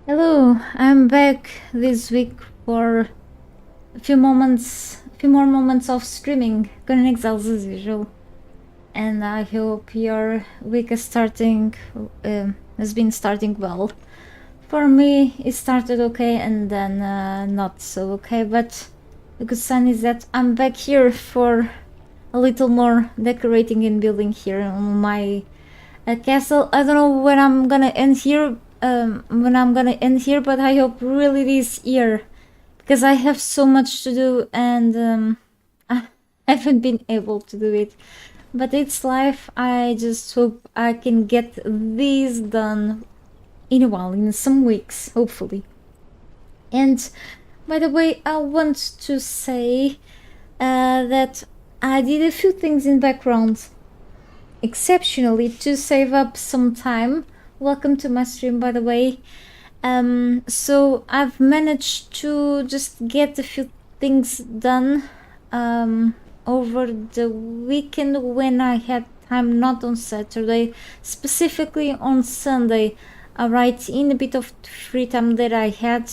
Hello, I'm back this week for a few more moments of streaming Conan Exiles as usual. And I hope your week has been starting well. For me, it started okay and then not so okay, but the good sign is that I'm back here for a little more decorating and building here on my castle. I don't know when I'm gonna end here, but I hope really this year, because I have so much to do and I haven't been able to do it. But it's life. I just hope I can get these done in a while, in some weeks, hopefully. And by the way, I want to say that I did a few things in background exceptionally to save up some time. Welcome to my stream, by the way. So I've managed to just get a few things done over the weekend when I had time, not on Saturday, specifically on Sunday. Right, in a bit of free time that I had,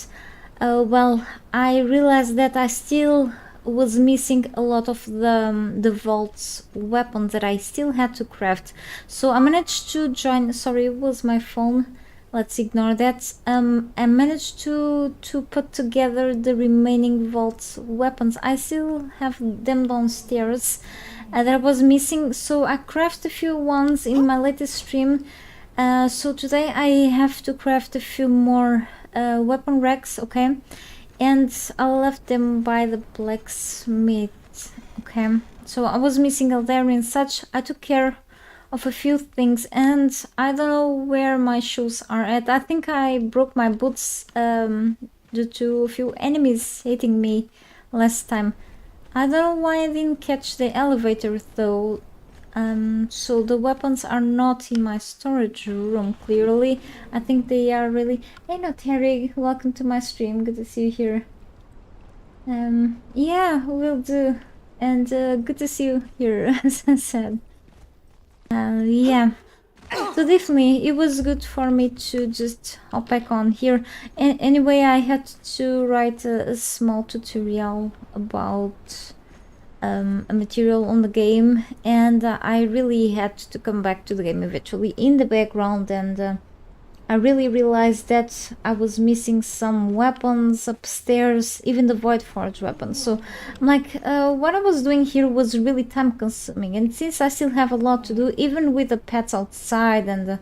well, I realized that I still was missing a lot of the vault's weapons that I still had to craft. So I managed to join. Sorry, it was my phone. Let's ignore that. I managed to put together the remaining vault's weapons. I still have them downstairs that I was missing, so I crafted a few ones in my latest stream. So today I have to craft a few more weapon racks, okay? And I left them by the blacksmith, okay? So I was missing a there and such. I took care of a few things and I don't know where my shoes are at. I think I broke my boots due to a few enemies hitting me last time. I don't know why I didn't catch the elevator though. So the weapons are not in my storage room, clearly. I think they are really... Hey, no, Terry, welcome to my stream. Good to see you here. Yeah, will do. And good to see you here, as I said. Yeah. So definitely, it was good for me to just hop back on here. And anyway, I had to write a small tutorial about a material on the game, and I really had to come back to the game eventually in the background, and I really realized that I was missing some weapons upstairs, even the Void Forge weapons. So I'm like, what I was doing here was really time consuming, and since I still have a lot to do, even with the pets outside, and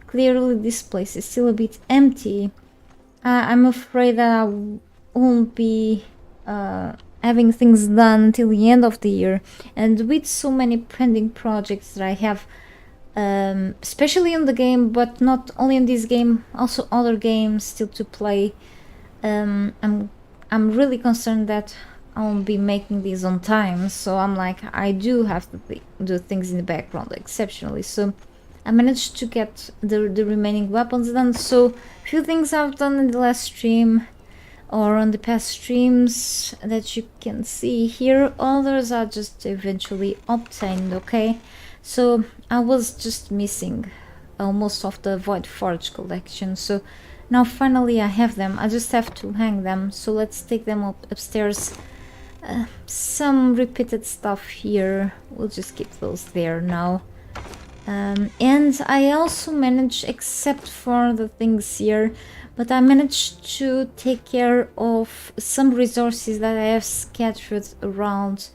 clearly this place is still a bit empty, I'm afraid that I won't be having things done until the end of the year. And with so many pending projects that I have, especially in the game, but not only in this game, also other games still to play, I'm really concerned that I won't be making these on time. So I'm like, I do have to do things in the background exceptionally. So I managed to get the remaining weapons done. So a few things I've done in the last stream or on the past streams that you can see here, others are just eventually obtained, okay? So I was just missing most of the Void Forge collection, so now finally I have them. I just have to hang them, so let's take them upstairs. Some repeated stuff here, we'll just keep those there now. And I also managed, except for the things here, but I managed to take care of some resources that I have scattered around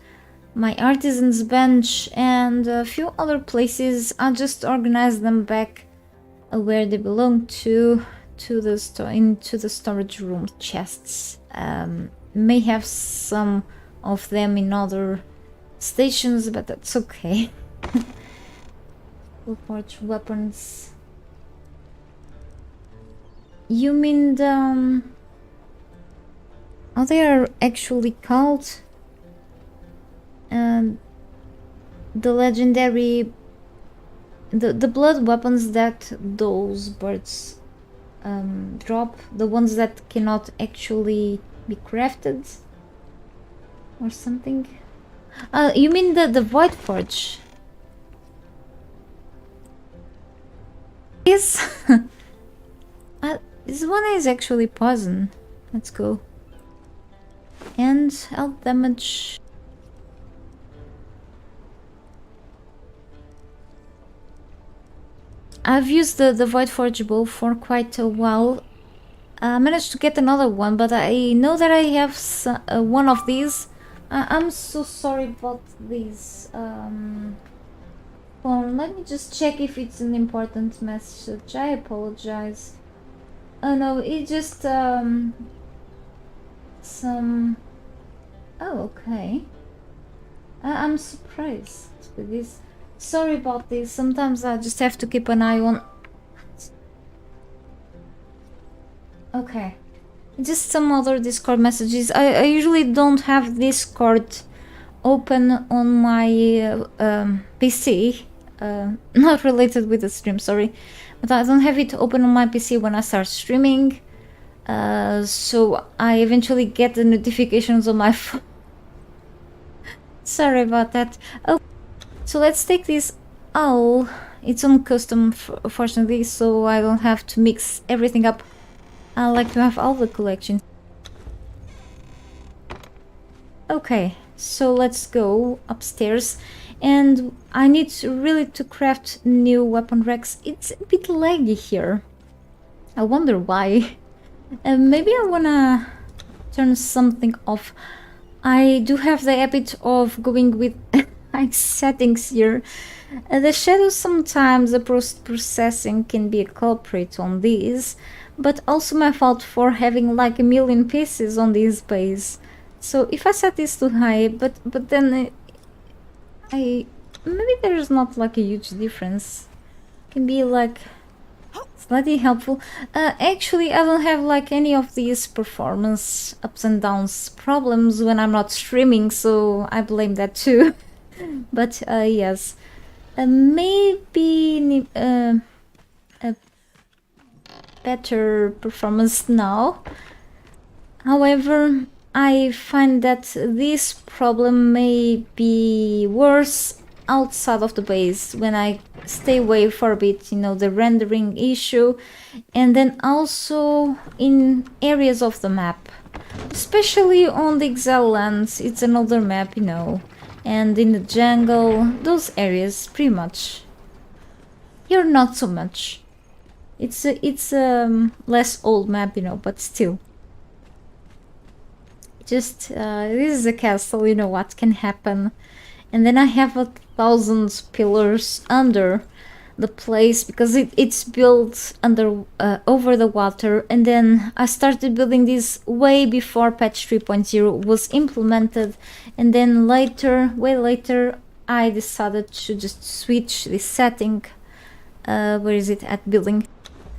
my artisan's bench and a few other places. I just organized them back where they belong to into the storage room chests. May have some of them in other stations, but that's okay. Forge weapons. You mean the... Oh, they are actually called the legendary... The blood weapons that those birds drop. The ones that cannot actually be crafted. Or something. You mean the Void Forge? Yes. This one is actually poison. Let's go. And health damage. I've used the Void Forge bow for quite a while. I managed to get another one, but I know that I have one of these. I'm so sorry about these. Let me just check if it's an important message. I apologize. Oh no, it just some. Oh, okay. I'm surprised with this. Sorry about this. Sometimes I just have to keep an eye on. Okay. Just some other Discord messages. I usually don't have Discord open on my PC. Not related with the stream, sorry. But I don't have it open on my PC when I start streaming. So I eventually get the notifications on my phone. Sorry about that. Oh, so let's take this. Oh, it's on custom, fortunately, so I don't have to mix everything up. I like to have all the collections. Okay, so let's go upstairs. And I need really to craft new weapon racks. It's a bit laggy here. I wonder why. Maybe I wanna turn something off. I do have the habit of going with like settings here. The shadows sometimes the processing can be a culprit on these, but also my fault for having like a million pieces on this base. So if I set this too high, but then maybe there's not like a huge difference. It can be like slightly helpful. Actually, I don't have like any of these performance ups and downs problems when I'm not streaming, so I blame that too. But yes, maybe a better performance now. However, I find that this problem may be worse outside of the base when I stay away for a bit, you know, the rendering issue, and then also in areas of the map, especially on the Exile lands. It's another map, you know, and in the jungle, those areas pretty much. Here not so much. It's a less old map, you know, but still. Just this is a castle, you know what can happen. And then I have 1,000 pillars under the place because it's built under over the water. And then I started building this way before patch 3.0 was implemented, and then later, way later, I decided to just switch this setting. Where is it? At building.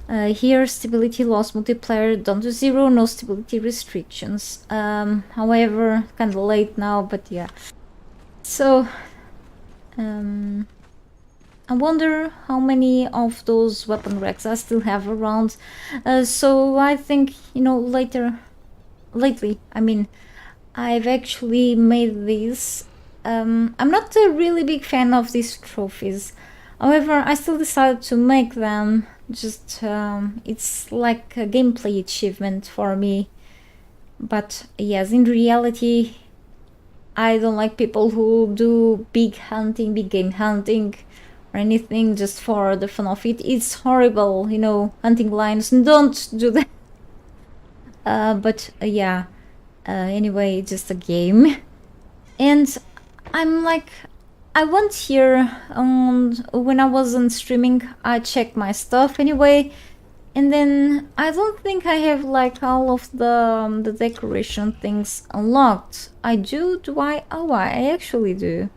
Here, stability loss multiplier down to 0, no stability restrictions. However, kind of late now, but yeah. So, I wonder how many of those weapon racks I still have around. So I think, you know, lately, I mean, I've actually made these. I'm not a really big fan of these trophies. However, I still decided to make them. Just, it's like a gameplay achievement for me. But yes, in reality, I don't like people who do big hunting, big game hunting, or anything just for the fun of it. It's horrible, you know, hunting lions. Don't do that. But yeah, anyway, just a game. And I'm like, I went here, when I wasn't streaming, I checked my stuff anyway. And then I don't think I have like all of the decoration things unlocked. I do I? Oh, I actually do.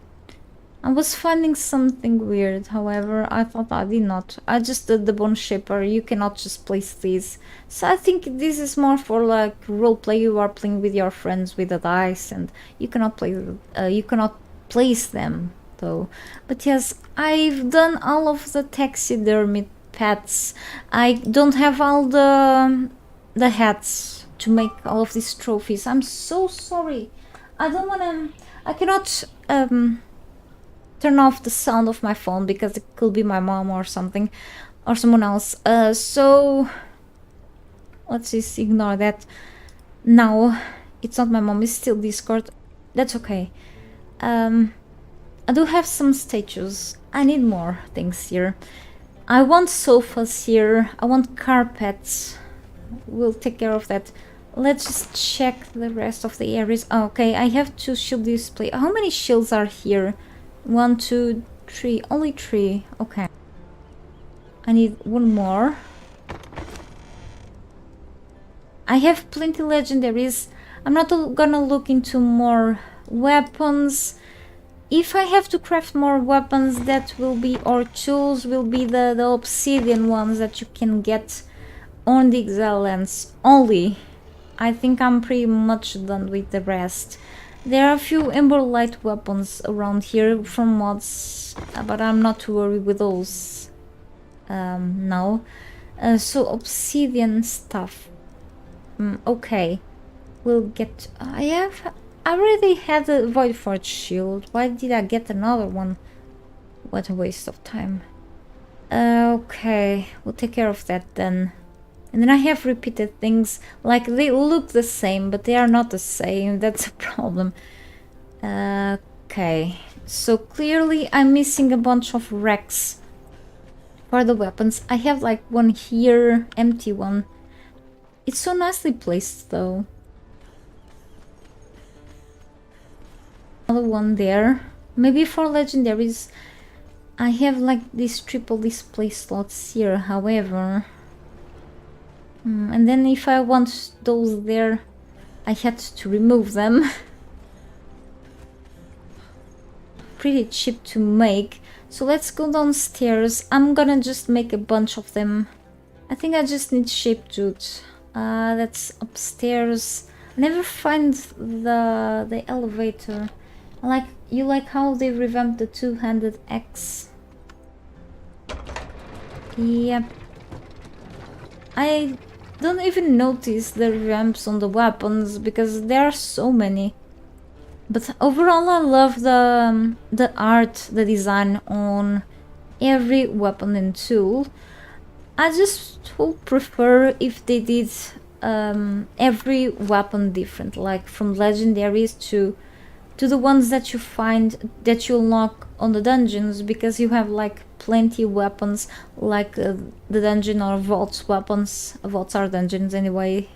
I was finding something weird, however, I thought I did not. I just did the bone shaper. You cannot just place these. So I think this is more for like roleplay. You are playing with your friends with the dice, and you cannot place them though. But yes, I've done all of the taxidermy pets. I don't have all the hats to make all of these trophies. I'm so sorry. I don't wanna. I cannot turn off the sound of my phone because it could be my mom or something, or someone else. So Let's just ignore that. Now, it's not my mom, it's still Discord. That's okay. I do have some statues. I need more things here. I want sofas here. I want carpets. We'll take care of that. Let's just check the rest of the areas. Oh, okay, I have to shield display. How many shields are here? 1, 2, 3. Only 3. Okay. I need one more. I have plenty legendaries. I'm not gonna look into more weapons. If I have to craft more weapons, that will be, or tools, will be the obsidian ones that you can get on the Exile lands only. I think I'm pretty much done with the rest. There are a few Ember Light weapons around here from mods, but I'm not too worried with those now. So obsidian stuff. Okay, we'll get... I already had a Voidforge shield. Why did I get another one? What a waste of time. Okay, we'll take care of that then. And then I have repeated things, like they look the same, but they are not the same. That's a problem. Okay, so clearly I'm missing a bunch of racks for the weapons. I have like one here, empty one. It's so nicely placed though. Another one there. Maybe for legendaries I have like these triple display slots here, however. And then if I want those there, I had to remove them. Pretty cheap to make. So let's go downstairs. I'm gonna just make a bunch of them. I think I just need shape jute. That's upstairs. I never find the elevator. You like how they revamped the two-handed axe? Yep. I don't even notice the revamps on the weapons because there are so many. But overall I love the art, the design on every weapon and tool. I just would prefer if they did every weapon different, like from legendaries to the ones that you find, that you unlock on the dungeons, because you have like plenty of weapons, like the dungeon or vaults weapons. Vaults are dungeons anyway.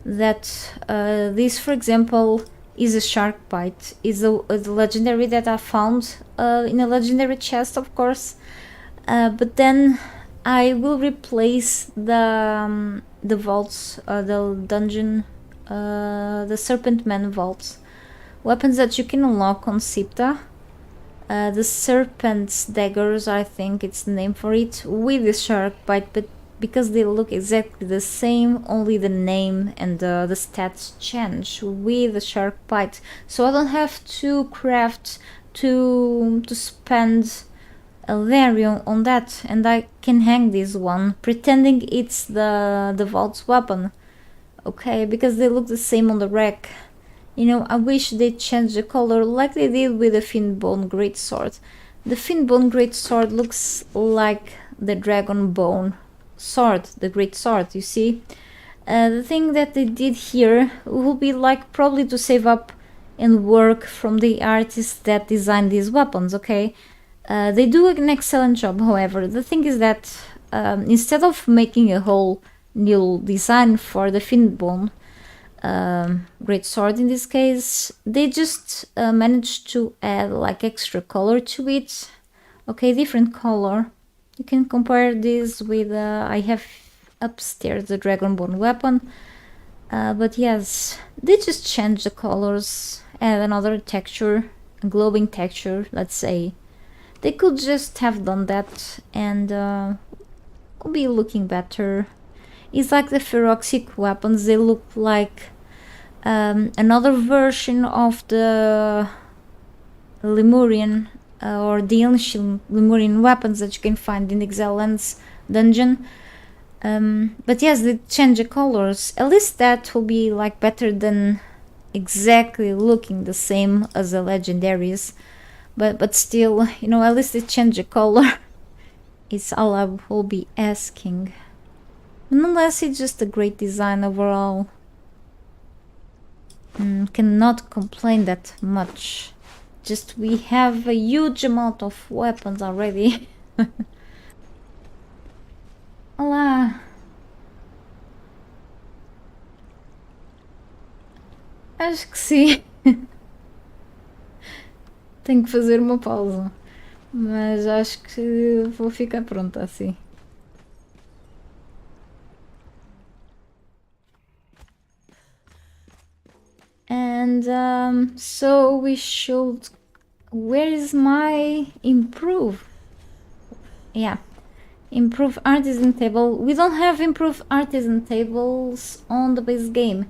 This, for example, is a shark bite. Is a legendary that I found in a legendary chest, of course. But then I will replace the vaults, the dungeon, the Serpent Man vaults. Weapons that you can unlock on Sipta. The Serpent's Daggers, I think it's the name for it, with the shark bite, but because they look exactly the same, only the name and the stats change with the shark bite. So I don't have to craft, to spend a Larion on that, and I can hang this one, pretending it's the vault's weapon. Okay, because they look the same on the rack. You know, I wish they changed the color like they did with the Finbone Greatsword. The Finbone Greatsword looks like the Dragon Bone sword, the Great Sword, you see. The thing that they did here will be like probably to save up and work from the artists that designed these weapons, okay? They do an excellent job, however. The thing is that instead of making a whole new design for the Finbone Great Sword in this case, they just managed to add like extra color to it. Okay, different color. You can compare this with I have upstairs the Dragonbone weapon, but yes, they just changed the colors, add another texture, a glowing texture, let's say. They could just have done that and will be looking better. It's like the Feroxic weapons, they look like another version of the Lemurian or the ancient Lemurian weapons that you can find in Exile Lands dungeon. But yes, they change the colors. At least that will be like better than exactly looking the same as the legendaries. But still, you know, at least they change the color. It's all I will be asking. Nonetheless, it's just a great design overall. Cannot complain that much. Just we have a huge amount of weapons already. Olá! Acho que sim. Tenho que fazer uma pausa. Mas acho que vou ficar pronta assim. And so we should... Where is my improve? Yeah. Improve artisan table. We don't have improve artisan tables on the base game.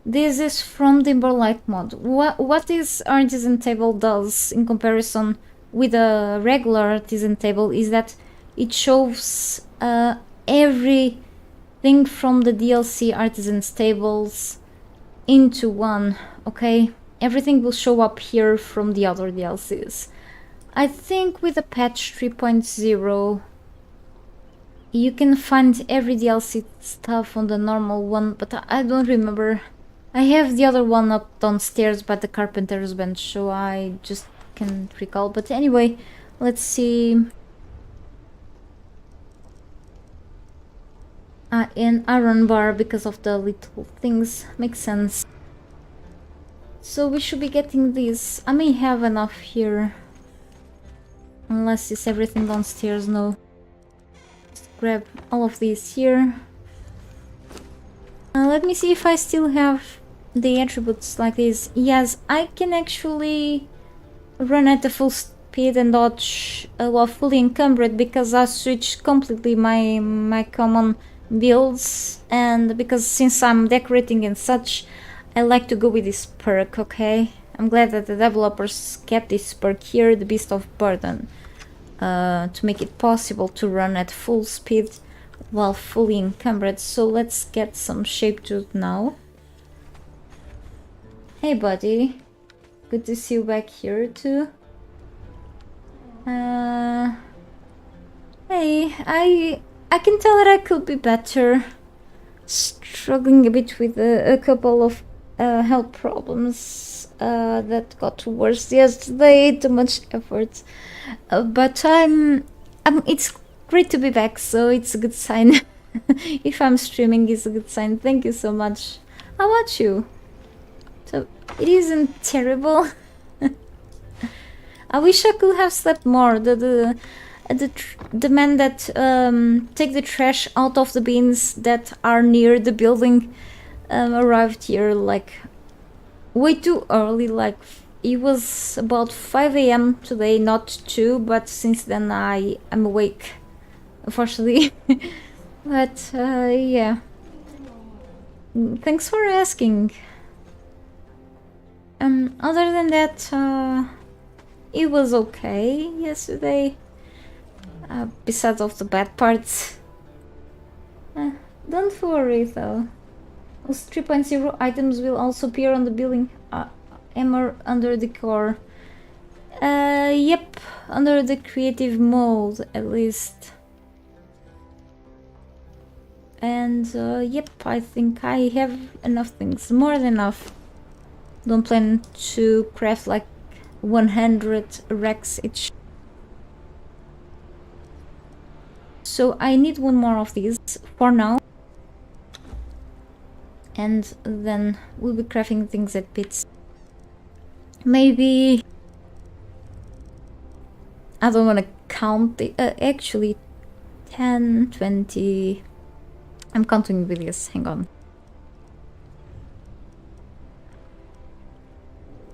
This is from the Timberlight mod. What this artisan table does in comparison with a regular artisan table is that it shows everything from the DLC artisans tables into one, okay? Everything will show up here from the other DLCs. I think with the patch 3.0 you can find every DLC stuff on the normal one, but I don't remember. I have the other one up downstairs by the carpenter's bench, so I just can't recall. But anyway, let's see. An iron bar because of the little things. Makes sense. So we should be getting these. I may have enough here. Unless it's everything downstairs, no. Just grab all of these here. Let me see if I still have the attributes like this. Yes, I can actually run at the full speed and dodge while fully encumbered because I switched completely my common builds, and because since I'm decorating and such, I like to go with this perk, okay? I'm glad that the developers kept this perk here, the Beast of Burden, to make it possible to run at full speed while fully encumbered. So let's get some shape to it now. Hey buddy, good to see you back here too. Hey, I can tell that I could be better. Struggling a bit with a couple of health problems that got worse yesterday. Too much effort, but it's great to be back, so it's a good sign. If I'm streaming, it's a good sign. Thank you so much. How about you? So it isn't terrible. I wish I could have slept more. The men that take the trash out of the bins that are near the building arrived here like way too early. Like it was about 5 AM today, not 2, but since then I'm awake, unfortunately. But yeah, thanks for asking. Other than that, it was okay yesterday. Besides of the bad parts. Don't worry though. Those 3.0 items will also appear on the building armor under the core. Yep, under the creative mode at least. And yep, I think I have enough things, more than enough. Don't plan to craft like 100 racks each. So I need one more of these for now. And then we'll be crafting things at pits. Maybe... I don't want to count the... actually, 10, 20... I'm counting with this, hang on.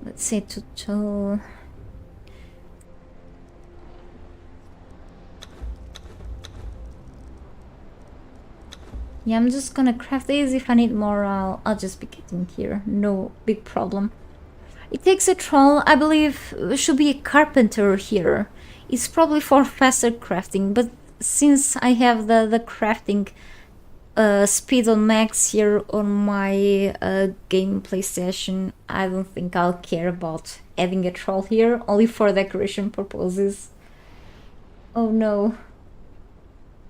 Let's say total... Yeah, I'm just gonna craft these. If I need more, I'll just be getting here. No big problem. It takes a troll, I believe, should be a carpenter here. It's probably for faster crafting, but since I have the crafting speed on max here on my gameplay session, I don't think I'll care about adding a troll here, only for decoration purposes. Oh no.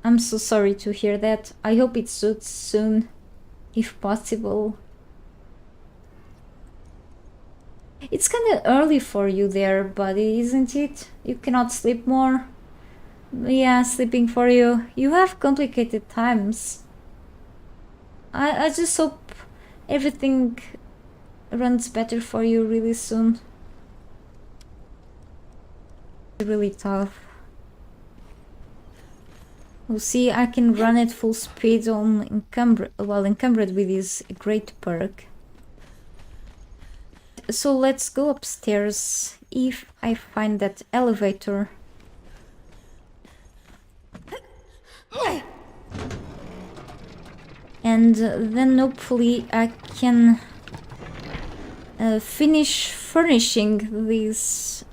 I'm so sorry to hear that. I hope it suits soon, if possible. It's kinda early for you there, buddy, isn't it? You cannot sleep more? Yeah, sleeping for you. You have complicated times. I just hope everything runs better for you really soon. Really tough. Oh, see, I can run at full speed on encumbered with this great perk. So let's go upstairs if I find that elevator. And then hopefully I can finish furnishing this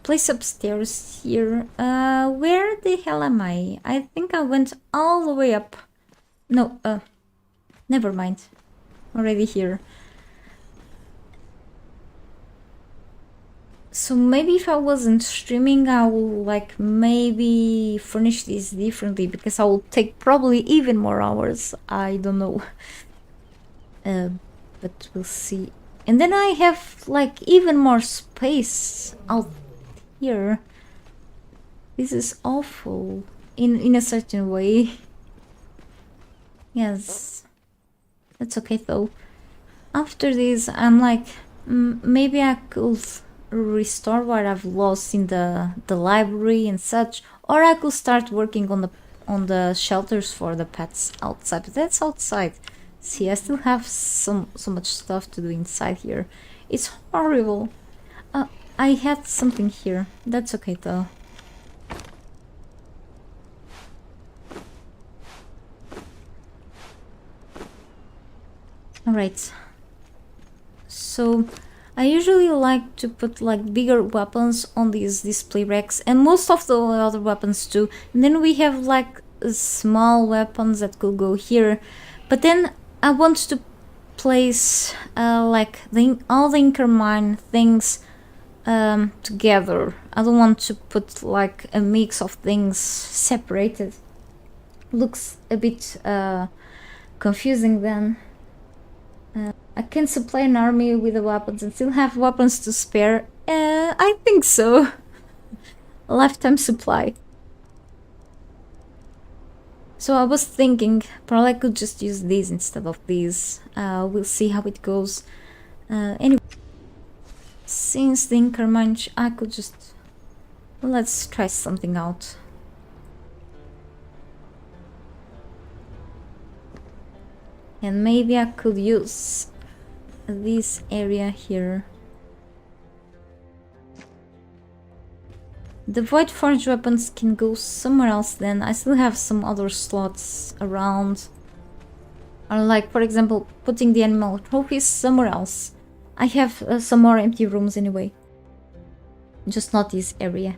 place upstairs here. Where the hell am I? I think I went all the way up. No, never mind. Already here. So maybe if I wasn't streaming, I will like maybe furnish this differently, because I will take probably even more hours. I don't know. But we'll see. And then I have like even more space out here. This is awful in a certain way. Yes, that's okay though. After this, I'm like, maybe I could restore what I've lost in the library and such, or I could start working on the shelters for the pets outside. But that's outside. See, I still have so much stuff to do inside here. It's horrible. I had something here. That's okay though. Alright. So I usually like to put like bigger weapons on these display racks, and most of the other weapons too. And then we have like small weapons that could go here. But then I want to place like all the Incarmine things together. I don't want to put like a mix of things separated. Looks a bit confusing then. I can supply an army with the weapons and still have weapons to spare. I think so. A lifetime supply. So I was thinking, probably I could just use these instead of these. We'll see how it goes. Anyway, since the Incarmine, I could just... let's try something out. And maybe I could use this area here. The Void Forge weapons can go somewhere else then. I still have some other slots around. Or like, for example, putting the animal trophies somewhere else. I have some more empty rooms anyway. Just not this area.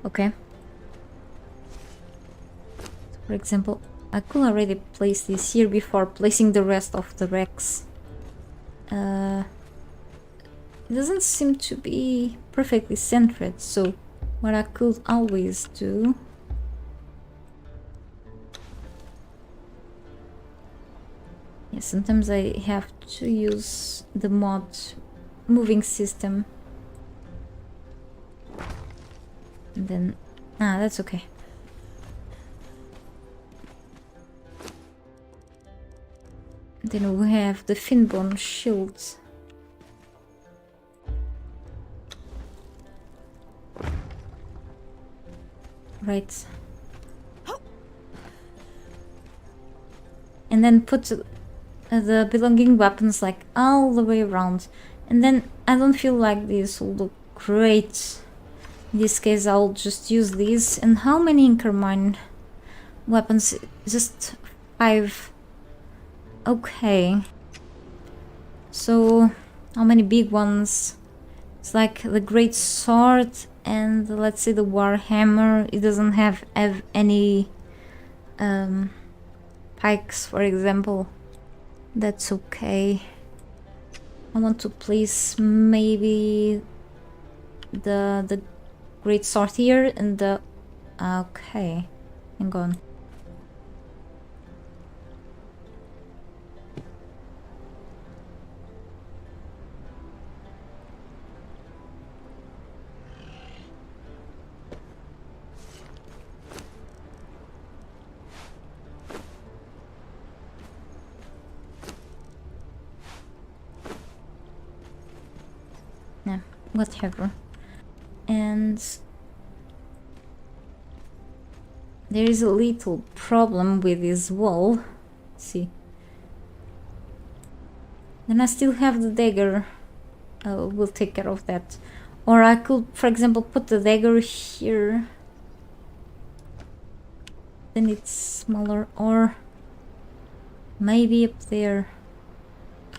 Okay. For example, I could already place this here before placing the rest of the racks. It doesn't seem to be perfectly centered, so what I could always do... yeah, sometimes I have to use the mod moving system. And then... that's okay. Then we have the Finbone shields. Right. And then put the belonging weapons like all the way around. And then I don't feel like this will look great. In this case I'll just use these. And how many Incarmine weapons? Just 5. Okay. So how many big ones? It's like the Great Sword and let's say the Warhammer. It doesn't have any pikes, for example. That's okay. I want to place maybe the Great Sword here and the Okay, hang on. Yeah, whatever. And there is a little problem with this wall. See. Then I still have the dagger. We'll take care of that. Or I could, for example, put the dagger here. Then it's smaller. Or maybe up there.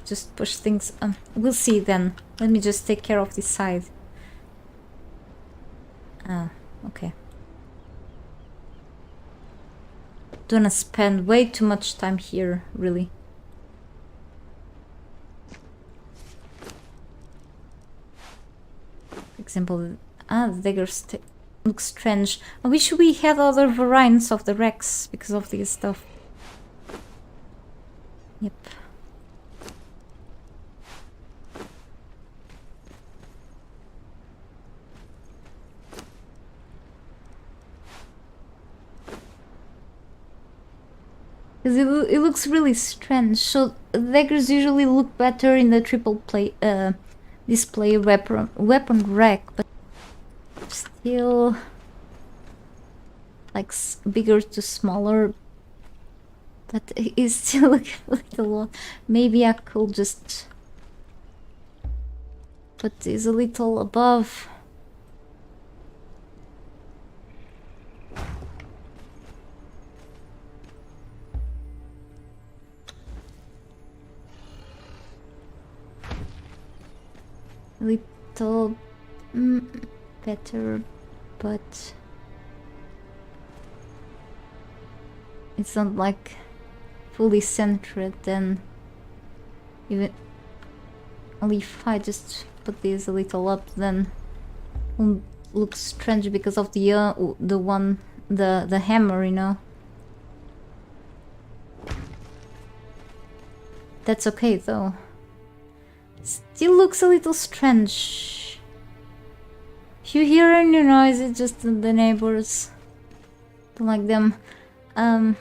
Just push things. We'll see then. Let me just take care of this side. Ah, okay. Don't wanna spend way too much time here, really. For example, the dagger looks strange. I wish we had other variants of the Rex because of this stuff. Yep. Because it looks really strange. So daggers usually look better in the triple display weapon rack, but still like bigger to smaller. But it still looks a little. Maybe I could just put this a little above. A little better, but it's not like fully centered. Then even only if I just put this a little up, then it won't look strange because of the hammer, you know. That's okay though. Still looks a little strange. If you hear any noise, it's just the neighbors. Don't like them. I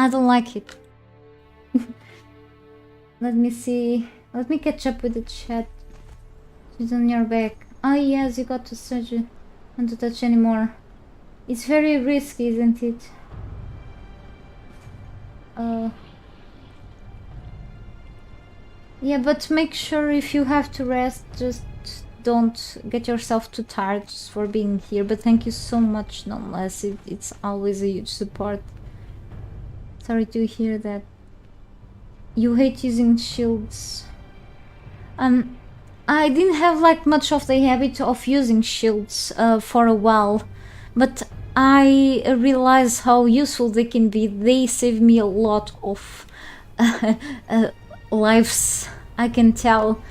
don't like it. Let me see. Let me catch up with the chat. She's on your back. Oh yes, you got to search it. Don't touch anymore. It's very risky, isn't it? Yeah, but make sure if you have to rest, just don't get yourself too tired just for being here. But thank you so much nonetheless. It's always a huge support. Sorry to hear that. You hate using shields. I didn't have like much of the habit of using shields for a while, but I realize how useful they can be. They save me a lot of lives, I can tell.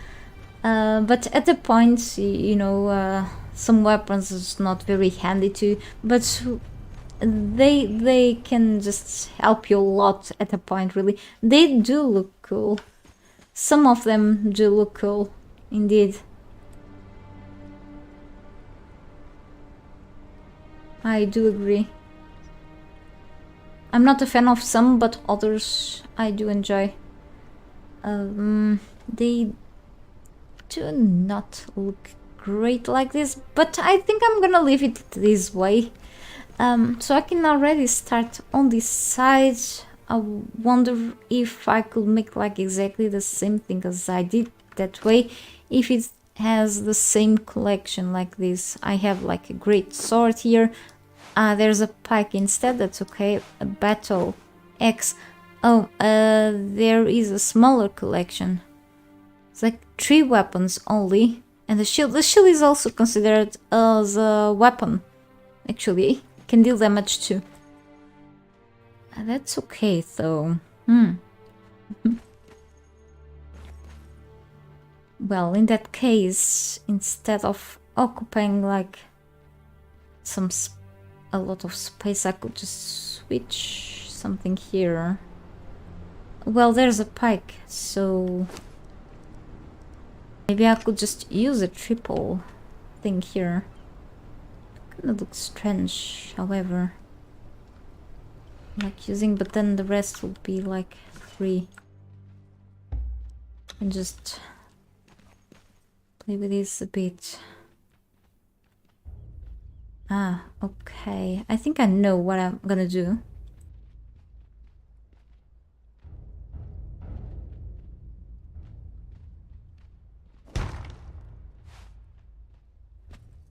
But at the point, you know, some weapons is not very handy too, but they can just help you a lot at a point, really. They do look cool. Some of them do look cool, indeed. I do agree. I'm not a fan of some, but others I do enjoy. They do not look great like this, but I think I'm gonna leave it this way. So I can already start on this side. I wonder if I could make like exactly the same thing as I did that way, if it has the same collection like this. I have like a great sword here. There's a pike instead, that's okay. A battle axe. Oh, there is a smaller collection. It's like 3 weapons only. And the shield. The shield is also considered as a weapon. Actually, can deal damage too. That's okay though. Well, in that case, instead of occupying like some space a lot of space. I could just switch something here. Well, there's a pike, so maybe I could just use a triple thing here. Kinda looks strange, however. Like using, but then the rest would be like free. And just play with this a bit. Ah, okay. I think I know what I'm gonna do.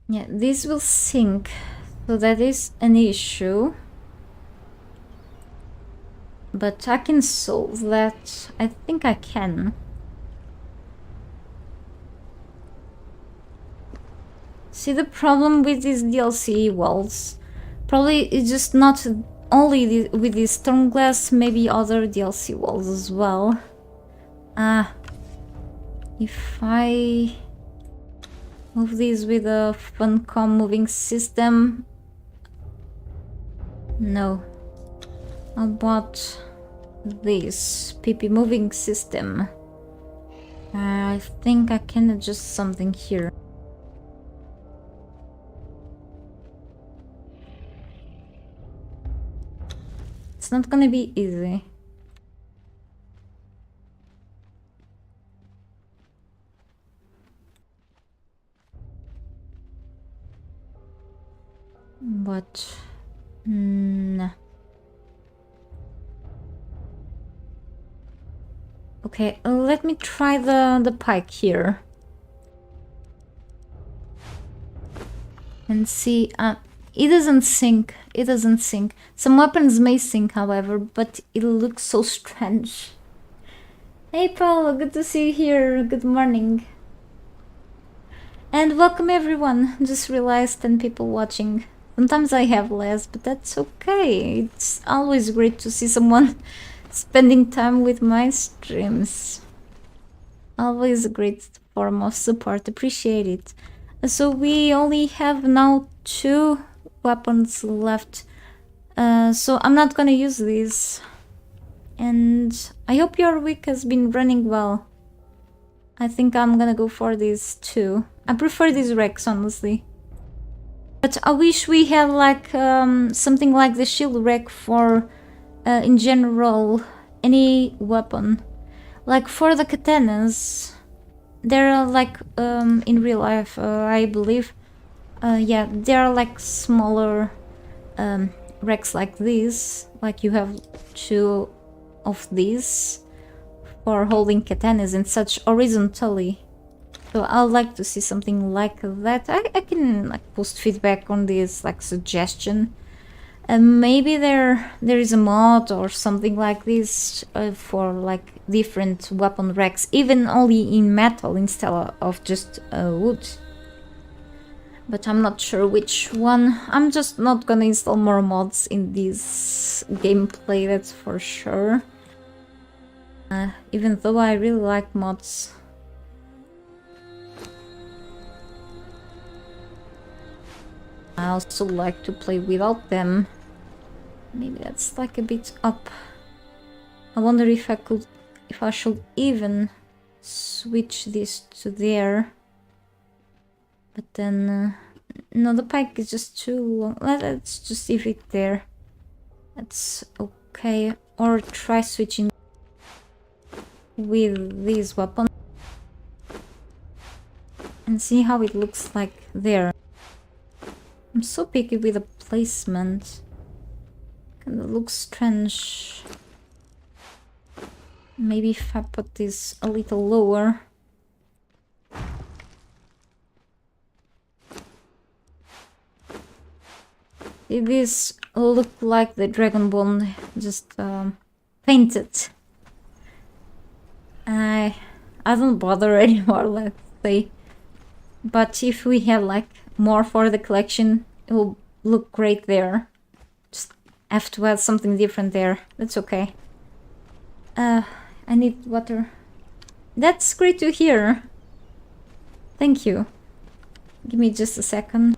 Yeah, this will sink, so that is an issue. But I can solve that. I think I can. See, the problem with these DLC walls, probably it's just not only with the Stormglass, maybe other DLC walls as well. If I move these with a Funcom moving system... No. How about this PP moving system? I think I can adjust something here. It's not gonna be easy. But... nah. Okay, let me try the pike here. And see, it doesn't sink, it doesn't sink. Some weapons may sink, however, but it looks so strange. Hey Paul, good to see you here, good morning. And welcome everyone, just realized 10 people watching. Sometimes I have less, but that's okay. It's always great to see someone spending time with my streams. Always a great form of support, appreciate it. So we only have now 2 weapons left. So I'm not gonna use these. And I hope your week has been running well. I think I'm gonna go for these too. I prefer these wrecks, honestly. But I wish we had like something like the shield wreck for, in general, any weapon. Like for the katanas, they're like, in real life, I believe, yeah, they're like smaller wrecks like this. Like you have 2 of these for holding katanas and such horizontally. So I'd like to see something like that. I can like post feedback on this, like suggestion. Maybe there is a mod or something like this for like different weapon racks, even only in metal instead of just wood. But I'm not sure which one. I'm just not gonna install more mods in this gameplay, that's for sure. Even though I really like mods. I also like to play without them. Maybe that's like a bit up. I wonder if I should even switch this to there. But then, no, the pike is just too long. Let's just leave it there. That's okay. Or try switching with this weapon and see how it looks like there. I'm so picky with the placement. Kinda looks strange. Maybe if I put this a little lower. This look like the Dragon Bone just painted. I don't bother anymore, let's say. But if we have like more for the collection, it will look great there. Just have to add something different there. That's okay. I need water. That's great to hear. Thank you. Give me just a second.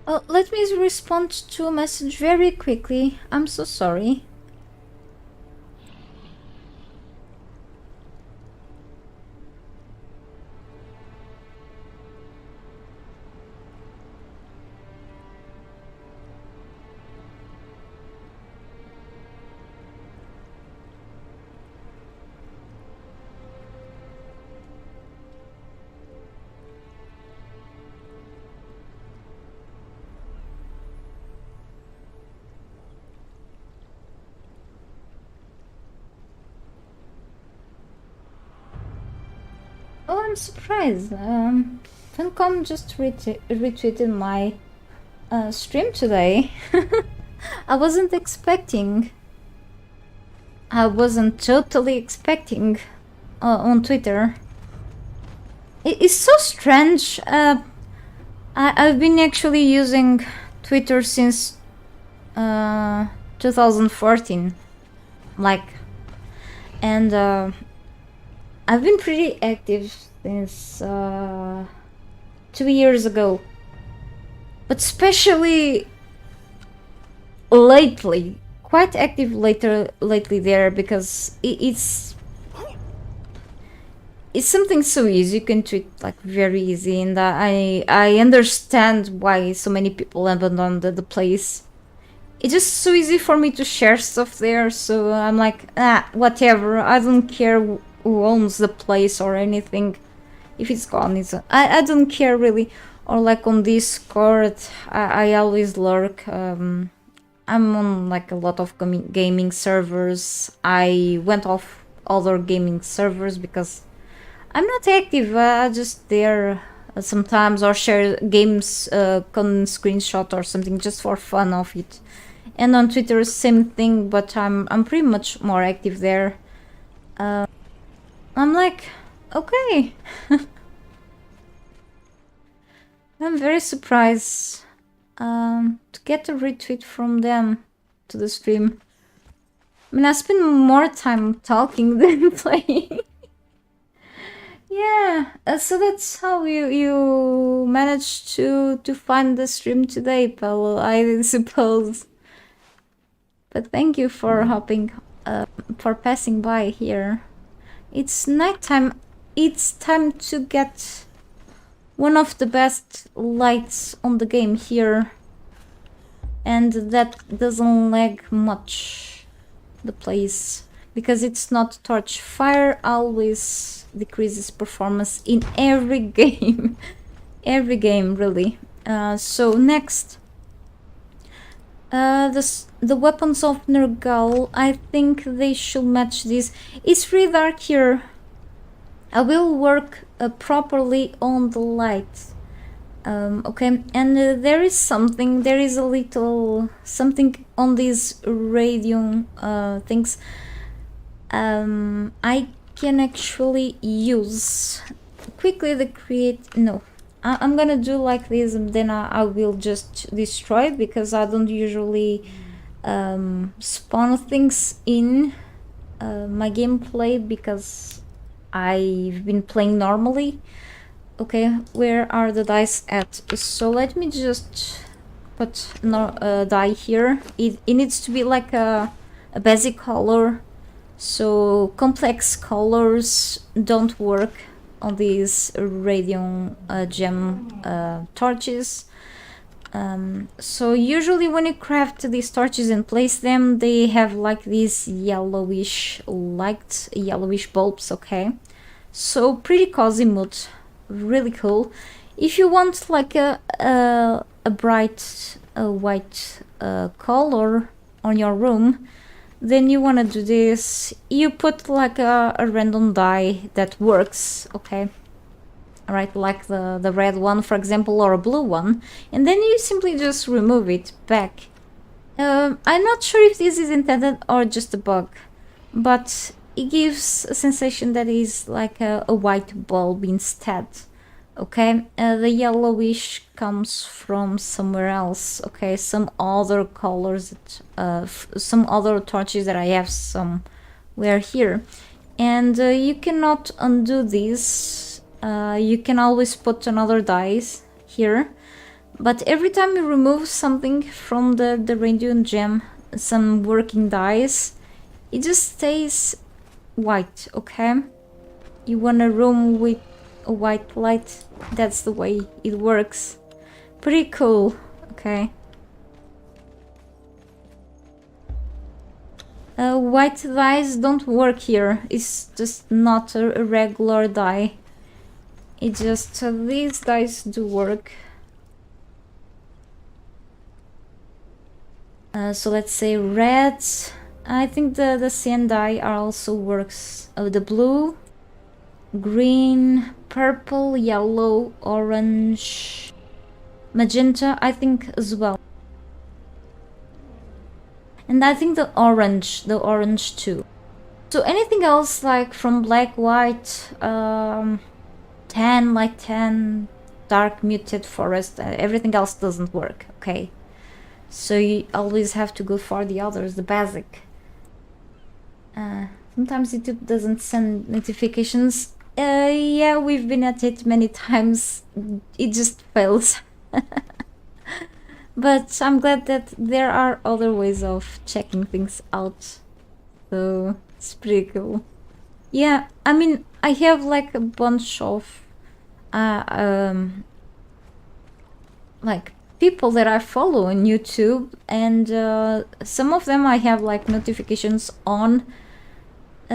Let me respond to a message very quickly. I'm so sorry. Oh, I'm surprised. Funcom just retweeted my stream today. I wasn't expecting. I wasn't totally expecting on Twitter. It's so strange. I've been actually using Twitter since 2014, like, and I've been pretty active since 2 years ago, but especially lately, quite active lately there, because it's something so easy. You can tweet like very easy, and I understand why so many people abandoned the place. It's just so easy for me to share stuff there, so I'm like, whatever, I don't care who owns the place or anything. If it's gone, I don't care really. Or like on Discord, I always lurk. I'm on like a lot of gaming servers. I went off other gaming servers because I'm not active. I just there sometimes, or share games con screenshot or something just for fun of it. And on Twitter, same thing, but I'm pretty much more active there. I'm like, okay. I'm very surprised to get a retweet from them to the stream. I mean, I spend more time talking than playing. Yeah, so that's how you managed to find the stream today, Paolo, I suppose. But thank you for hopping, for passing by here. It's nighttime. It's time to get one of the best lights on the game here, and that doesn't lag much the place, because it's not torch. Fire always decreases performance in every game. Every game, really. So next, the weapons of Nergal, I think they should match this. It's really dark here. I will work properly on the light. Okay, and there is a little something on these radium things. I can actually use quickly the create. No, I'm gonna do like this, and then I will just destroy, because I don't usually spawn things in my gameplay, because I've been playing normally. Okay, where are the dice at? So let me just put die here. It needs to be like a basic color, so complex colors don't work on these radium gem torches. So usually when you craft these torches and place them, they have like these yellowish light, yellowish bulbs. Okay, so pretty cozy mood, really cool. If you want like a bright white color on your room, then you want to do this. You put like a random dye that works. Okay, right, like the red one, for example, or a blue one, and then you simply just remove it back. I'm not sure if this is intended or just a bug, but it gives a sensation that is like a white bulb instead. Okay, the yellowish comes from somewhere else. Okay, some other colors, some other torches that I have somewhere here, and you cannot undo this. You can always put another dice here, But every time you remove something from the radiant gem, some working dice, it just stays white, okay? You want a room with a white light, that's the way it works. Pretty cool, okay? White dice don't work here, it's just not a regular die. It just, these dice do work. So let's say red. I think the cyan die are also works. The blue, green, purple, yellow, orange, magenta, I think as well. And I think the orange too. So anything else like from black, white, tan, light tan, dark, muted, forest, everything else doesn't work, okay? So you always have to go for the others, the basic. Sometimes YouTube doesn't send notifications. Yeah, we've been at it many times. It just fails. But I'm glad that there are other ways of checking things out. So it's pretty cool. Yeah, I mean, I have like a bunch of like people that I follow on YouTube, and some of them I have like notifications on.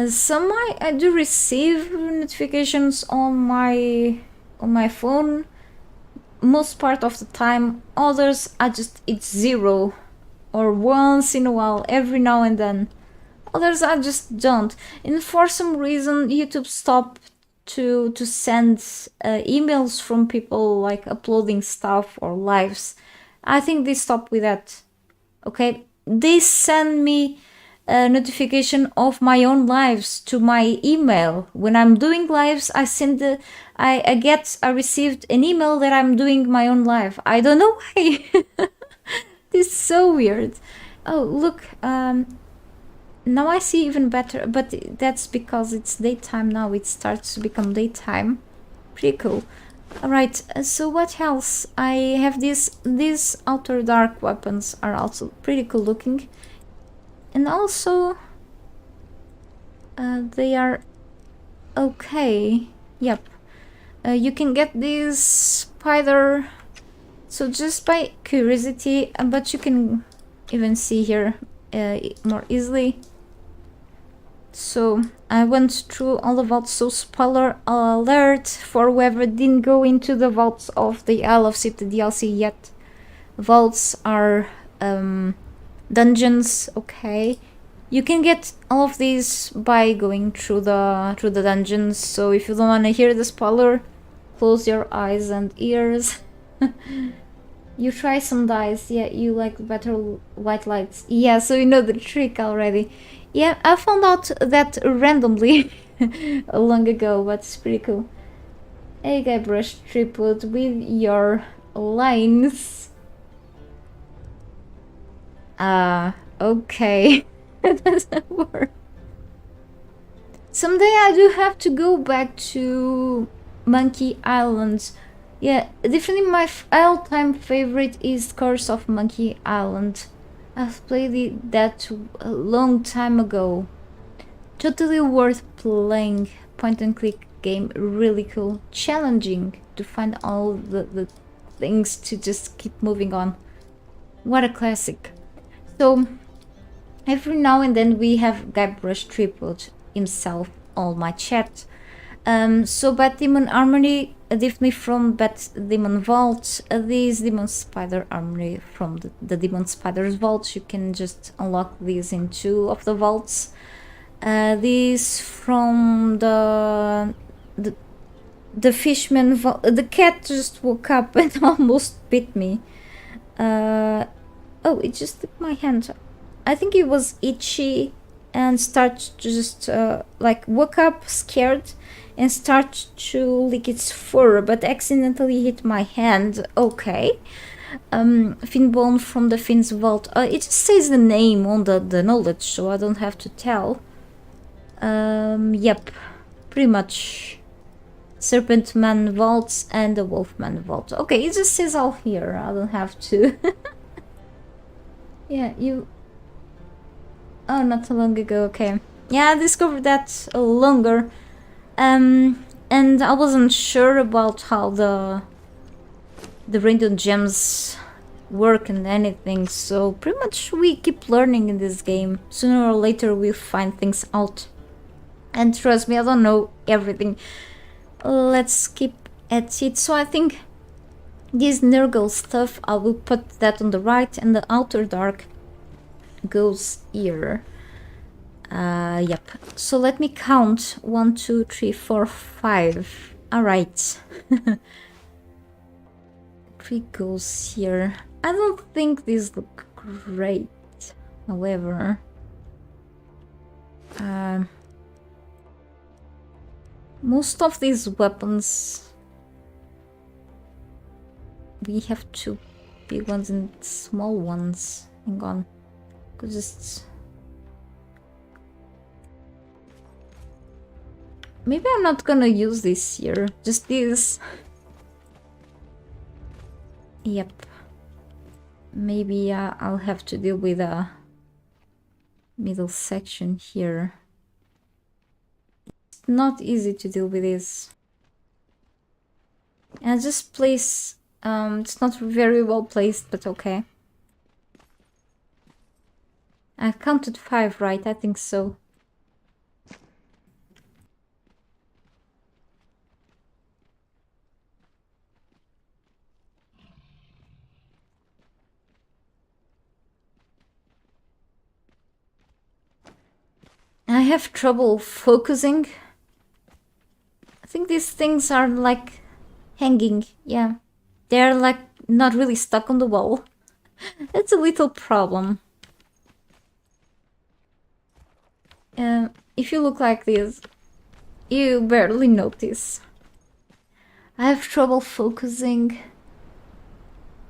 Some I do receive notifications on my phone most part of the time. Others it's 0 or once in a while, every now and then. Others I just don't. And for some reason YouTube stopped to send emails from people like uploading stuff or lives. I think they stopped with that. Okay, they send me a notification of my own lives to my email. When I'm doing lives, I received an email that I'm doing my own live. I don't know why. It's so weird. Oh, look, now I see even better, but that's because it's daytime now. It starts to become daytime. Pretty cool. Alright, so what else? I have these outer dark weapons are also pretty cool looking. And also, they are okay. Yep. You can get this spider, so just by curiosity, but you can even see here more easily. So I went through all the vaults, so spoiler alert for whoever didn't go into the vaults of the Isle of City DLC yet. Vaults are dungeons, okay? You can get all of these by going through the dungeons, so if you don't want to hear the spoiler, close your eyes and ears. You try some dice, yeah, you like better white lights. Yeah, so you know the trick already. Yeah, I found out that randomly long ago, but it's pretty cool. Hey, guy brush triplet with your lines. Okay. That doesn't work. Someday I do have to go back to Monkey Island. Yeah, definitely my all-time favorite is Curse of Monkey Island. I've played that a long time ago. Totally worth playing. Point and click game, really cool. Challenging to find all the things to just keep moving on. What a classic. So every now and then we have Guybrush Threepwood himself on my chat. So Bat Demon Armory, definitely from Bat Demon Vault. These Demon Spider Armory from the Demon Spider's Vault. You can just unlock these in 2 of the vaults. These from the Fishman Vault. The cat just woke up and almost bit me. Oh, it just took my hand. I think it was itchy and started to just like woke up scared and start to lick its fur, but accidentally hit my hand. Okay. Finbone from the Finn's Vault. It just says the name on the knowledge, so I don't have to tell. Yep, pretty much Serpentman vaults and the Wolfman vault. Okay, it just says all here. I don't have to. Yeah, you. Oh, not so long ago. Okay. Yeah, I discovered that longer. And I wasn't sure about how the random gems work and anything, so pretty much we keep learning in this game. Sooner or later we'll find things out. And trust me, I don't know everything. Let's keep at it. So I think this Nurgle stuff, I will put that on the right, and the outer dark goes here. Yep. So let me count. 1, 2, 3, 4, 5. Alright. 3 goes here. I don't think these look great, however. Most of these weapons, we have 2 big ones and small ones. Hang on. Could just... Maybe I'm not gonna use this here. Just this. Yep. Maybe I'll have to deal with a middle section here. It's not easy to deal with this. And just place... it's not very well placed, but okay. I counted 5, right? I think so. I have trouble focusing. I think these things are like hanging, yeah. They're like not really stuck on the wall. That's a little problem. If you look like this, you barely notice. I have trouble focusing.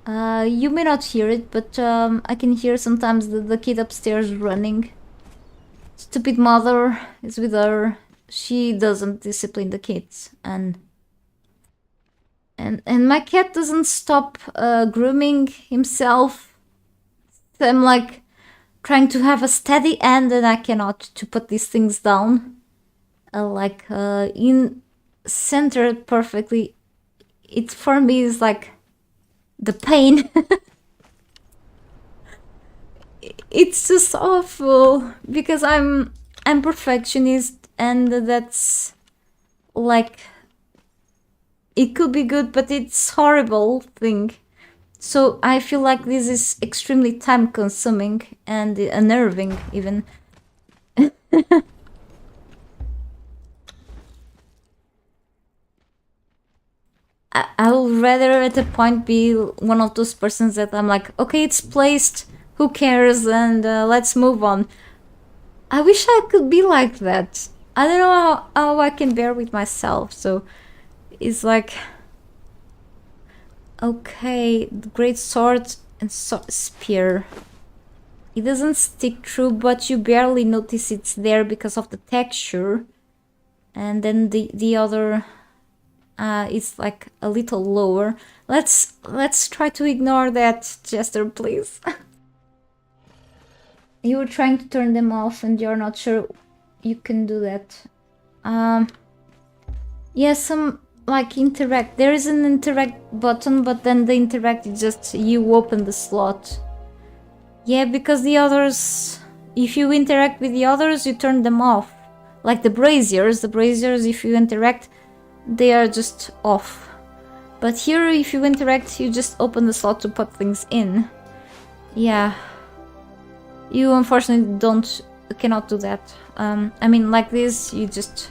You may not hear it, but I can hear sometimes the kid upstairs running. Stupid mother is with her. She doesn't discipline the kids, and my cat doesn't stop grooming himself. So I'm like trying to have a steady hand, and I cannot to put these things down. In centered perfectly. It for me is like the pain. It's just awful because I'm perfectionist, and that's like it could be good, but it's horrible thing. So I feel like this is extremely time consuming and unnerving even. I would rather at a point be one of those persons that I'm like, okay, it's placed, who cares, and let's move on. I wish I could be like that. I don't know how I can bear with myself, so it's like, okay, the great sword and spear. It doesn't stick through, but you barely notice it's there because of the texture. And then the other is like a little lower. Let's try to ignore that, Jester, please. You were trying to turn them off and you're not sure you can do that. Yeah, some like interact. There is an interact button, but then the interact is just you open the slot. Yeah, because the others, if you interact with the others, you turn them off. Like the braziers, if you interact, they are just off. But here, if you interact, you just open the slot to put things in. Yeah. You unfortunately cannot do that. I mean, like this, you just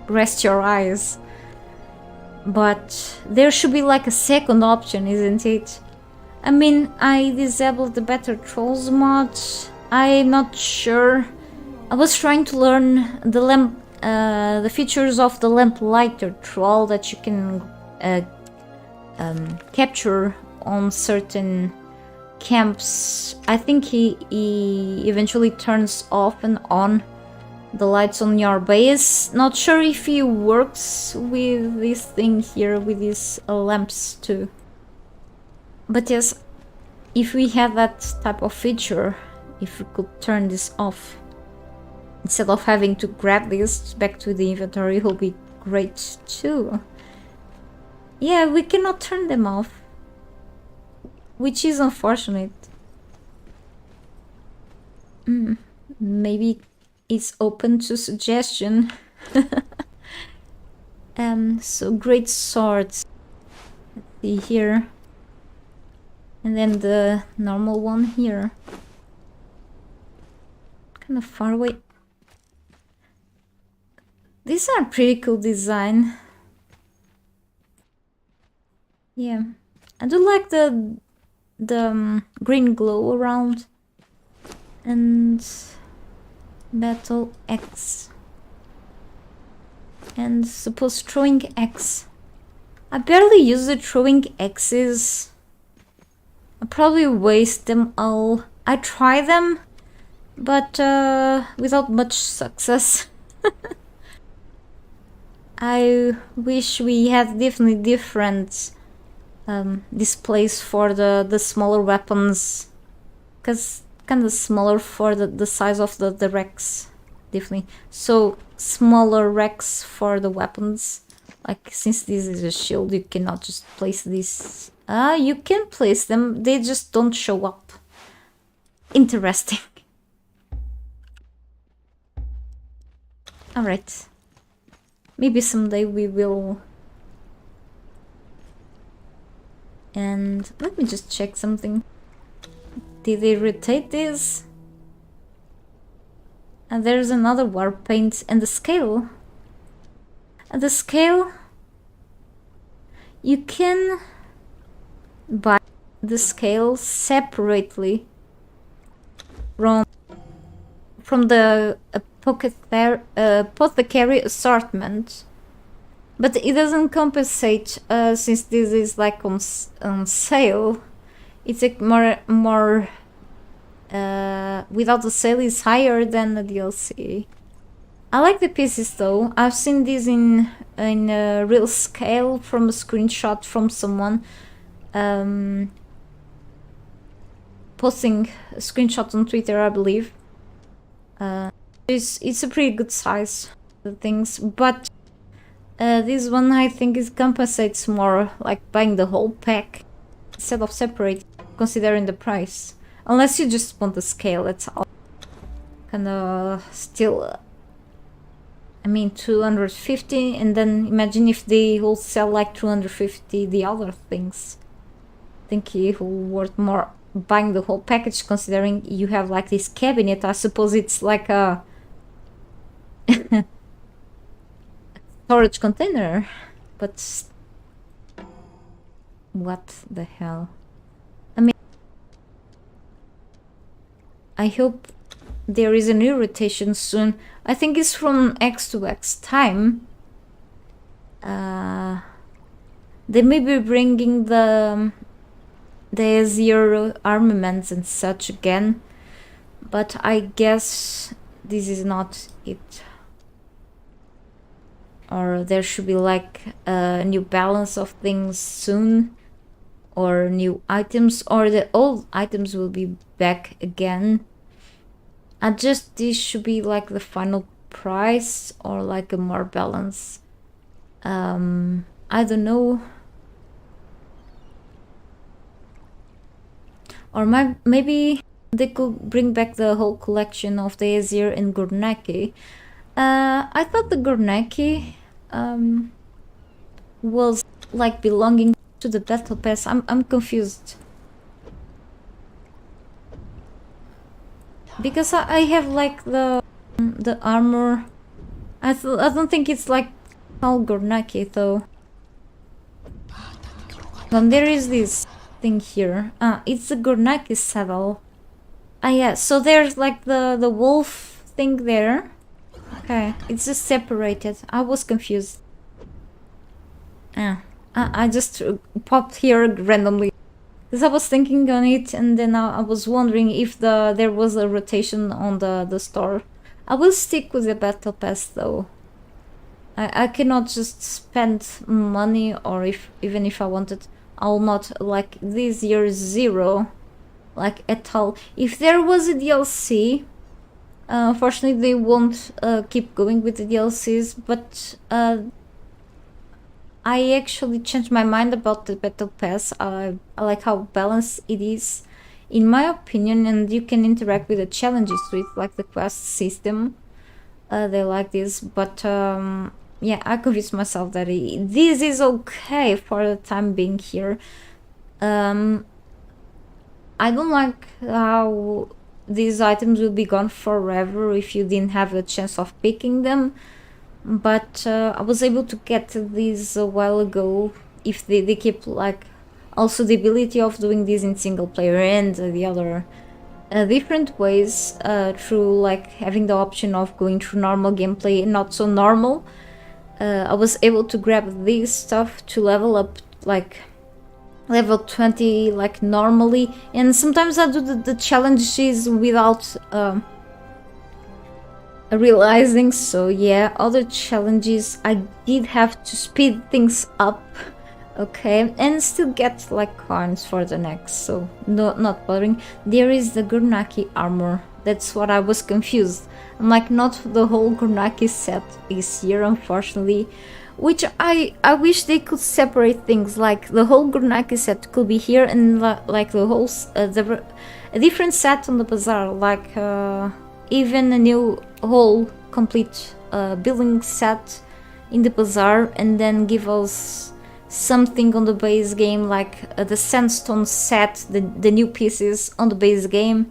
rest your eyes. But there should be like a second option, isn't it? I mean, I disabled the Better Trolls mod. I'm not sure. I was trying to learn the features of the Lamplighter troll that you can capture on certain camps. I think he eventually turns off and on the lights on your base. Not sure if it works with this thing here, with these lamps too. But yes, if we had that type of feature, if we could turn this off instead of having to grab this back to the inventory, it will be great too. Yeah, we cannot turn them off, which is unfortunate. Maybe it's open to suggestion. So great swords. Let's see here. And then the normal one here. Kind of far away. These are pretty cool design. Yeah. I do like the green glow around. And battle X. And suppose throwing X. I barely use the throwing X's. I probably waste them all. I try them, but without much success. I wish we had definitely different displays for the smaller weapons, because kind of smaller for the size of the racks, definitely. So smaller racks for the weapons. Like, since this is a shield, you cannot just place this. You can place them, they just don't show up. Interesting. Alright. Maybe someday we will. And let me just check something. Did they rotate this? And there's another war paint and the scale. And the scale, you can buy the scale separately from the apothecary assortment, but it doesn't compensate since this is like on sale. It's like more without the sale is higher than the DLC. I like the pieces though. I've seen these in a real scale from a screenshot from someone posting a screenshot on Twitter, I believe. It's a pretty good size, the things, but this one I think it compensates more, like buying the whole pack instead of separate, considering the price. Unless you just want the scale, that's all. Kinda still, I mean 250, and then imagine if they will sell like 250 the other things. I think it will worth more buying the whole package, considering you have like this cabinet. I suppose it's like a storage container, but what the hell? I mean, I hope there is a new rotation soon. I think it's from X to X time. They may be bringing the Azure armaments and such again, but I guess this is not it. Or there should be like a new balance of things soon, or new items, or the old items will be back again. And just this should be like the final price, or like a more balance. I don't know. Or maybe they could bring back the whole collection of the Azir and Gurnaki. I thought the Gurnaki was like belonging to the battle pass. I'm confused. Because I have like the armor. I don't think it's like all Gurnaki though. There is this thing here. It's the Gurnaki saddle. Yeah, so there's like the wolf thing there. Okay, it's just separated. I was confused. I just popped here randomly. Because I was thinking on it, and then I was wondering if there was a rotation on the store. I will stick with the battle pass though. I cannot just spend money, or even if I wanted, I'll not, like, this year 0, like, at all. If there was a DLC, unfortunately they won't keep going with the DLCs, but I actually changed my mind about the battle pass. I like how balanced it is, in my opinion, and you can interact with the challenges with, like, the quest system. They like this, but yeah, I convinced myself that this is okay for the time being here. I don't like how these items will be gone forever if you didn't have the chance of picking them, but I was able to get these a while ago. If they keep, like, also the ability of doing this in single player and the other different ways, through, like, having the option of going through normal gameplay and not so normal. I was able to grab this stuff to level up, like, level 20, like, normally, and sometimes I do the challenges without realizing. So yeah, other challenges I did have to speed things up, okay, and still get, like, coins for the next, so no, not bothering. There is the Gurnaki armor, that's what I was confused. I'm like, not the whole Gurnaki set is here, unfortunately, which I wish they could separate things, like the whole Gurnaki set could be here, and like the whole a different set on the bazaar, like even a new whole complete building set in the bazaar, and then give us something on the base game, like the sandstone set, the new pieces on the base game,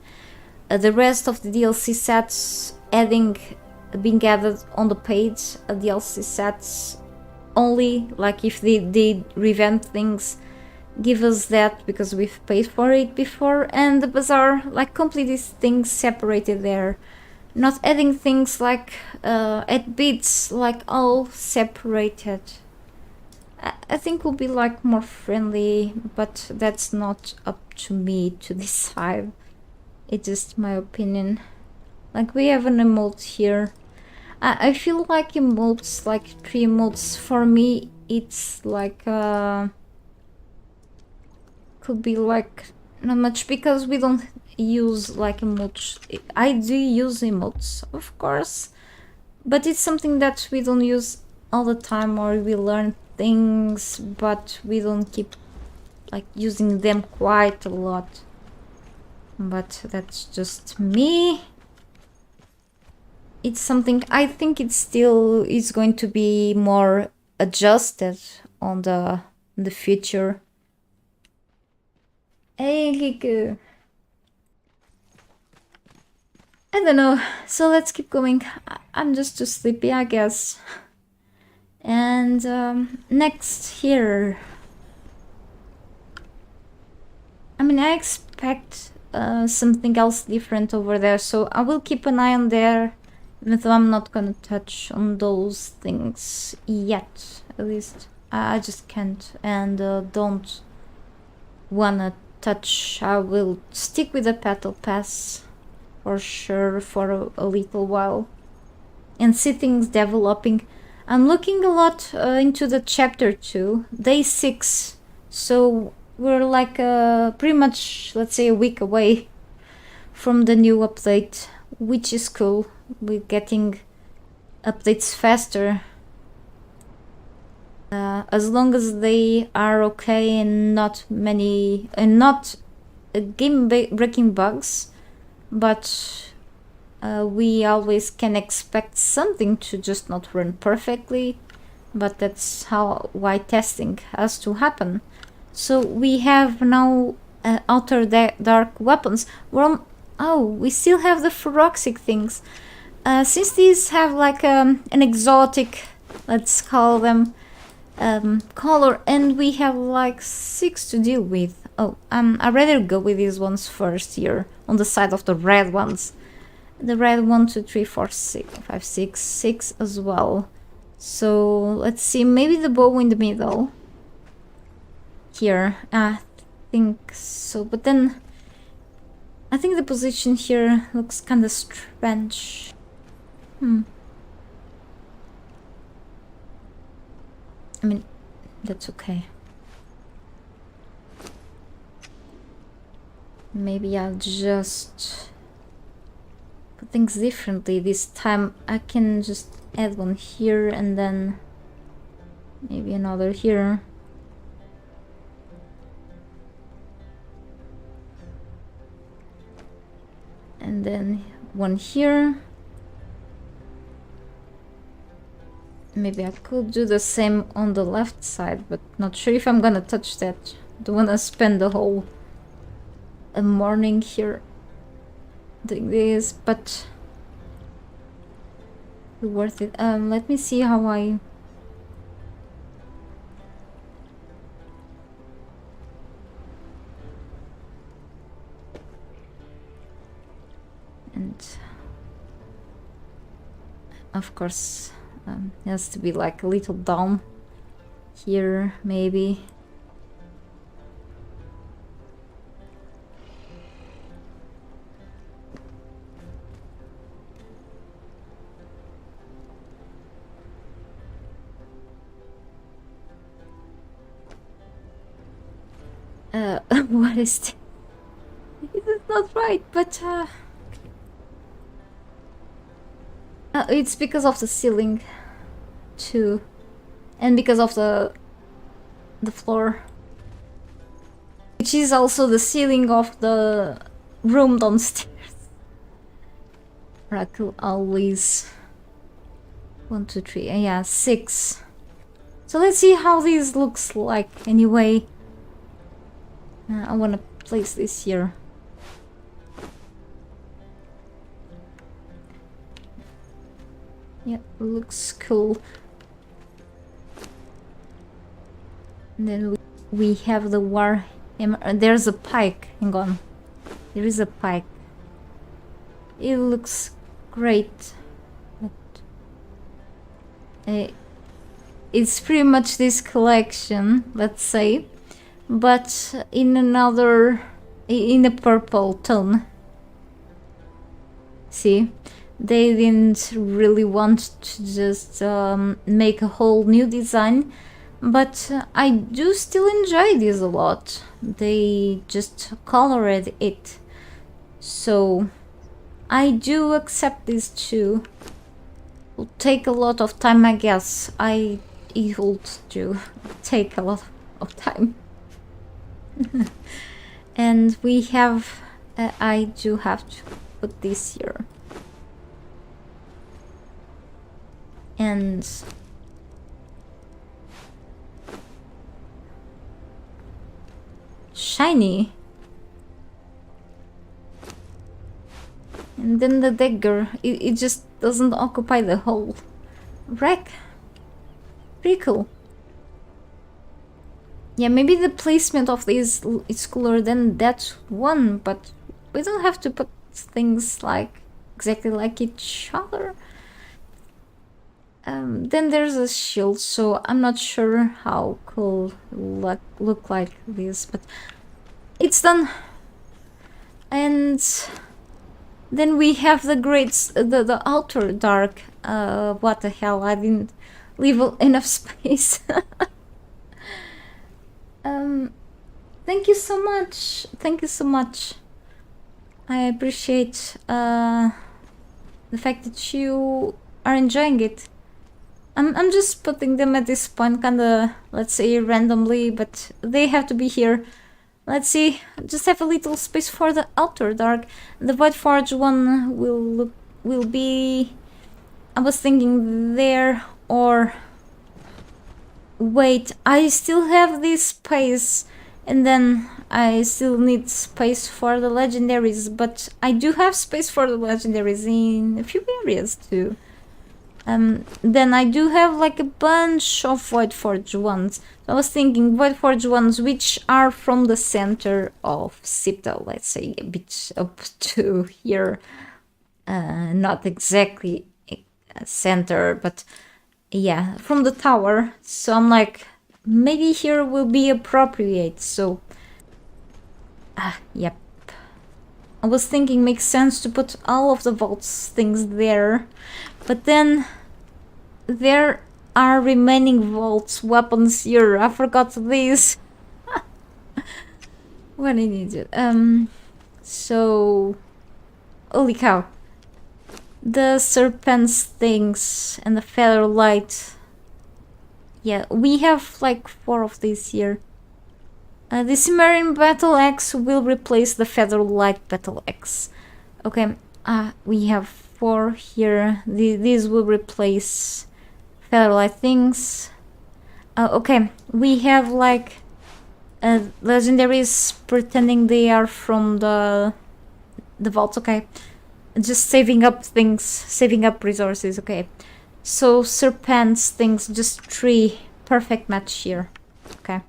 the rest of the DLC sets being added on the page, DLC sets only, like if they did revamp things, give us that because we've paid for it before, and the bazaar, like, completely things separated there, not adding things like at bits, like all separated. I think will be, like, more friendly, but that's not up to me to decide. It's just my opinion. Like, we have an emote here. I feel like emotes, like 3 emotes, for me it's like could be, like, not much, because we don't use, like, emotes. I do use emotes, of course, but it's something that we don't use all the time, or we learn things, but we don't keep, like, using them quite a lot. But that's just me. It's something I think it still is going to be more adjusted on the future. Hey, Kiku. I don't know, so let's keep going. I'm just too sleepy, I guess. And next here, I mean, I expect something else different over there, so I will keep an eye on there, even though I'm not gonna touch on those things yet. At least I just can't, and don't wanna touch. I will stick with the battle pass for sure for a little while and see things developing. I'm looking a lot into the chapter 2, day 6, so we're, like, pretty much, let's say, a week away from the new update, which is cool. We're getting updates faster, as long as they are okay and not many, and not game-breaking bugs, but we always can expect something to just not run perfectly, but that's why testing has to happen. So we have now outer dark weapons. Oh, we still have the feroxic things. Since these have, like, an exotic, let's call them, color, and we have, like, 6 to deal with. Oh, I'd rather go with these ones first here on the side of the red ones. The red 1, 2, 3, 4, 5, 6 as well. So let's see, maybe the bow in the middle here. I think so, but then I think the position here looks kind of strange. I mean, that's okay. Maybe I'll just put things differently this time. I can just add one here and then maybe another here. And then one here. Maybe I could do the same on the left side, but not sure if I'm gonna touch that. Don't wanna spend the whole morning here doing this, but worth it. Let me see how I... And of course it has to be like a little dome here, maybe. What is this? It is not right, but it's because of the ceiling too, and because of the floor, which is also the ceiling of the room downstairs. I could always 1, 2, 3, yeah, 6. So let's see how this looks like anyway. I want to place this here. Yeah, looks cool. And then we have the war. There's a pike. Hang on. There is a pike. It looks great. But, it's pretty much this collection, let's say, but in a purple tone. See? They didn't really want to just make a whole new design, but I do still enjoy this a lot. They just colored it, so I do accept this too. Will take a lot of time, I guess. It will do take a lot of time. And we have I do have to put this here. And shiny. And then the dagger, it just doesn't occupy the whole rack. Pretty cool. Yeah, maybe the placement of this is cooler than that one, but we don't have to put things like exactly like each other. Then there's a shield, so I'm not sure how cool look like this, but it's done. And then we have the the outer dark. What the hell? I didn't leave enough space. Thank you so much. Thank you so much. I appreciate the fact that you are enjoying it. I'm just putting them at this point, kinda, let's say, randomly, but they have to be here. Let's see, just have a little space for the outer dark. The Void Forge one will be, I was thinking there, or wait, I still have this space, and then I still need space for the legendaries, but I do have space for the legendaries in a few areas too. Then I do have like a bunch of Void Forge ones. I was thinking Void Forge ones which are from the center of Citadel, let's say a bit up to here. Not exactly a center, but yeah, from the tower. So I'm like, maybe here will be appropriate, so... yep. I was thinking makes sense to put all of the vaults things there, But then there are remaining vaults weapons here. I forgot these. What I needed. So holy cow. The serpents things and the feather light. Yeah, we have like 4 of these here. The Cimmerian battle axe will replace the feather light battle axe. Okay, we have 4 here. These will replace feather light things. Okay, we have like legendaries pretending they are from the vaults. Okay, just saving up things, saving up resources. Okay, so serpents things, just 3. Perfect match here. Okay.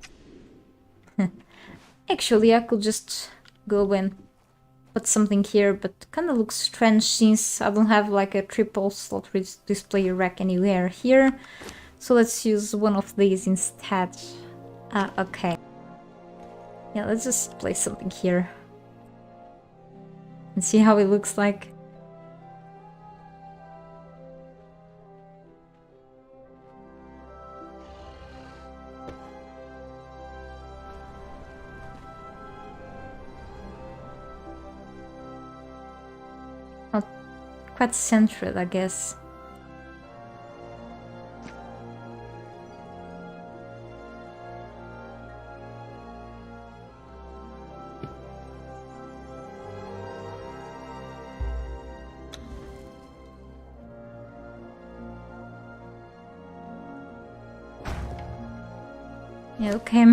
Actually, I could just go and put something here, but kind of looks strange since I don't have like a triple slot display rack anywhere here. So let's use one of these instead. Okay. Yeah, let's just place something here and see how it looks like. Not quite centered, I guess. Yeah, okay.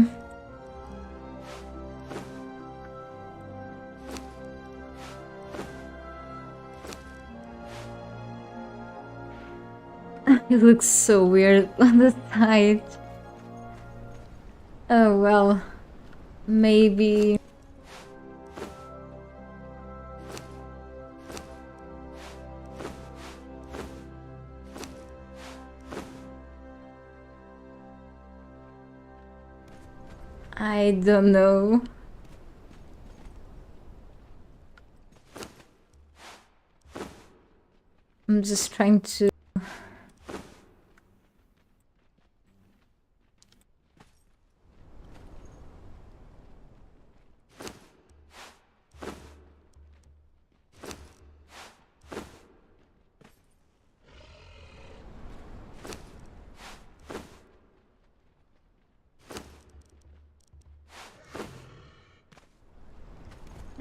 It looks so weird on the side. Oh well, maybe. I don't know. I'm just trying to...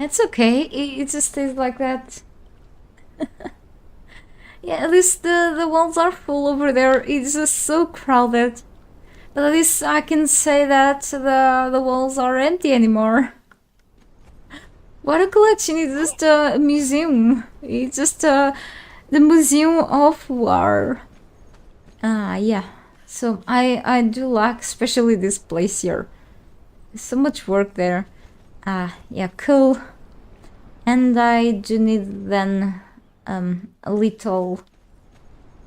It's okay, it just stays like that. Yeah, at least the walls are full over there. It's just so crowded. But at least I can say that the walls are empty anymore. What a collection! It's just a museum. It's just the Museum of War. Yeah. So I do like especially this place here. There's so much work there. Yeah, cool. And I do need then a little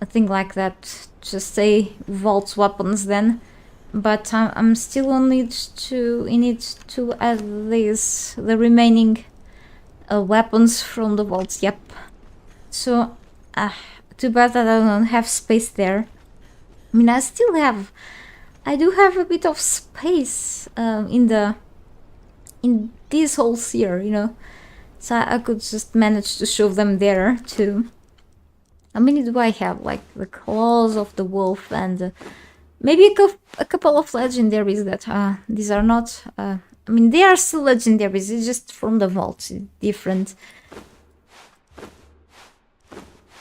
a thing like that, just say vaults weapons then. But I'm still on need to add these, the remaining weapons from the vaults. Yep. So too bad that I don't have space there. I mean, I do have a bit of space in these holes here, you know. So I could just manage to shove them there too. How many do I have? Like the claws of the wolf and maybe a couple of legendaries that these are not. I mean, they are still legendaries. It's just from the vaults, it's different.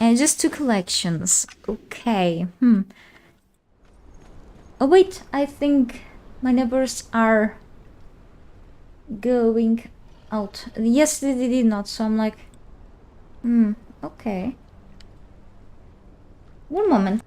And just 2 collections. Okay. Oh wait, I think my neighbors are going out. Yes, they did not. So I'm like, okay. One moment.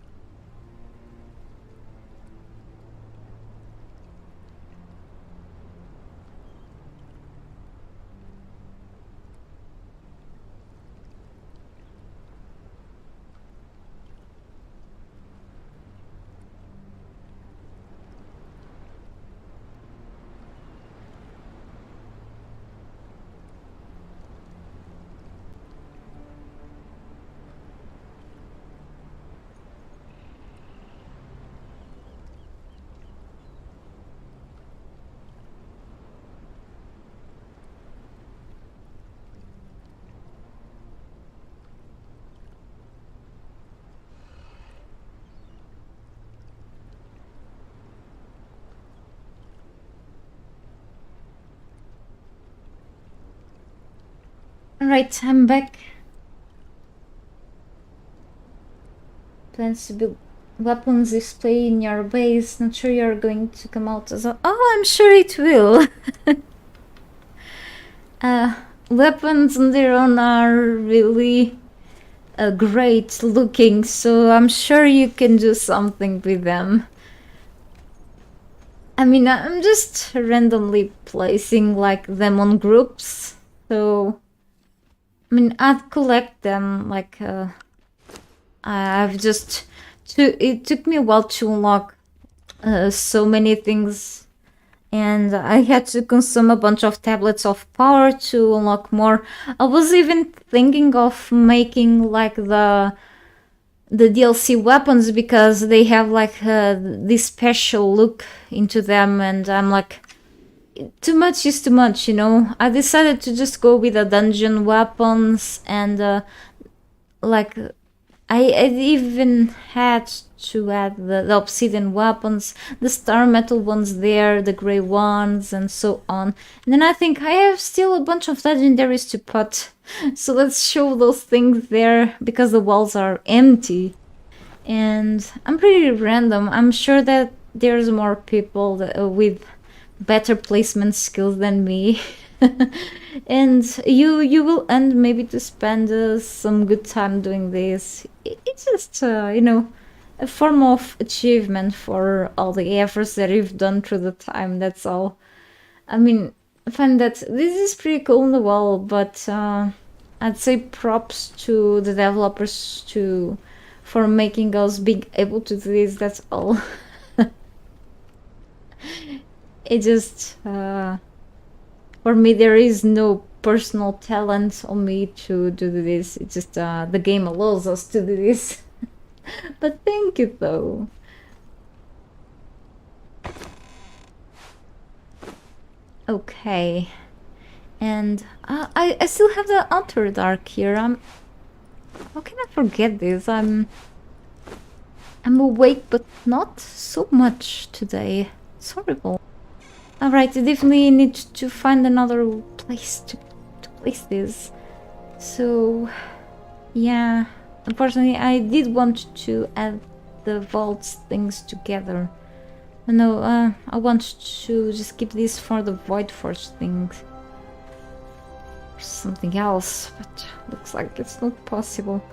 Alright, I'm back. Plans to build weapons display in your base. Not sure you're going to come out as a... Oh, I'm sure it will. Weapons on their own are really great looking, so I'm sure you can do something with them. I mean, I'm just randomly placing like them on groups, so I mean, I'd collect them like I've just it took me a while to unlock so many things, and I had to consume a bunch of tablets of power to unlock more. I was even thinking of making like the DLC weapons because they have like this special look into them, and I'm like, too much is too much, you know. I decided to just go with the dungeon weapons, and like I even had to add the obsidian weapons, the star metal ones there, the gray ones, and so on. And then I think I have still a bunch of legendaries to put, so let's show those things there because the walls are empty. And I'm pretty random. I'm sure that there's more people that, with better placement skills than me. And you will end maybe to spend some good time doing this. It's just you know, a form of achievement for all the efforts that you've done through the time. That's all. I mean, I find that this is pretty cool in the wall, but I'd say props to the developers to for making us being able to do this. That's all. It just for me, there is no personal talent on me to do this. It's just the game allows us to do this. But thank you, though. Okay. And I still have the Outer Dark here. How can I forget this? I'm awake, but not so much today. It's horrible. Alright, I definitely need to find another place to place this. So, yeah. Unfortunately, I did want to add the vaults things together. No, I want to just keep this for the Void Forge things. Or something else, but looks like it's not possible.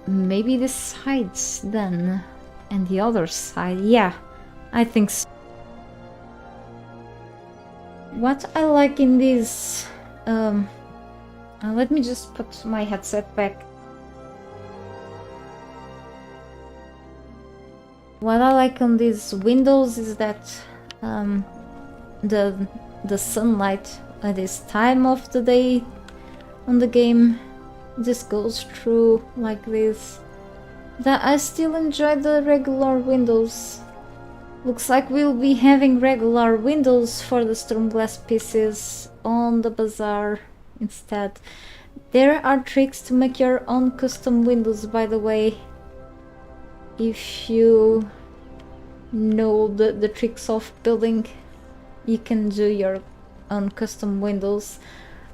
Maybe the sides then. And the other side, yeah. I think so. What I like in this, let me just put my headset back. What I like on these windows is that the sunlight at this time of the day on the game just goes through like this. That I still enjoy the regular windows. Looks like we'll be having regular windows for the Stormglass pieces on the bazaar instead. There are tricks to make your own custom windows, by the way. If you know the tricks of building, you can do your own custom windows.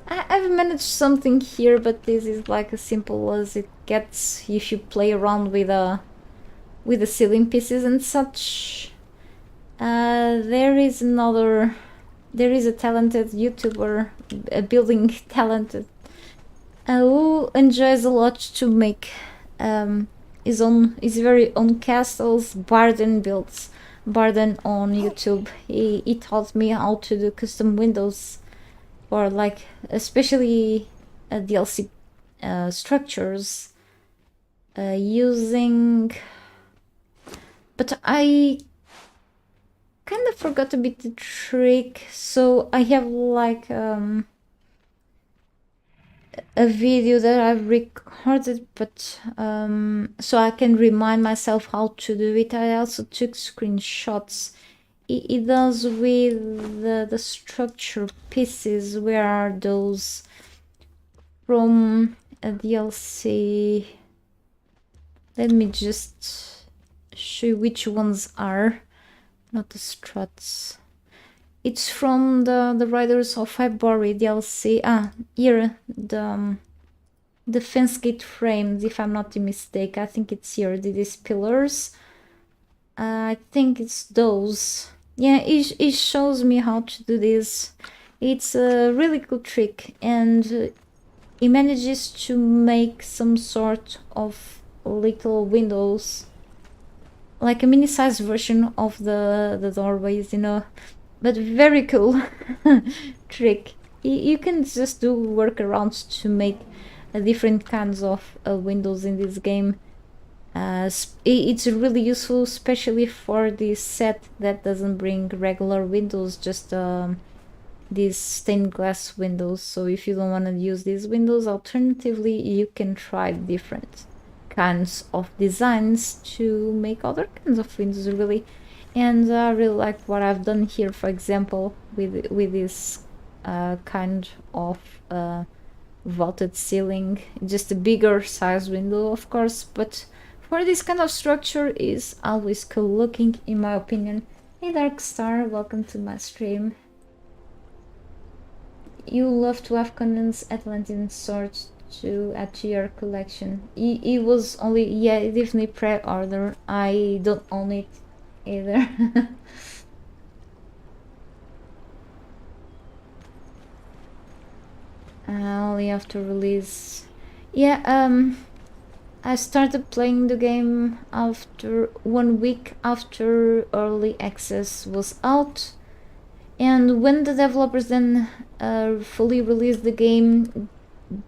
I've managed something here, but this is like as simple as it gets if you play around with the ceiling pieces and such. There is a talented YouTuber, a building talented, who enjoys a lot to make his very own castles. Barden builds Barden on YouTube. He taught me how to do custom windows for like especially DLC structures using, but I kind of forgot a bit the trick, so I have like a video that I've recorded, but so I can remind myself how to do it. I also took screenshots. It does with the structure pieces. Where are those? From a DLC. Let me just show you which ones are. Not the struts. It's from the writers of February DLC. Here, the fence gate frames, if I'm not mistaken. I think it's here, these pillars. I think it's those. Yeah, it shows me how to do this. It's a really cool trick, and it manages to make some sort of little windows, like a mini-sized version of the doorways, you know. But very cool trick. You can just do workarounds to make different kinds of windows in this game. It's really useful, especially for this set that doesn't bring regular windows, just these stained glass windows. So if you don't want to use these windows, alternatively you can try different kinds of designs to make other kinds of windows, really. And I really like what I've done here, for example, with this kind of vaulted ceiling. Just a bigger size window, of course, but for this kind of structure is always cool looking, in my opinion. Hey Darkstar, welcome to my stream. You love to have Conan's Atlantean sword to add to your collection. It was only, yeah, definitely pre-order. I don't own it either. Only after release. Yeah, I started playing the game after 1 week after early access was out, and when the developers then fully released the game,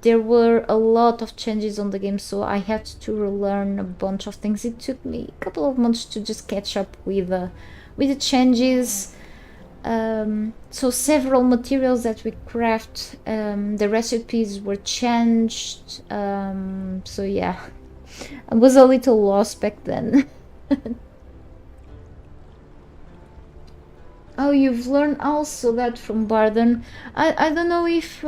there were a lot of changes on the game, so I had to relearn a bunch of things. It took me a couple of months to just catch up with the changes. So several materials that we craft, the recipes were changed. So yeah, I was a little lost back then. Oh, you've learned also that from Barden. I don't know if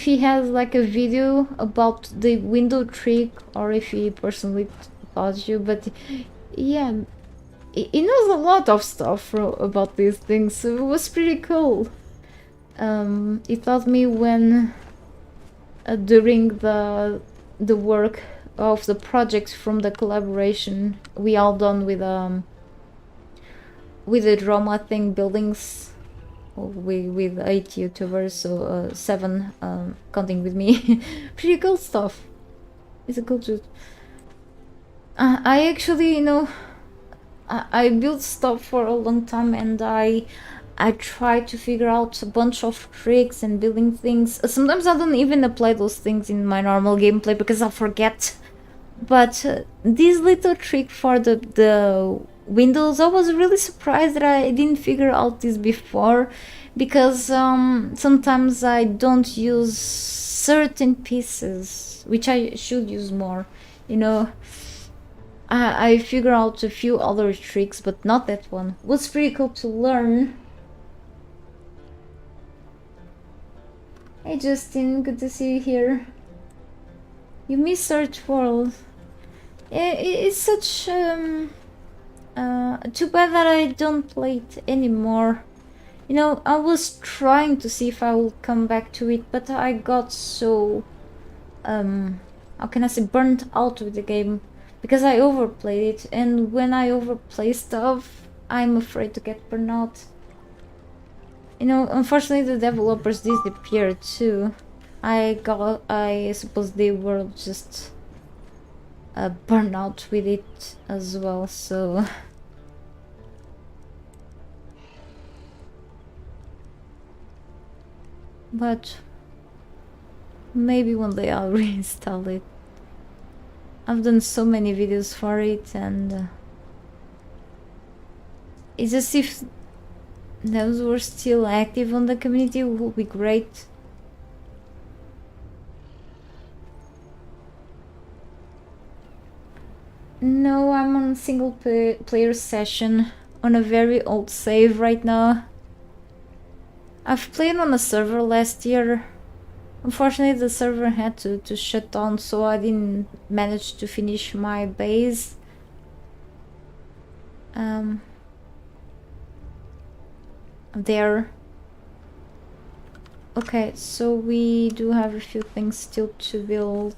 he has like a video about the window trick or if he personally taught you, but yeah, he knows a lot of stuff about these things, so it was pretty cool. He taught me when during the work of the project from the collaboration we all done with the drama thing buildings with 8 YouTubers, so 7 counting with me. Pretty cool stuff. It's a cool dude. I actually, you know, I built stuff for a long time, and I try to figure out a bunch of tricks and building things. Sometimes I don't even apply those things in my normal gameplay because I forget. But this little trick for the windows, I was really surprised that I didn't figure out this before, because sometimes I don't use certain pieces which I should use more, you know. I figure out a few other tricks, but not that one. It was pretty cool to learn. Hey Justin, good to see you here. You miss Search World. It's such too bad that I don't play it anymore. You know, I was trying to see if I will come back to it, but I got so how can I say, burnt out with the game because I overplayed it, and when I overplay stuff, I'm afraid to get burnt out. You know, unfortunately the developers disappeared too. I suppose they were just burn out with it as well, so but maybe one day I'll reinstall it. I've done so many videos for it, and it's as if those were still active on the community. It would be great. No, I'm on a single player session on a very old save right now. I've played on a server last year. Unfortunately, the server had to shut down, so I didn't manage to finish my base. there. Okay, so we do have a few things still to build,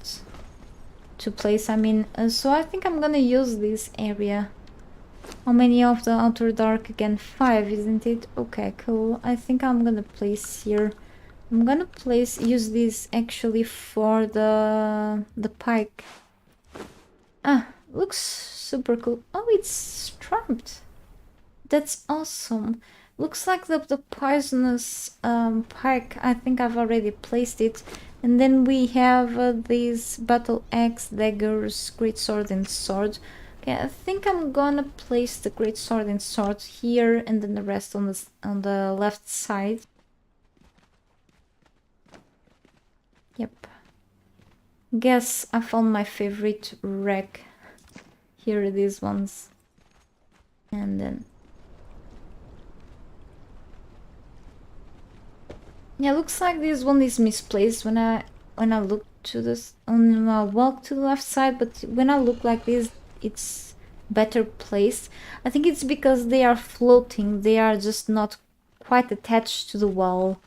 to place. I mean, so I think I'm gonna use this area. How many of the outer dark again? 5, isn't it? Okay, cool. I think I'm gonna place here. I'm gonna use this actually for the pike. Ah, looks super cool. Oh, it's strapped. That's awesome. Looks like the poisonous pike. I think I've already placed it. And then we have these battle axe, daggers, great sword and sword. Okay, I think I'm gonna place the great sword and sword here, and then the rest on the left side. Yep. Guess I found my favorite rack. Here are these ones. And then yeah, looks like this one is misplaced when I look to this, when I walk to the left side, but when I look like this, it's better placed. I think it's because they are floating. They are just not quite attached to the wall.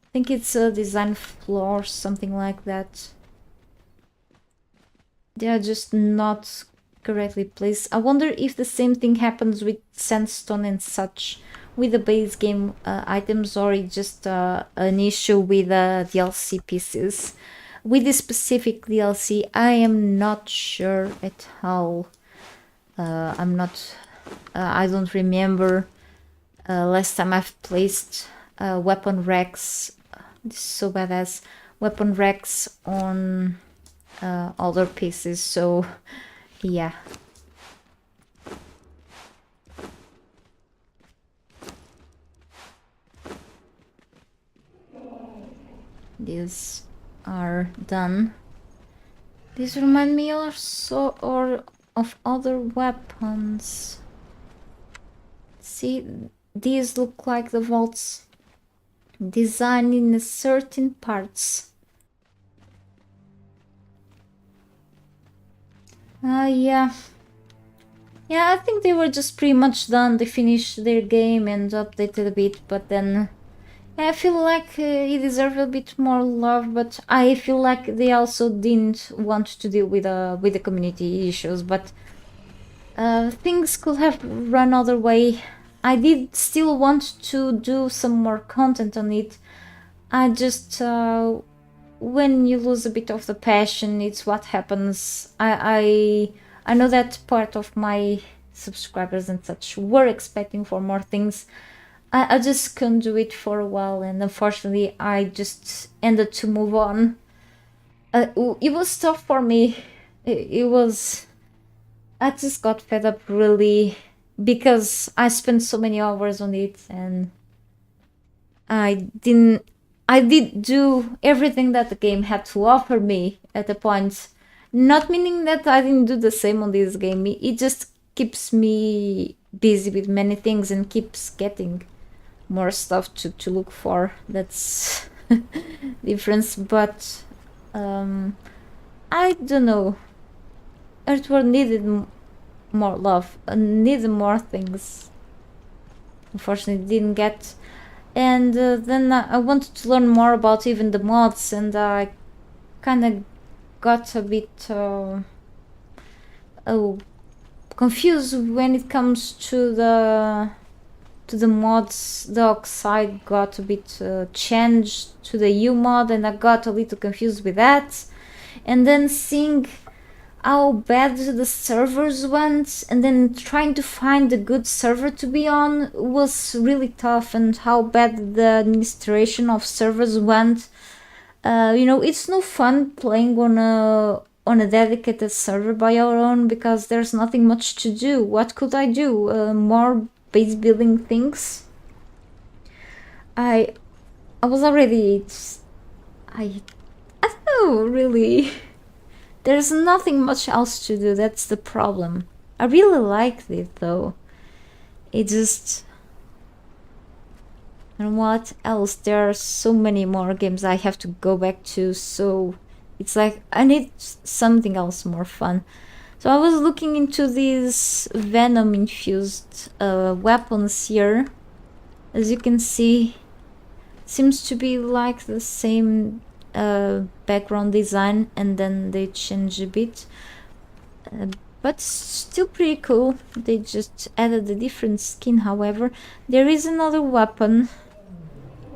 I think it's a design flaw or something like that. They are just not correctly placed. I wonder if the same thing happens with sandstone and such, with the base game items, or it's just an issue with DLC pieces. With this specific DLC, I am not sure at all. I'm not. I don't remember last time I've placed weapon racks. This is so badass. Weapon racks on other pieces. So yeah. These are done. These remind me also of other weapons. See, these look like the vaults designed in certain parts. Yeah. Yeah, I think they were just pretty much done. They finished their game and updated a bit, but then I feel like it deserved a bit more love, but I feel like they also didn't want to deal with the community issues, but things could have run other way. I did still want to do some more content on it. I just when you lose a bit of the passion, it's what happens. I know that part of my subscribers and such were expecting for more things. I just couldn't do it for a while, and unfortunately I just ended to move on. It was tough for me. It was... I just got fed up really, because I spent so many hours on it, and I did do everything that the game had to offer me at a point. Not meaning that I didn't do the same on this game. It just keeps me busy with many things and keeps getting more stuff to look for. That's difference, but I don't know. Earthworld needed more love, needed more things. Unfortunately, didn't get. And then I wanted to learn more about even the mods, and I kind of got a bit confused when it comes to the mods. The Oxide got a bit changed to the U mod, and I got a little confused with that. And then seeing how bad the servers went, and then trying to find a good server to be on was really tough, and how bad the administration of servers went. You know, it's no fun playing on a dedicated server by your own, because there's nothing much to do. What could I do? More base building things? I was already... I don't know, really. There's nothing much else to do, that's the problem. I really liked it though. It just... And what else? There are so many more games I have to go back to, so it's like I need something else more fun. So I was looking into these venom infused weapons here. As you can see, seems to be like the same background design, and then they change a bit, but still pretty cool. They just added a different skin. However, there is another weapon.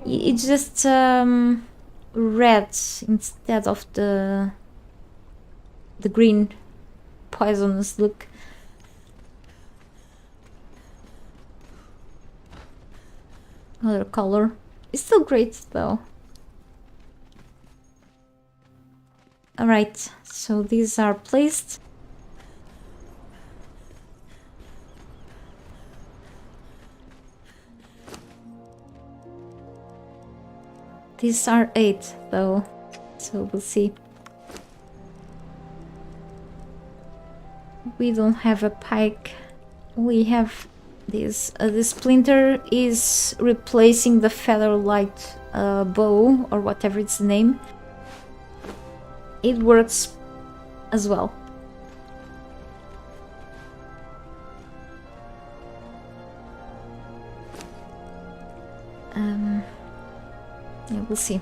It's just red instead of the green poisonous look. Another color. It's still great though. Alright, so these are placed. These are 8 though, so we'll see. We don't have a pike. We have this. The splinter is replacing the featherlight bow, or whatever its name. It works as well. Yeah, we'll see.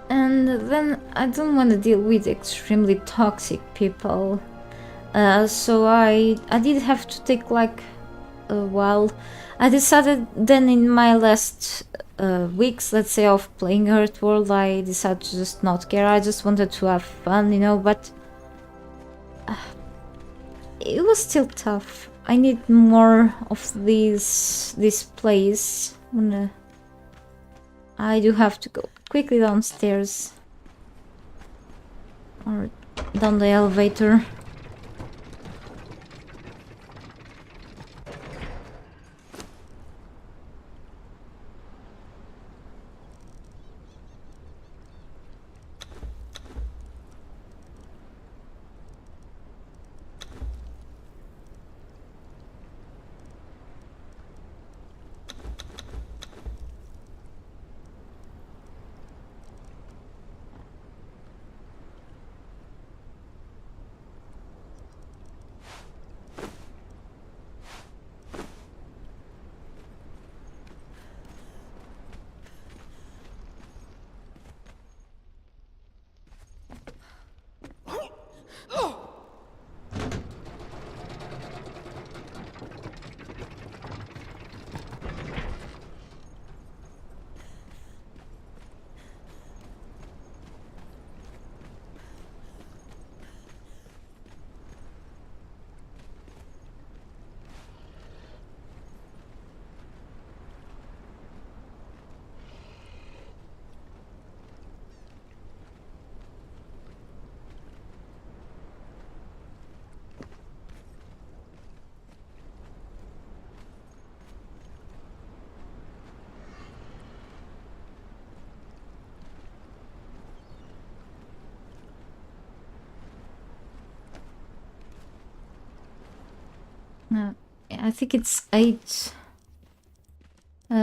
And then I don't want to deal with extremely toxic people, so I did have to take like a while. I decided then in my last weeks, let's say, of playing Earth World, I decided to just not care. I just wanted to have fun, you know, but it was still tough. I need more of this place. I do have to go quickly downstairs or down the elevator. I think it's 8.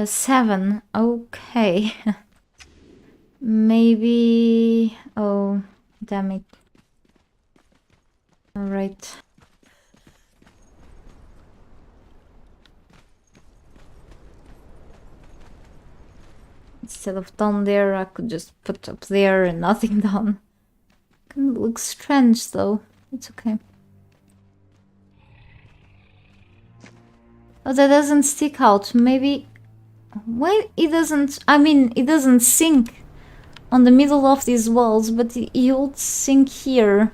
7. Okay. Maybe... Oh, damn it. Alright. Instead of down there, I could just put up there and nothing down. Kind of looks strange though. It's okay. Oh, that doesn't stick out. Maybe... Why it doesn't... I mean, it doesn't sink on the middle of these walls, but it would sink here.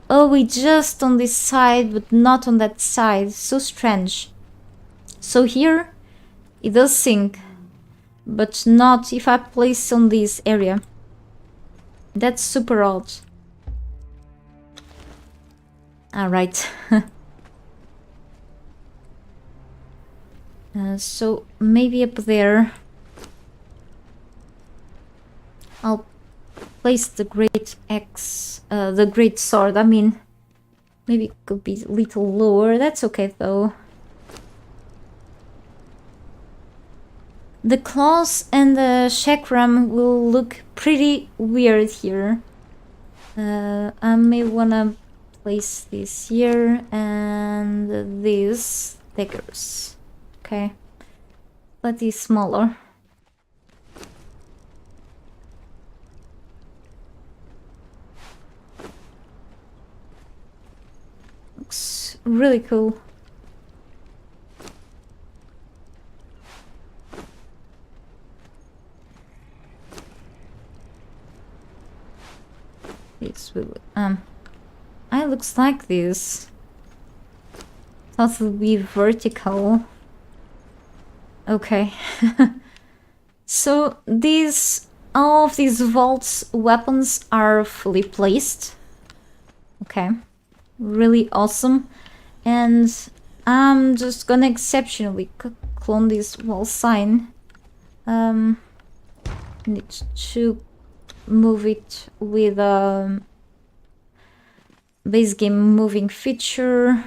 Oh, it's just on this side, but not on that side. So strange. So here, it does sink, but not if I place on this area. That's super odd. Alright. So maybe up there I'll place the great axe, the great sword. I mean, maybe it could be a little lower. That's okay though. The claws and the chakram will look pretty weird here. I may wanna place this here and these daggers. Okay. Slightly smaller. Looks really cool. It looks like this. Thought it would be vertical. Okay. So all of these vaults weapons are fully placed. Okay. Really awesome. And I'm just gonna exceptionally clone this wall sign. Need to move it with a base game moving feature.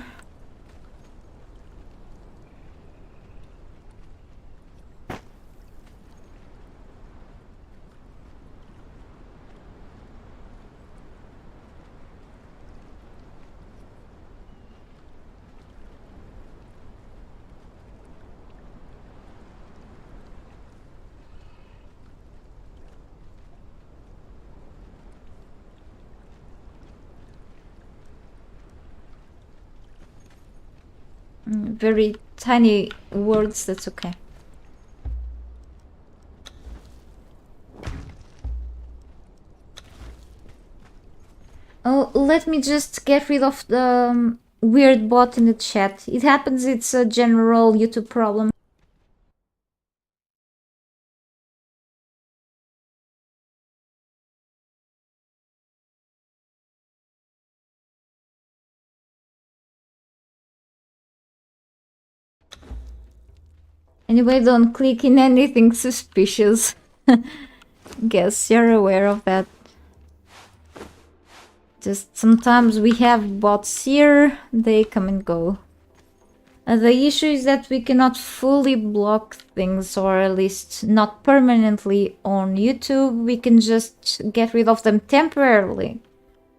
Very tiny words, that's okay. Oh, let me just get rid of the weird bot in the chat. It happens, it's a general YouTube problem. Anyway, don't click in anything suspicious. Guess you're aware of that. Just sometimes we have bots here, they come and go. The issue is that we cannot fully block things, or at least not permanently on YouTube. We can just get rid of them temporarily.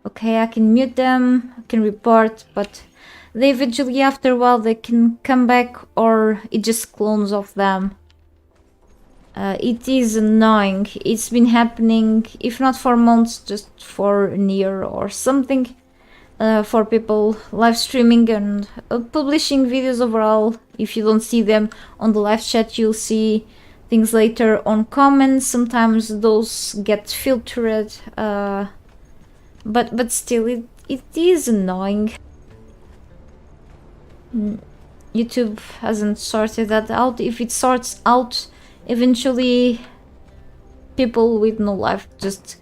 Okay, I can mute them, I can report, but they eventually, after a while, they can come back, or it just clones of them. It is annoying. It's been happening, if not for months, just for a year or something. For people live streaming and publishing videos overall. If you don't see them on the live chat, you'll see things later on comments. Sometimes those get filtered, but still, it is annoying. YouTube hasn't sorted that out. If it sorts out, eventually people with no life just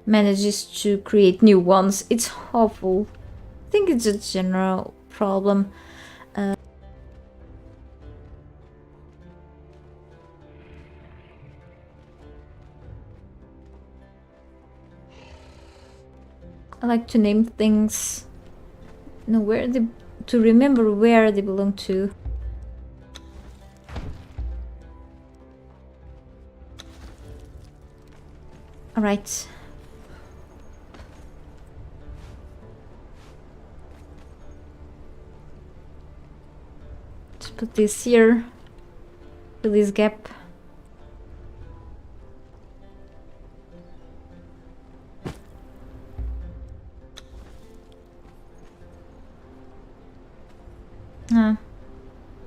manages to create new ones. It's awful. I think it's a general problem. I like to name things, to remember where they belong to. All right. Let's put this here. Fill this gap.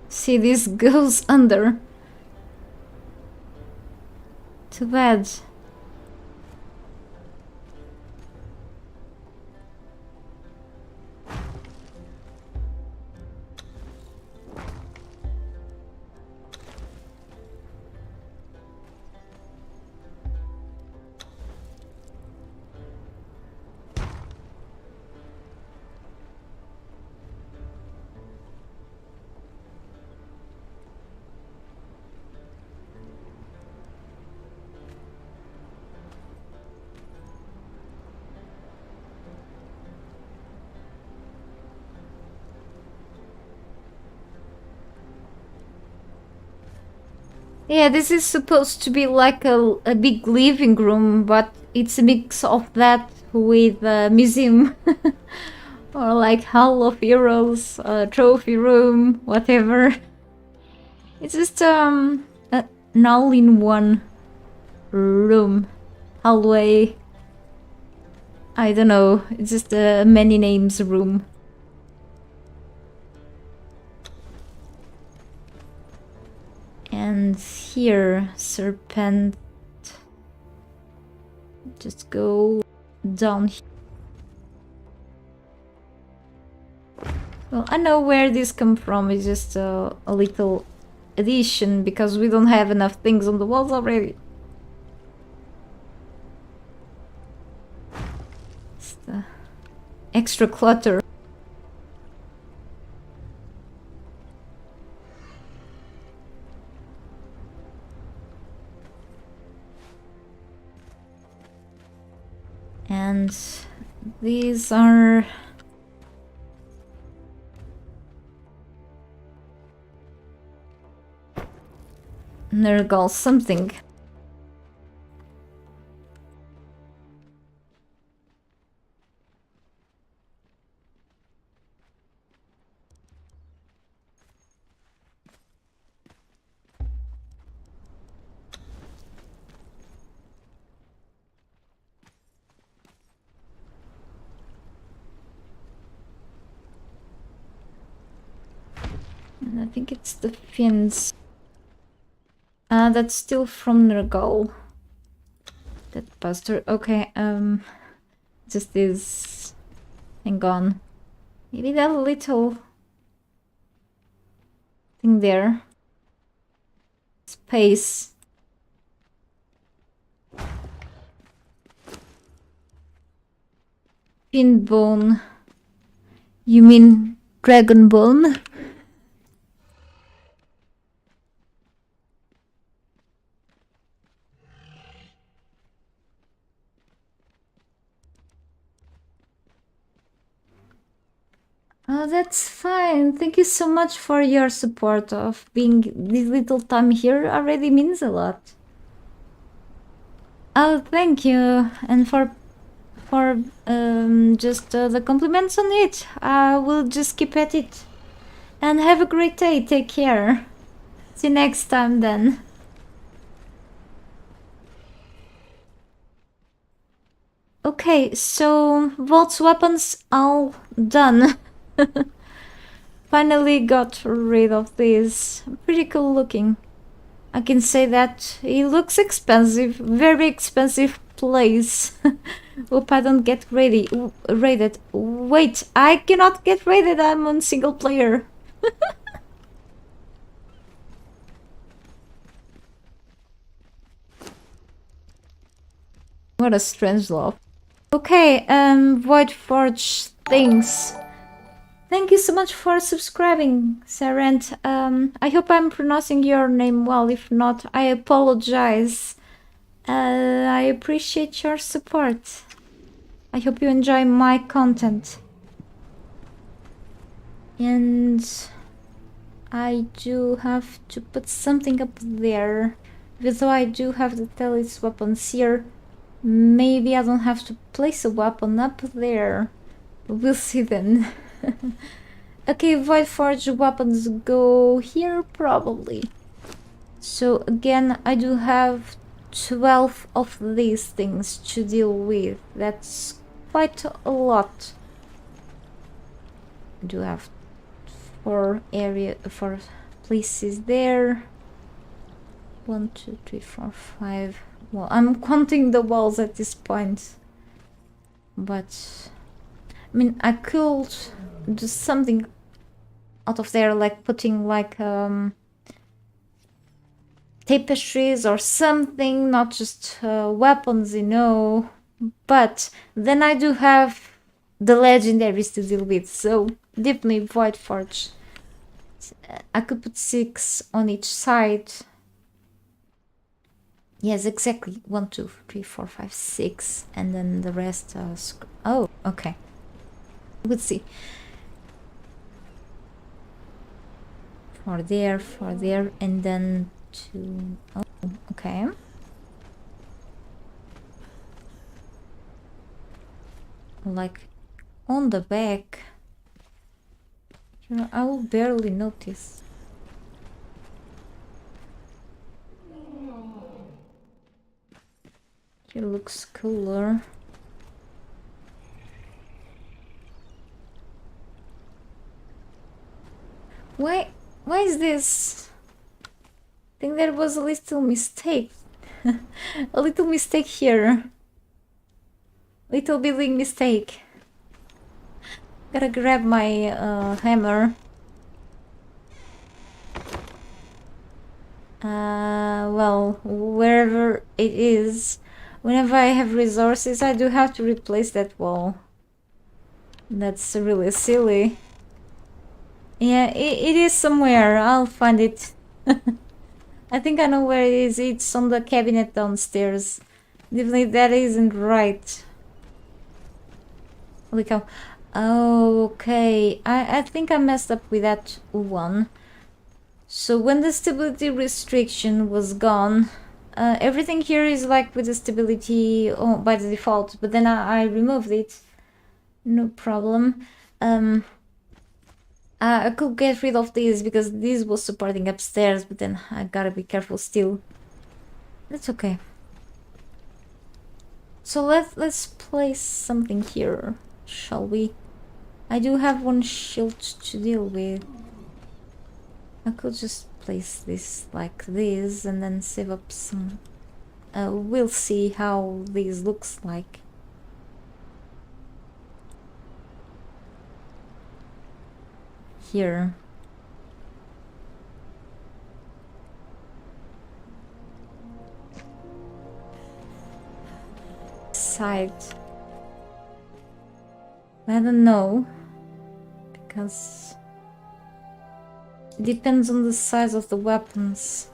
See, this goes under. Too bad. Yeah, this is supposed to be like a big living room, but it's a mix of that with a museum. Or like Hall of Heroes, trophy room, whatever. It's just an all-in-one room, hallway. I don't know. It's just a many names room. And here, serpent. Just go down here. Well, I know where this come from. It's just a little addition because we don't have enough things on the walls already. It's the extra clutter. And these are Nergal something. And I think it's the fins. That's still from Nergal. That bastard. Okay, just this. Hang on. Maybe that little thing there. Space. Fin bone. You mean dragon bone? Oh, that's fine. Thank you so much for your support of being this little time here already means a lot. Oh, thank you. And for just the compliments on it. I will just keep at it. And have a great day. Take care. See you next time then. Okay, so Vault's weapons all done. Finally got rid of this. Pretty cool looking. I can say that it looks expensive. Very expensive place. Hope I don't get raided. Wait, I cannot get raided. I'm on single player. What a strange law. Okay, Void Forge things. Thank you so much for subscribing, Sarent. I hope I'm pronouncing your name well. If not, I apologize. I appreciate your support. I hope you enjoy my content. And I do have to put something up there. Even though I do have the Talis weapons here, maybe I don't have to place a weapon up there. We'll see then. Okay, Void Forge weapons go here probably. So again, I do have 12 of these things to deal with. That's quite a lot. I do have 4 places there. 1, 2, 3, 4, 5. Well, I'm counting the walls at this point. But I mean, I could do something out of there, like putting like tapestries or something, not just weapons, you know. But then I do have the legendaries to deal with, so definitely Void Forge. I could put 6 on each side. Yes, exactly. 1, 2, 3, 4, 5, 6, and then the rest. Oh, okay. We'll see. 4 there, and then to... Oh, okay. Like, on the back. You know, I will barely notice. It looks cooler. Why is this? I think there was a little mistake. A little mistake here. Little building mistake. Gotta grab my hammer. Well, wherever it is, whenever I have resources, I do have to replace that wall. That's really silly. Yeah, it is somewhere. I'll find it. I think I know where it is. It's on the cabinet downstairs. Definitely that isn't right. Holy cow. Oh, okay. I think I messed up with that one. So when the stability restriction was gone, everything here is like with the stability by the default, but then I removed it. No problem. I could get rid of these because this was supporting upstairs, but then I gotta be careful still. That's okay. So let's place something here, shall we? I do have one shield to deal with. I could just place this like this and then save up some... we'll see how this looks like. Here. Side. I don't know. Because... it depends on the size of the weapons.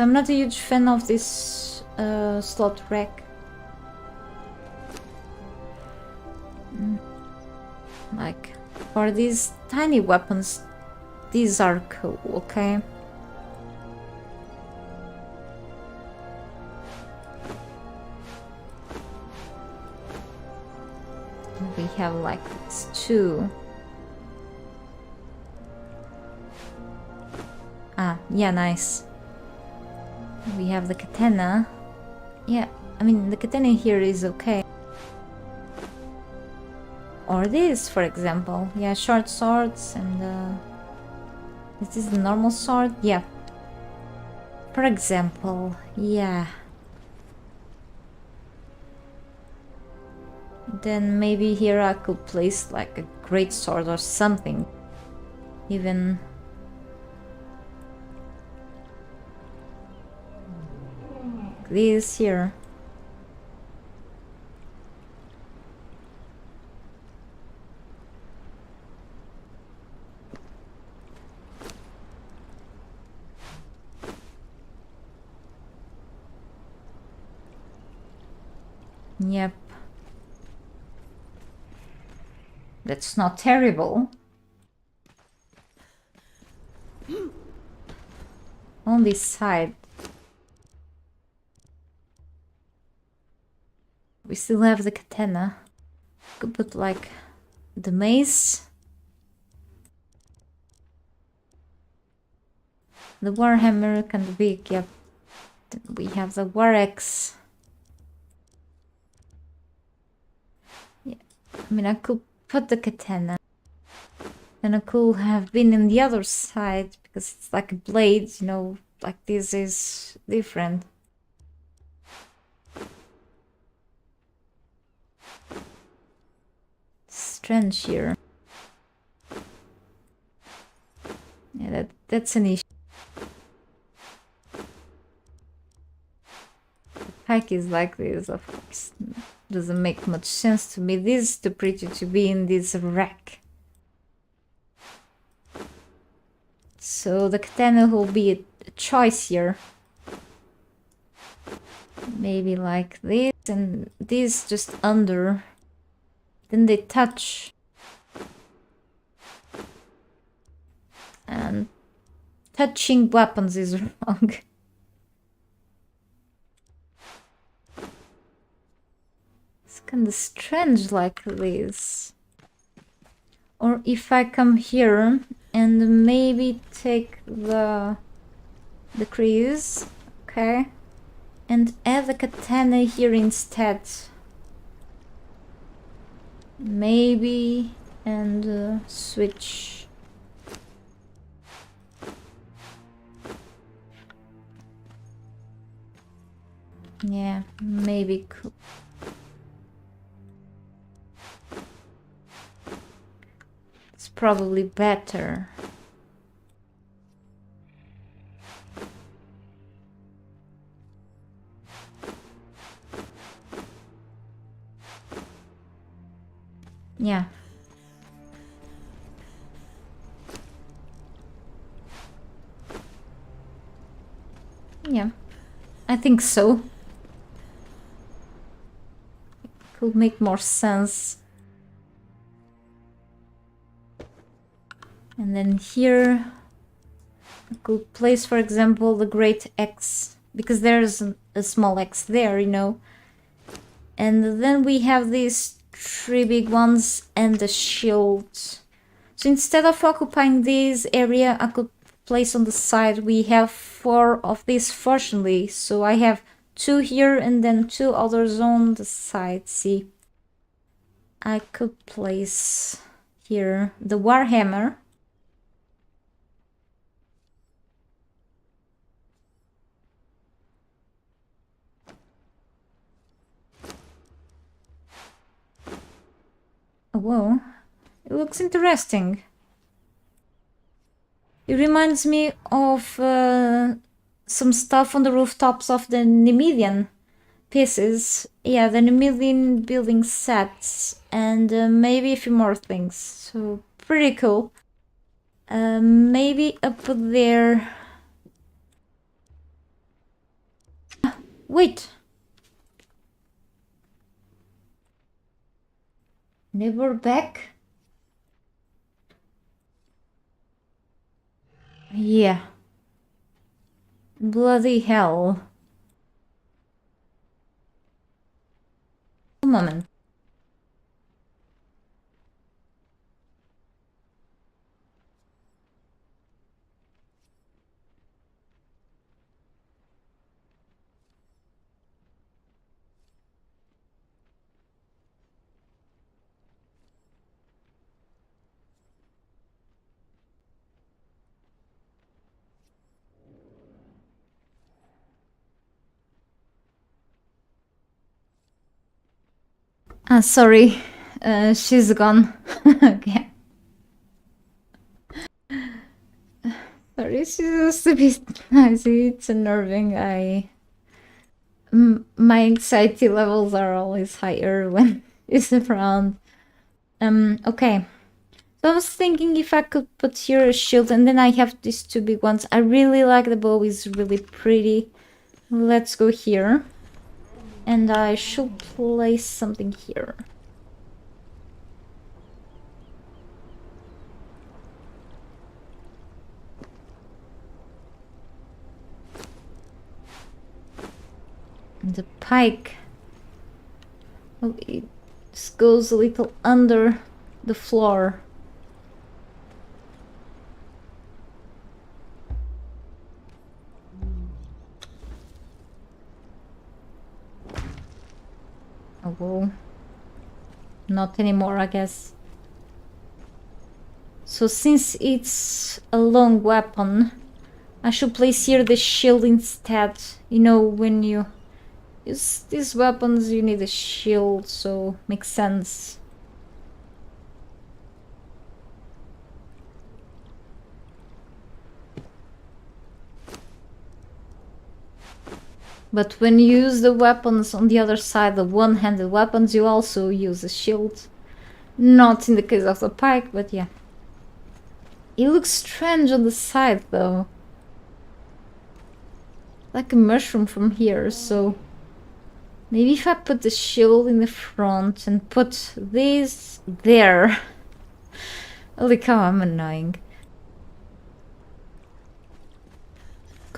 I'm not a huge fan of this slot rack. Like, for these tiny weapons, these are cool, okay? We have like this too. Ah, yeah, nice. We have the katana. Yeah, I mean, the katana here is okay. Or this, for example. Yeah, short swords and... This is the normal sword? Yeah. For example, yeah. Then maybe here I could place like a great sword or something. Even... this here. Yep. That's not terrible. On this side. We still have the katana. Could put like the mace. The warhammer kind of big, yep. Then we have the war axe. Yeah, I mean I could put the katana. And I could have been in the other side because it's like a blade, you know, like this is different. Strange here. Yeah, that's an issue. The pack is like this, of course. Doesn't make much sense to me. This is too pretty to be in this rack. So the katana will be a choice here. Maybe like this and this just under. Then they touch. And touching weapons is wrong. It's kind of strange like this. Or if I come here and maybe take the crease, okay, and add the katana here instead. Maybe, and switch. Yeah, maybe cool. It's probably better. Yeah. Yeah, I think so. Could make more sense. And then here I could place, for example, the great X, because there's a small X there, you know. And then we have these 3 big ones and the shield. So instead of occupying this area, I could place on the side. We have 4 of these, fortunately. So I have 2 here and then 2 others on the side. See, I could place here the Warhammer. Oh, whoa, it looks interesting. It reminds me of some stuff on the rooftops of the Nemedian pieces. Yeah, the Nemedian building sets, and maybe a few more things. So pretty cool. Maybe up there. Wait. Never back? Yeah. Bloody hell. A moment. Ah, sorry. She's gone. Okay. Sorry, she's just a bit noisy. It's unnerving. My anxiety levels are always higher when it's around. Okay. So I was thinking if I could put here a shield, and then I have these 2 big ones. I really like the bow, it's really pretty. Let's go here. And I should place something here. And the pike. Oh, it just goes a little under the floor. Oh, well. Not anymore, I guess. So since it's a long weapon, I should place here the shield instead. You know, when you use these weapons, you need a shield, so makes sense. But when you use the weapons on the other side, the one-handed weapons, you also use a shield. Not in the case of the pike, but yeah. It looks strange on the side, though. Like a mushroom from here, so... Maybe if I put the shield in the front and put this there... Look how I'm annoying.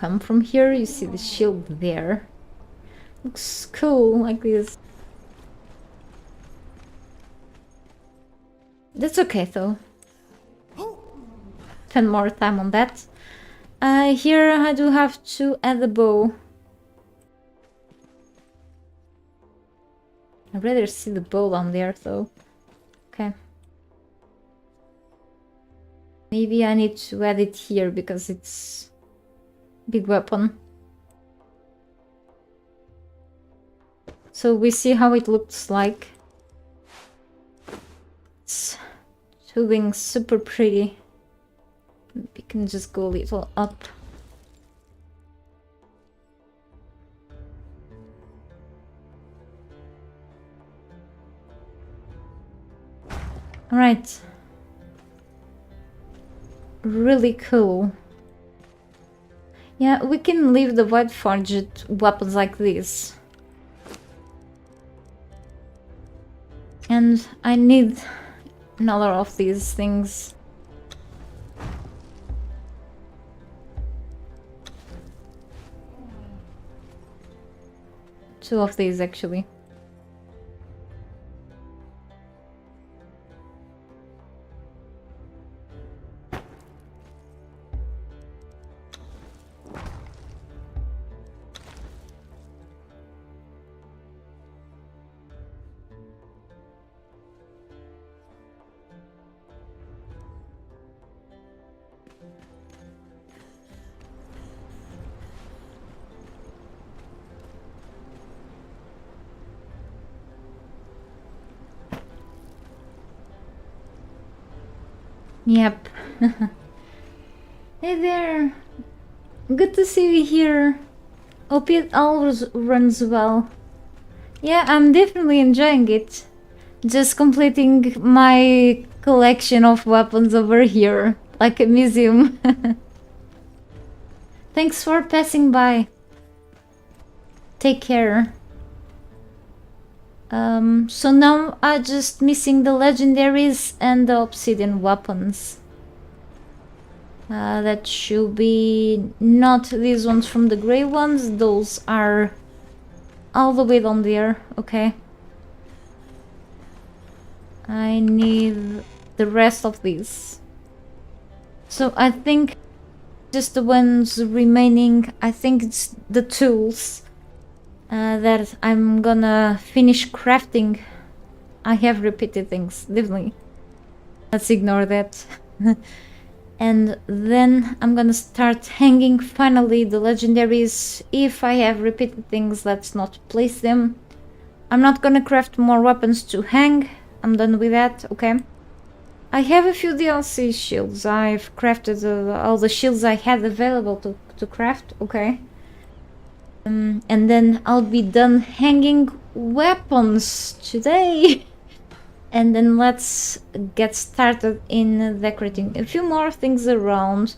come from here. You see the shield there. Looks cool like this. That's okay though. Spend more time on that. Here I do have to add the bow. I'd rather see the bow down there though. Okay. Maybe I need to add it here because it's a big weapon. So we see how it looks like. It's doing super pretty. We can just go a little up. Alright. Really cool. Yeah, we can leave the white forged weapons like this. And I need another of these things. Two of these actually. Yep. Hey there. Good to see you here. Hope it always runs well. Yeah, I'm definitely enjoying it. Just completing my collection of weapons over here, like a museum. Thanks for passing by. Take care. So now I'm just missing the legendaries and the obsidian weapons. That should be not these ones from the grey ones. Those are all the way down there. Okay. I need the rest of these. So I think just the ones remaining, I think it's the tools. That I'm gonna finish crafting. I have repeated things, definitely. Let's ignore that. And then I'm gonna start hanging finally the legendaries. If I have repeated things, let's not place them. I'm not gonna craft more weapons to hang. I'm done with that, okay? I have a few DLC shields. I've crafted all the shields I had available to craft, okay? And then I'll be done hanging weapons today. And then let's get started in decorating a few more things around.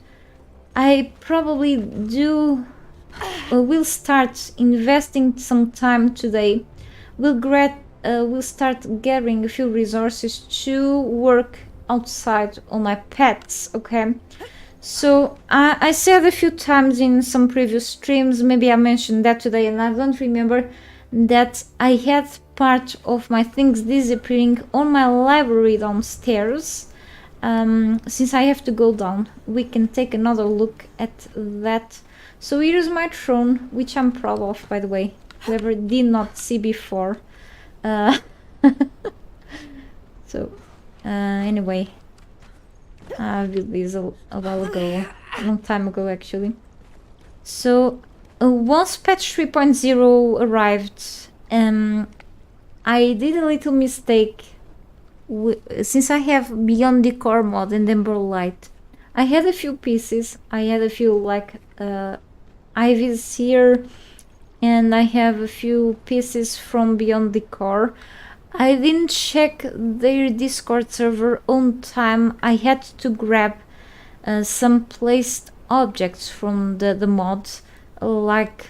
I probably will start investing some time today. We'll start gathering a few resources to work outside on my pets, okay? So I said a few times in some previous streams, maybe I mentioned that today and I don't remember, that I had part of my things disappearing on my library downstairs. Since I have to go down, we can take another look at that. So here's my throne, which I'm proud of, by the way, whoever did not see before. So anyway, I built this a while ago, a long time ago actually. So once patch 3.0 arrived, I did a little mistake. Since I have Beyond Decor mod and Ember Light, I had a few pieces. I had a few like ivies here, and I have a few pieces from Beyond Decor. I didn't check their Discord server on time. I had to grab some placed objects from the mod, like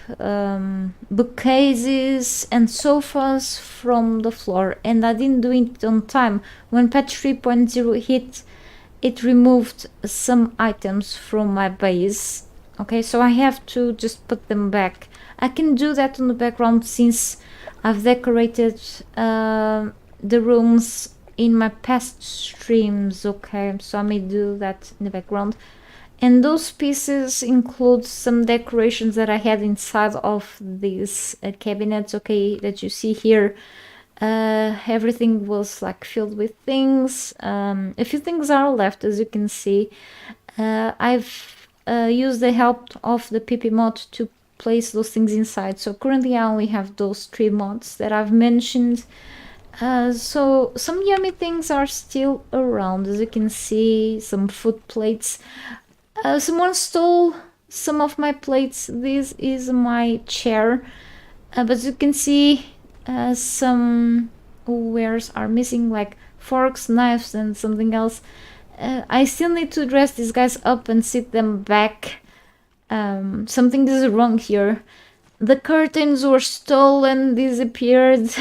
bookcases and sofas from the floor, and I didn't do it on time. When patch 3.0 hit, it removed some items from my base, Okay, so I have to just put them back. I can do that on the background since I've decorated the rooms in my past streams. Okay, so I may do that in the background. And those pieces include some decorations that I had inside of these cabinets, okay, that you see here. Everything was like filled with things. A few things are left, as you can see. I've used the help of the PP mod to place those things inside. So currently I only have those 3 mods that I've mentioned. So some yummy things are still around, as you can see, some food plates. Someone stole some of my plates. This is my chair, but as you can see, some wares are missing, like forks, knives, and something else. I still need to dress these guys up and sit them back. Something is wrong here. The curtains were stolen, disappeared.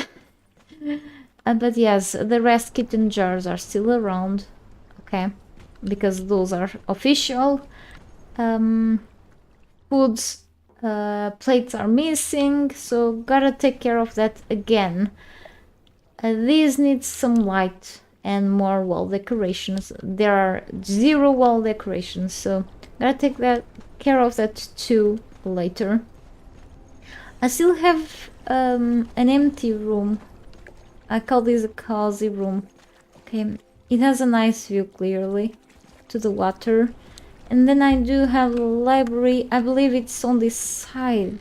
But yes, the rest kitten jars are still around. Okay, because those are official. Foods, plates are missing, so gotta take care of that again. These need some light and more wall decorations. There are 0 wall decorations, so gotta take care of that too later. I still have an empty room. I call this a cozy room. Okay, it has a nice view clearly to the water. And then I do have a library. I believe it's on this side.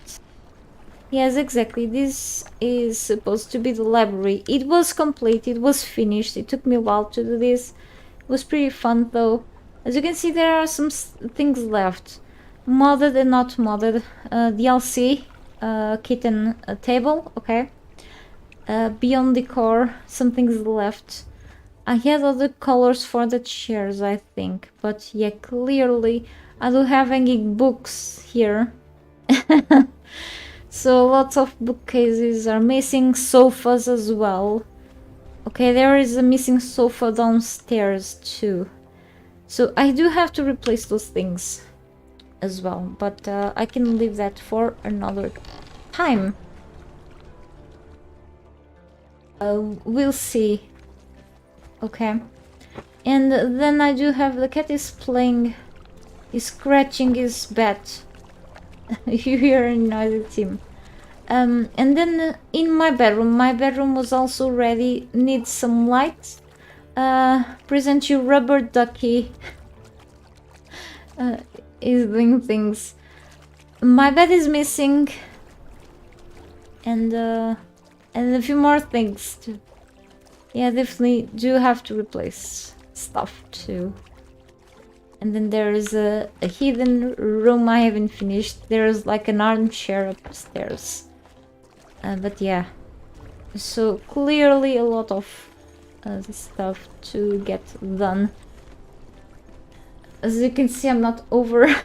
Yes, exactly. This is supposed to be the library. It was complete. It was finished. It took me a while to do this. It was pretty fun though. As you can see, there are some things left. Modded and not modded. DLC. Kitten table. Okay. Beyond decor. Some things left. I had other colors for the chairs, I think, but yeah, clearly I do have hanging books here. So lots of bookcases are missing, sofas as well. Okay, there is a missing sofa downstairs too. So I do have to replace those things as well, but I can leave that for another time. We'll see. Okay, and then I do have the cat is playing, is scratching his bat. You hear a noisy team. And then in my bedroom was also ready. Needs some light. Present you rubber ducky. Is doing things. My bed is missing, and a few more things too. Yeah, definitely do have to replace stuff too. And then there is a hidden room I haven't finished. There's like an armchair upstairs. But yeah. So clearly a lot of stuff to get done. As you can see, I'm not over.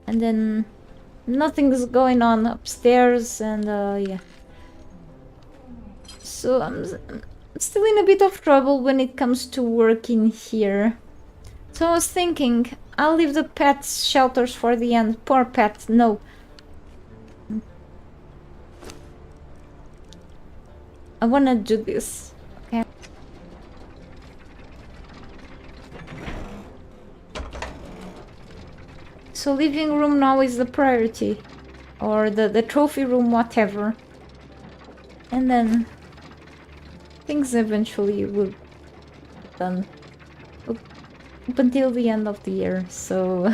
And then nothing's going on upstairs, and yeah. So I'm still in a bit of trouble when it comes to working here. So I was thinking, I'll leave the pets shelters for the end. Poor pet, no. I wanna do this, okay? So living room now is the priority. Or the trophy room, whatever. And then things eventually will be done up until the end of the year, so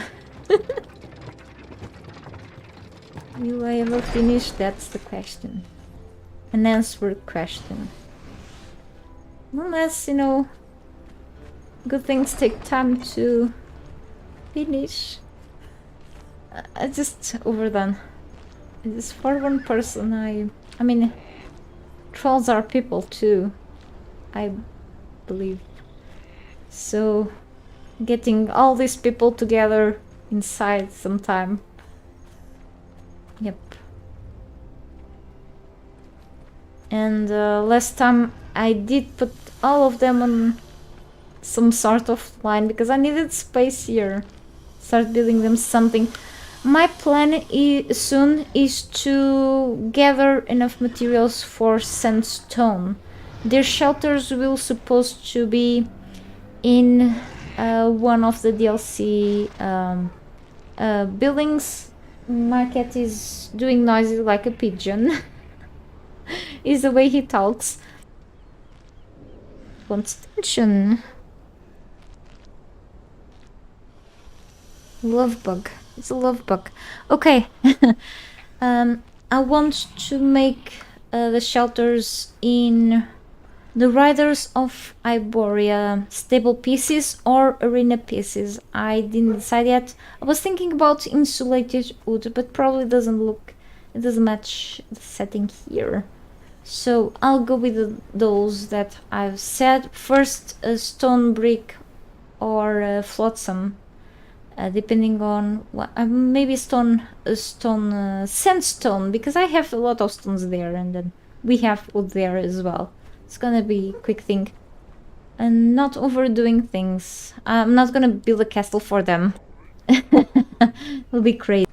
will I ever finish? That's the question. An answered question. Unless, you know, good things take time to finish. I just overdone. It's for one person. I mean, trolls are people too, I believe. So getting all these people together inside sometime. Yep. And last time I did put all of them on some sort of line because I needed space here. Start building them something. My plan soon is to gather enough materials for sandstone. Their shelters will supposed to be in one of the DLC buildings. My cat is doing noises like a pigeon. Is the way he talks. Wants attention. Love bug. It's a love bug. Okay. I want to make the shelters in the Riders of Iboria stable pieces or arena pieces. I didn't decide yet. I was thinking about insulated wood, but probably it doesn't match the setting here. So I'll go with those that I've said. First, a stone brick or a flotsam. Depending on what, maybe sandstone, because I have a lot of stones there, and then we have wood there as well. It's gonna be a quick thing, and not overdoing things. I'm not gonna build a castle for them. It'll be crazy,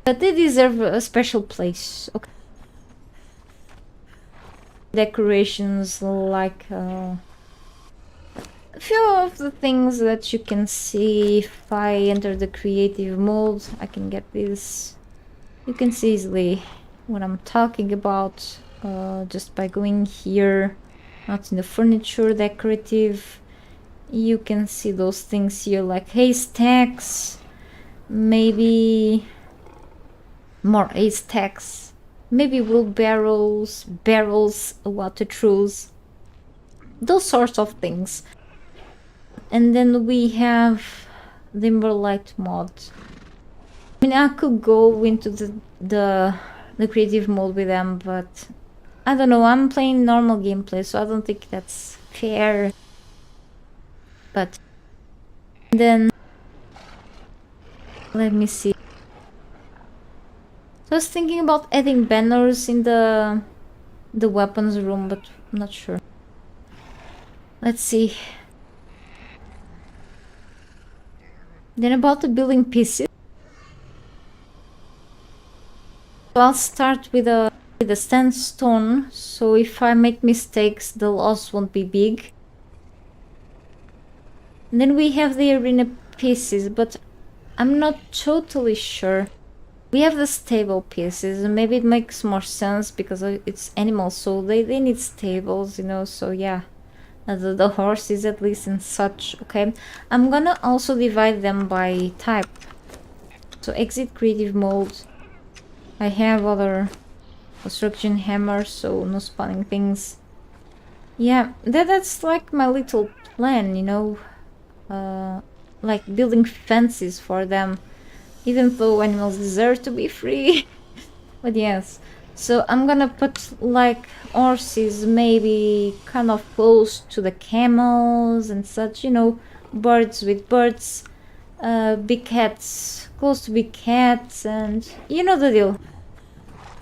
but they deserve a special place. Okay. Decorations like a few of the things that you can see if I enter the creative mode. I can get this. You can see easily what I'm talking about just by going here, not in the furniture decorative. You can see those things here like haystacks, maybe more haystacks, maybe wheelbarrows, barrels, water troughs, those sorts of things. And then we have the Timberlight mod. I mean, I could go into the creative mode with them, but I don't know. I'm playing normal gameplay, so I don't think that's fair. But then let me see. So I was thinking about adding banners in the weapons room, but I'm not sure. Let's see. Then about the building pieces, I'll start with a sandstone, so if I make mistakes the loss won't be big. And then we have the arena pieces, but I'm not totally sure. We have the stable pieces, and maybe it makes more sense because it's animals, so they need stables, you know, so yeah. The horses at least and such. Okay, I'm gonna also divide them by type. So exit creative mode. I have other construction hammers, so no spawning things. Yeah, that's like my little plan, you know, like building fences for them, even though animals deserve to be free. But yes. So I'm gonna put like horses maybe kind of close to the camels and such, you know, birds with birds, big cats close to big cats, and you know the deal.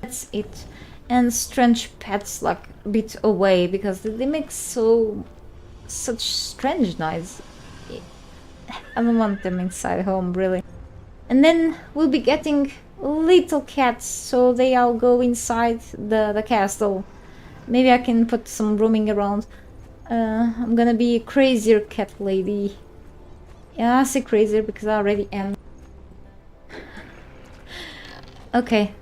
That's it. And strange pets like a bit away because they make such strange noise. I don't want them inside home really. And then we'll be getting little cats, so they all go inside the castle. Maybe I can put some roaming around. I'm gonna be a crazier cat lady. Yeah, I say crazier because I already am. Okay,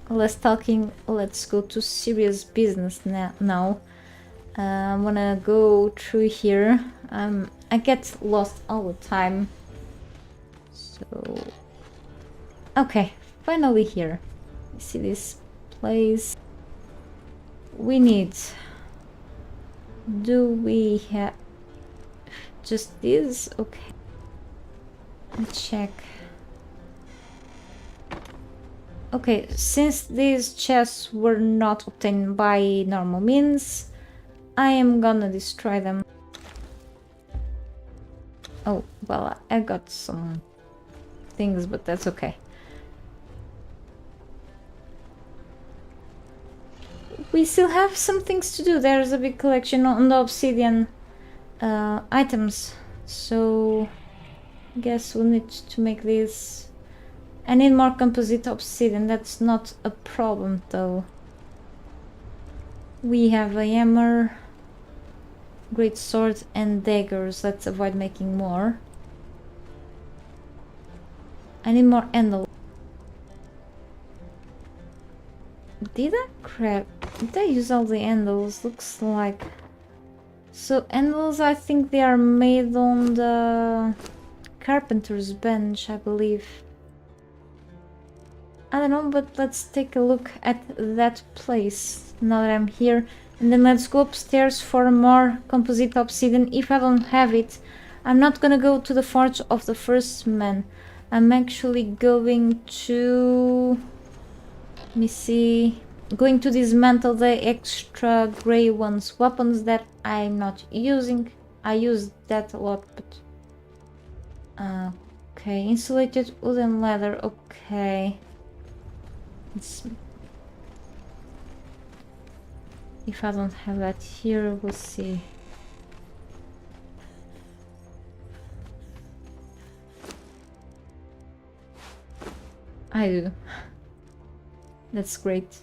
less talking, let's go to serious business now. I'm gonna go through here. I get lost all the time. So okay, finally here. You see this place? Do we have just this? Okay, let's check. Okay, since these chests were not obtained by normal means, I am gonna destroy them. Oh, well, I got some things, but that's okay. We still have some things to do. There's a big collection on the obsidian items. So I guess we'll need to make this. I need more composite obsidian. That's not a problem though. We have a hammer, great sword, and daggers. Let's avoid making more. I need more handles. Did I use all the handles? Looks like. So handles, I think they are made on the carpenter's bench, I believe. I don't know, but let's take a look at that place now that I'm here. And then let's go upstairs for more composite obsidian. If I don't have it, I'm not gonna go to the Forge of the First Man. I'm actually going to... Let me see... Going to dismantle the extra grey ones. Weapons that I'm not using. I use that a lot, but... okay, insulated wooden leather, okay. If I don't have that here, we'll see. I do. That's great.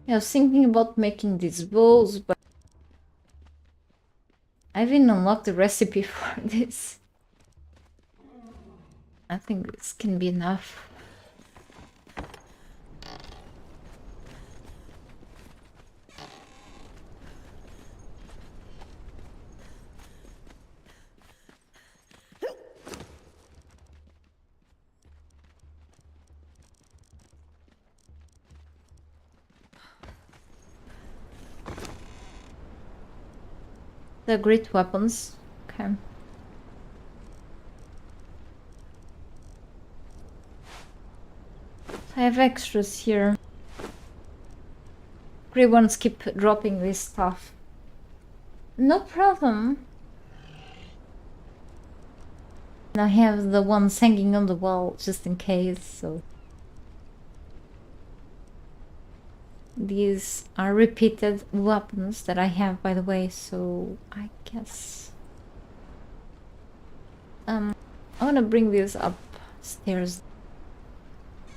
I was thinking about making these bowls, but I haven't unlocked the recipe for this. I think this can be enough. The great weapons. Okay. I have extras here. Grey ones keep dropping this stuff. No problem. I have the ones hanging on the wall just in case, so... These are repeated weapons that I have, by the way, so I guess... I wanna bring these upstairs.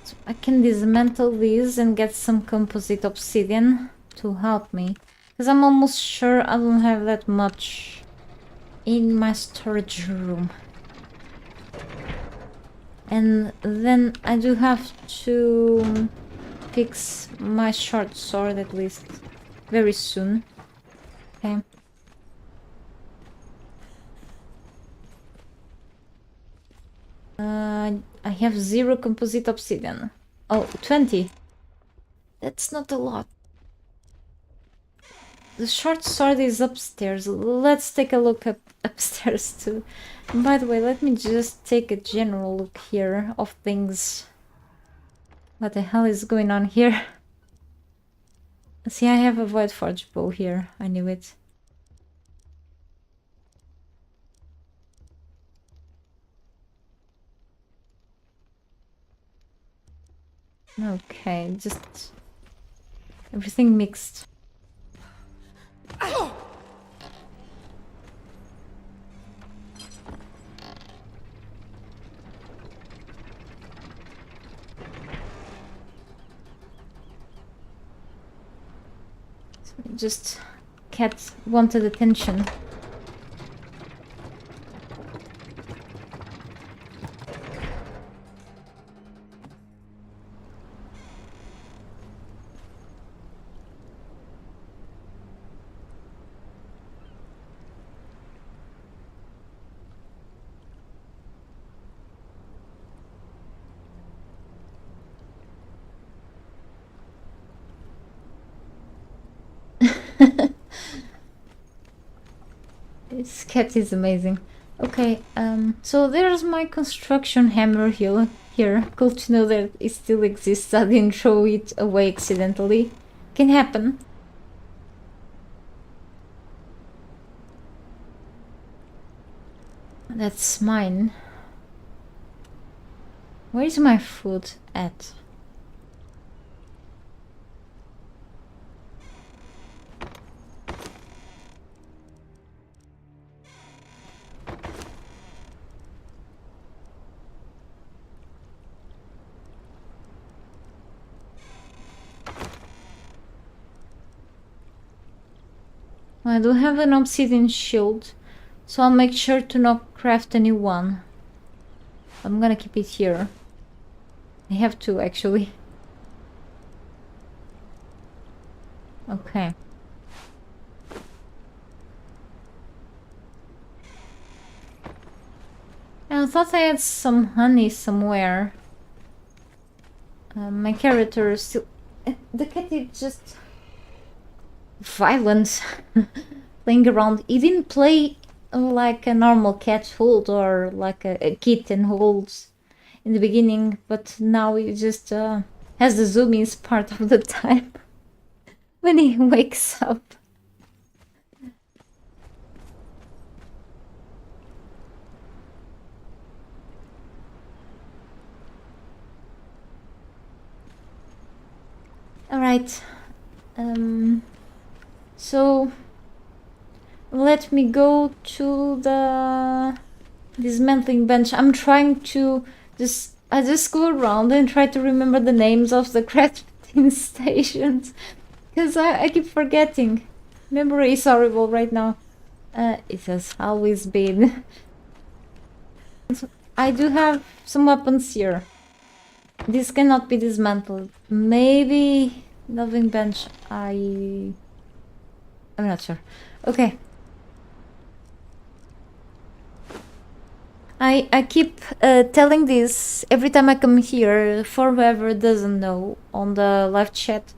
So I can dismantle these and get some composite obsidian to help me. Because I'm almost sure I don't have that much in my storage room. And then I do have to fix my short sword at least very soon. Okay. I have 0 composite obsidian. Oh, 20. That's not a lot. The short sword is upstairs. Let's take a look at upstairs too. And by the way, let me just take a general look here of things. What the hell is going on here? See, I have a void forge bow here. I knew it. Okay, just everything mixed. Just cat wanted attention. This cat is amazing. Okay, so there's my construction hammer here. Cool to know that it still exists. I didn't throw it away accidentally. Can happen. That's mine. Where's my food at? I do have an obsidian shield, so I'll make sure to not craft a new one. I'm gonna keep it here. I have to, actually. Okay. I thought I had some honey somewhere. My character is still... The cat is just... violent. Playing around. He didn't play like a normal cat would or like a kitten holds in the beginning, but now he just has the zoomies part of the time when he wakes up. Alright, so let me go to the dismantling bench. I'm trying to I just go around and try to remember the names of the crafting stations because I keep forgetting. Memory is horrible right now. It has always been. I do have some weapons here. This cannot be dismantled. Maybe loving bench. I'm not sure. Okay. I keep telling this every time I come here. For whoever doesn't know, on the live chat,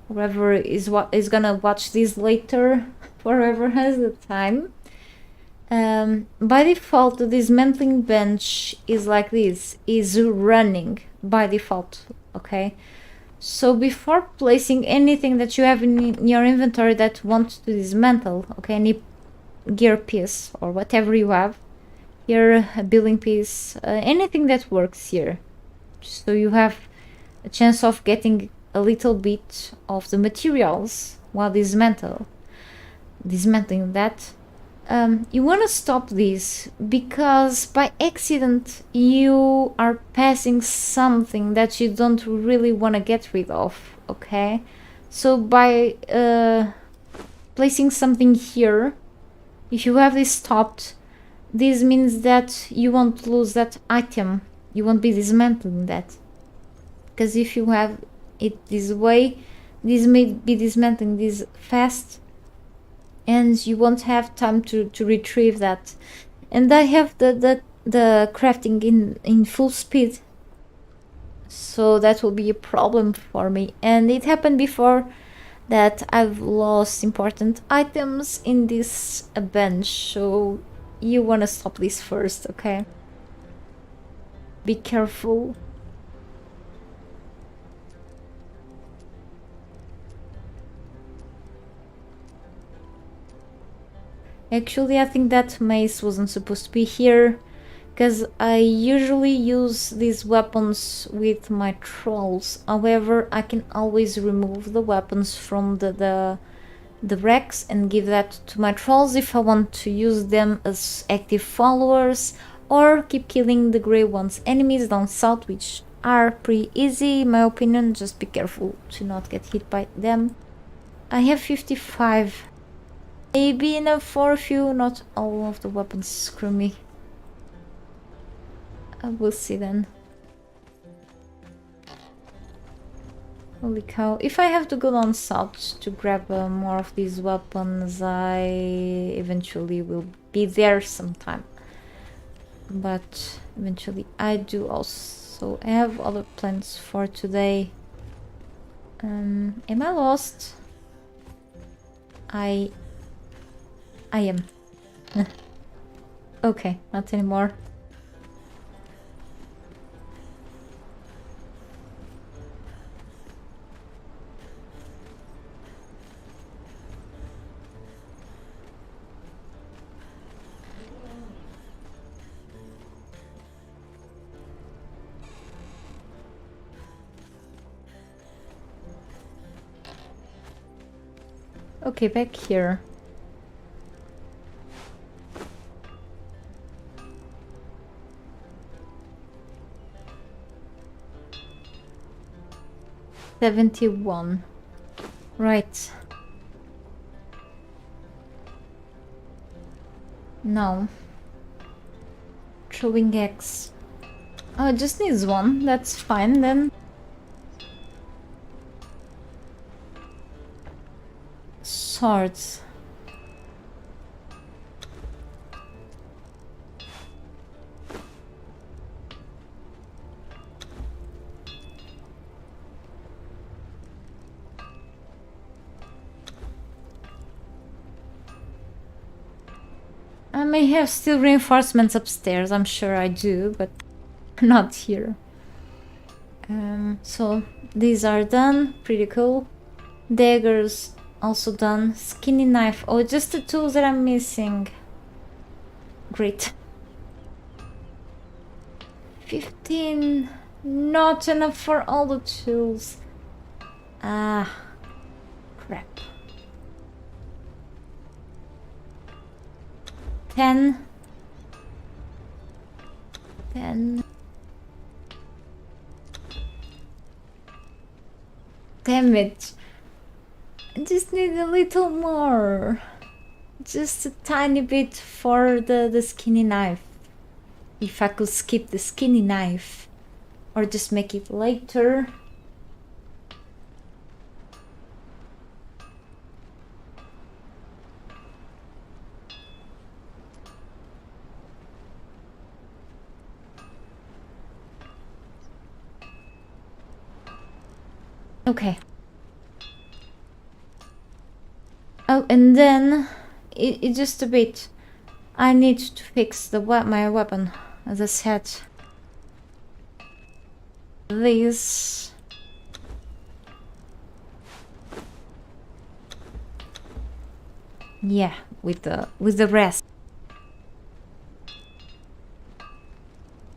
whoever is gonna watch this later, whoever has the time. By default, the dismantling bench is like this, is running by default, okay? So before placing anything that you have in your inventory that wants to dismantle, okay, any gear piece or whatever you have, here, a building piece, anything that works here. So you have a chance of getting a little bit of the materials while dismantling that. You want to stop this because by accident you are passing something that you don't really want to get rid of, okay? So by placing something here, if you have this stopped, this means that you won't lose that item. You won't be dismantling that. Because if you have it this way, this may be dismantling this fast and you won't have time to retrieve that. And I have the crafting in full speed, so that will be a problem for me. And it happened before that I've lost important items in this bench, so you want to stop this first, okay? Be careful. Actually, I think that mace wasn't supposed to be here, because I usually use these weapons with my trolls. However, I can always remove the weapons from the wrecks and give that to my trolls if I want to use them as active followers or keep killing the grey ones enemies down south, which are pretty easy in my opinion. Just be careful to not get hit by them. I have 55. Maybe enough for a few, not all of the weapons. Screw me. I will see then. Holy cow. If I have to go down south to grab more of these weapons, I eventually will be there sometime. But eventually I do also have other plans for today. Am I lost? I am. Okay, not anymore. Okay, back here. $71. Right. No. Throwing X. Oh, it just needs one. That's fine then. Swords. I may have still reinforcements upstairs, I'm sure I do, but not here. So these are done, pretty cool. Daggers also done. Skinny knife, oh, just the tools that I'm missing. Great. 15, not enough for all the tools. Ah, crap. 10. Damn it. I just need a little more. Just a tiny bit for the skinny knife. If I could skip the skinny knife. Or just make it later. Okay. Oh, and then it just a bit. I need to fix my weapon, as I said. This. Yeah, with the rest.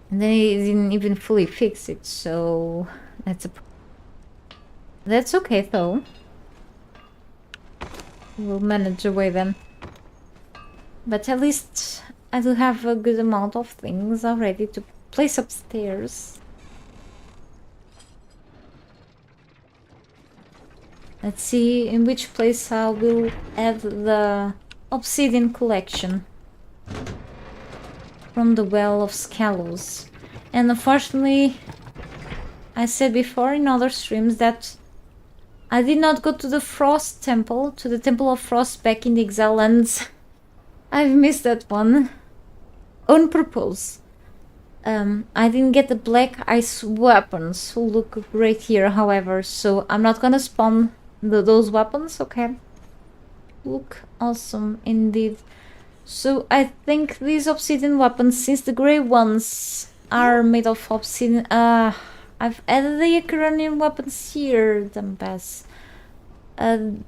And then it didn't even fully fix it, so that's okay though. We'll manage away then. But at least I do have a good amount of things already to place upstairs. Let's see in which place I will add the obsidian collection from the Well of Scalos. And unfortunately, I said before in other streams that I did not go to the Frost Temple, to the Temple of Frost back in the Exile Lands. I've missed that one. On purpose. I didn't get the black ice weapons, who look great here, however, so I'm not gonna spawn those weapons, okay? Look awesome indeed. So I think these obsidian weapons, since the grey ones are made of obsidian, I've added the Acheronian weapons here, dumbass.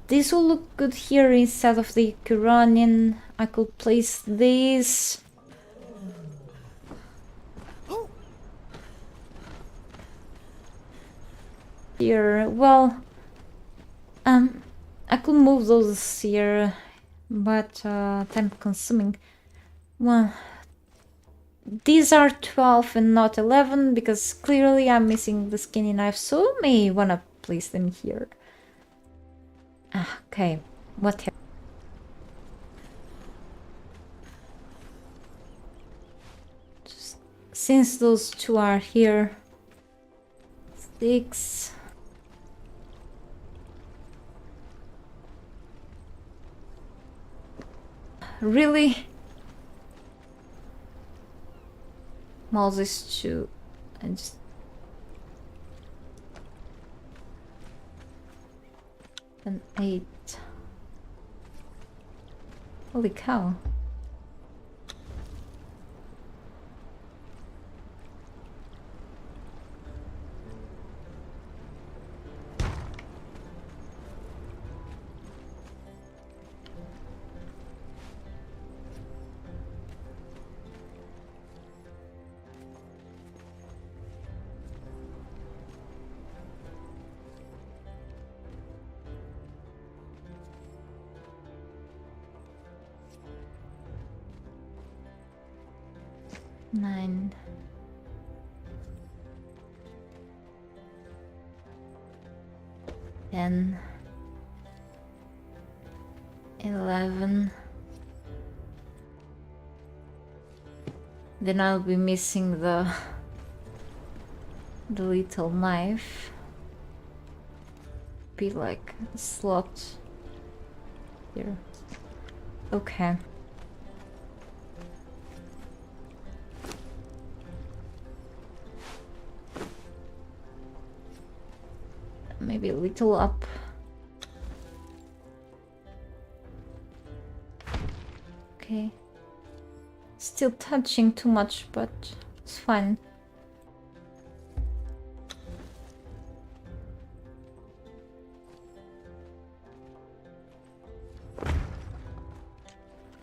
This will look good here instead of the Acheronian. I could place these. Here, well, I could move those here, but time consuming. Well, these are 12 and not 11 because clearly I'm missing the skinny knife, so I may wanna place them here. Okay, what happened? Just, since those two are here, 6. Really? Moses 2. And just an 8. Holy cow. 9. 10. 11. Then I'll be missing the little knife. Be like a slot here. Okay. Maybe a little up. Okay. Still touching too much, but it's fine.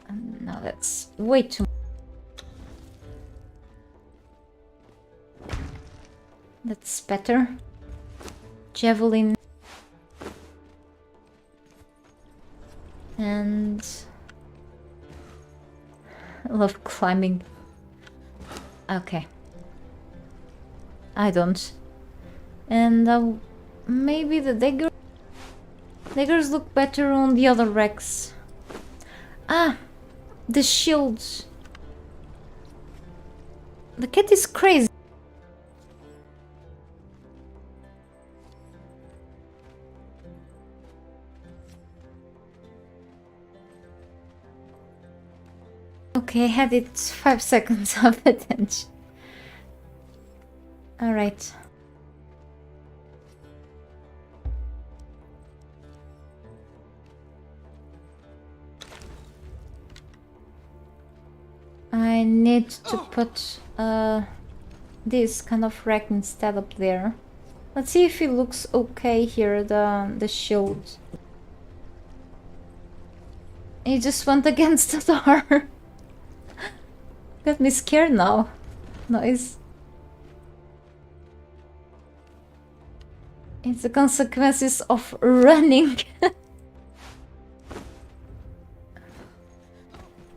And now that's way too much. That's better. Javelin. And I love climbing. Okay. I don't. And maybe the dagger. Daggers look better on the other racks. Ah, the shields. The cat is crazy. Okay, I had it 5 seconds of attention. Alright. I need to put this kind of rack instead up there. Let's see if it looks okay here, the shield. It just went against the door. Got me scared now. Noise. It's the consequences of running. It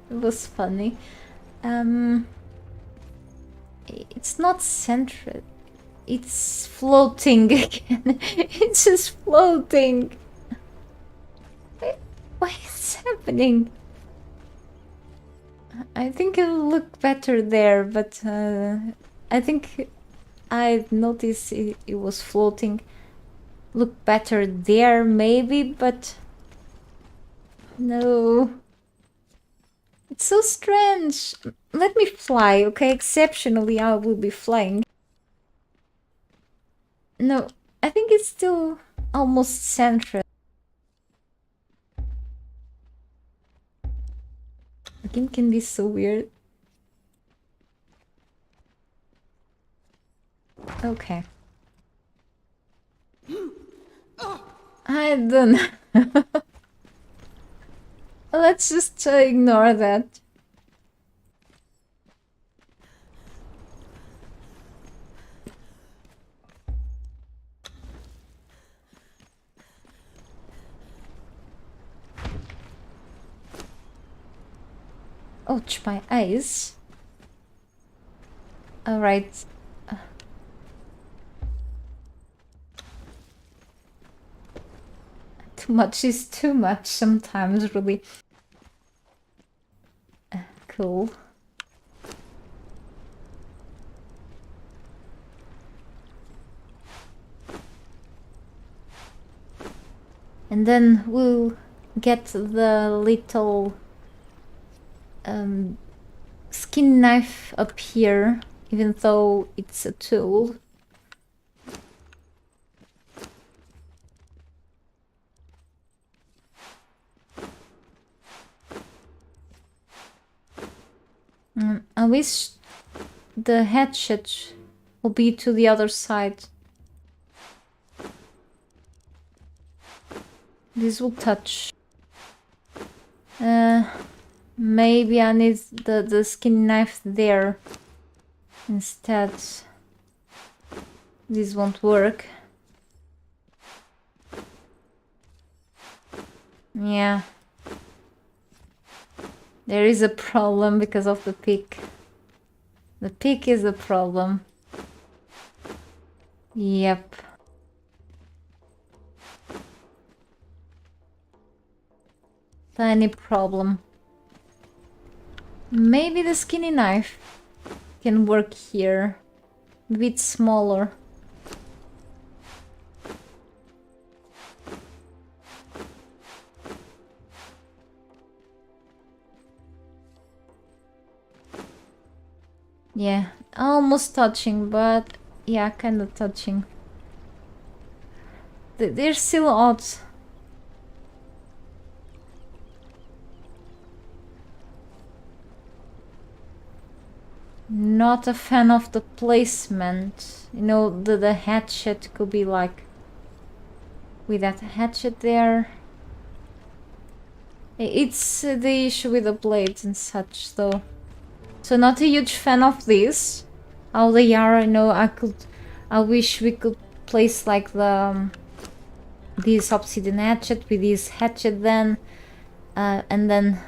was funny. It's not centered. It's floating again. It's just floating. What is happening? I think it'll look better there, but I think I noticed it was floating. Look better there, maybe, but no. It's so strange. Let me fly, okay? Exceptionally, I will be flying. No, I think it's still almost centered. The game can be so weird. Okay. I don't know. Let's just ignore that. Ouch, my eyes. Alright. Too much is too much sometimes, really. Cool. And then we'll get the little skin knife up here, even though it's a tool. I wish the hatchet will be to the other side. This will touch. Maybe I need the skin knife there instead. This won't work. Yeah. There is a problem because of the pick. The pick is the problem. Yep. Tiny problem. Maybe the skinny knife can work here. A bit smaller. Yeah, almost touching, but yeah, kind of touching. They're still odd. Not a fan of the placement. You know, the hatchet could be like with that hatchet there. It's the issue with the blades and such, though. So not a huge fan of this. How they are, I know. I wish we could place like the this obsidian hatchet with this hatchet then, and then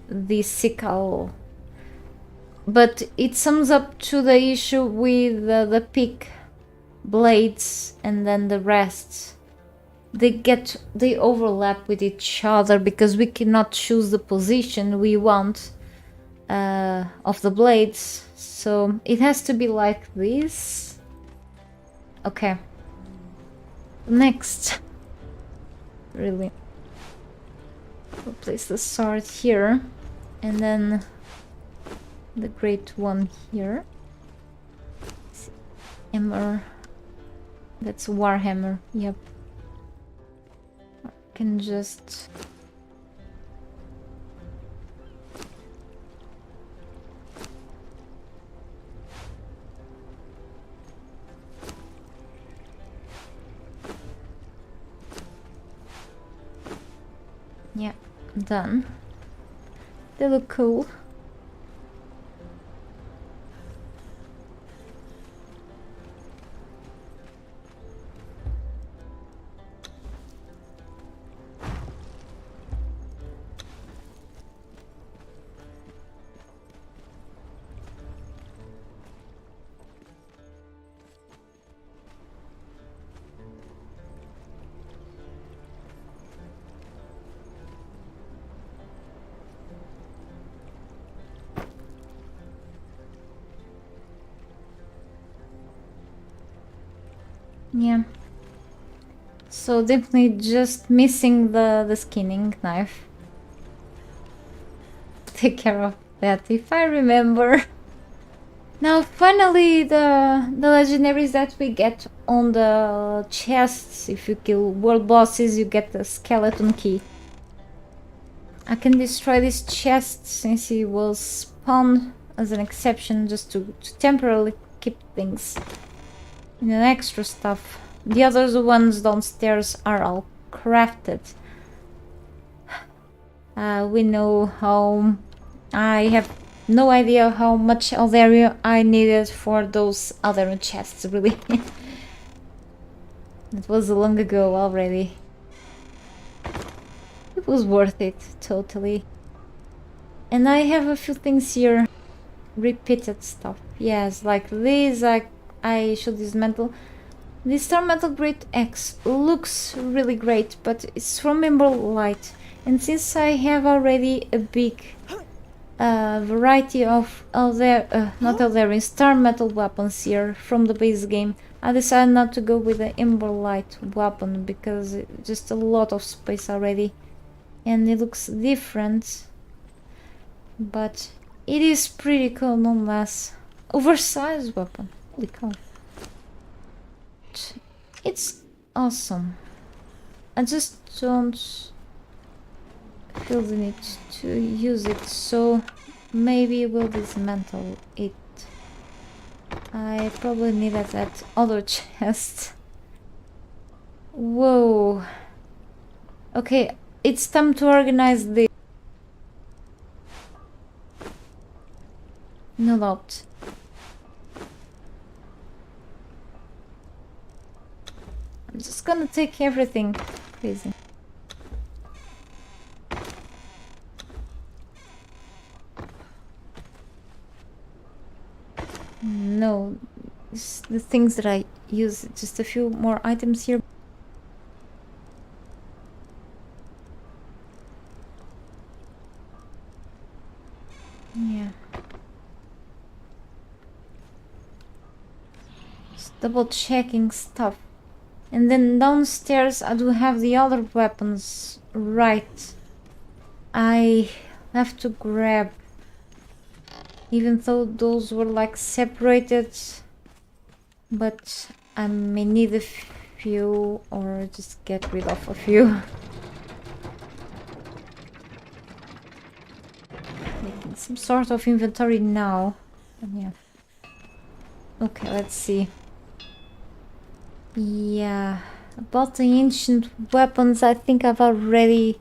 this sickle. But it sums up to the issue with the pick blades and then the rest. They overlap with each other because we cannot choose the position we want of the blades. So it has to be like this. Okay. Next. Really. We'll place the sword here. And then the great one here. Hammer. That's Warhammer. Yep. I can just... Yeah, done. They look cool. Yeah. So definitely just missing the skinning knife. Take care of that if I remember. Now finally the legendaries that we get on the chests. If you kill world bosses you get the skeleton key. I can destroy this chest since it was spawned as an exception just to temporarily keep things. And then extra stuff. The other ones downstairs are all crafted. We know how... I have no idea how much area I needed for those other chests, really. It was long ago already. It was worth it, totally. And I have a few things here. Repeated stuff. Yes, like this, I should dismantle. This Star Metal Great Axe looks really great, but it's from Emerald Light. And since I have already a big variety of Star Metal weapons here from the base game, I decided not to go with the Emerald Light weapon because it's just a lot of space already. And it looks different. But it is pretty cool nonetheless. Oversized weapon. Holy cow. It's awesome. I just don't feel the need to use it, so maybe we'll dismantle it. I probably needed that other chest. Whoa. Okay, it's time to organize this. No doubt. I'm just gonna take everything. Crazy. No, it's the things that I use. Just a few more items here. Yeah. Just double checking stuff. And then downstairs I do have the other weapons. Right. I have to grab. Even though those were like separated. But I may need a few or just get rid of a few. Making some sort of inventory now. Yeah. Okay, let's see. Yeah, about the ancient weapons, I think I've already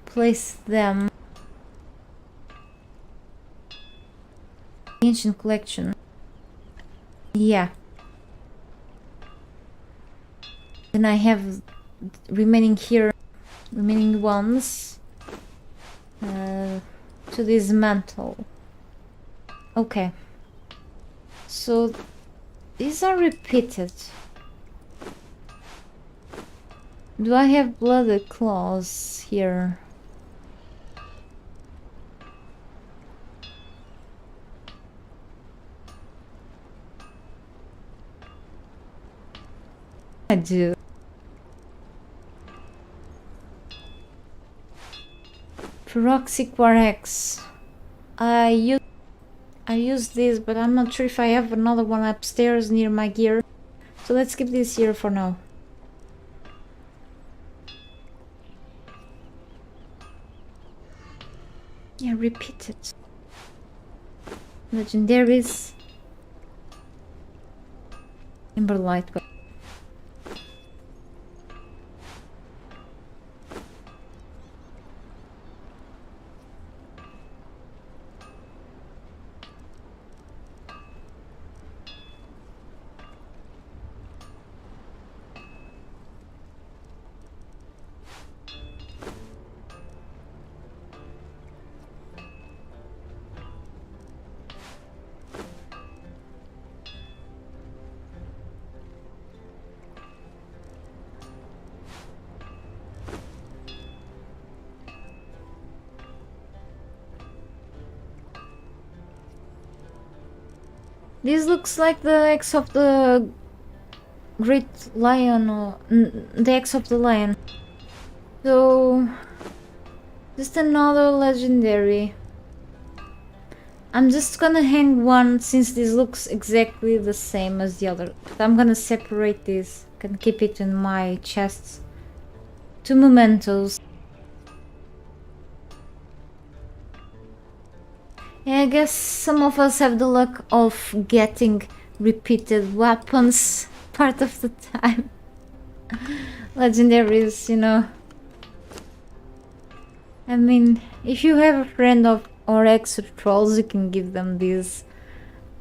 placed them. Ancient collection. Yeah. Then I have remaining ones to dismantle. Okay. So these are repeated. Do I have blooded claws here? I do. Pyroxic Warex. I use this, but I'm not sure if I have another one upstairs near my gear. So let's keep this here for now. Yeah, repeat it. Legendaries. Emberlight. This looks like the X of the Great Lion, or the X of the Lion. So, just another legendary. I'm just gonna hang one since this looks exactly the same as the other. But I'm gonna separate this. Can keep it in my chests. 2 mementos. Yeah, I guess some of us have the luck of getting repeated weapons part of the time. Legendaries, you know. I mean, if you have a friend or extra trolls, you can give them these.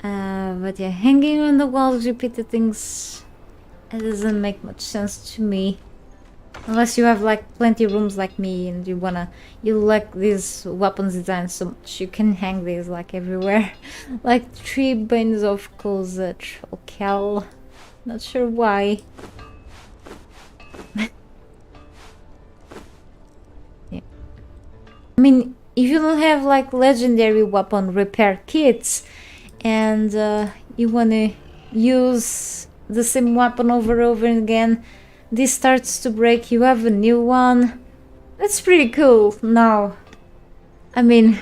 But yeah, hanging on the walls, repeated things, it doesn't make much sense to me. Unless you have like plenty rooms like me and you like these weapons designs so much, you can hang these like everywhere. Like 3 Banes of Trollcal. Not sure why. Yeah. I mean, if you don't have like legendary weapon repair kits and you wanna use the same weapon over and over again, this starts to break, you have a new one. That's pretty cool now. I mean,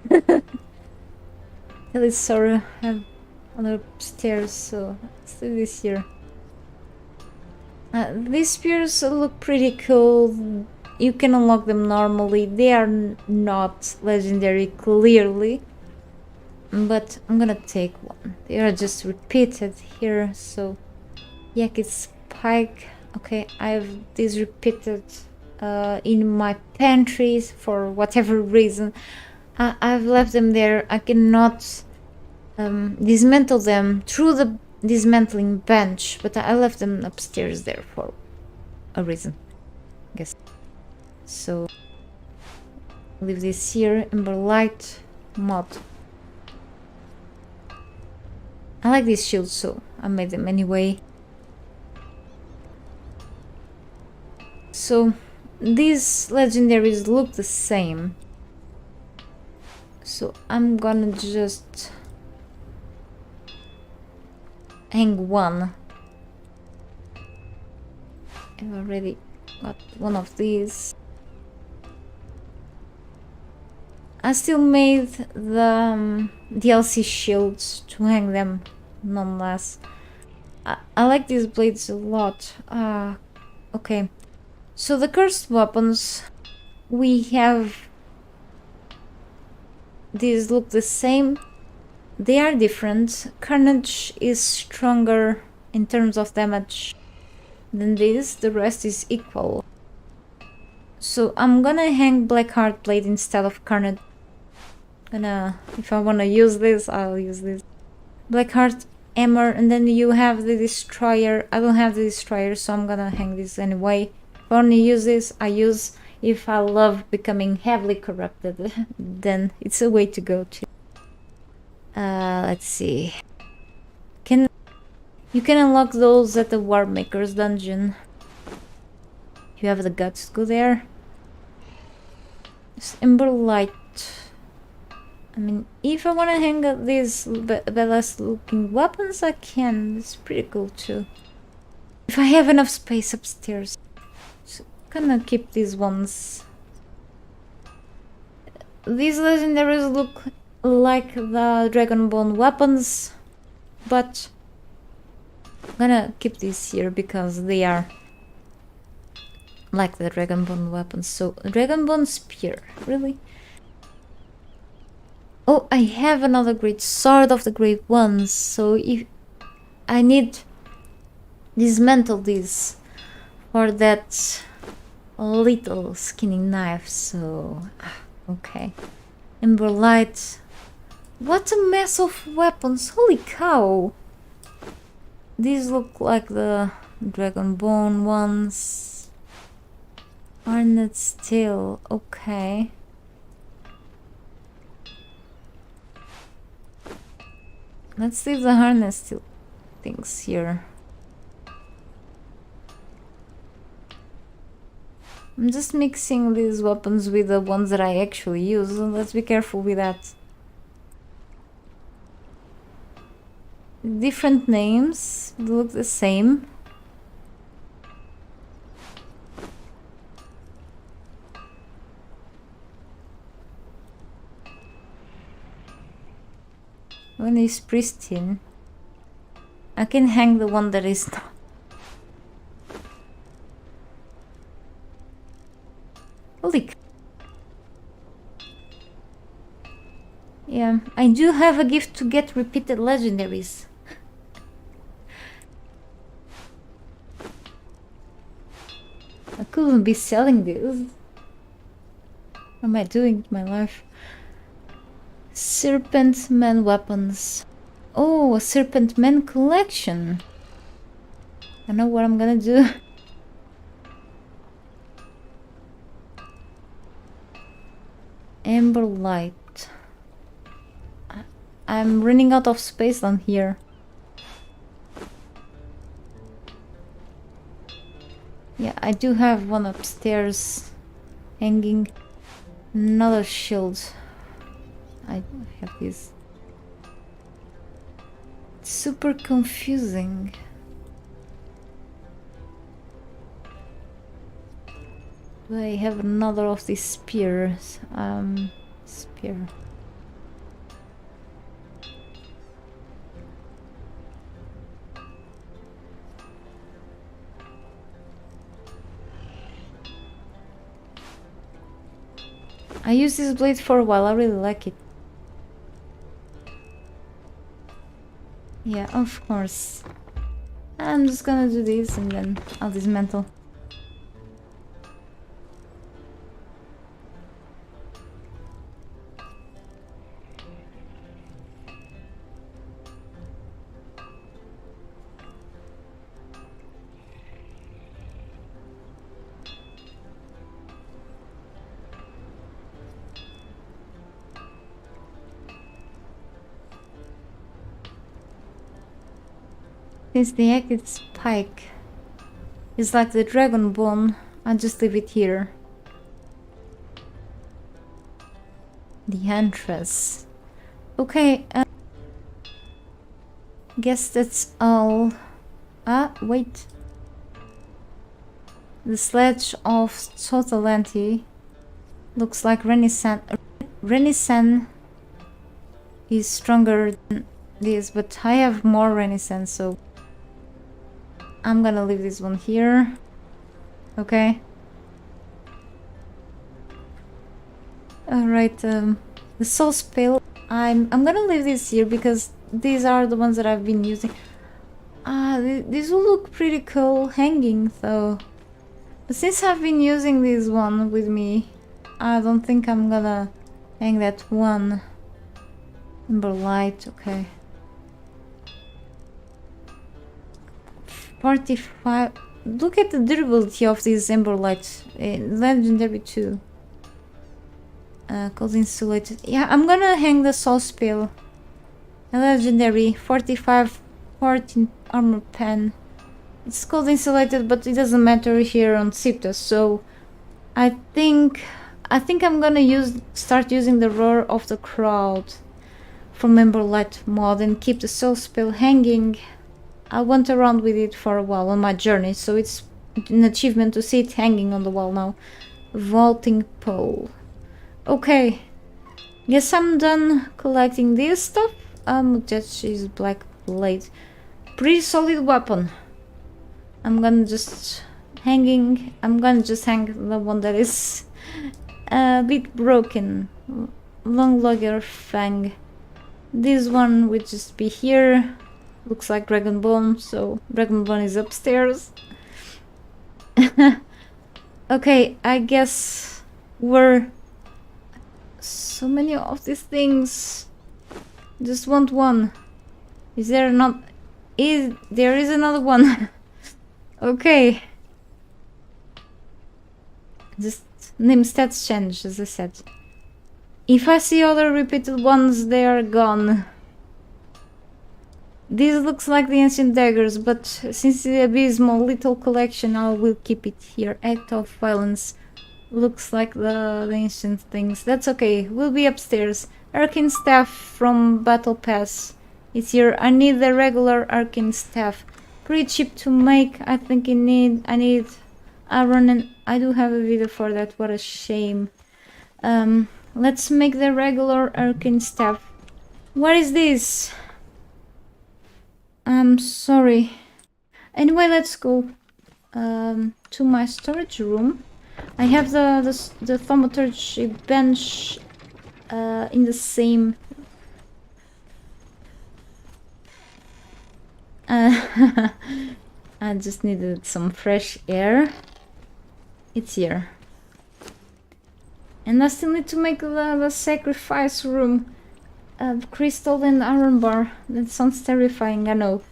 at least Sora have other stairs, so let's do this here. These spears look pretty cool. You can unlock them normally. They are not legendary, clearly. But I'm gonna take one. They are just repeated here, so... Yakit Spike. Okay, I have these repeated in my pantries for whatever reason. I've left them there. I cannot dismantle them through the dismantling bench, but I left them upstairs there for a reason, I guess. So, leave this here. Ember Light mod. I like these shields, so I made them anyway. So these legendaries look the same. So I'm gonna just hang one. I've already got one of these. I still made the DLC shields to hang them nonetheless. I like these blades a lot. Okay. So the cursed weapons, we have... These look the same. They are different. Carnage is stronger in terms of damage than this. The rest is equal. So I'm gonna hang Blackheart Blade instead of Carnage. If I wanna use this, I'll use this. Blackheart Hammer, and then you have the Destroyer. I don't have the Destroyer, so I'm gonna hang this anyway. If I wanna use this, I use. If I love becoming heavily corrupted, then it's a way to go to. Let's see. You can unlock those at the War Maker's dungeon. You have the guts to go there. Ember Light. I mean, if I want to hang up these badass looking weapons, I can. It's pretty cool too. If I have enough space upstairs. So, gonna keep these ones. These legendaries look like the Dragonbone weapons, but I'm gonna keep these here because they are like the Dragonbone weapons. So, Dragonbone Spear, really? Oh, I have another great sword of the great ones, so if I need dismantle this for that little skinny knife, so okay. Ember Light. What a mess of weapons, holy cow! These look like the Dragonbone ones. Arnet Steel, okay. Let's leave the harness steel things here. I'm just mixing these weapons with the ones that I actually use, so let's be careful with that. Different names, look the same. One is pristine. I can hang the one that is not. Holy. Yeah, I do have a gift to get repeated legendaries. I couldn't be selling this. What am I doing with my life? Serpent Man weapons. Oh, a Serpent Man collection. I know what I'm gonna do. Ember Light. I'm running out of space down here. Yeah, I do have one upstairs hanging. Another shield. I have this. It's super confusing. Do I have another of these spears? Spear. I used this blade for a while, I really like it. Yeah, of course. I'm just gonna do this and then I'll dismantle. Since the active spike is like the dragon bone, I'll just leave it here. The entrance. Okay, guess that's all. Ah, wait. The sledge of Sotalanti looks like Renaissance is stronger than this, but I have more Renaissance, so I'm gonna leave this one here. Okay. Alright, the soul spell. I'm gonna leave this here because these are the ones that I've been using. These will look pretty cool hanging though. But since I've been using this one with me, I don't think I'm gonna hang that one. Ember light, okay. 45. Look at the durability of this ember light. Legendary too. Cold insulated. Yeah, I'm gonna hang the soul spell. A legendary 45 14 armor pen. It's cold insulated, but it doesn't matter here on Siptus, so I think I'm gonna start using the roar of the crowd from Ember Light mod and keep the soul spell hanging. I went around with it for a while on my journey, so it's an achievement to see it hanging on the wall now. Vaulting pole. Okay, guess I'm done collecting this stuff. That is black blade. Pretty solid weapon. I'm gonna just hang the one that is a bit broken. Long logger fang. This one would just be here. Looks like dragon bone, so dragon bone is upstairs. Okay, I guess we're so many of these things. Just want one. Is there not? There is another one. Okay. Just name stats change, as I said. If I see other repeated ones, they are gone. This looks like the ancient daggers, but since the abysmal little collection, I will keep it here. Act of violence. Looks like the ancient things. That's okay. We'll be upstairs. Arcane staff from Battle Pass. It's here. I need the regular arcane staff. Pretty cheap to make. I think I need iron, and I do have a video for that. What a shame. Let's make the regular arcane staff. What is this? I'm sorry. Anyway, let's go to my storage room. I have the thaumaturgy bench in the same. I just needed some fresh air. It's here. And I still need to make the sacrifice room. Crystal and iron bar. That sounds terrifying, I know.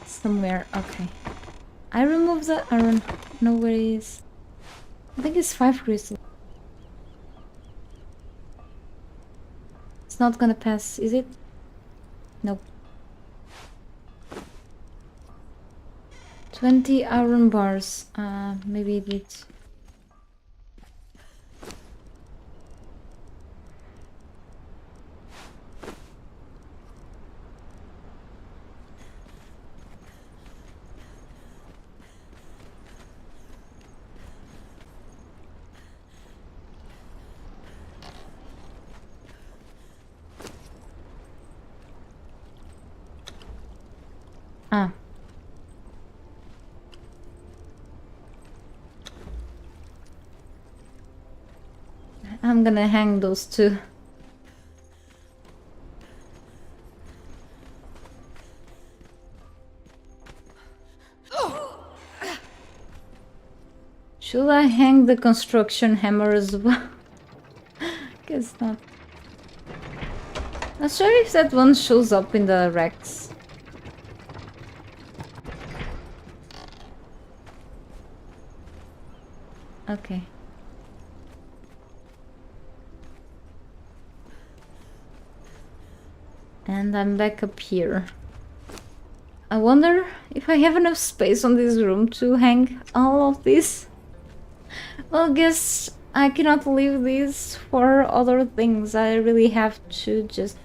Somewhere, okay. I removed the iron. No, where it is. I think it's 5 crystals. It's not gonna pass, is it? Nope. 20 iron bars. Maybe it did. I'm gonna hang those two. Should I hang the construction hammer as well? Guess not. Not sure if that one shows up in the Rex. Okay. And I'm back up here. I wonder if I have enough space on this room to hang all of this. Well, guess I cannot leave this for other things. I really have to just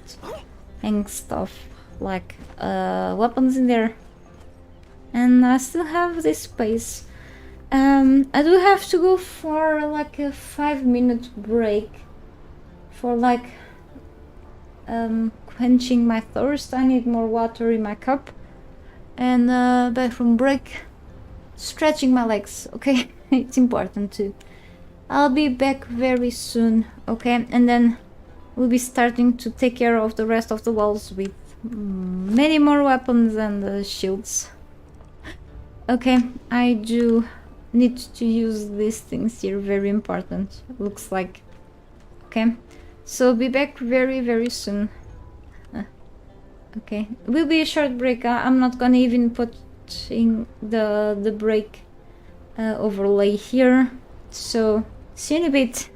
hang stuff like weapons in there. And I still have this space. I do have to go for like a 5-minute break for like quenching my thirst. I need more water in my cup. And bathroom break. Stretching my legs, okay? It's important too. I'll be back very soon, okay? And then we'll be starting to take care of the rest of the walls with many more weapons and shields. Okay, I do need to use these things here, very important, looks like. Okay, so be back very, very soon. Okay, it will be a short break. I'm not gonna even put in the break overlay here. So, see you in a bit.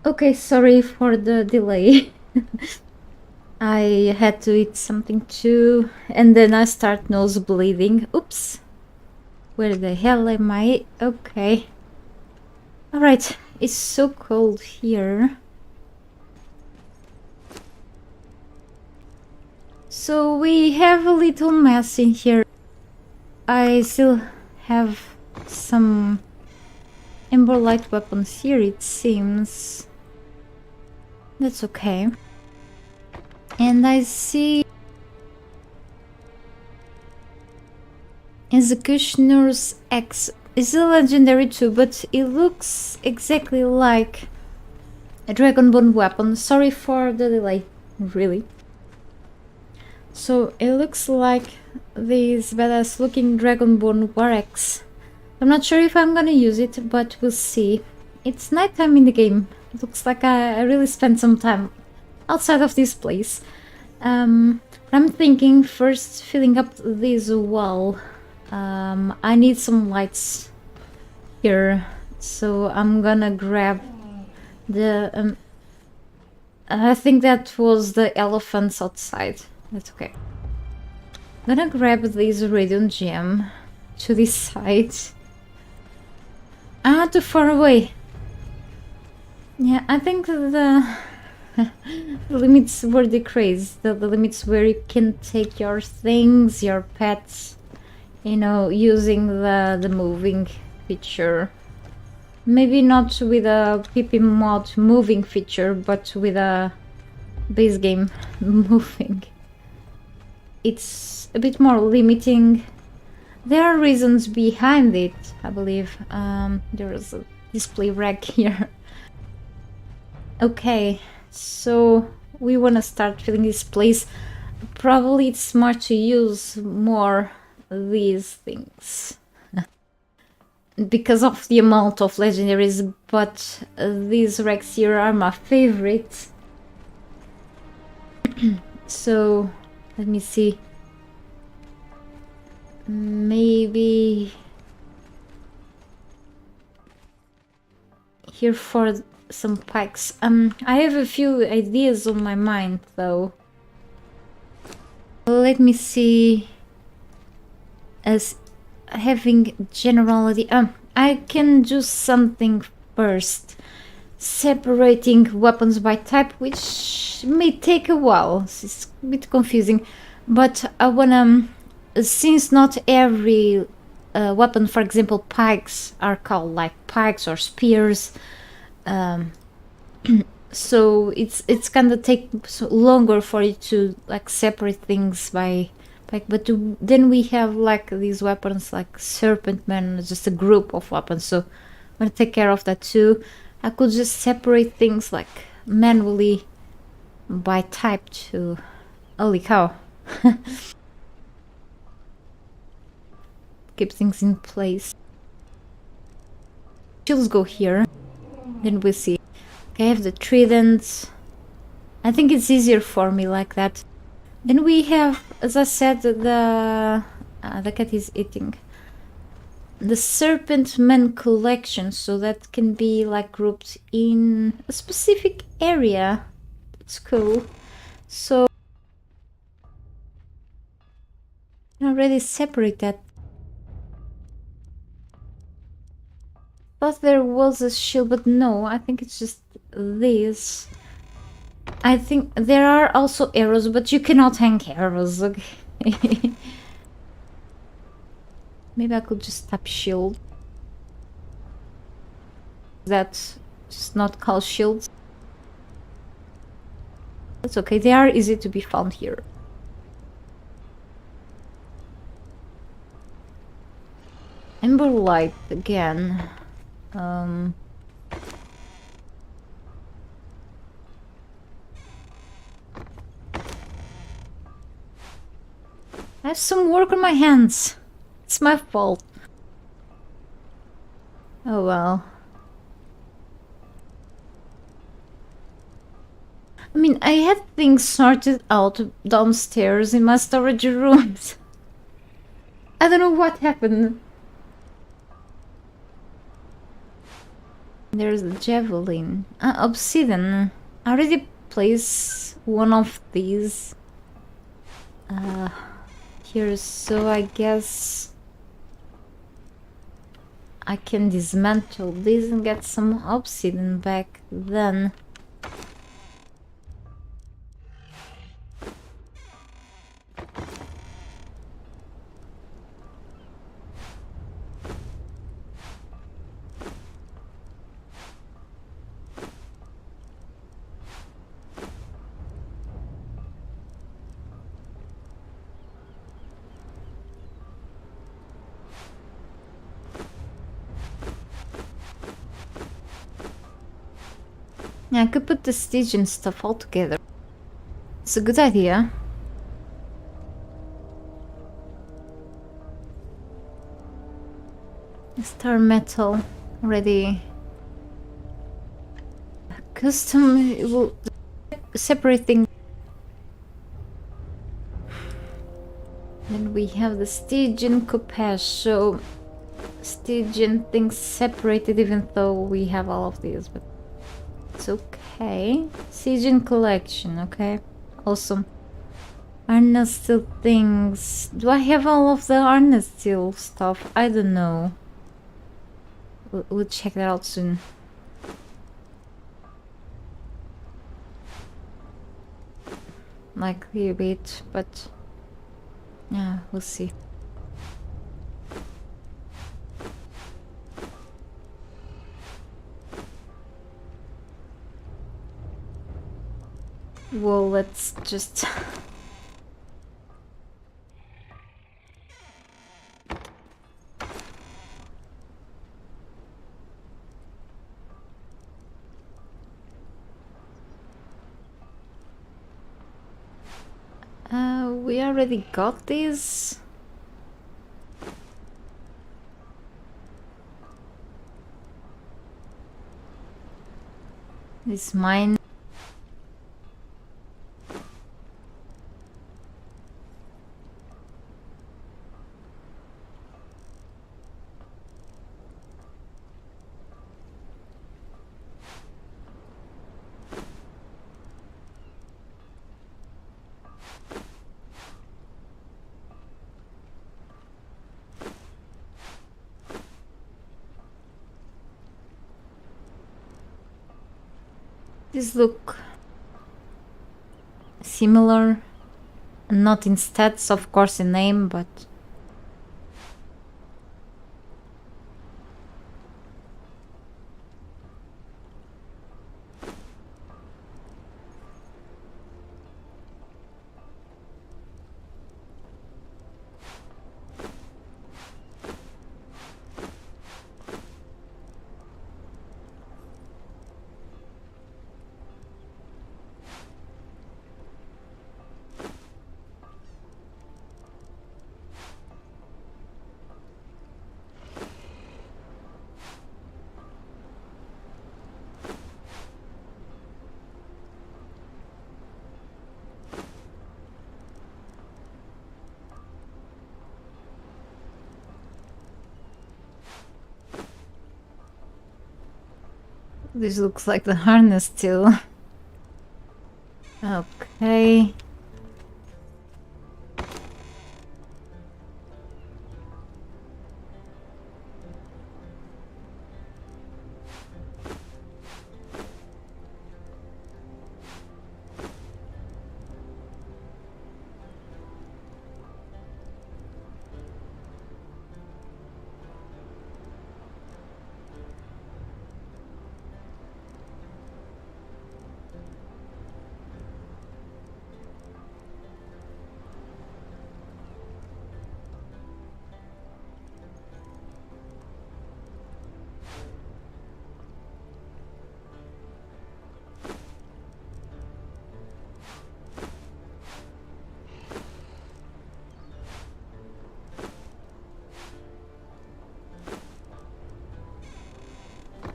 Okay, sorry for the delay. I had to eat something too, and then I start nose bleeding. Oops. Where the hell am I? Okay. Alright, it's so cold here. So we have a little mess in here. I still have some Ember Light weapons here, it seems. That's okay. And I see Executioner's Axe is a legendary too, but it looks exactly like a Dragonbone weapon. Sorry for the delay, really. So it looks like this badass looking Dragonbone War Axe. I'm not sure if I'm gonna use it, but we'll see. It's nighttime in the game. It looks like I really spent some time outside of this place. I'm thinking first filling up this wall. I need some lights here, so I'm gonna grab the I think that was the elephants outside. That's okay. I'm gonna grab this radiant gem to this side. Ah, too far away. Yeah, I think the limits were decreased. The limits where you can take your things, your pets, you know, using the moving feature. Maybe not with a PP mod moving feature, but with a base game moving. It's a bit more limiting. There are reasons behind it, I believe. There's a display rack here. Okay, so we want to start filling this place. Probably it's smart to use more these things because of the amount of legendaries, but these racks here are my favorite. So let me see. Maybe here for some pikes. I have a few ideas on my mind though. Let me see. As having generality, I can do something first, separating weapons by type, which may take a while. It's a bit confusing, but I wanna, since not every weapon, for example pikes, are called like pikes or spears, so it's gonna take longer for you to like separate things by pike. But then we have like these weapons like Serpent Man, just a group of weapons, so I'm gonna take care of that too. I could just separate things like manually by type too. Holy cow. Keep things in place. Shields go here, then we see. Okay, I have the trident. I think it's easier for me like that. Then we have, as I said, the cat is eating. The Serpent Man collection, so that can be like grouped in a specific area. It's cool. So I already separate that. Thought there was a shield, but no, I think it's just this. I think there are also arrows, but you cannot hang arrows, okay? Maybe I could just tap shield. That's just not called shields. That's okay, they are easy to be found here. Ember Light again. I have some work on my hands. It's my fault. Oh well. I mean, I had things sorted out downstairs in my storage rooms. I don't know what happened. There's the javelin. Obsidian. I already placed one of these here, so I guess I can dismantle this and get some obsidian back then. Yeah, I could put the Stygian stuff all together. It's a good idea. Star metal ready. Custom will separate things. Then we have the Stygian Coupage, so Stygian things separated even though we have all of these, but it's okay. Stygian collection, okay. Awesome. Arna Steel things. Do I have all of the Arna Steel stuff? I don't know. We'll check that out soon. Likely a bit, but yeah, we'll see. Well, let's just we already got these. This mine. These look similar, not in stats, of course, in name, but this looks like the harness still. Okay.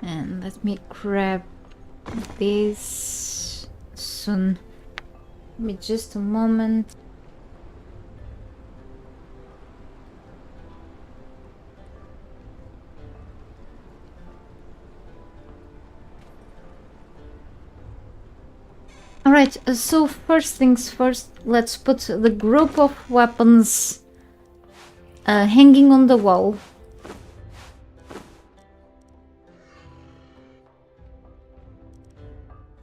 And let me grab this soon. Give me just a moment. Alright, so first things first, let's put the group of weapons hanging on the wall.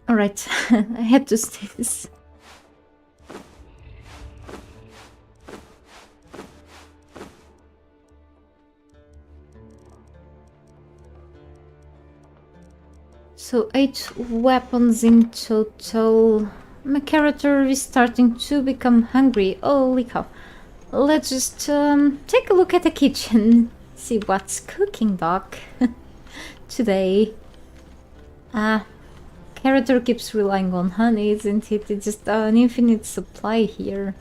Alright, I had to say this. So 8 weapons in total. My character is starting to become hungry. Holy cow. Let's just take a look at the kitchen. See what's cooking, Doc. Today. Character keeps relying on honey, isn't it? It's just an infinite supply here.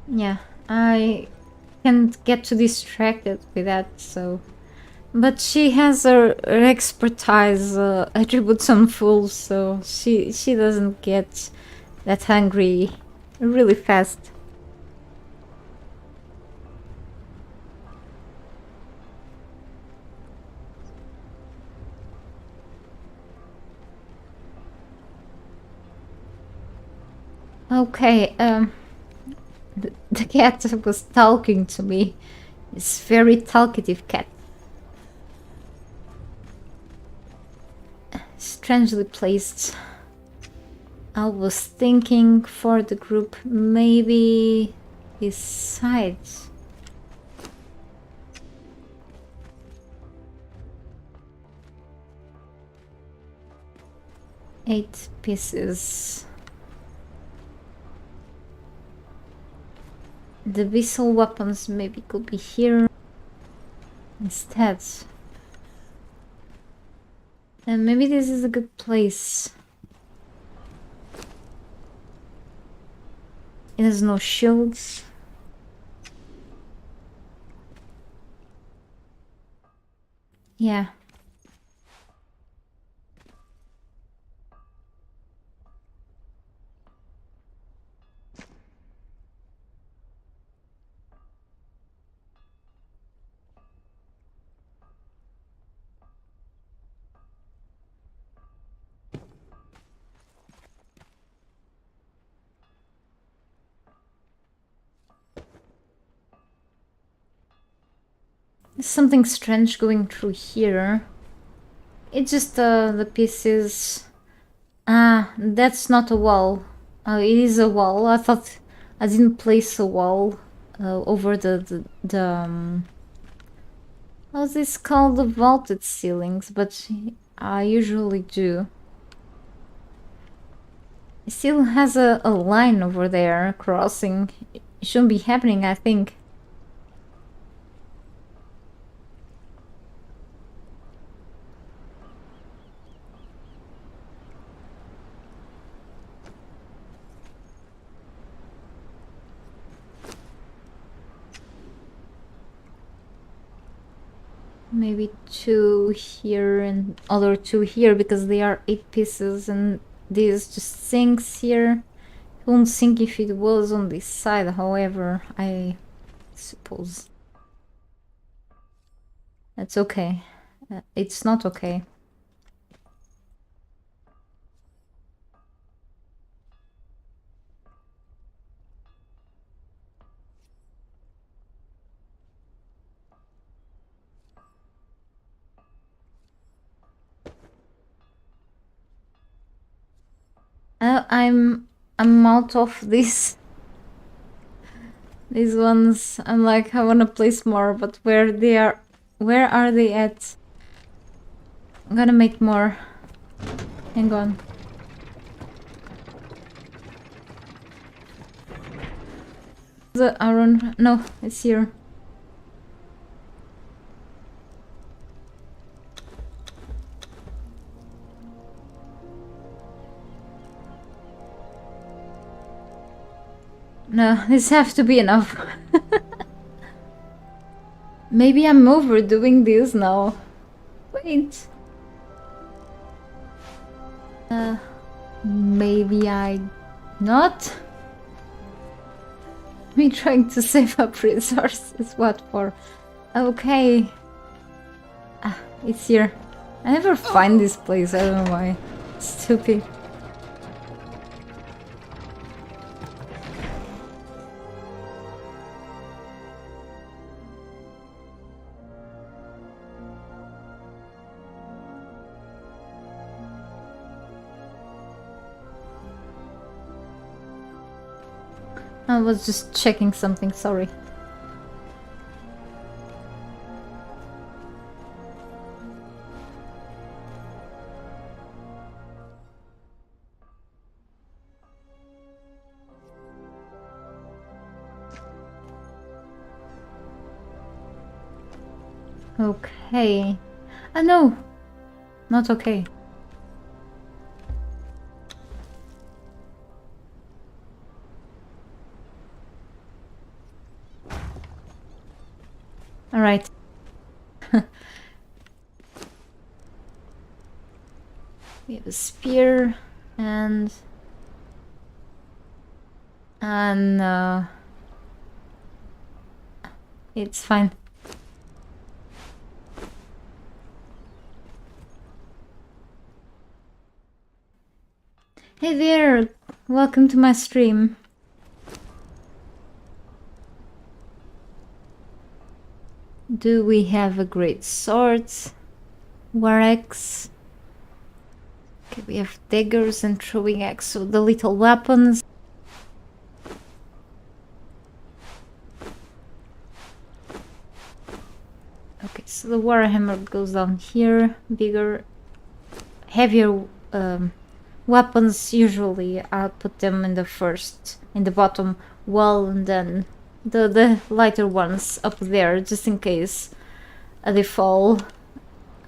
Yeah, I can't get too distracted with that, so... But she has her expertise attributes on full, so she doesn't get that hungry really fast. Okay, the cat was talking to me. It's very talkative cat. Strangely placed. I was thinking for the group, maybe his sides. Eight pieces. The vessel weapons maybe could be here instead. And maybe this is a good place. It has no shields. Yeah. There's something strange going through here. It's just the pieces. Ah, that's not a wall. Oh, it is a wall. I thought I didn't place a wall over the how's this called? The vaulted ceilings, but I usually do. It still has a line over there crossing. It shouldn't be happening, I think. Maybe 2 here and other 2 here because they are 8 pieces and this just sinks here. It won't sink if it was on this side, however, I suppose. That's okay. It's not okay. I'm out of these ones. I'm like, I wanna place more, but where are they at? I'm gonna make more. Hang on. The iron, no, it's here. No, this have to be enough. Maybe I'm overdoing this now. Wait. Maybe I not? Me trying to save up resources. What for? Okay. Ah, it's here. I never find this place, I don't know why. Stupid. I was just checking something, sorry. Okay. No! Not okay. Alright. We have a spear and it's fine. Hey there! Welcome to my stream. Do we have a great sword? War axe. Okay, we have daggers and throwing axe, so the little weapons. Okay, so the warhammer goes down here. Bigger, heavier weapons, usually I'll put them in the bottom wall, and then the lighter ones up there, just in case they fall.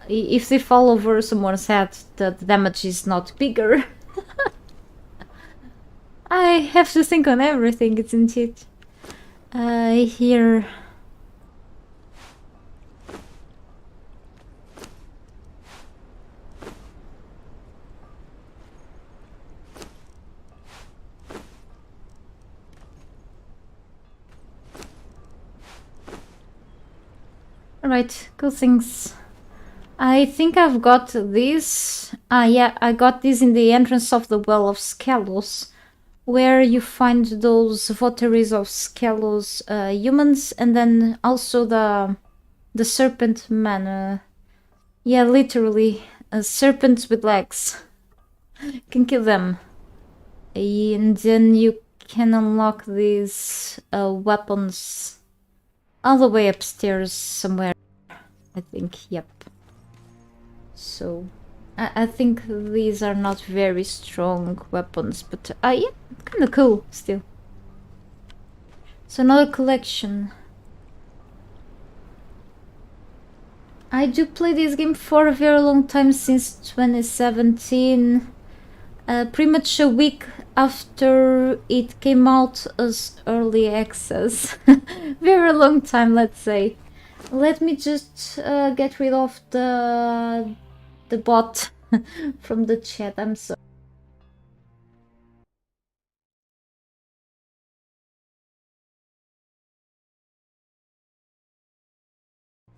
If they fall over someone's head, the damage is not bigger. I have to think on everything, isn't it? Here... Alright, cool things. I think I've got this. Yeah, I got this in the entrance of the Well of Skelos, where you find those votaries of Skelos humans, and then also the serpent man. Yeah, literally, serpents with legs. You can kill them. And then you can unlock these weapons all the way upstairs somewhere, I think, yep. So, I think these are not very strong weapons, but yeah, kinda cool still. So another collection. I do play this game for a very long time, since 2017. Pretty much a week after it came out as early access. Very long time, let's say. Let me just get rid of the bot from the chat. I'm sorry.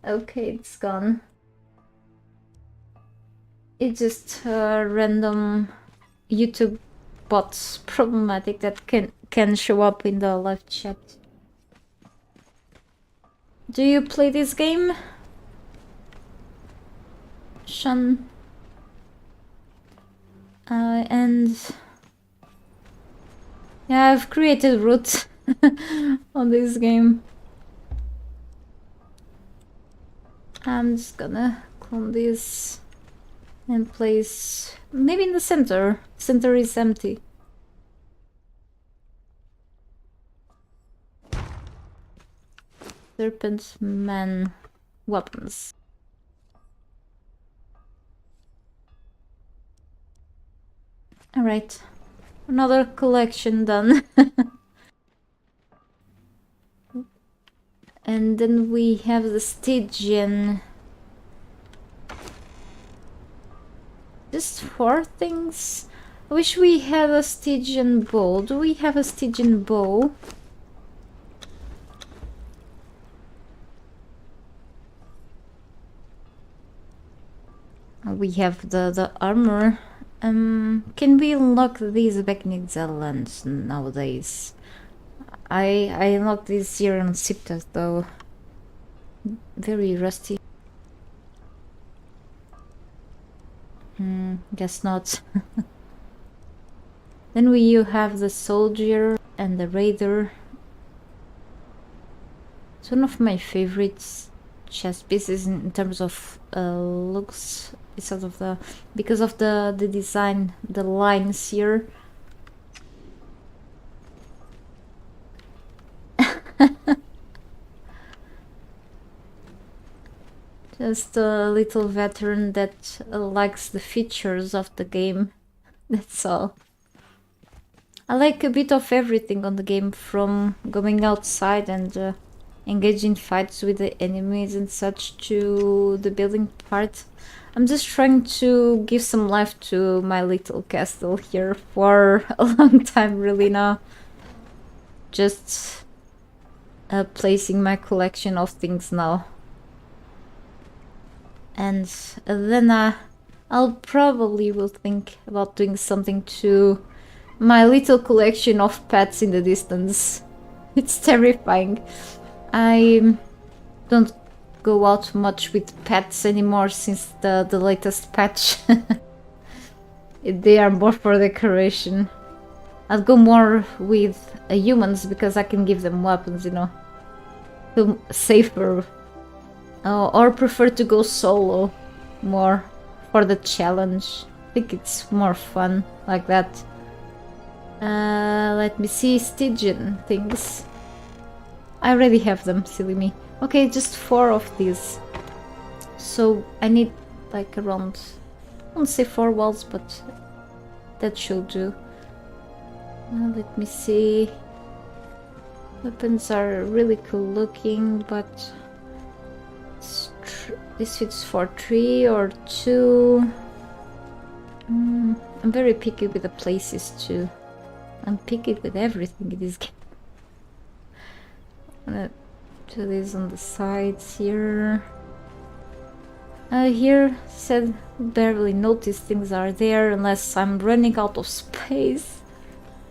Okay, it's gone. It's just random YouTube bots problematic that can show up in the live chat. Do you play this game, Sean? And yeah, I've created roots on this game. I'm just gonna clone this and place maybe in the center. Center is empty. Serpent man weapons. Alright, another collection done. And then we have the Stygian. Just 4 things. I wish we had a Stygian bow. Do we have a Stygian bow? we have the armor. Can we unlock these back in Exile lands nowadays? I unlocked this here on Siptas though. Very rusty. Guess not. Then you have the soldier and the raider. It's one of my favorites chess pieces in terms of looks, because of the design, the lines here. Just a little veteran that likes the features of the game. That's all. I like a bit of everything on the game, from going outside and engaging fights with the enemies and such, to the building part. I'm just trying to give some life to my little castle here for a long time really now. Just placing my collection of things now. And then I'll probably will think about doing something to my little collection of pets in the distance. It's terrifying. I don't go out much with pets anymore since the latest patch. They are more for decoration. I'll go more with humans because I can give them weapons, you know. Feel safer. Or prefer to go solo more for the challenge. I think it's more fun like that. Let me see. Stygian things. I already have them, silly me. Okay, just 4 of these. So I need like around, I won't say 4 walls, but that should do. Let me see. Weapons are really cool looking, but this fits for 3 or 2. I'm very picky with the places too. I'm picky with everything in this game. I'm gonna do this on the sides here. Here said barely notice things are there unless I'm running out of space,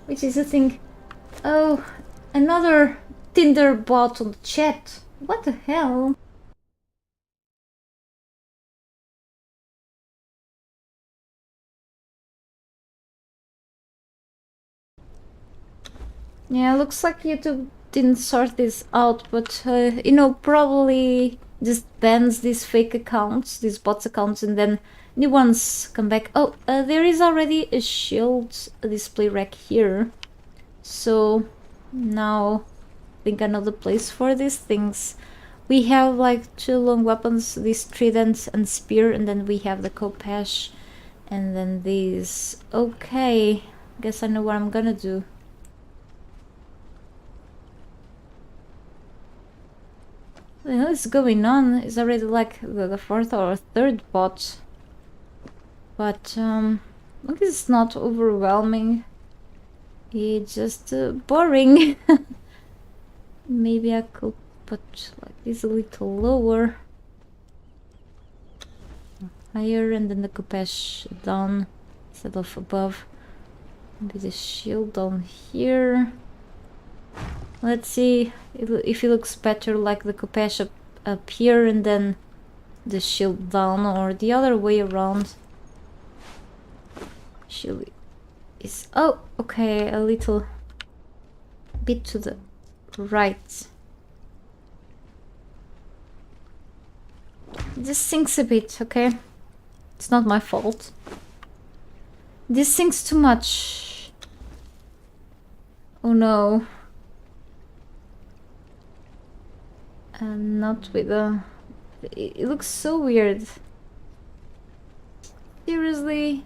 which is a thing. Oh, another Tinder bot on the chat. What the hell? Yeah, looks like YouTube didn't sort this out, but you know, probably just bans these fake accounts, these bots accounts, and then new ones come back. Oh, there is already a shield display rack here, so now I think I know the place for these things. We have like 2 long weapons, this trident and spear, and then we have the khopesh, and then these. Okay, guess I know what I'm gonna do. What the hell is going on? It's already like the 4th or 3rd bot. But look, it's not overwhelming. It's just boring. Maybe I could put like this a little lower. Higher, and then the khopesh down instead of above. Maybe the shield down here. Let's see if it looks better like the khopesh up here and then the shield down, or the other way around. Shield is... oh, okay, a little bit to the right. This sinks a bit, okay? It's not my fault. This sinks too much. Oh no. Not with a... it looks so weird. Seriously?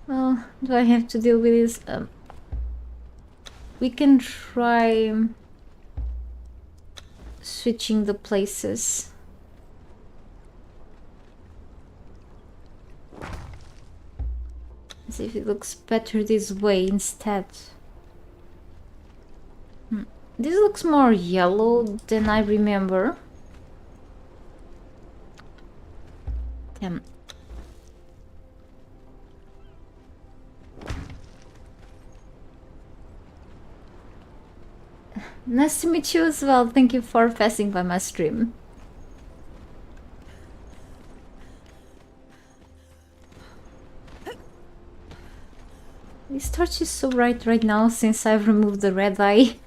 Well, do I have to deal with this? We can try switching the places. See if it looks better this way instead. This looks more yellow than I remember. Damn. Nice to meet you as well. Thank you for passing by my stream. This torch is so bright right now since I've removed the red eye.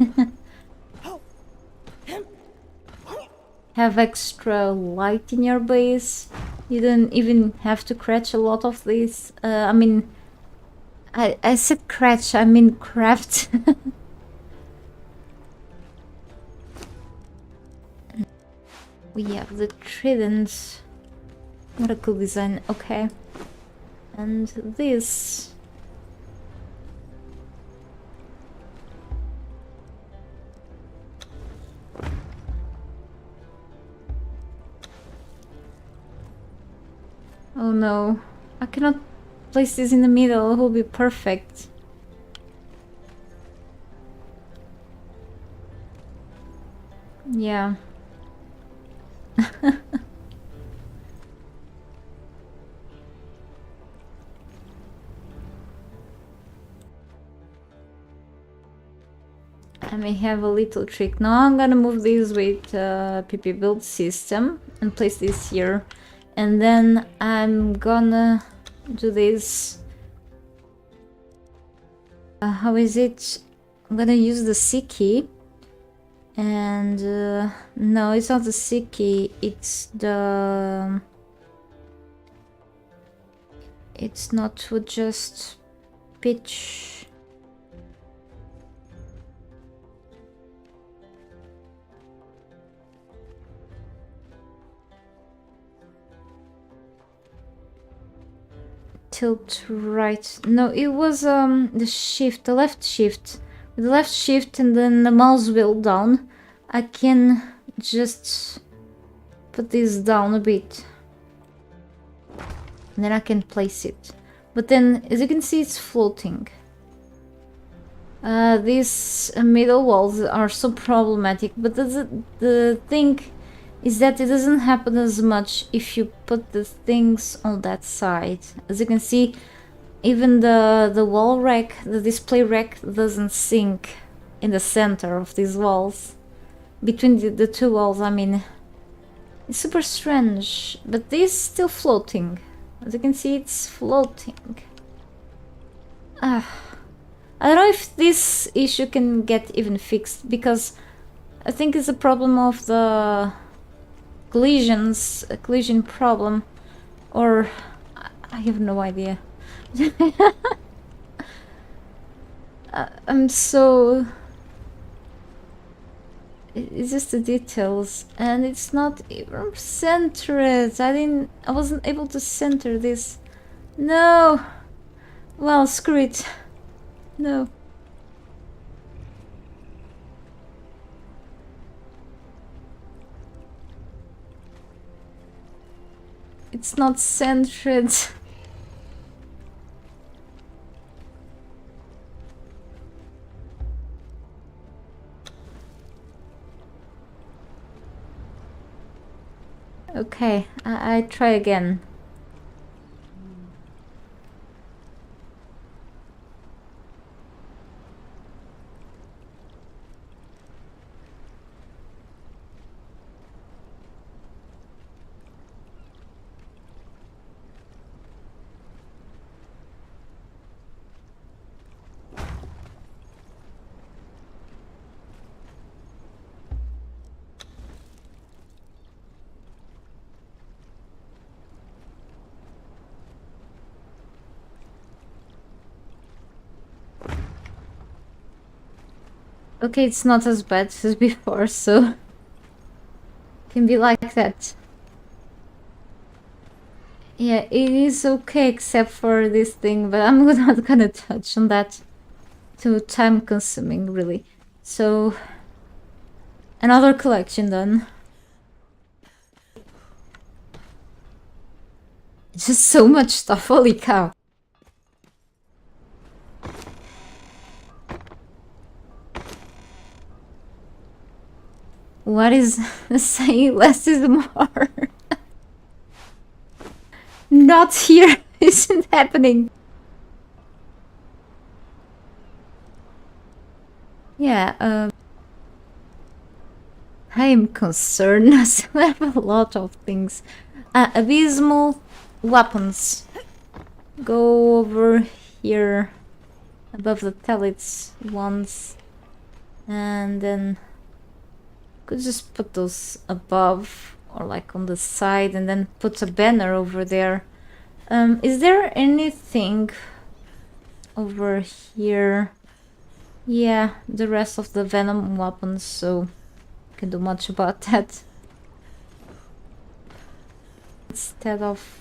Have extra light in your base. You don't even have to craft a lot of this. I mean, I said craft, I mean craft. We have the trident. What a cool design. Okay. And this. Oh no. I cannot place this in the middle. It will be perfect. Yeah. I may have a little trick. Now I'm gonna move this with PP build system and place this here. And then I'm gonna do this. How is it? I'm gonna use the C key. And no, it's not the C key, it's the... It's not to just pitch. Tilt right. No, it was the shift, the left shift. With the left shift and then the mouse wheel down, I can just put this down a bit. And then I can place it. But then, as you can see, it's floating. These middle walls are so problematic, but the thing is that it doesn't happen as much if you put the things on that side. As you can see, even the wall rack, the display rack doesn't sink in the center of these walls. Between the two walls, I mean. It's super strange, but this is still floating. As you can see, it's floating. I don't know if this issue can get even fixed, because I think it's a problem of the collision problem, or I have no idea. I'm so... It's just the details, and it's not even centered. I wasn't able to center this. No! Well, screw it. No. It's not centered. Okay, I try again. Okay, it's not as bad as before, so can be like that. Yeah, it is okay except for this thing, but I'm not gonna touch on that. Too time consuming, really. So, another collection done. Just so much stuff, holy cow. What is saying less is more? Not here. Isn't happening. Yeah, I am concerned. I still have a lot of things. Abysmal weapons. Go over here above the pellets once, and then could just put those above or like on the side, and then put a banner over there. Is there anything over here? Yeah, the rest of the venom weapons, so I can do much about that. Instead of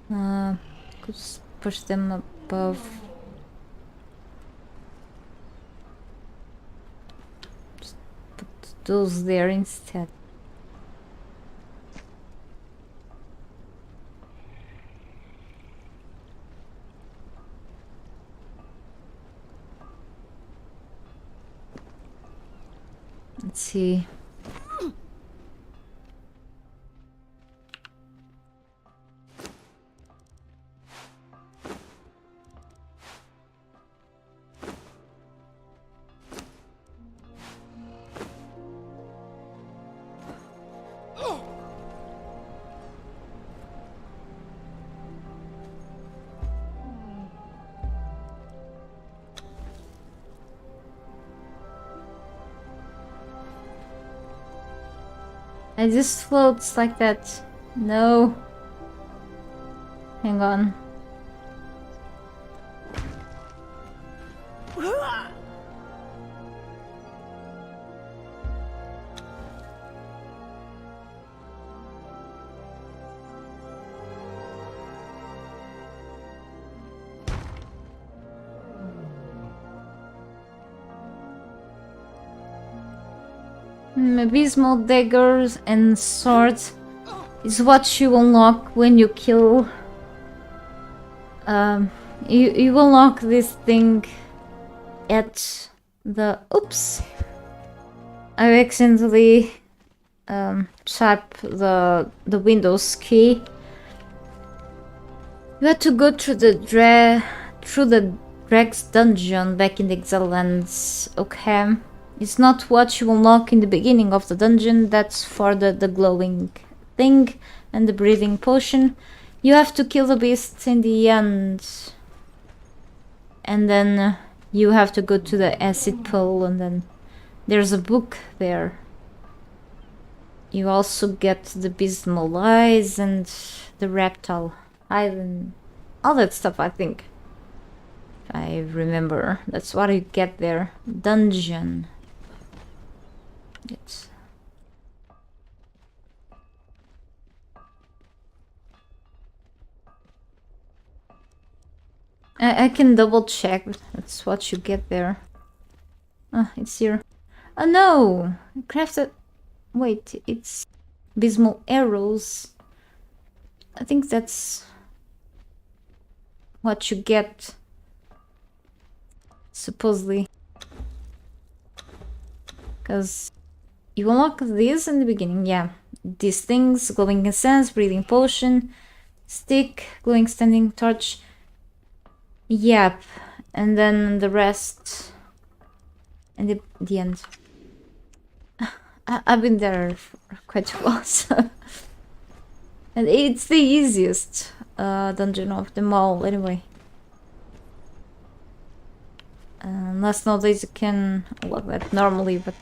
could just push them above. Just put those there instead. Let's see. It just floats like that. No. Hang on. Abysmal daggers and swords is what you unlock when you kill. You unlock this thing at the. Oops! I accidentally tap the Windows key. You had to go through the Dreg's dungeon back in the Exiles. Okay. It's not what you unlock in the beginning of the dungeon, that's for the glowing thing and the breathing potion. You have to kill the beast in the end. And then you have to go to the acid pool, and then there's a book there. You also get the abysmal eyes and the reptile island, all that stuff, I think. If I remember, that's what you get there. Dungeon. It's I can double check. That's what you get there. Ah, it's here. Oh no! Crafted. Wait, it's abysmal arrows. I think that's what you get. Supposedly. Because you unlock this in the beginning, yeah. These things, glowing essence, breathing potion, stick, glowing standing torch. Yep. And then the rest and the end. I've been there for quite a while, so. And it's the easiest dungeon of them all, anyway. Unless nowadays you can unlock that normally, but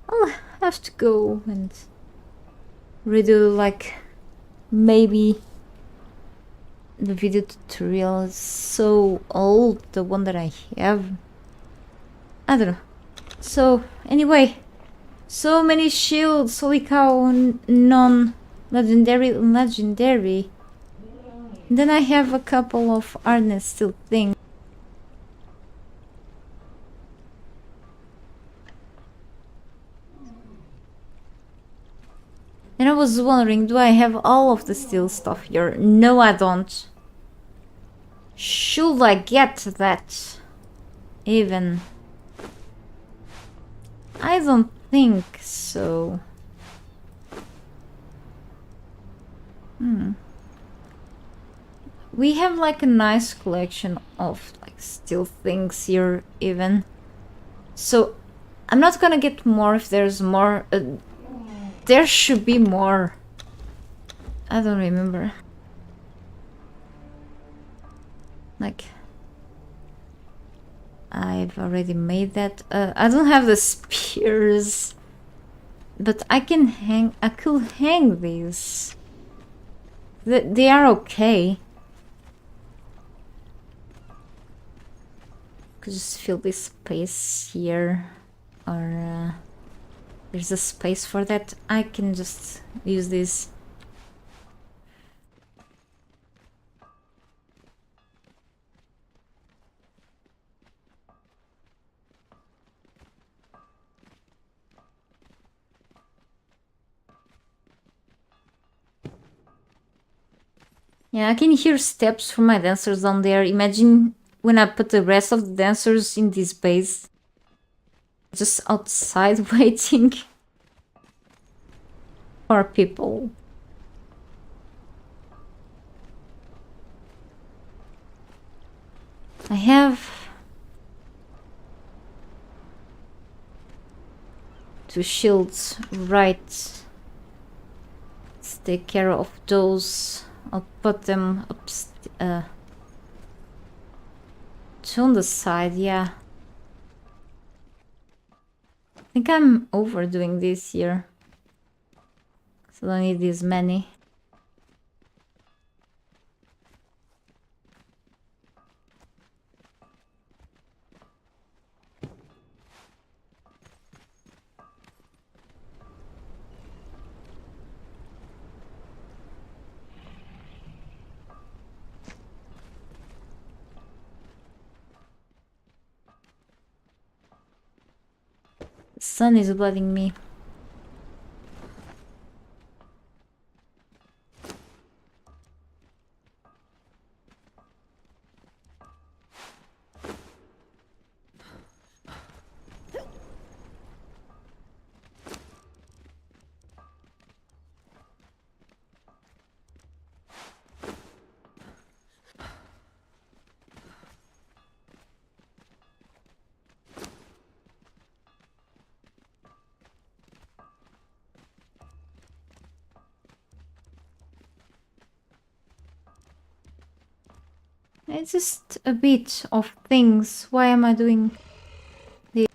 I'll have to go and redo, like, maybe the video tutorial is so old, the one that I have. I don't know. So, anyway, so many shields, holy cow, non-legendary. Then I have a couple of hardness still things. And I was wondering, do I have all of the steel stuff here? No, I don't. Should I get that? Even. I don't think so. We have like a nice collection of like steel things here even. So I'm not gonna get more if there's more. There should be more. I don't remember. Like, I've already made that. I don't have the spears, but I can hang. I could hang these. They are okay. Could just fill this space here, or there's a space for that. I can just use this. Yeah, I can hear steps from my dancers down there. Imagine when I put the rest of the dancers in this base. Just outside waiting for people. I have 2 shields, right? Let's take care of those. I'll put them up, 2 on the side, yeah. I think I'm overdoing this here. So I don't need this many. The sun is blooding me. It's just a bit of things. Why am I doing this?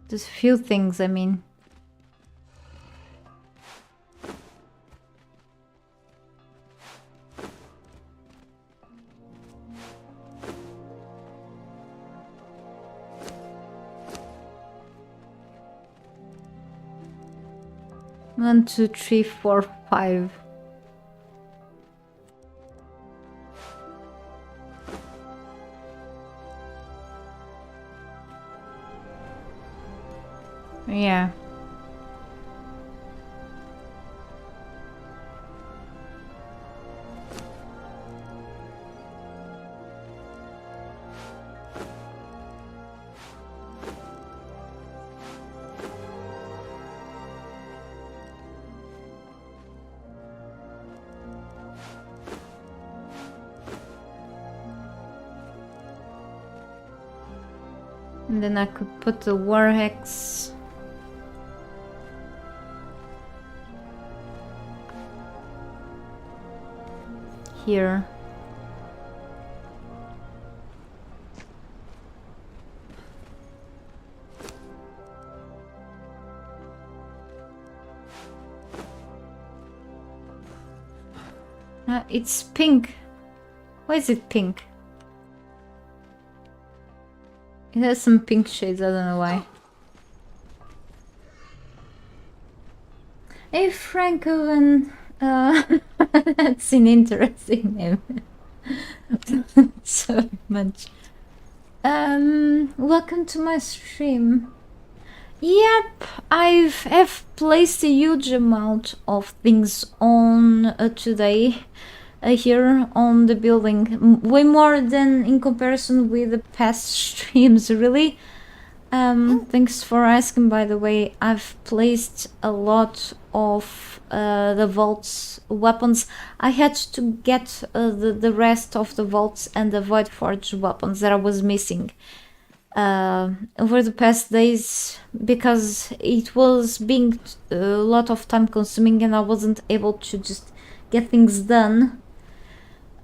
Just few things, I mean. One, two, three, four, 5. Yeah. And then I could put the war hex here. It's pink. Why is it pink? It has some pink shades, I don't know why. Hey Frankoven, that's an interesting name. So much. Welcome to my stream. Yep, have placed a huge amount of things on today here on the building. Way more than in comparison with the past streams, really. Thanks for asking, by the way. I've placed a lot of the vault's weapons. I had to get the rest of the vaults and the Void Forge weapons that I was missing over the past days because it was being a lot of time consuming and I wasn't able to just get things done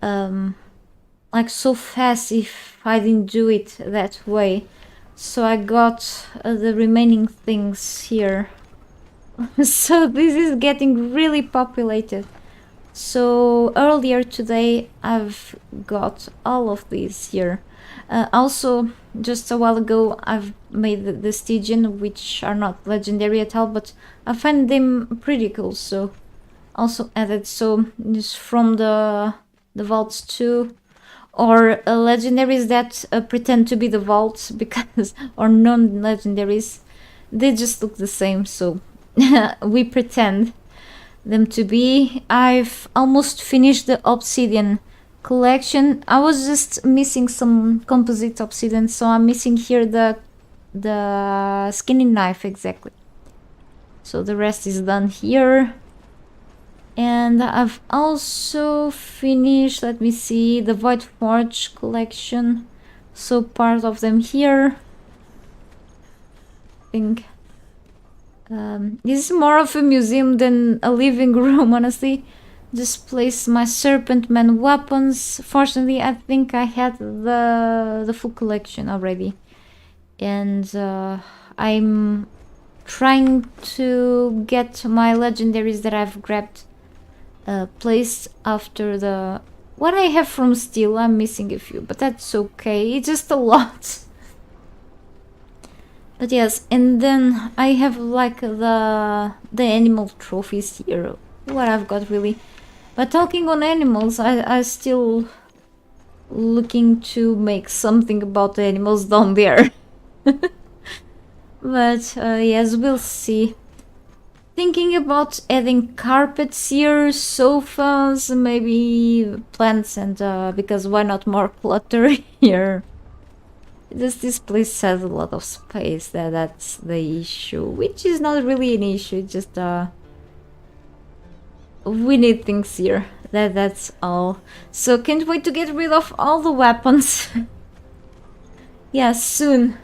like so fast if I didn't do it that way. So I got the remaining things here. So this is getting really populated. So earlier today I've got all of these here. Also, just a while ago I've made the Stygian, which are not legendary at all, but I find them pretty cool, so also added. So just from the vaults too, or legendaries that pretend to be the vaults because or non-legendaries, they just look the same, so we pretend them to be. I've almost finished the obsidian collection. I was just missing some composite obsidian, so I'm missing here the skinning knife exactly. So the rest is done here. And I've also finished, let me see, the Void Forge collection. So part of them here. I think this is more of a museum than a living room, honestly. Just place my Serpent Man weapons. Fortunately, I think I had the full collection already. And I'm trying to get my legendaries that I've grabbed placed after the... What I have from Steel, I'm missing a few, but that's okay. It's just a lot. But yes, and then I have like the animal trophies here. What I've got really. But talking on animals, I still looking to make something about the animals down there. But yes, we'll see. Thinking about adding carpets here, sofas, maybe plants, and because why not more clutter here? This place has a lot of space. That's the issue, which is not really an issue. Just we need things here. That's all. So can't wait to get rid of all the weapons. Yeah, soon.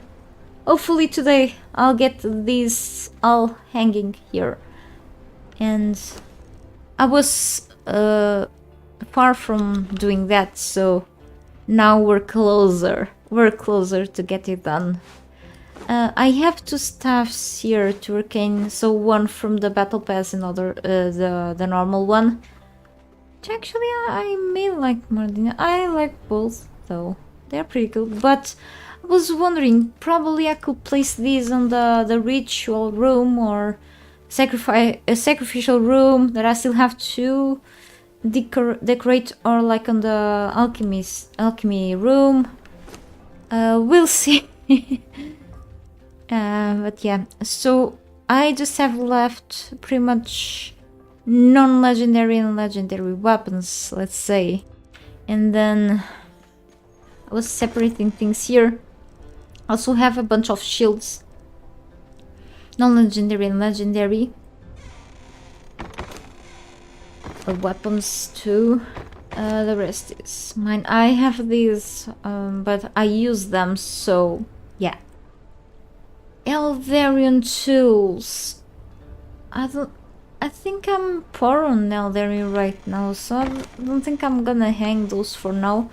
Hopefully today I'll get these all hanging here. And I was far from doing that, so now we're closer. We're closer to get it done. I have two staffs here to arcane, so one from the battle pass and other the normal one. Which actually I may like more than I like both though. They're pretty cool, but I was wondering, probably I could place these on the ritual room or sacrificial room that I still have to decorate, or like on the alchemy room. We'll see. But yeah, so I just have left pretty much non-legendary and legendary weapons, let's say. And then I was separating things here. Also have a bunch of shields, non-legendary and legendary. Weapons too. The rest is mine. I have these, but I use them, so yeah. Eldarian tools. I think I'm poor on Eldarian right now, so I don't think I'm gonna hang those for now.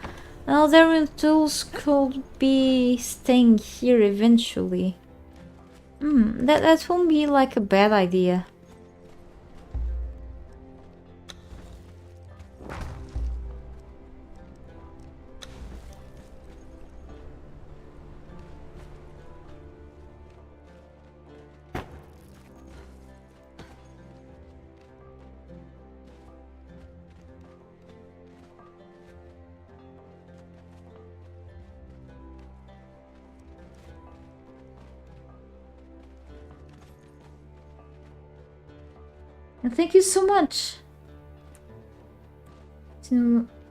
Eldarian tools could be staying here eventually. That won't be like a bad idea. And thank you so much.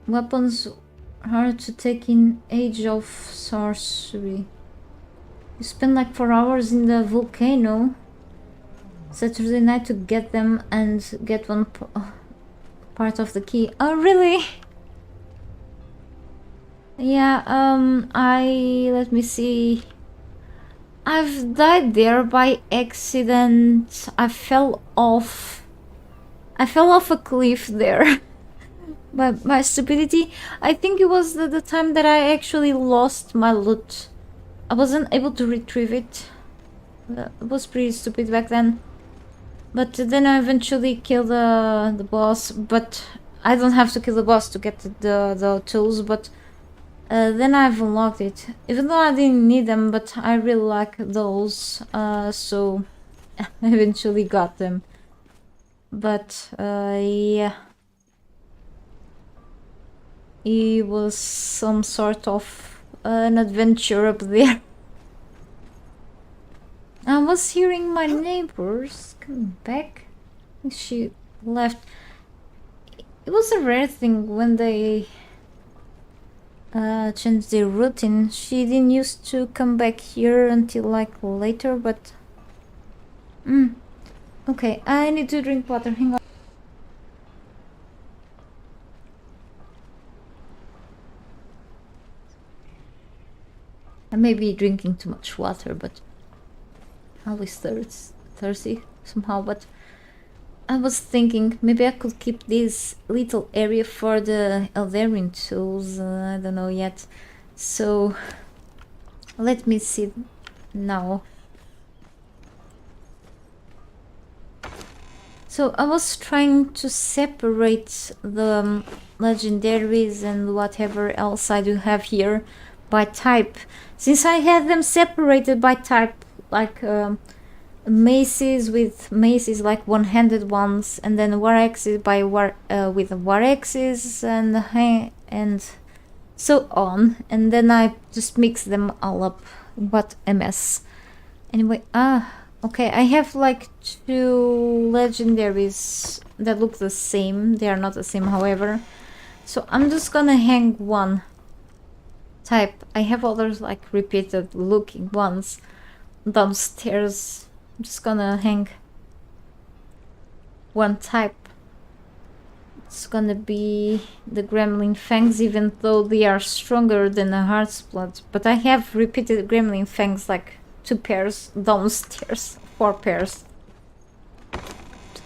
Weapons hard to take in Age of Sorcery. You spend like 4 hours in the volcano Saturday night to get them and get one part of the key. Oh, really? Yeah, let me see. I've died there by accident. I fell off a cliff there. By my stupidity. I think it was the time that I actually lost my loot. I wasn't able to retrieve it. It was pretty stupid back then. But then I eventually killed the boss. But I don't have to kill the boss to get the tools. But then I've unlocked it. Even though I didn't need them, but I really like those. So I eventually got them. But yeah. It was some sort of an adventure up there. I was hearing my neighbors come back. She left. It was a rare thing when they changed their routine. She didn't used to come back here until like later, but... Okay, I need to drink water. Hang on. I may be drinking too much water, but I always thirsty somehow. But I was thinking maybe I could keep this little area for the Eldarin tools. I don't know yet. So let me see now. So I was trying to separate the legendaries and whatever else I do have here by type. Since I had them separated by type, like maces with maces, like one-handed ones, and then war axes by with war axes and so on, and then I just mix them all up. What a mess. Anyway, okay, I have like 2 legendaries that look the same. They are not the same, however. So I'm just gonna hang one type. I have others like repeated looking ones downstairs. I'm just gonna hang one type. It's gonna be the Gremlin Fangs, even though they are stronger than the Heartsblood. But I have repeated Gremlin Fangs, like 2 pairs downstairs, 4 pairs.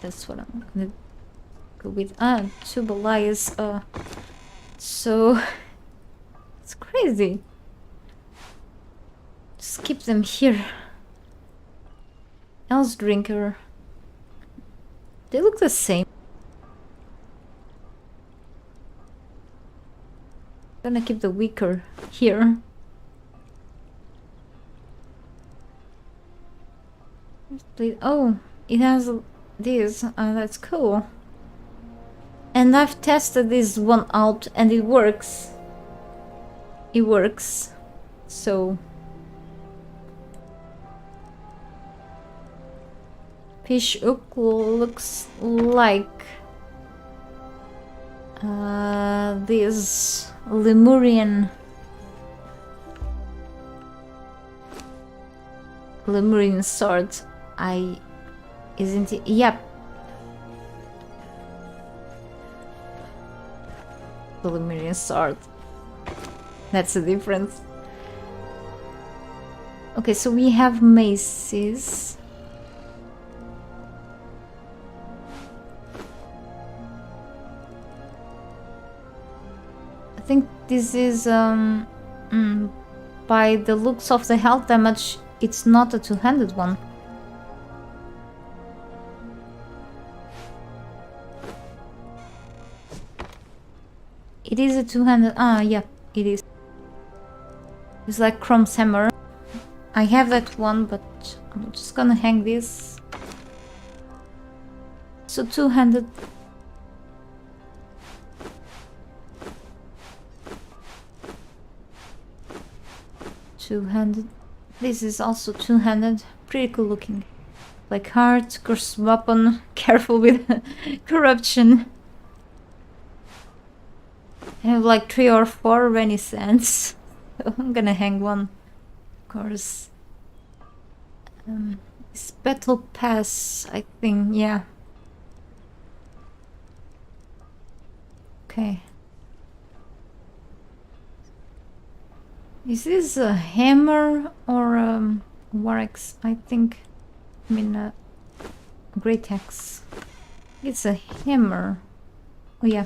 That's what I'm gonna go with. 2 Belias. So it's crazy. Just keep them here. Else Drinker. They look the same. Gonna keep the weaker here. Oh, it has this. That's cool. And I've tested this one out and it works. It works. So Fish Hook looks like this Lemurian sword. Isn't it? Yep. The Lemurian sword. That's the difference. Okay, so we have maces. I think this is by the looks of the health damage, it's not a 2-handed one. It is a 2-handed. Yeah, it is. It's like Chrome's hammer. I have that one, but I'm just gonna hang this. So 2-handed. Two-handed. This is also 2-handed. Pretty cool looking. Like heart, cursed weapon, careful with corruption. I have like 3 or 4 renaissance. So I'm gonna hang one, of course. This battle pass, I think, yeah. Okay. Is this a hammer or war axe? I think. I mean, a great axe. It's a hammer. Oh yeah.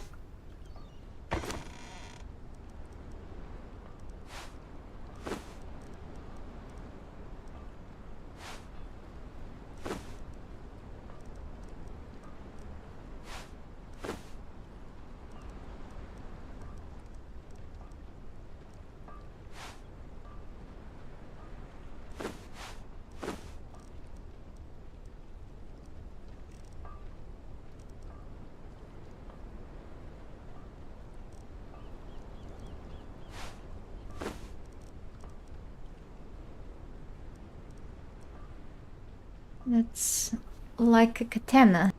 That's like a katana.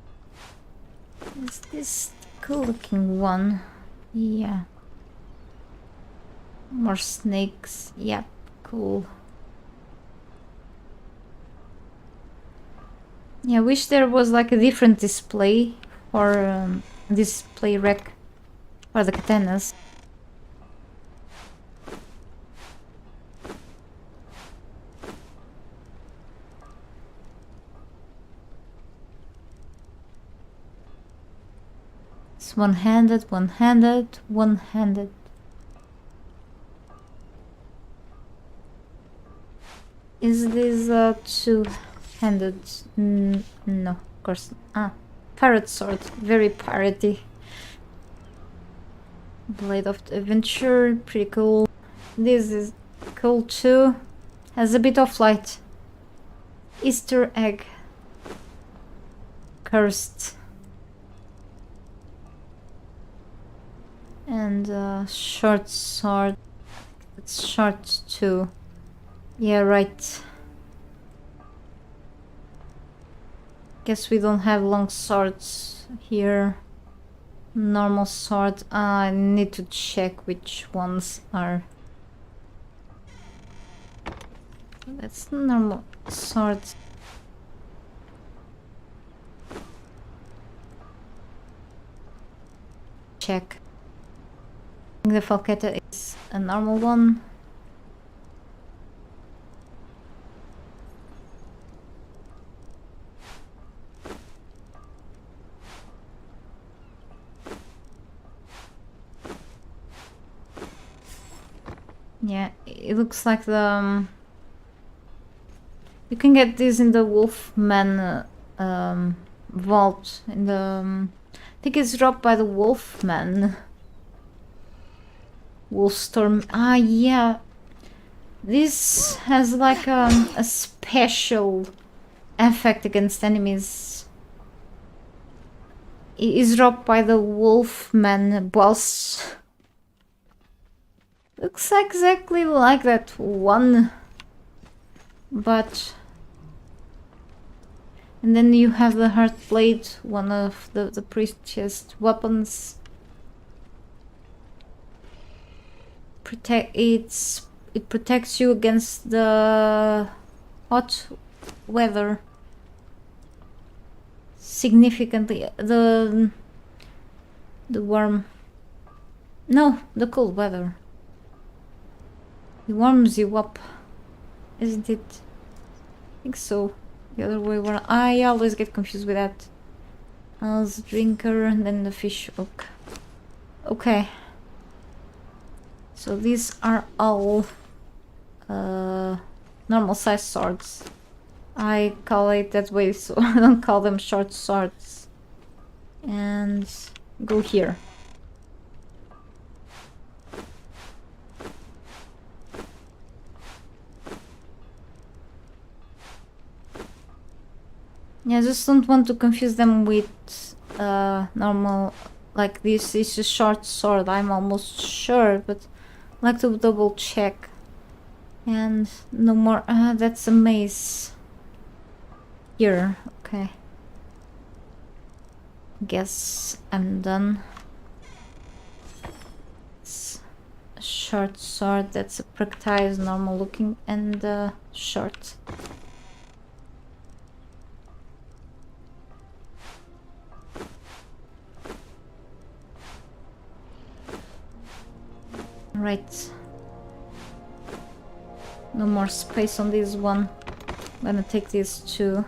Is this cool looking one? Yeah. More snakes. Yep, cool. Yeah, I wish there was like a different display for display rack for the katanas. It's one-handed, one-handed, one-handed. Is this two-handed? No, of course. Ah, pirate sword. Very piratey. Blade of Adventure. Pretty cool. This is cool too. Has a bit of light. Easter egg. Cursed. And short sword. It's short too. Yeah, right. Guess we don't have long swords here. Normal sword. I need to check which ones are. That's normal sword. Check. The falcata is a normal one. Yeah, it looks like the you can get this in the Wolfman vault. In the I think it's dropped by the Wolfman. Wolfstorm. Ah, yeah. This has like a special effect against enemies. It is dropped by the Wolfman boss. Looks exactly like that one. But... And then you have the Heartblade, one of the precious weapons. It protects you against the hot weather significantly. The warm, no, the cold weather. It warms you up, isn't it? I think so. The other way around. I always get confused with that. As drinker and then the fish hook. Okay. So these are all normal size swords. I call it that way so I don't call them short swords. And go here. Yeah, I just don't want to confuse them with normal, like this is a short sword, I'm almost sure, but I like to double check. And no more, that's a mace. Here, okay. Guess I'm done. It's a short sword that's a practice, normal looking, and short. Right. No more space on this one. I'm gonna take these two.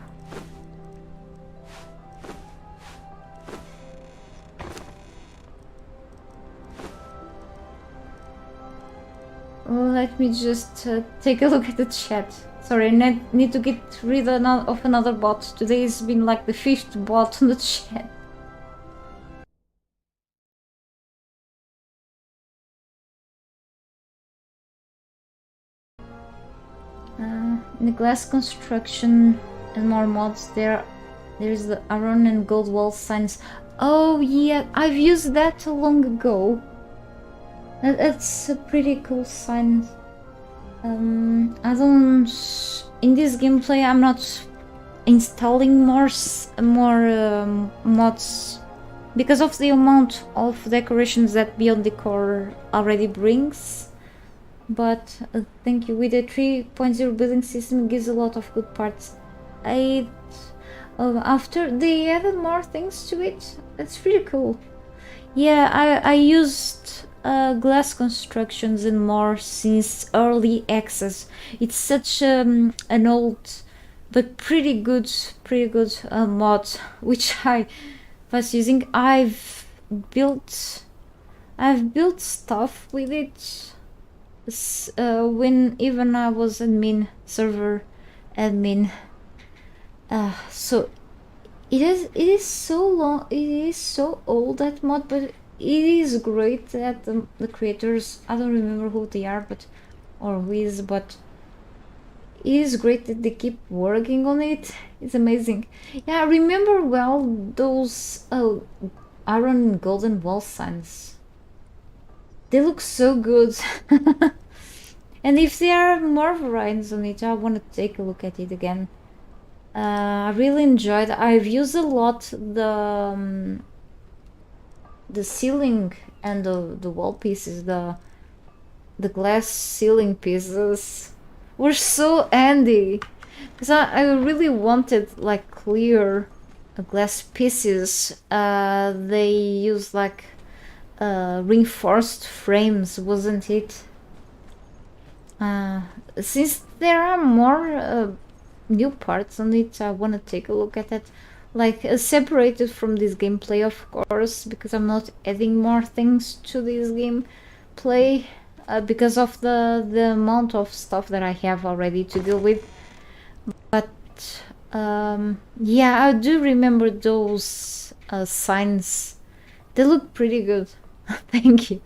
Let me just take a look at the chat. Sorry, I need to get rid of another bot. Today's been like the 5th bot on the chat. In the glass construction and more mods, there's the iron and gold wall signs. Oh yeah, I've used that long ago. That's a pretty cool sign. I don't... In this gameplay, I'm not installing more mods because of the amount of decorations that Beyond Decor already brings. But thank you. With the 3.0 building system, it gives a lot of good parts. After they added more things to it, that's pretty cool. Yeah, I used glass constructions and more since early access. It's such an old but pretty good mod which I was using. I've built stuff with it when even I was server admin. So it is so long, it is so old, that mod, but it is great that the creators, I don't remember who they are, but it is great that they keep working on it. It's amazing. Yeah, I remember well those iron and golden wall signs. They look so good. And if there are more variants on it, I want to take a look at it again. I really enjoyed. I've used a lot the ceiling and the wall pieces. The glass ceiling pieces were so handy because I really wanted like clear glass pieces. They used like reinforced frames, wasn't it? Since there are more new parts on it, I want to take a look at it, like separated from this gameplay, of course, because I'm not adding more things to this gameplay because of the amount of stuff that I have already to deal with. But yeah, I do remember those signs. They look pretty good. Thank you.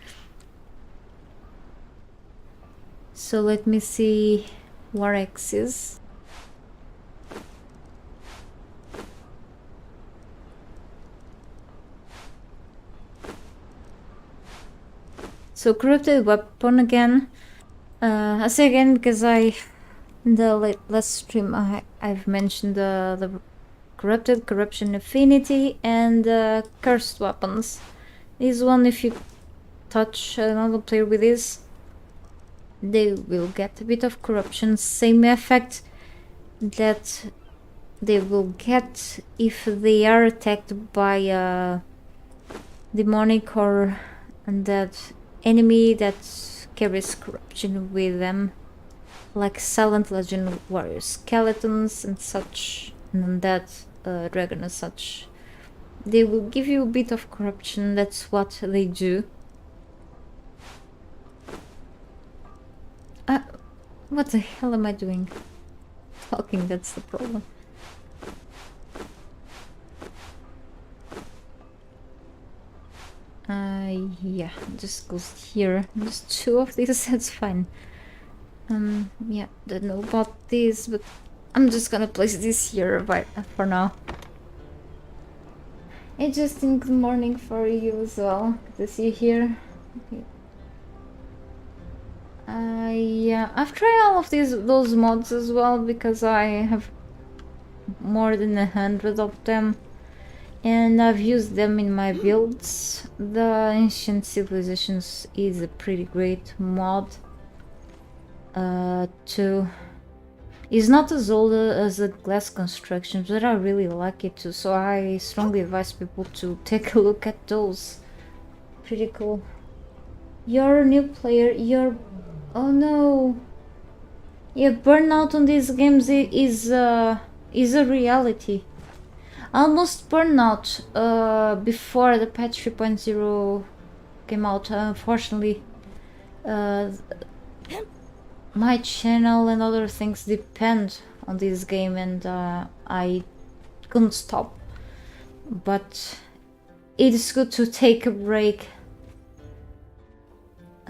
So let me see war axes. So corrupted weapon again. I say again because in the last stream I've mentioned the corrupted, corruption affinity, and cursed weapons. This one, if you touch another player with this, they will get a bit of corruption. Same effect that they will get if they are attacked by a demonic or undead enemy that carries corruption with them, like Silent Legend warrior skeletons and such, and undead dragon and such. They will give you a bit of corruption. That's what they do. What the hell am I doing? Talking, that's the problem. Yeah, just goes here. Just 2 of these, that's fine. Yeah, don't know about this, but I'm just gonna place this here for now. Interesting good morning for you as well. Good to see you here. Okay. Yeah, I've tried all of those mods as well because I have more than 100 of them, and I've used them in my builds. The Ancient Civilizations is a pretty great mod too. It's not as old as the glass constructions, but I really like it too, so I strongly advise people to take a look at those. Pretty cool. You're a new player, oh no. Yeah, burnout on these games is a reality. Almost burnout before the patch 3.0 came out. Unfortunately, my channel and other things depend on this game, and I couldn't stop. But it is good to take a break.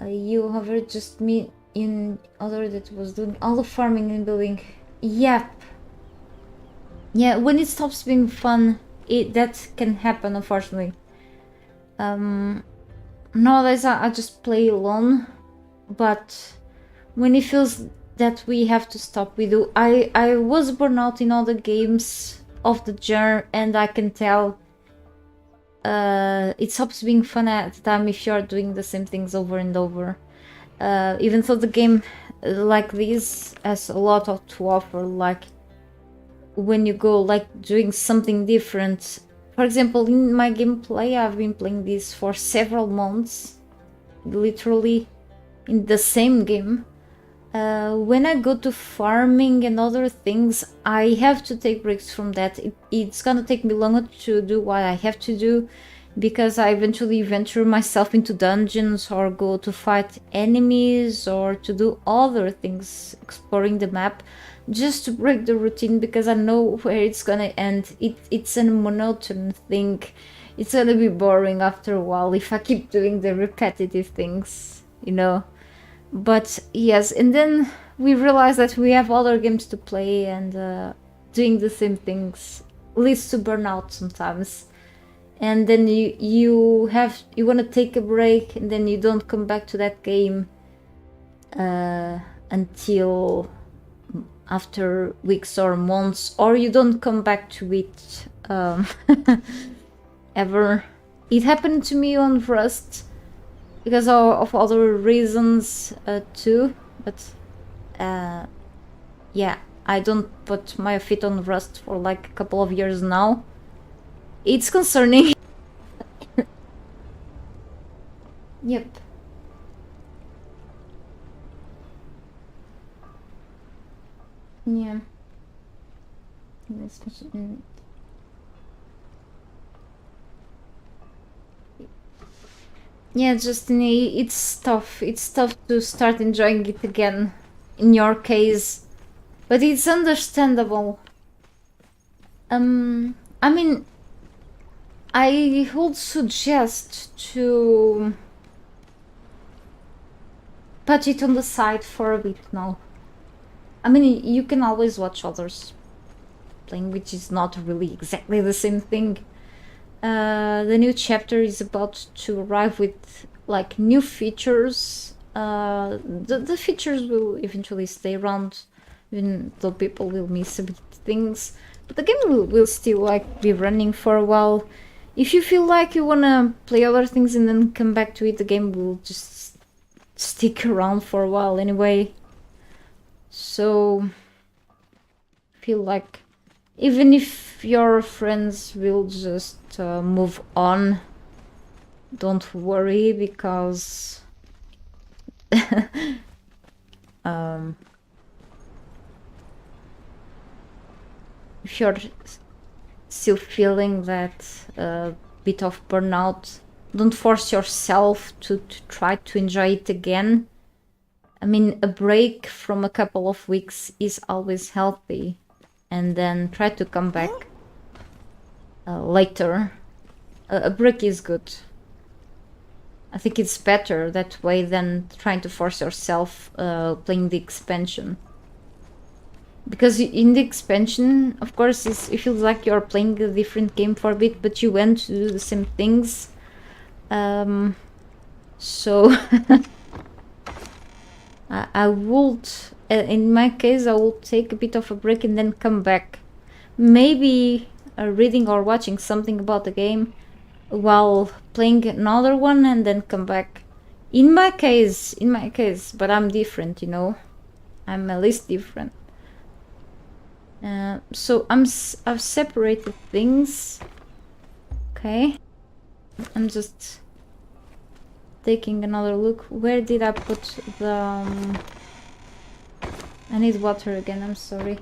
You have just me in other that was doing all the farming and building. Yep. Yeah, when it stops being fun, that can happen, unfortunately. Nowadays I just play alone, but when it feels that we have to stop, we do. I was burned out in all the games of the genre, and I can tell it stops being fun at the time if you're doing the same things over and over. Even though the game like this has a lot to offer, like when you go like doing something different. For example, in my gameplay, I've been playing this for several months, literally in the same game. When I go to farming and other things, I have to take breaks from that. It's gonna take me longer to do what I have to do, because I eventually venture myself into dungeons or go to fight enemies or to do other things, exploring the map, just to break the routine, because I know where it's gonna end. It's a monotonous thing. It's gonna be boring after a while if I keep doing the repetitive things, you know. But yes, and then we realize that we have other games to play, and doing the same things leads to burnout sometimes. And then you want to take a break, and then you don't come back to that game until after weeks or months, or you don't come back to it ever. It happened to me on Rust because of other reasons too, but yeah, I don't put my feet on Rust for like a couple of years now. It's concerning. Yep. Yeah. Yeah, Justin, it's tough. It's tough to start enjoying it again, in your case. But it's understandable. I mean, I would suggest to put it on the side for a bit now. I mean, you can always watch others playing, which is not really exactly the same thing. The new chapter is about to arrive with like new features. The features will eventually stay around, even though people will miss a bit things. But the game will still like be running for a while. If you feel like you wanna play other things and then come back to it, the game will just stick around for a while anyway. So feel like even if your friends will just move on, don't worry, because if you're still feeling that bit of burnout, don't force yourself to try to enjoy it again. I mean, a break from a couple of weeks is always healthy, and then try to come back later. A break is good. I think it's better that way than trying to force yourself playing the expansion. Because in the expansion, of course, it feels like you're playing a different game for a bit, but you went to do the same things. So I would, in my case, I will take a bit of a break and then come back. maybe reading or watching something about the game while playing another one and then come back. In my case, but I'm different, you know. I'm at least different. So I've separated things. Okay. I'm just taking another look. Where did I put the... I need water again, I'm sorry.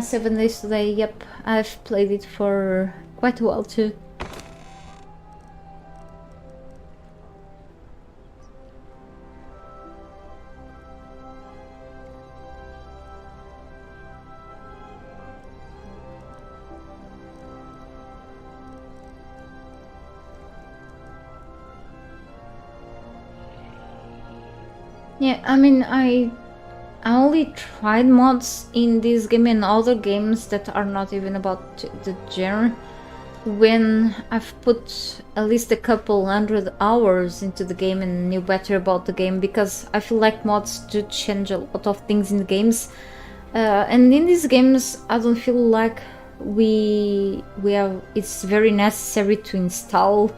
7 days today, yep. I've played it for quite a while too. Yeah, I mean, I only tried mods in this game and other games that are not even about the genre when I've put at least a couple hundred hours into the game and knew better about the game, because I feel like mods do change a lot of things in the games. And in these games, I don't feel like it's very necessary to install.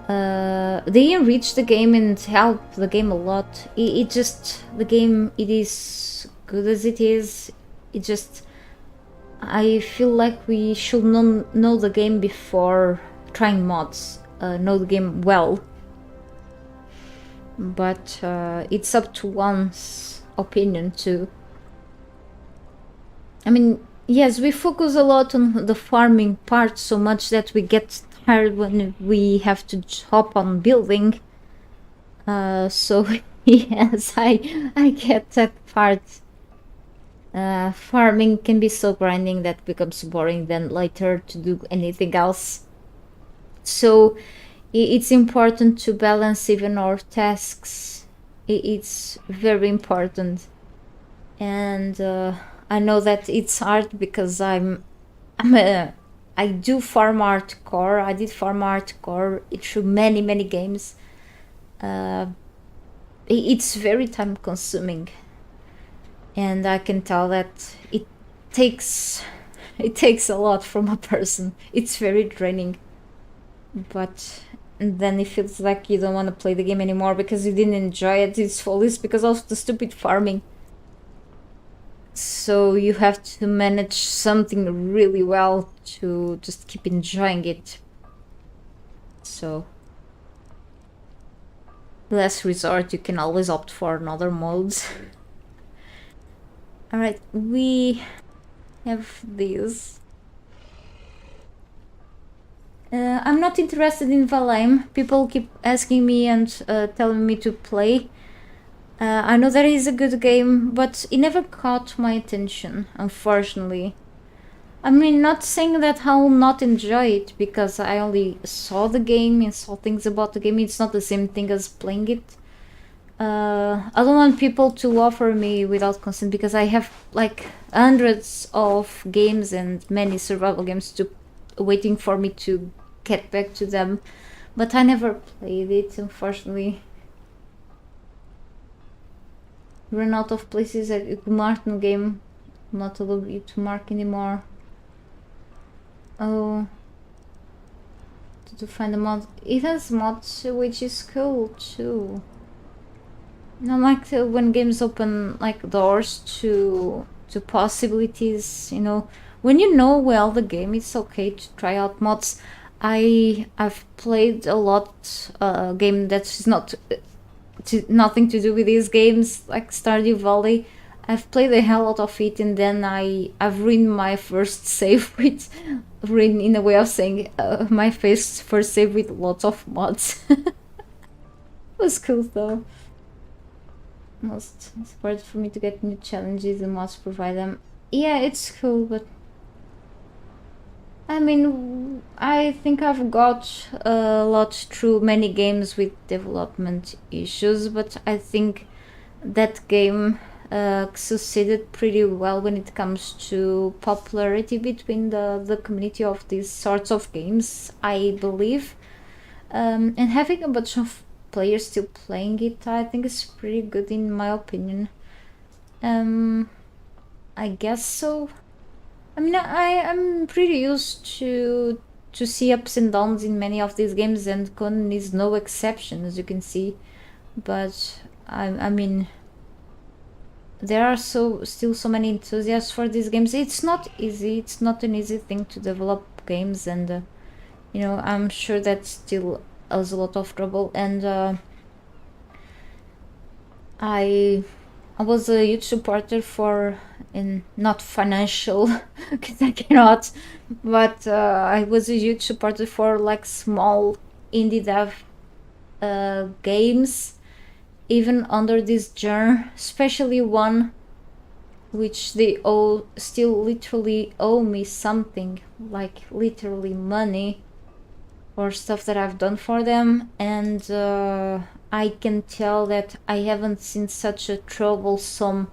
They enrich the game and help the game a lot. It just, the game, it is good as it is. It just, I feel like we should know the game before trying mods. Know the game well. But it's up to one's opinion too. I mean, yes, we focus a lot on the farming part so much that we get hard when we have to hop on building. So yes, I get that part. Farming can be so grinding that becomes boring then later to do anything else. So it's important to balance even our tasks. It's very important. And I know that it's hard because I do farm hardcore. I did farm hardcore through many games. It's very time consuming, and I can tell that it takes a lot from a person. It's very draining, but then it feels like you don't want to play the game anymore because you didn't enjoy it. It's always because of the stupid farming. So you have to manage something really well to just keep enjoying it. So last resort, you can always opt for another modes. Alright, we have this. I'm not interested in Valheim. People keep asking me and telling me to play. I know that is a good game, but it never caught my attention, unfortunately. I mean, not saying that I will not enjoy it, because I only saw the game and saw things about the game. It's not the same thing as playing it. I don't want people to offer me without consent, because I have like hundreds of games and many survival games waiting for me to get back to them. But I never played it, unfortunately. Run out of places at Martin game. Not allow you to mark anymore. Oh, to find a mod. It has mods, which is cool too. I like when games open like doors to possibilities. You know, when you know well the game, it's okay to try out mods. I've played a lot game that's nothing to do with these games, like Stardew Valley. I've played a hell lot of it, and then I've ruined my first save with, ruined in a way of saying, my first save with lots of mods. It was cool though. Most important for me to get new challenges and mods provide them. Yeah, it's cool, but I mean, I think I've got a lot through many games with development issues, but I think that game succeeded pretty well when it comes to popularity between the community of these sorts of games, I believe. And having a bunch of players still playing it, I think is pretty good in my opinion. I guess so. I mean, I'm pretty used to see ups and downs in many of these games, and Conan is no exception, as you can see. But I mean, there are still so many enthusiasts for these games. It's not easy. It's not an easy thing to develop games, and you know, I'm sure that still has a lot of trouble. And I was a huge supporter for, in not financial, because I cannot, but I was a huge supporter for like small indie dev games, even under this genre, especially one which they still literally owe me something, like literally money or stuff that I've done for them. And I can tell that I haven't seen such a troublesome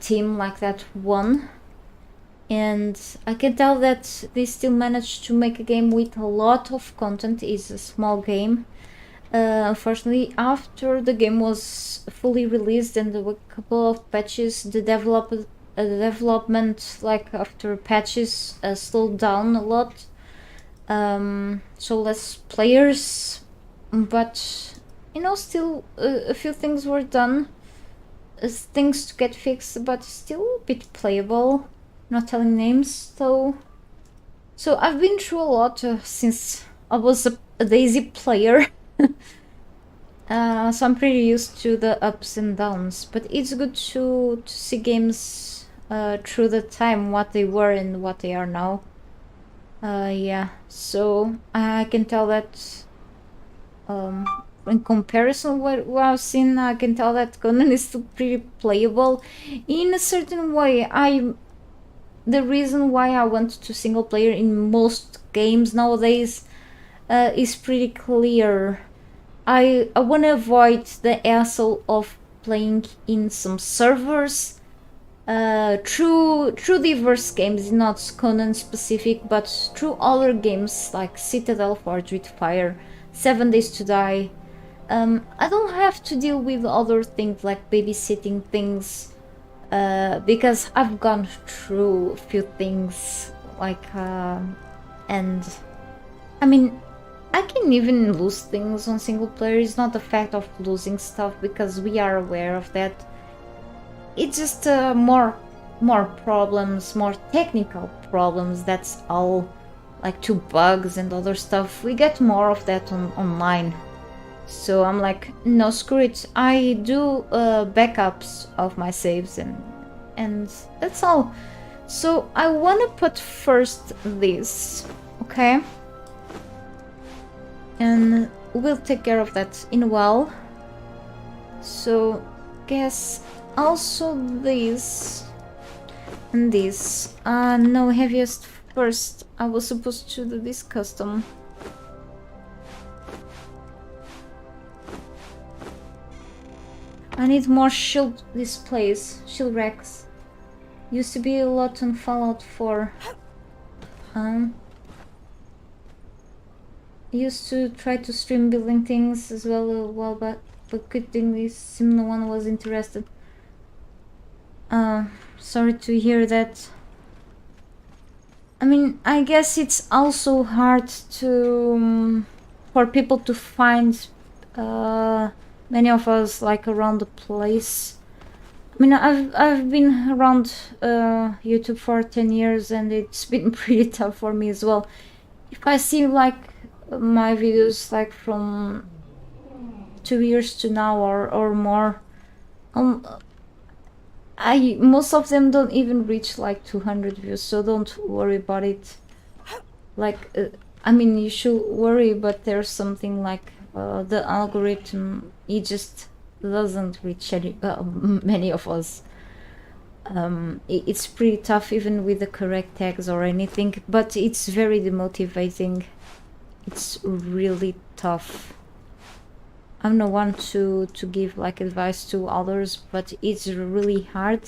team like that one. And I can tell that they still managed to make a game with a lot of content. It's a small game. Unfortunately, after the game was fully released and there were a couple of patches, the development, like after patches, slowed down a lot. So less players, but you know, still a few things were done, things to get fixed, but still a bit playable. Not telling names though. So I've been through a lot since I was a Daisy player. So I'm pretty used to the ups and downs, but it's good to see games through the time, what they were and what they are now. Yeah, so I can tell that in comparison what I've seen, I can tell that Conan is still pretty playable in a certain way. The reason why I went to single player in most games nowadays is pretty clear. I want to avoid the hassle of playing in some servers through diverse games, not Conan specific, but through other games like Citadel, Forge with Fire, 7 Days to Die. I don't have to deal with other things like babysitting things, because I've gone through a few things like and I mean, I can even lose things on single player. It's not the fact of losing stuff, because we are aware of that. It's just more problems, more technical problems. That's all, like to bugs and other stuff. We get more of that online. So I'm like, no, screw it. I do backups of my saves and that's all. So I want to put first this, okay? And we'll take care of that in a while. So guess also this and this. No, heaviest first. I was supposed to do this custom. I need more shield displays, shield racks. Used to be a lot on Fallout 4. Used to try to stream building things as well a while back, but good thing this seemed no one was interested. Sorry to hear that. I mean, I guess it's also hard to for people to find many of us like around the place. I mean, I've been around YouTube for 10 years and it's been pretty tough for me as well. If I see like my videos like from 2 years to now or more, most of them don't even reach like 200 views, so don't worry about it. Like I mean, you should worry, but there's something like the algorithm, it just doesn't reach many of us. It's pretty tough even with the correct tags or anything, but it's very demotivating. It's really tough. I'm no one to give like advice to others, but it's really hard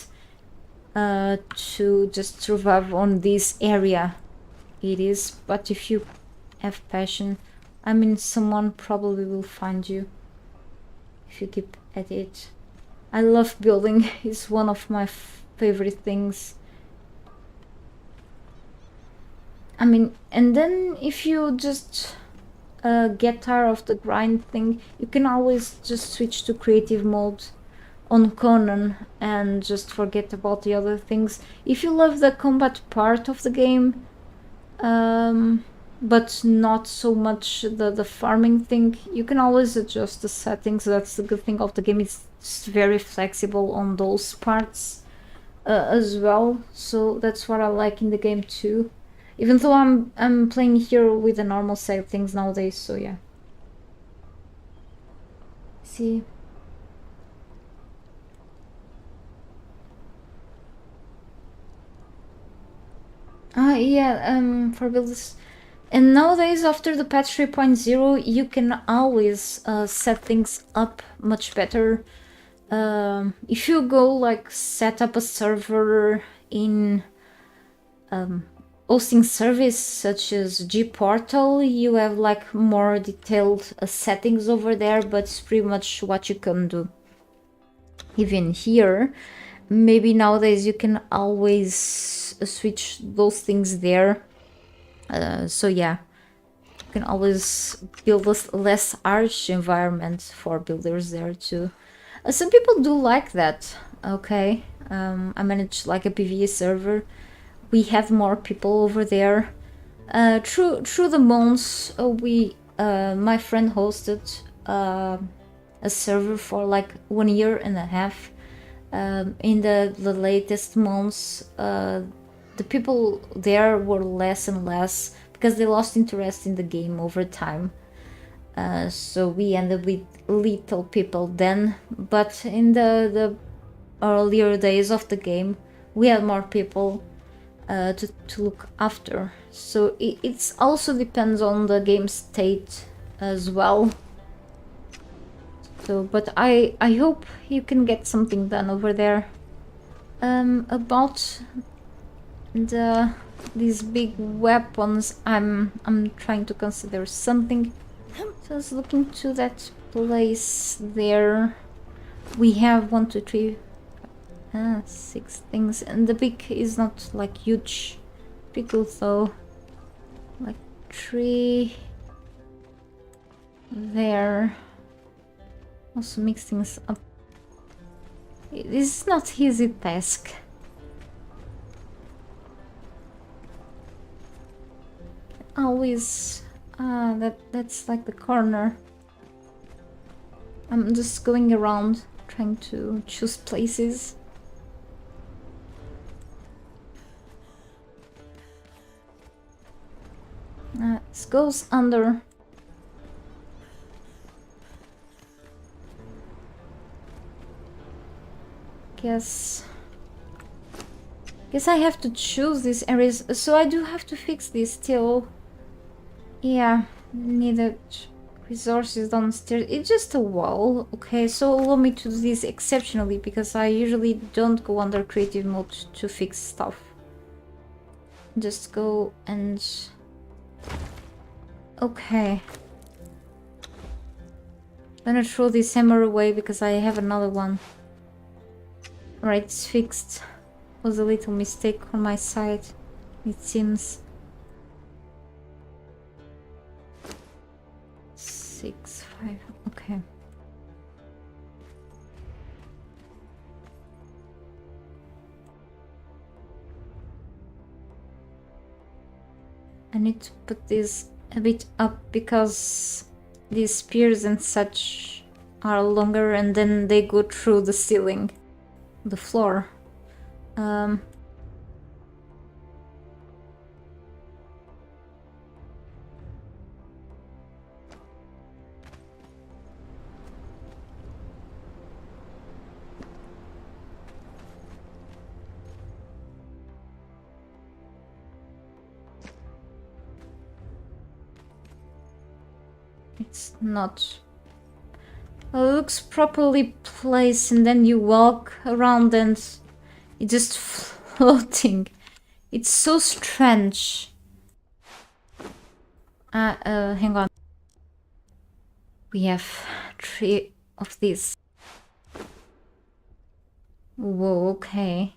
to just survive on this area. It is, but if you have passion, I mean, someone probably will find you if you keep at it. I love building. It's one of my favorite things. I mean, and then if you just get tired of the grind thing, you can always just switch to creative mode on Conan and just forget about the other things. If you love the combat part of the game, but not so much the farming thing, you can always adjust the settings. That's the good thing of the game. It's very flexible on those parts as well. So that's what I like in the game too. Even though I'm playing here with the normal settings nowadays, so yeah. See. Yeah, for builders. And nowadays, after the patch 3.0, you can always set things up much better. If you go like set up a server in hosting service such as Gportal, you have like more detailed settings over there, but it's pretty much what you can do. Even here, maybe nowadays you can always switch those things there. So yeah, you can always build a less harsh environment for builders there too. Some people do like that. Okay, I manage like a PvE server. We have more people over there. Through the months, my friend hosted a server for like 1.5 years. In the latest months, the people there were less and less because they lost interest in the game over time. So we ended with little people then, but in the earlier days of the game, we had more people to look after. So it's also depends on the game state as well. So, but I hope you can get something done over there. About these big weapons, I'm trying to consider something. Just looking to that place there. We have 1, 2, 3, 6 things, and the big is not like huge pickle though. Like 3 there. Also mix things up. This is not easy task. Always that's like the corner. I'm just going around trying to choose places. This goes under. Guess I have to choose these areas, so I do have to fix this still. Yeah, needed resources downstairs. It's just a wall. Okay, so allow me to do this exceptionally because I usually don't go under creative mode to fix stuff. Just go and... Okay. I'm gonna throw this hammer away because I have another one. Right, it's fixed. Was a little mistake on my side, it seems. 6, 5, okay. I need to put this a bit up because these spears and such are longer and then they go through the ceiling. The floor. It's not... It looks properly placed and then you walk around and it's just floating. It's so strange. Hang on. We have 3 of these. Whoa, okay.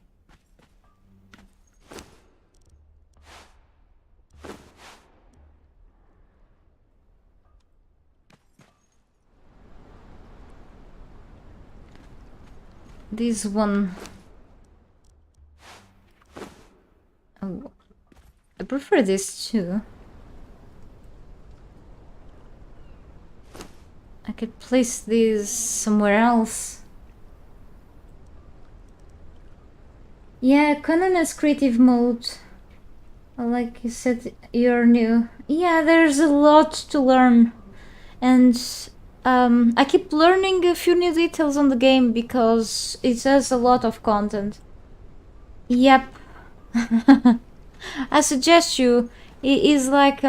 This one... Oh, I prefer this too. I could place these somewhere else. Yeah, Conan has creative mode. Like you said, you're new. Yeah, there's a lot to learn. And I keep learning a few new details on the game because it has a lot of content. Yep. I suggest you, it is like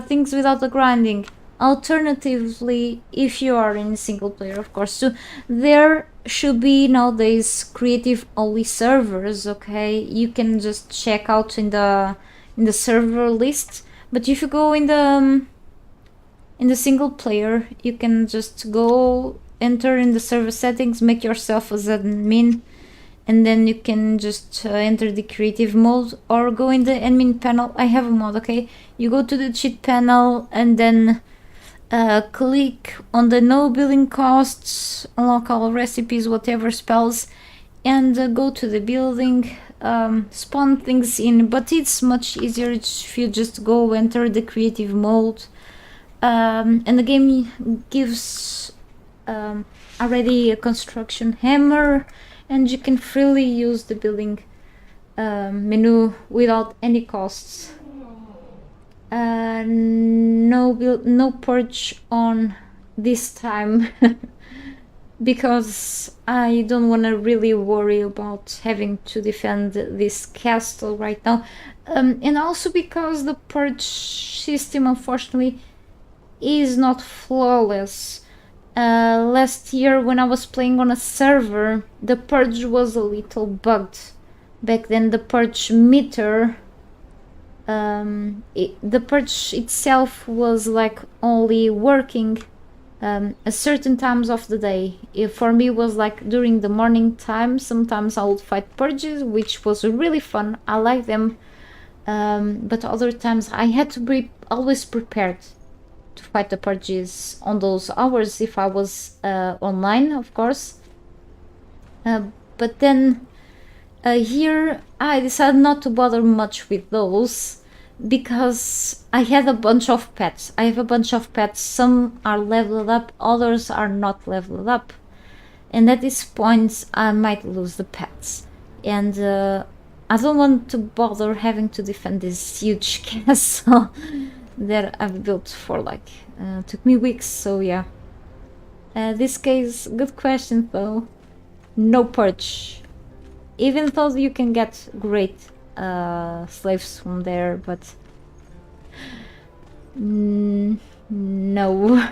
things without the grinding. Alternatively, if you are in single player, of course, so there should be nowadays creative only servers. Okay, you can just check out in the server list. But if you go in the single player, you can just go enter in the server settings, make yourself as admin, and then you can just enter the creative mode or go in the admin panel. I have a mod, okay? You go to the cheat panel and then click on the no building costs, unlock all recipes, whatever spells, and go to the building, spawn things in. But it's much easier if you just go enter the creative mode, and the game gives already a construction hammer, and you can freely use the building menu without any costs. No purge on this time because I don't want to really worry about having to defend this castle right now, and also because the purge system unfortunately is not flawless. Last year when I was playing on a server, the purge was a little bugged. Back then the purge meter, the purge itself was like only working at certain times of the day. For me it was like during the morning time. Sometimes I would fight purges, which was really fun. I like them, but other times I had to be always prepared to fight the purges on those hours if I was online, of course. But then here I decided not to bother much with those because I had a bunch of pets. I have a bunch of pets. Some are leveled up, others are not leveled up, and at this point I might lose the pets, and I don't want to bother having to defend this huge castle that I've built for like took me weeks. So yeah, this case, good question though. No purge, even though you can get great slaves from there, but no.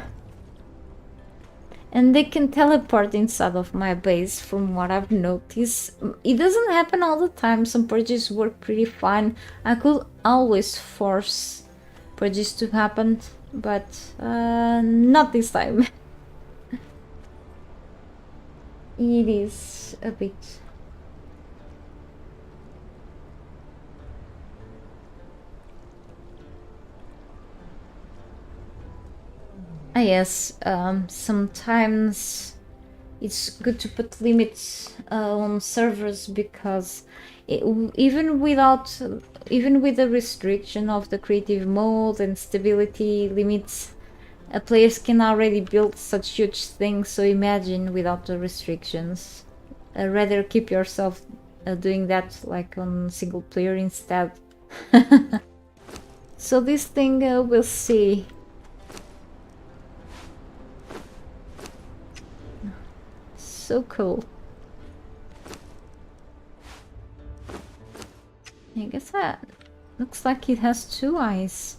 And they can teleport inside of my base from what I've noticed. It doesn't happen all the time. Some purges work pretty fine. I could always force purges to happen, but not this time. It is a bit. Yes, sometimes it's good to put limits on servers because even with the restriction of the creative mode and stability limits, players can already build such huge things. So imagine without the restrictions. Rather keep yourself doing that like on single player instead. So this thing we'll see. So cool. I guess that looks like it has 2 eyes.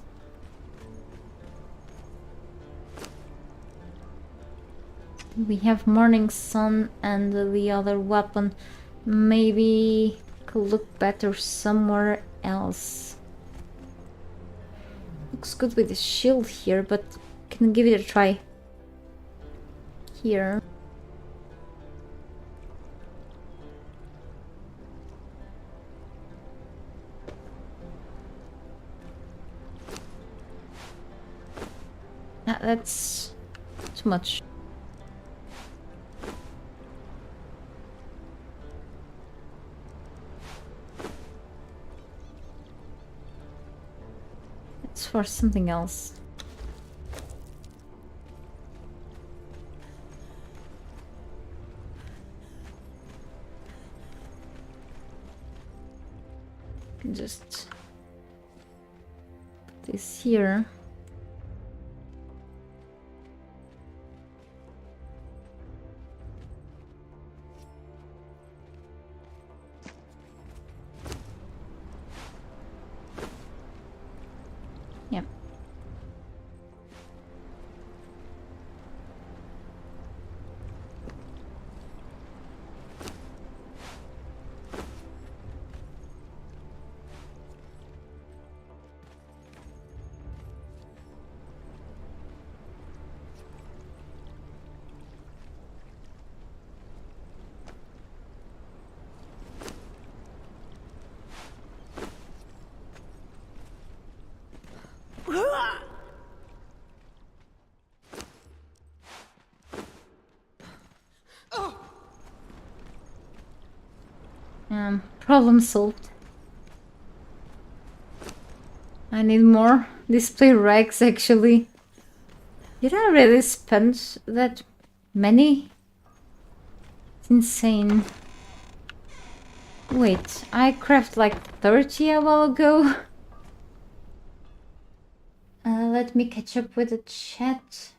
We have Morning Sun, and the other weapon maybe could look better somewhere else. Looks good with the shield here, but can give it a try. here. That's too much. It's for something else. Just put this here. Yep. Problem solved. I need more display racks actually. Did I really spend that many? It's insane. Wait, I crafted like 30 a while ago. Let me catch up with the chat.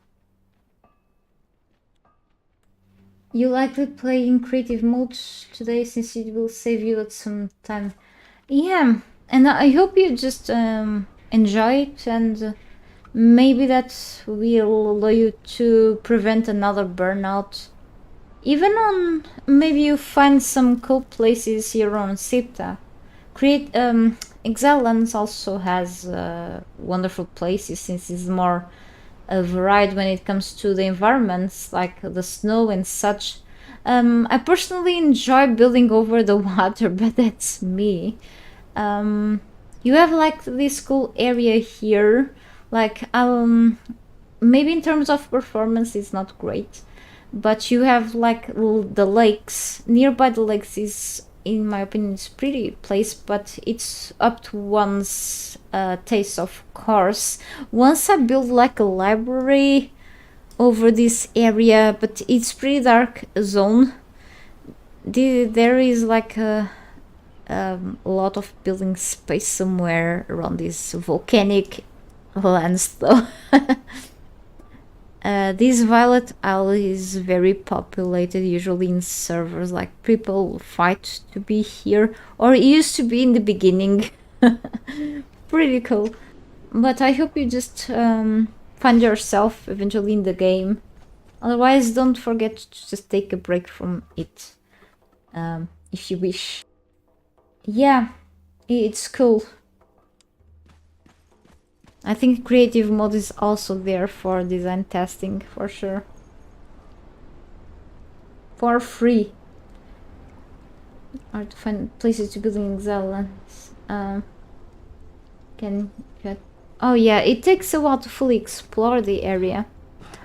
You likely play in creative mode today since it will save you some time. Yeah, and I hope you just enjoy it, and maybe that will allow you to prevent another burnout. Even on, maybe you find some cool places here on Sipta. Exiles also has wonderful places since it's more varied when it comes to the environments, like the snow and such. I personally enjoy building over the water, but that's me. You have like this cool area here, like maybe in terms of performance it's not great, but you have like the lakes. Nearby the lakes is, in my opinion, it's pretty place, but it's up to one's taste, of course. Once I built like a library over this area, but it's pretty dark zone. There is like a lot of building space somewhere around this volcanic lands though. This Violet Isle is very populated, usually in servers, like people fight to be here, or it used to be in the beginning. Pretty cool. But I hope you just find yourself eventually in the game. Otherwise, don't forget to just take a break from it, if you wish. Yeah, it's cool. I think creative mode is also there for design testing, for sure. For free. Or to find places to build in Exiles. Oh yeah, it takes a while to fully explore the area.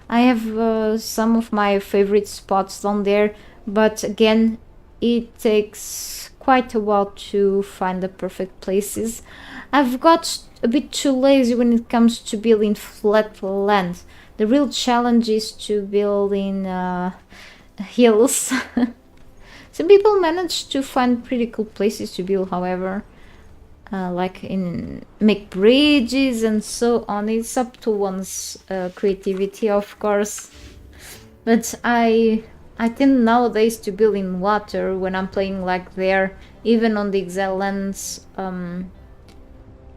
I have some of my favorite spots down there, but again, it takes quite a while to find the perfect places. I've got a bit too lazy when it comes to building flat land. The real challenge is to build in hills. Some people manage to find pretty cool places to build, however, like make bridges and so on. It's up to one's creativity, of course. But I tend nowadays to build in water when I'm playing like there, even on the Exile lands.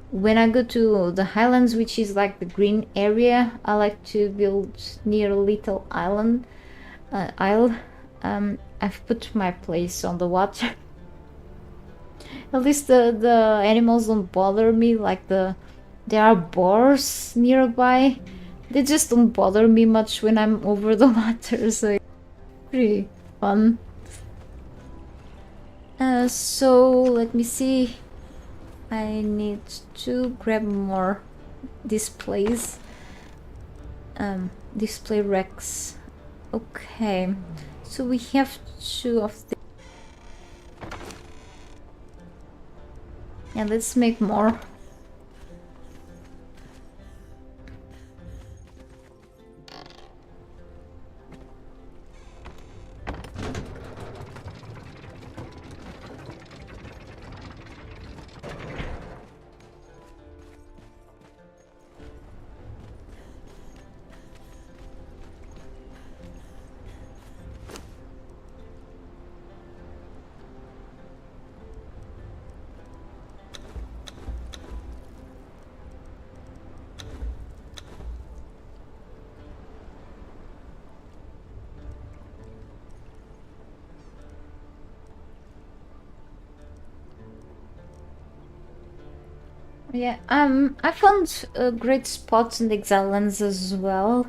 When I go to the highlands, which is like the green area, I like to build near a little isle. I've put my place on the water. At least the animals don't bother me, like there are boars nearby, They just don't bother me much when I'm over the water, so it's pretty fun. So let me see. I need to grab more displays. Display racks. Okay, so we have 2 of them. Yeah, let's make more. Yeah, I found great spots in the Exiles as well.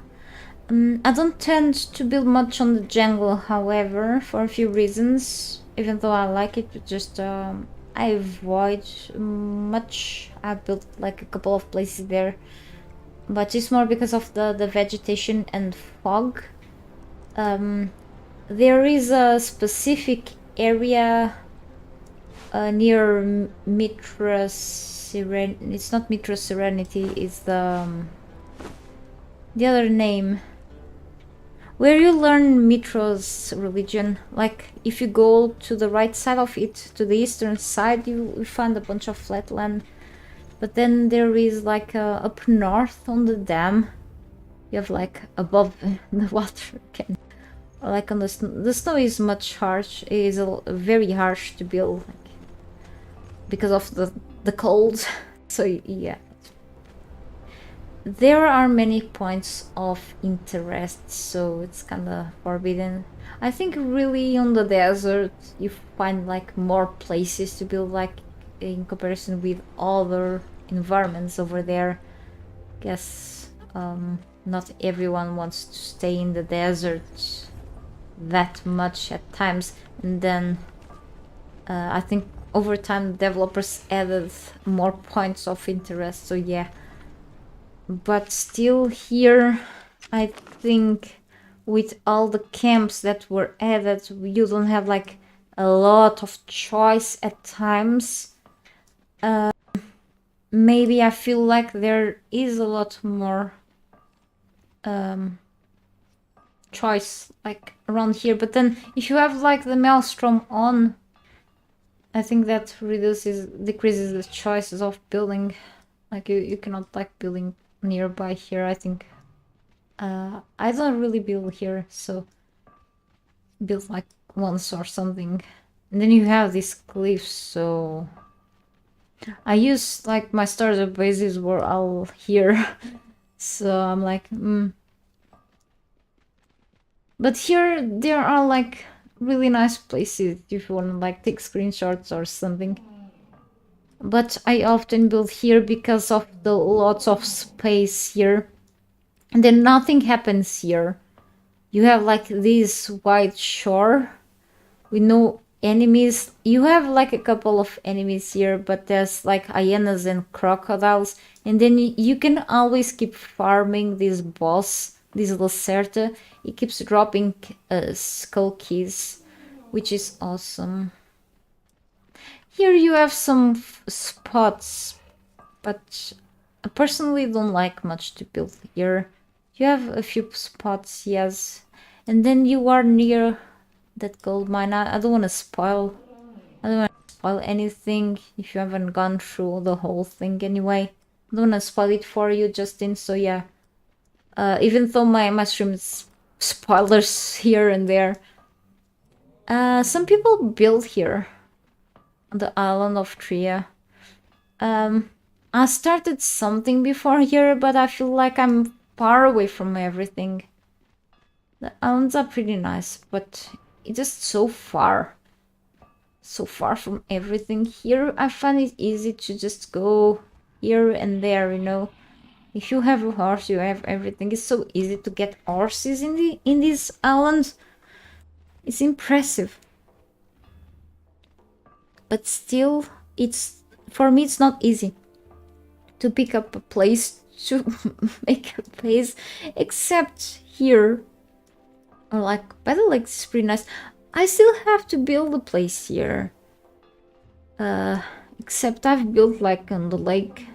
I don't tend to build much on the jungle, however, for a few reasons. Even though I like it, but just I avoid much. I built like a couple of places there, but it's more because of the vegetation and fog. There is a specific area near Mitra Serenity. It's not Mitra Serenity. It's the other name where you learn Mitra's religion. Like if you go to the right side of it, to the eastern side, you find a bunch of flat land. But then there is like up north on the dam, you have like above the water. Like on the snow is much harsh. It is very harsh to build, like, because of the cold. So yeah, there are many points of interest, so it's kind of forbidden. I think really on the desert you find like more places to build, like in comparison with other environments over there. Guess not everyone wants to stay in the desert that much at times, and then I think over time developers added more points of interest, so yeah. But still here, I think with all the camps that were added, you don't have like a lot of choice at times. Maybe I feel like there is a lot more choice like around here, but then if you have like the maelstrom on, I think that decreases the choices of building. Like you cannot like building nearby here. I think I don't really build here, so build like once or something. And then you have these cliffs, so I use like my starter bases were all here. So I'm like but here there are like really nice places if you want to like take screenshots or something. But I often build here because of the lots of space here. And then nothing happens here. You have like this wide shore with no enemies. You have like a couple of enemies here, but there's like hyenas and crocodiles. And then you can always keep farming this boss, this Lacerta. It keeps dropping skull keys, which is awesome. Here you have some spots, but I personally don't like much to build here. You have a few spots, yes. And then you are near that gold mine. I don't want to spoil. I don't want to spoil anything if you haven't gone through the whole thing anyway. I don't want to spoil it for you, Justin. So yeah. Even though my streams spoilers here and there. Some people build here on the island of Tria. I started something before here, but I feel like I'm far away from everything. The islands are pretty nice, but it's just so far from everything. Here I find it easy to just go here and there, you know. If you have a horse, you have everything. It's so easy to get horses in these islands. It's impressive. But still, it's for me it's not easy to pick up a place to make a base, except here. Or like by the lake is pretty nice. I still have to build a place here. Except I've built like on the lake.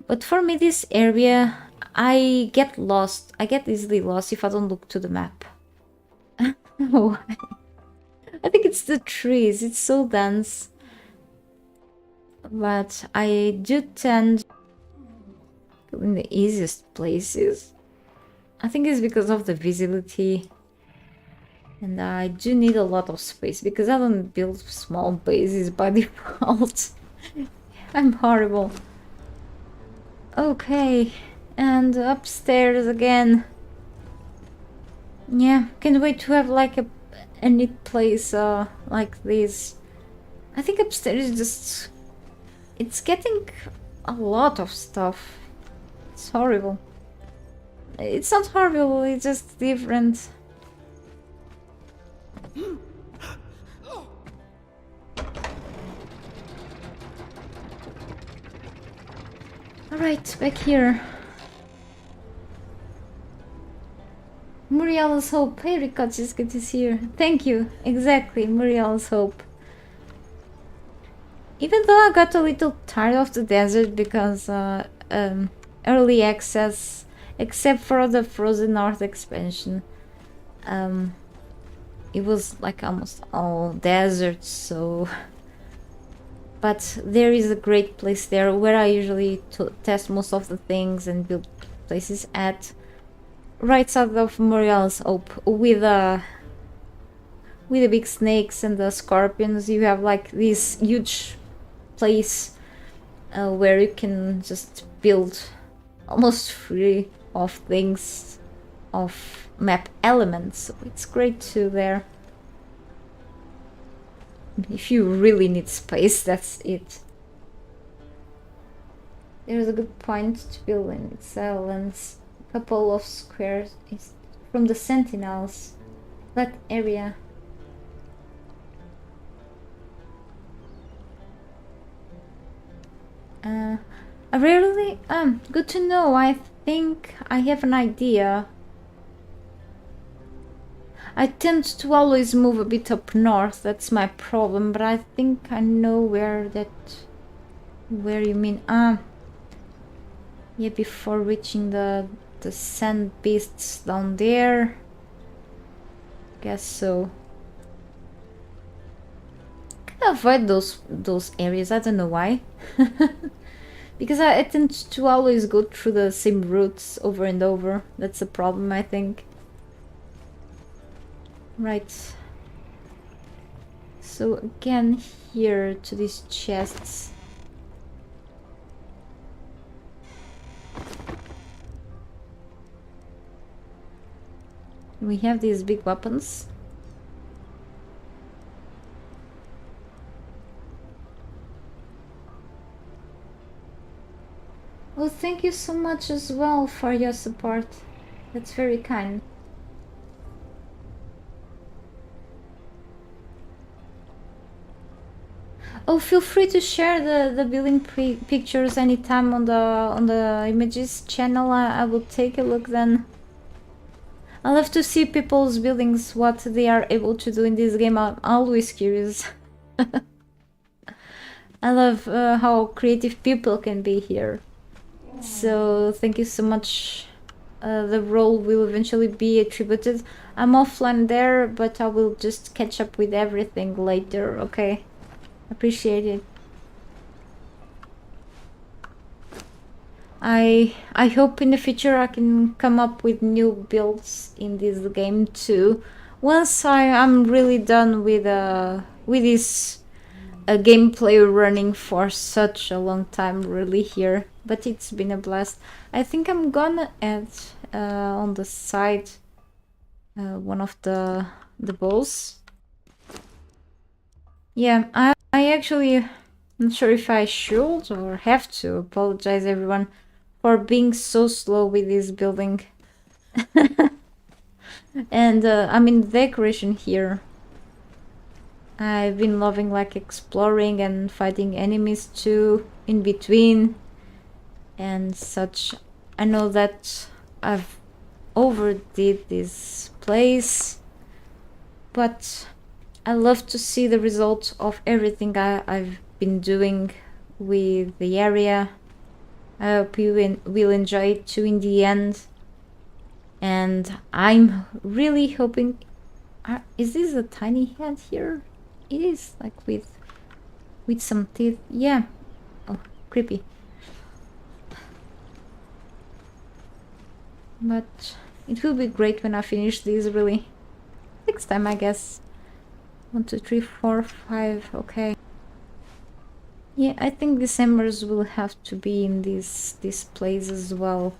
But for me this area, I get lost. I get easily lost if I don't look to the map. Oh, I think it's the trees. It's so dense. But I do tend in the easiest places. I think it's because of the visibility. And I do need a lot of space because I don't build small bases by default. I'm horrible. Okay, and upstairs again. Yeah, can't wait to have like a neat place like this. I think upstairs is just... it's getting a lot of stuff. It's horrible. It's not horrible, it's just different. Alright, back here. Muriel's Hope. Hey Ricot, it's good to see you. Thank you. Exactly, Muriel's Hope. Even though I got a little tired of the desert because early access, except for the Frozen North expansion, it was like almost all desert, so... But there is a great place there where I usually test most of the things and build places at. Right side of Muriel's Hope, with the big snakes and the scorpions. You have like this huge place where you can just build almost free of things, of map elements. So it's great too there. If you really need space, that's it. There's a good point to build in its islands. A couple of squares is from the sentinels. That area. I rarely... good to know. I think I have an idea. I tend to always move a bit up north, that's my problem, but I think I know where you mean. Yeah, before reaching the sand beasts down there. Guess so. I avoid those areas, I don't know why. Because I tend to always go through the same routes over and over. That's the problem, I think. Right. So again, here to these chests. We have these big weapons. Oh, thank you so much as well for your support. That's very kind. Oh, feel free to share the building pictures anytime on the images channel. I will take a look then. I love to see people's buildings, what they are able to do in this game. I'm always curious. I love how creative people can be here. So thank you so much. The role will eventually be attributed. I'm offline there, but I will just catch up with everything later, okay? Appreciate it. I hope in the future I can come up with new builds in this game too. Once I'm really done with this gameplay running for such a long time really here, but it's been a blast. I think I'm gonna add on the side one of the balls. Yeah, I actually, not sure if I should or have to apologize everyone for being so slow with this building. And I mean, the decoration here. I've been loving like exploring and fighting enemies too in between and such. I know that I've overdid this place, but I love to see the result of everything I've been doing with the area. I hope you will enjoy it too in the end. And I'm really hoping... is this a tiny head here? It is, like with some teeth. Yeah. Oh, creepy. But it will be great when I finish these, really. Next time, I guess. 1, 2, 3, 4, 5. Okay. Yeah, I think December's will have to be in this place as well.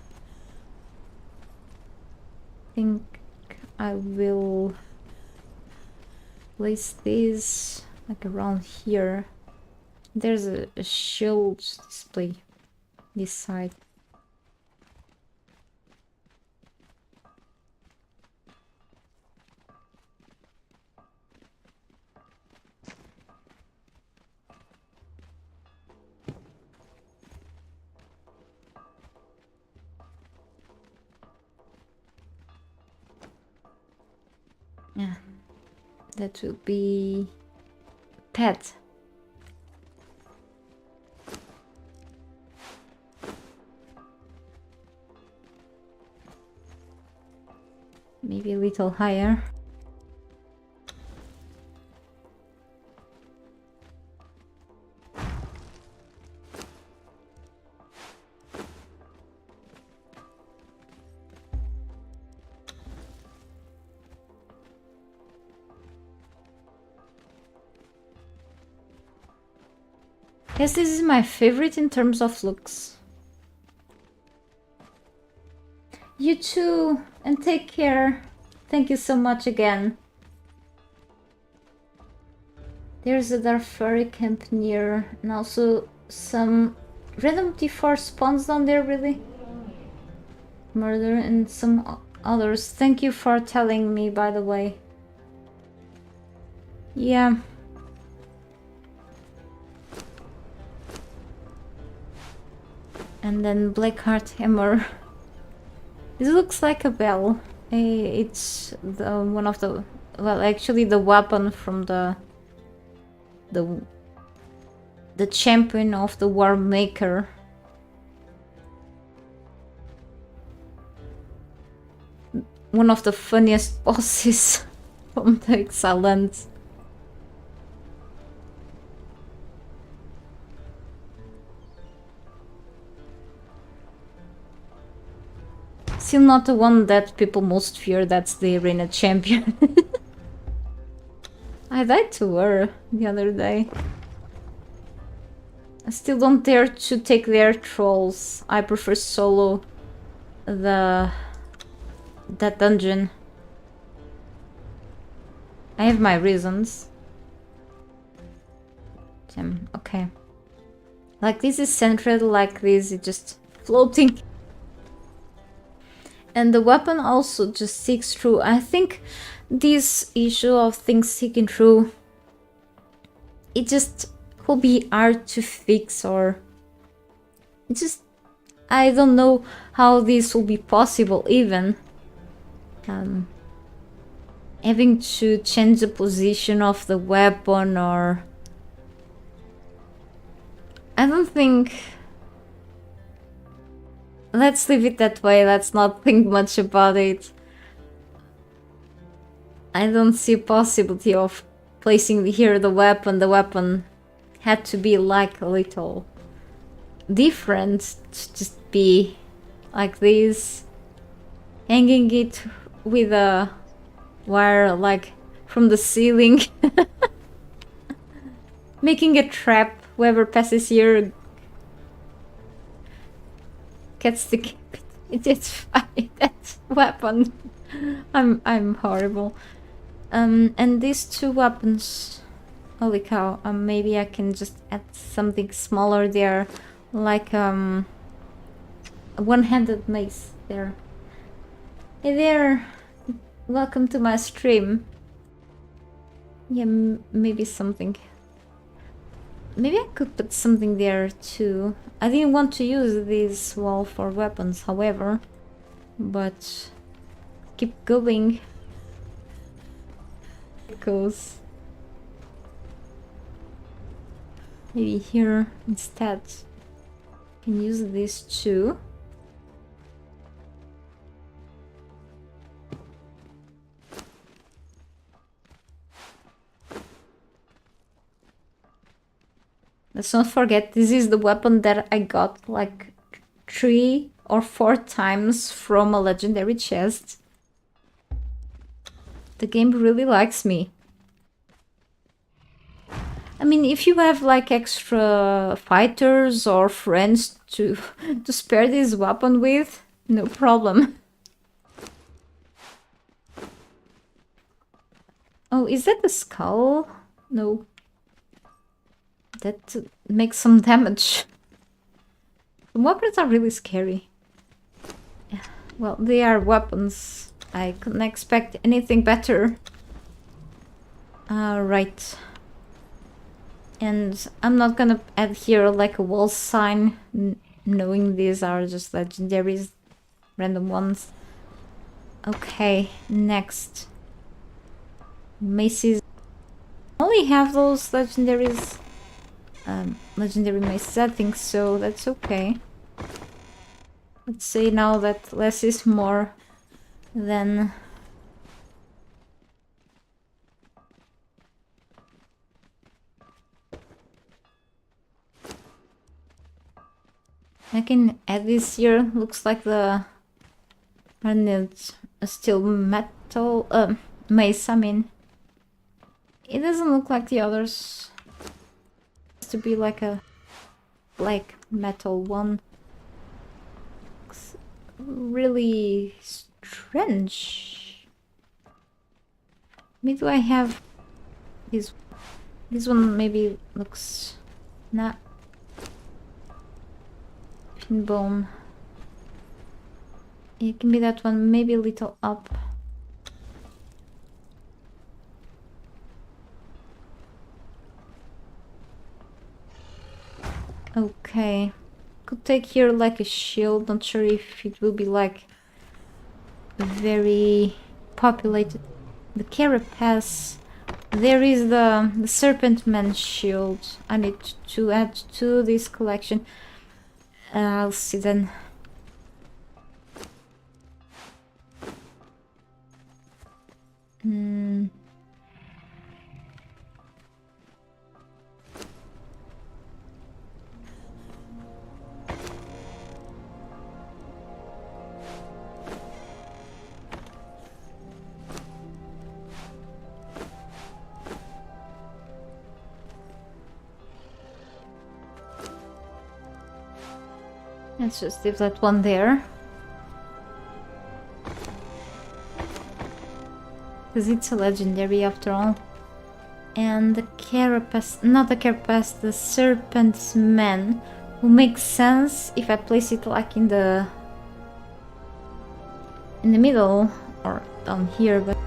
I think I will place this like around here. There's a shield display this side. Yeah, that will be pet. Maybe a little higher. Yes, this is my favorite in terms of looks. You too, and take care. Thank you so much again. There's a Darfuri camp near, and also some random T4 spawns down there, really. Murder and some others. Thank you for telling me, by the way. Yeah. And then Blackheart Hammer. This looks like a bell. It's the one of the... well, actually the weapon from the champion of the War Maker. One of the funniest bosses from the Exiles. Still not the one that people most fear, that's the arena champion. I died to her the other day. I still don't dare to take their trolls. I prefer solo that dungeon. I have my reasons. Damn, okay. Like this is centered like this, it's just floating. And the weapon also just seeks through. I think this issue of things seeking through, it just will be hard to fix, or it just, I don't know how this will be possible even. Having to change the position of the weapon, or I don't think. Let's leave it that way, let's not think much about it. I don't see a possibility of placing here the weapon. The weapon had to be like a little different, to just be like this. Hanging it with a wire like from the ceiling. Making a trap, whoever passes here gets the keep it. It's fine. That weapon. I'm horrible. And these two weapons. Holy cow. Maybe I can just add something smaller there, like a one-handed mace there. Hey there! Welcome to my stream. Yeah, maybe something. Maybe I could put something there too. I didn't want to use this wall for weapons, however, but keep going. It goes. Maybe here instead. Can use this too. Let's not forget, this is the weapon that I got like 3 or 4 times from a legendary chest. The game really likes me. I mean, if you have like extra fighters or friends to spare this weapon with, no problem. Oh, is that the skull? No. That makes some damage. The weapons are really scary. Yeah. Well, they are weapons. I couldn't expect anything better. Right. And I'm not gonna add here like a wall sign, knowing these are just legendaries, random ones. Okay, next. Maces. I only have those legendaries. Legendary maces, I think so, that's okay. Let's say now that less is more, then... I can add this here. Looks like the... and it's still metal... mace, I mean. It doesn't look like the others. It has to be like a black metal one. Looks really strange. Maybe do I have this? This one maybe looks not pin bone. It can be that one, maybe a little up. Okay, could take here like a shield. Not sure if it will be like very populated. The carapace. There is the Serpent Man shield. I need to add to this collection. I'll see then. Let's just leave that one there. Because it's a legendary after all. And the carapace, not the carapace, the Serpent's Man will make sense if I place it like in the middle or down here, but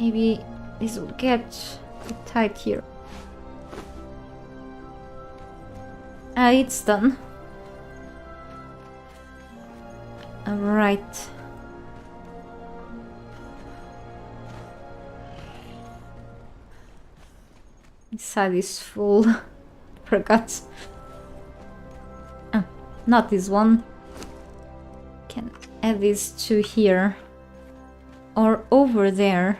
maybe this will get tight here. It's done. Alright. This side is full. Forgot. Not this one. Can add these two here. Or over there.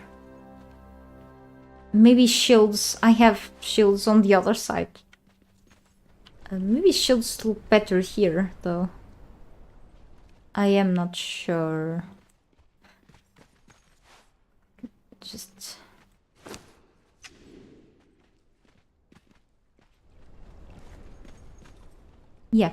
Maybe shields. I have shields on the other side. Maybe shields look better here, though. I am not sure. Just... yeah.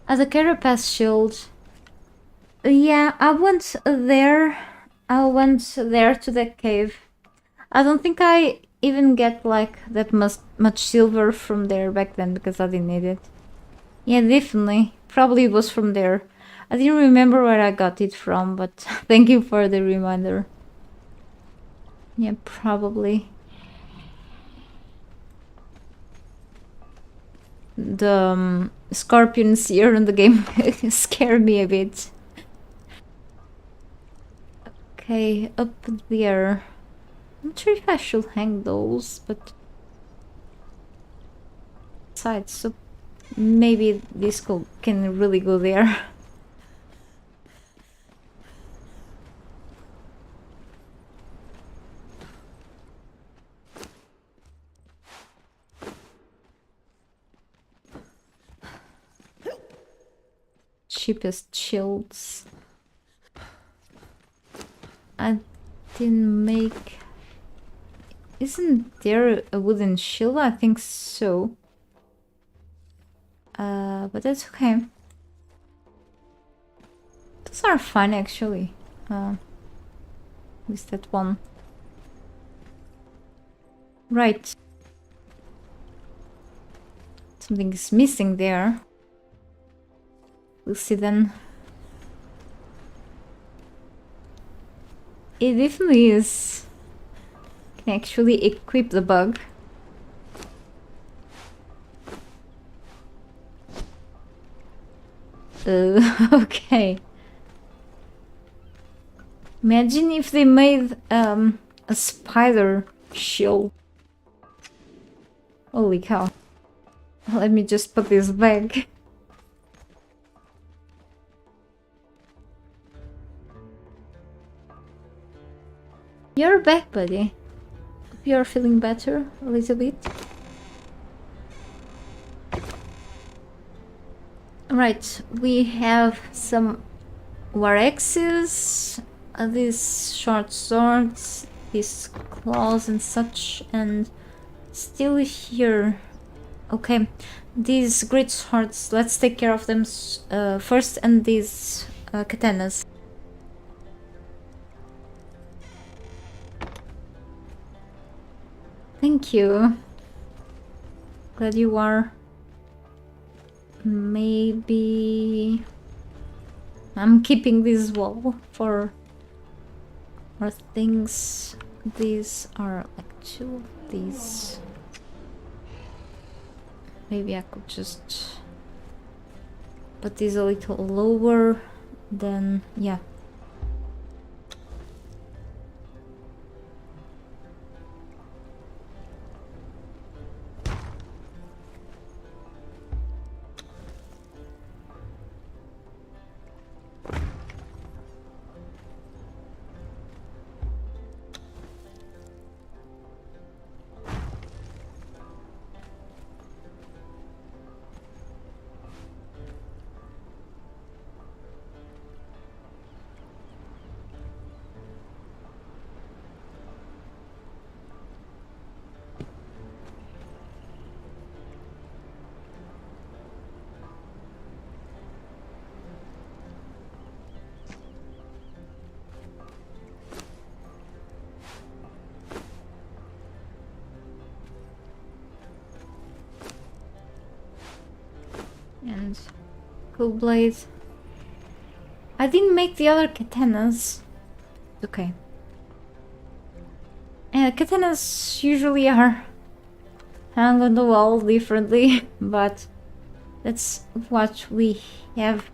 The Carapace shield. Yeah, I went there. I went there to the cave. I don't think I even get like that much silver from there back then because I didn't need it. Yeah, definitely. Probably it was from there. I didn't remember where I got it from, but thank you for the reminder. Yeah, probably. The scorpions here in the game scare me a bit. Okay, up there. I'm not sure if I should hang those, but besides, so maybe this can really go there. Cheapest shields. I didn't make... Isn't there a wooden shield? I think so. But that's okay. Those are fine actually. At least that one. Right. Something is missing there. We'll see then. It definitely is. Can actually equip the bug. Okay. Imagine if they made a spider shield. Holy cow. Let me just put this back. You're back, buddy. Hope you're feeling better a little bit. Right, we have some war axes, these short swords, these claws and such, and still here. Okay, these great swords, let's take care of them first, and these katanas. Thank you. Glad you are. Maybe I'm keeping this wall for things. These are like 2 of these. Maybe I could just put these a little lower, then yeah. And cool blade. I didn't make the other katanas. Okay. And katanas usually are hung on the wall differently, but that's what we have.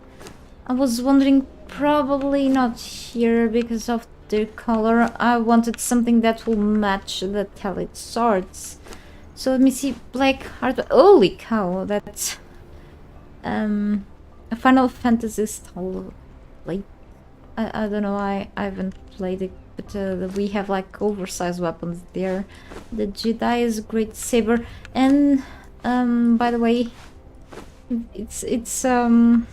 I was wondering, probably not here because of their color. I wanted something that will match the Talit swords. So let me see, black heart. Holy cow, that's a Final Fantasy style. Like, I don't know, I haven't played it, but we have like oversized weapons there. The Jedi is a great saber, and by the way, it's Easter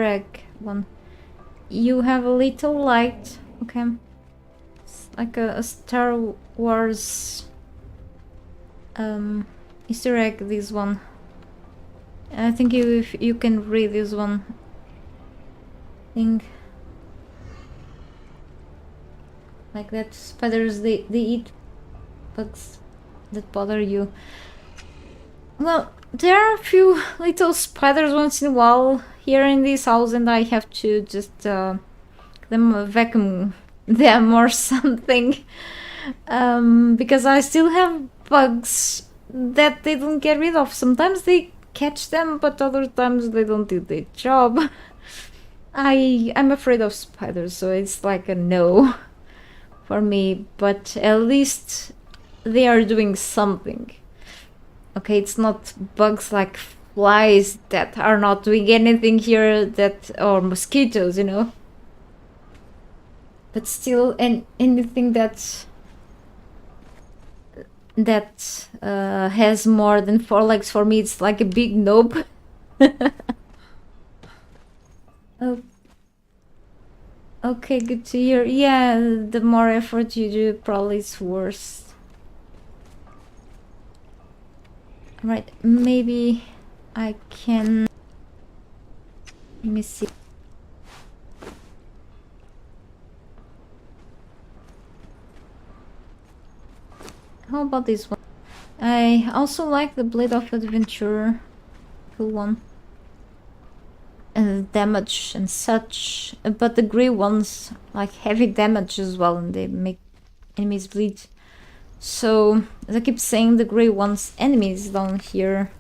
egg one. You have a little light, okay? It's like a Star Wars Easter egg, this one. I think if you can read this one thing. Like that, spiders, they eat bugs that bother you. Well, there are a few little spiders once in a while here in this house, and I have to just vacuum them or something. Because I still have bugs that they don't get rid of. Sometimes they catch them, but other times they don't do their job. I'm afraid of spiders, so it's like a no for me, but at least they are doing something. Okay, it's not bugs like flies that are not doing anything here, that, or mosquitoes, you know. But still, anything that has more than 4 legs, for me it's like a big nope. Oh, okay, good to hear. Yeah, the more effort you do, probably it's worse. Right, maybe I can... Let me see. How about this one? I also like the Blade of Adventure. Cool one. And damage and such. But the grey ones like heavy damage as well, and they make enemies bleed. So, as I keep saying, the grey ones enemies down here,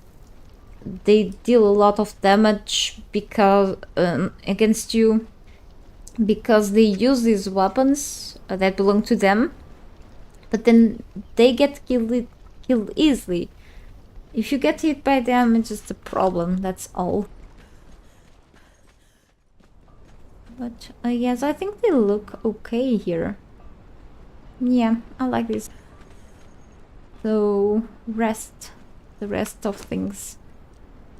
they deal a lot of damage because against you, because they use these weapons that belong to them, but then they get killed easily. If you get hit by them, it's just a problem, that's all. But yes, I think they look okay here. Yeah, I like this. So, the rest of things.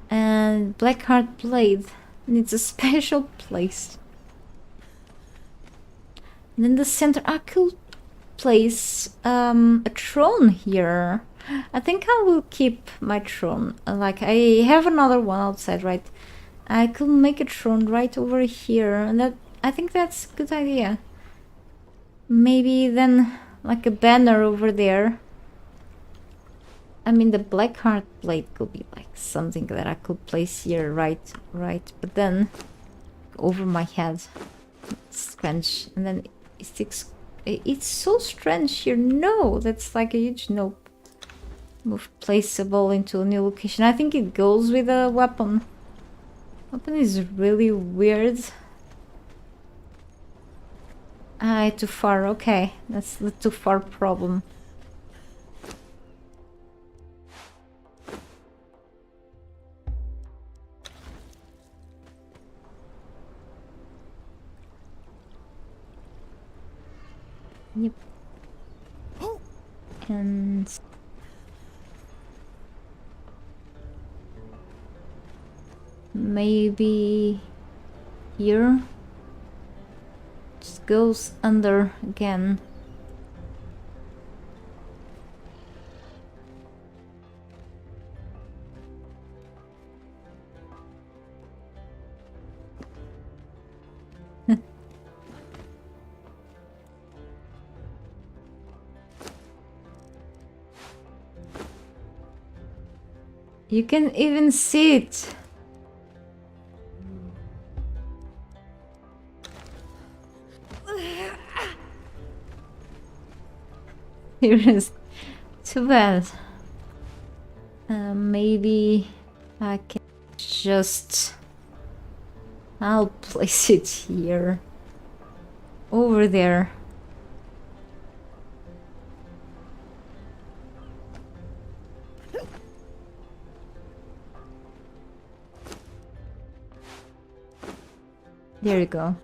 And Blackheart Blade needs a special place. And then the center, I could place a throne here. I think I will keep my throne. Like, I have another one outside, right? I could make a throne right over here, and I think that's a good idea. Maybe then like a banner over there. I mean, the Blackheart Blade could be like something that I could place here, right, but then over my head. It's strange, and then it sticks. It's so strange here. No, that's like a huge nope. Move placeable into a new location. I think it goes with a weapon. Weapon is really weird. Ah, too far. Okay, that's the too far problem. Yep. And maybe here just goes under again. You can even see it. Serious. Too bad. Maybe I can just... I'll place it here. Over there. There you go.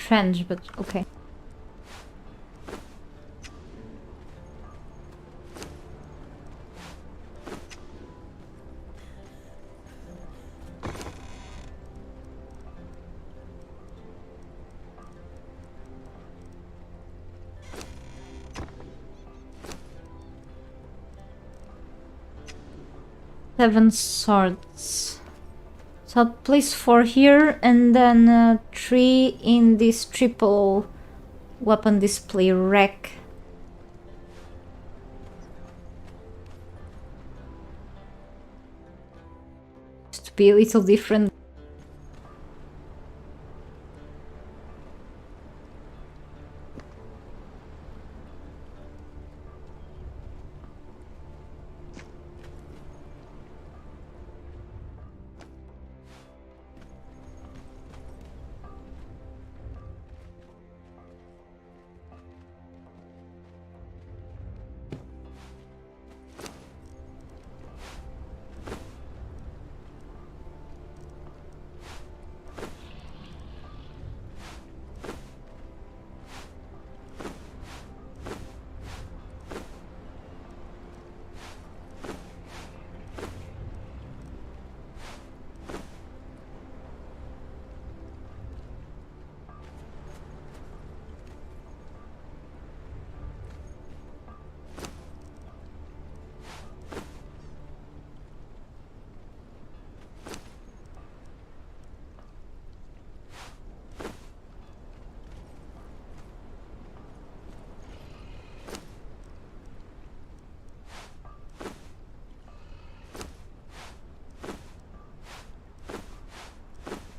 strange, but okay. Seven swords. So I'll place 4 here and then 3 in this triple weapon display rack. Just to be a little different.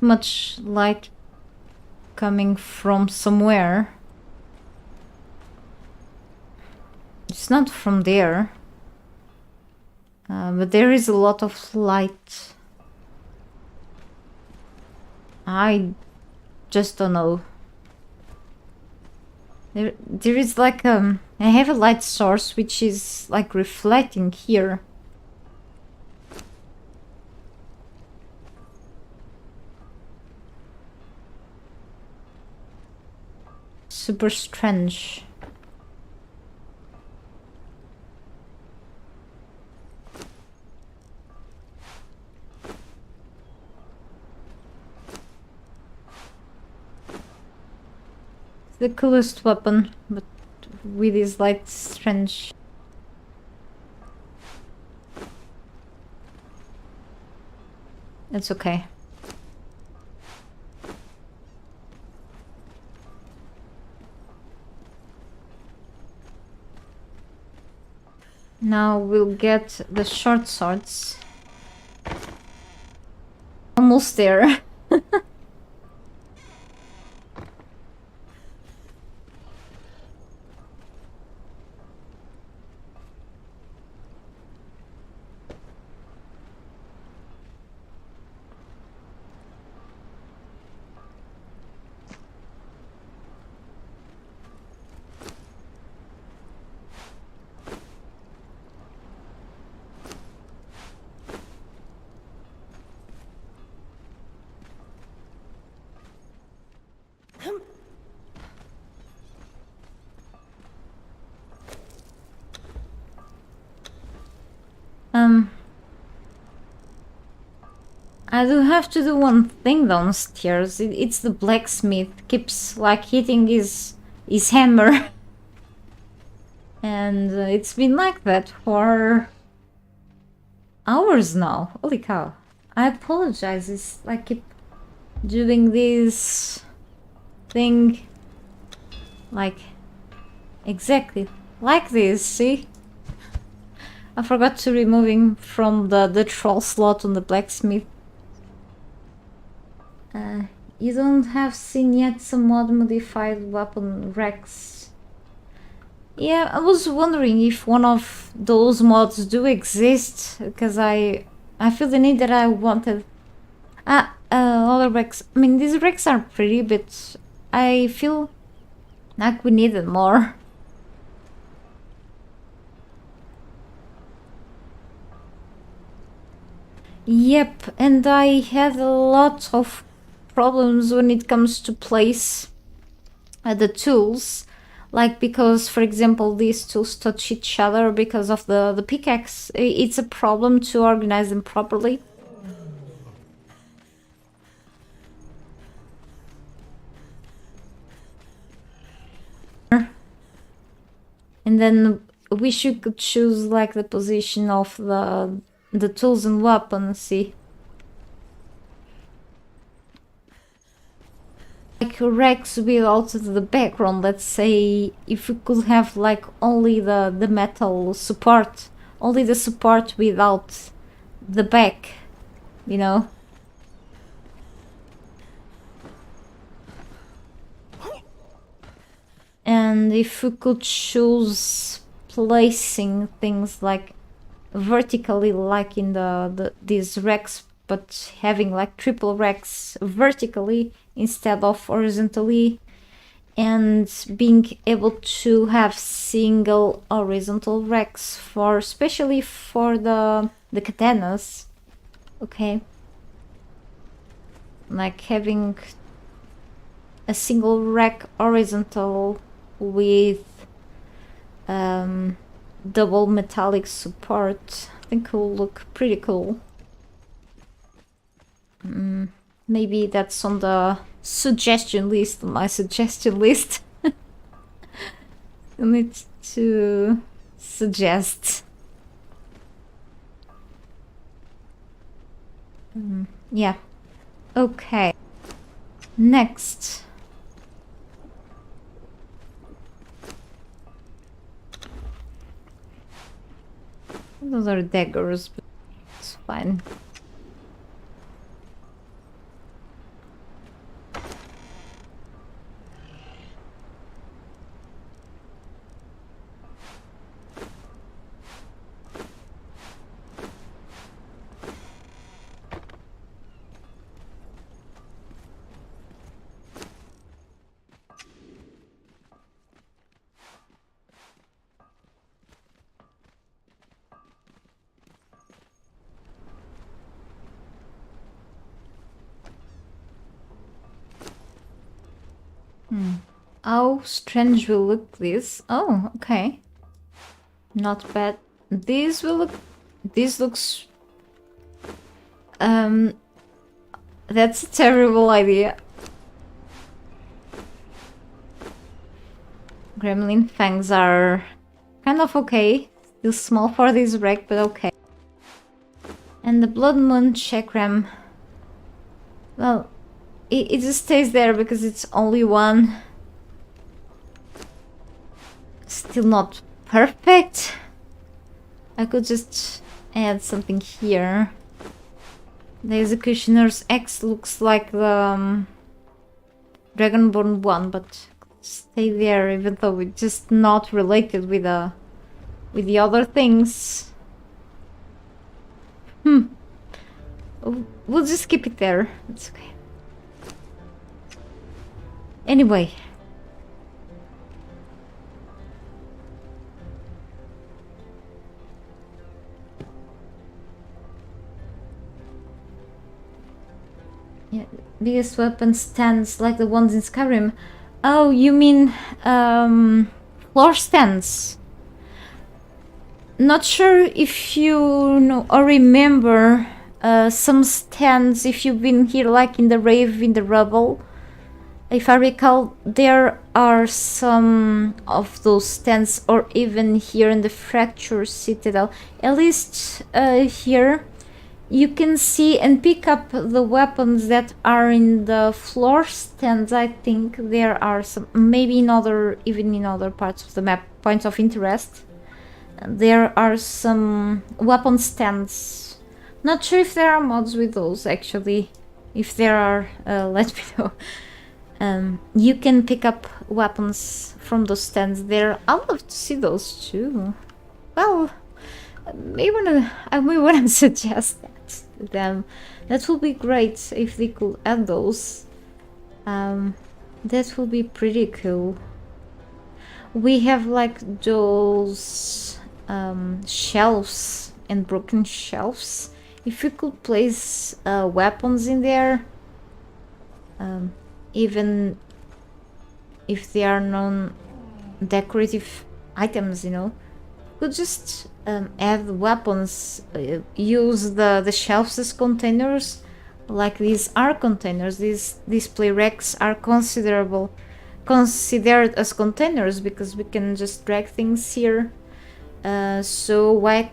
Much light coming from somewhere. It's not from there, but there is a lot of light. I just don't know. There is like I have a light source which is like reflecting here. Super strange. The coolest weapon, but with his light strange. It's okay. Now we'll get the short swords. Almost there. I do have to do one thing downstairs. It's the blacksmith keeps like hitting his hammer. And it's been like that for hours now. Holy cow. I apologize. It's like keep doing this thing like exactly like this, see? I forgot to remove him from the troll slot on the blacksmith. You don't have seen yet some mod modified weapon racks. Yeah, I was wondering if one of those mods do exist, because I feel the need that I wanted. Other racks. I mean, these racks are pretty, but I feel like we needed more. Yep, and I had a lot of problems when it comes to place. the tools, like, because for example these tools touch each other because of the pickaxe. It's a problem to organize them properly. And then wish you could choose like the position of the tools and weapons. See, like Rex without the background. Let's say if we could have like only the metal support, only the support without the back, you know. And if we could choose placing things like vertically, like in these racks, but having like triple racks vertically instead of horizontally, and being able to have single horizontal racks for, especially for the katanas. Okay, like having a single rack horizontal with double metallic support. I think it will look pretty cool. Maybe that's on the suggestion list, my suggestion list. I need to suggest. Yeah. Okay. Next. Those are daggers, but it's fine. How strange will look this? Oh, okay. Not bad. This will look... This looks... That's a terrible idea. Gremlin fangs are kind of okay. Still small for this wreck, but okay. And the Blood Moon chakram... Well, it just stays there because it's only one. Still not perfect. I could just add something here. The Executioner's Axe looks like the Dragonborn one, but stay there even though it's just not related with the other things. We'll just keep it there. It's okay. Anyway. Yeah, biggest weapon stands like the ones in Skyrim. Oh, you mean floor stands? Not sure if you know or remember some stands if you've been here, like in the Rave in the Rubble. If I recall, there are some of those stands, or even here in the Fracture Citadel. At least here. You can see and pick up the weapons that are in the floor stands. I think there are some, maybe even in other parts of the map, points of interest. There are some weapon stands. Not sure if there are mods with those, actually. If there are, let me know. You can pick up weapons from those stands there. I'd love to see those too. Well, I may wanna suggest that to them. That would be great if they could add those. That would be pretty cool. We have like those shelves and broken shelves. If we could place weapons in there, even if they are non-decorative items, you know. Could just add weapons, use the shelves as containers, like these are containers. These display racks are considered as containers because we can just drag things here. So why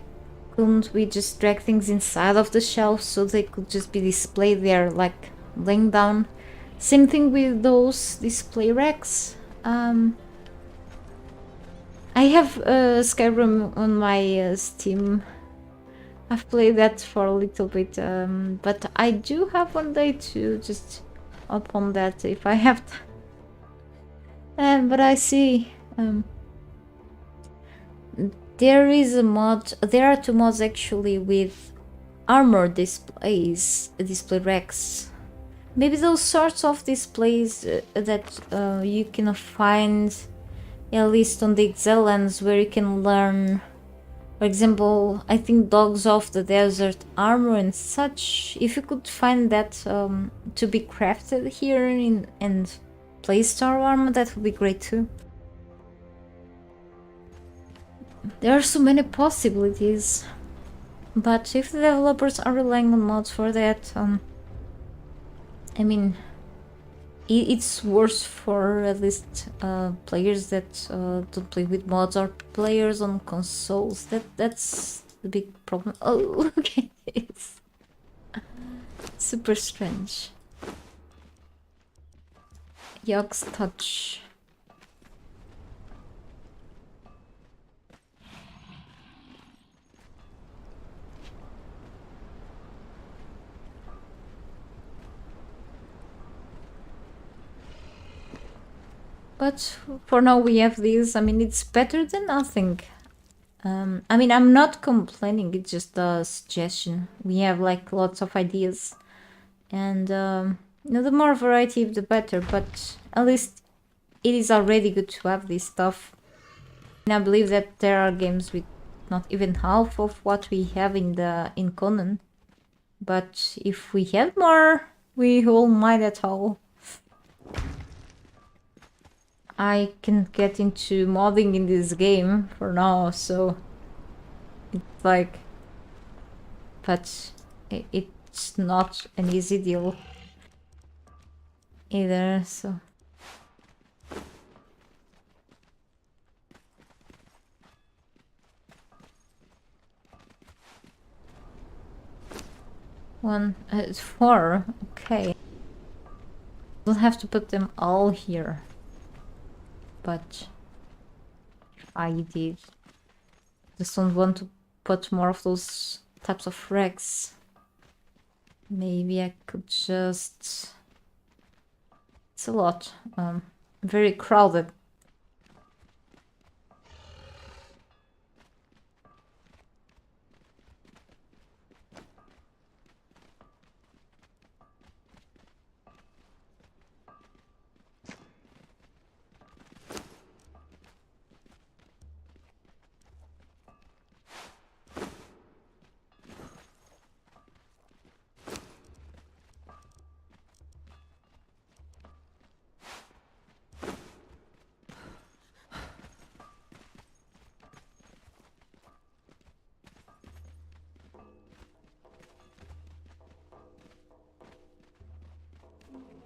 couldn't we just drag things inside of the shelf so they could just be displayed there, like laying down? Same thing with those display racks. I have Skyrim on my Steam. I've played that for a little bit, but I do have one day to just upon that if I have but I see there is a mod. There are two mods actually with armor displays, display racks. Maybe those sorts of displays that you can find at least on the Exiles, where you can learn, for example, I think Dogs of the Desert armor and such. If you could find that to be crafted here and placed our armor, that would be great too. There are so many possibilities, but if the developers are relying on mods for that, I mean, it's worse for at least players that don't play with mods or players on consoles. That's the big problem. Oh, okay, it's super strange. Yog's touch. But for now we have this. I mean, it's better than nothing. I mean, I'm not complaining, it's just a suggestion. We have like lots of ideas. And you know, the more variety the better, but at least it is already good to have this stuff. And I believe that there are games with not even half of what we have in Conan. But if we had more, we won't mind at all. I can get into modding in this game for now, so it's like, but it's not an easy deal either, so. Four, okay. We'll have to put them all here. But if I did, just don't want to put more of those types of racks. Maybe I could just... It's a lot. Very crowded.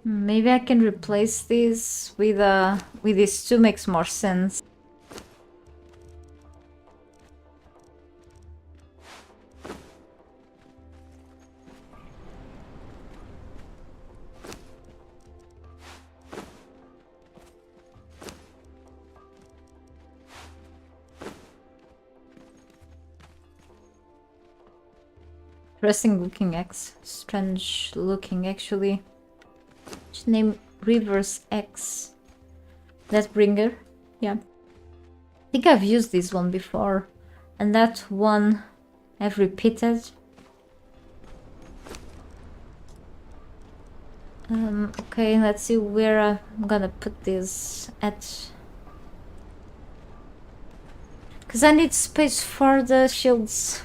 Maybe I can replace this with this two, makes more sense. Interesting looking X. Strange looking actually. Name Reverse X. That bringer, yeah. I think I've used this one before, and that one I've repeated. Okay, let's see where I'm gonna put this at. Because I need space for the shields.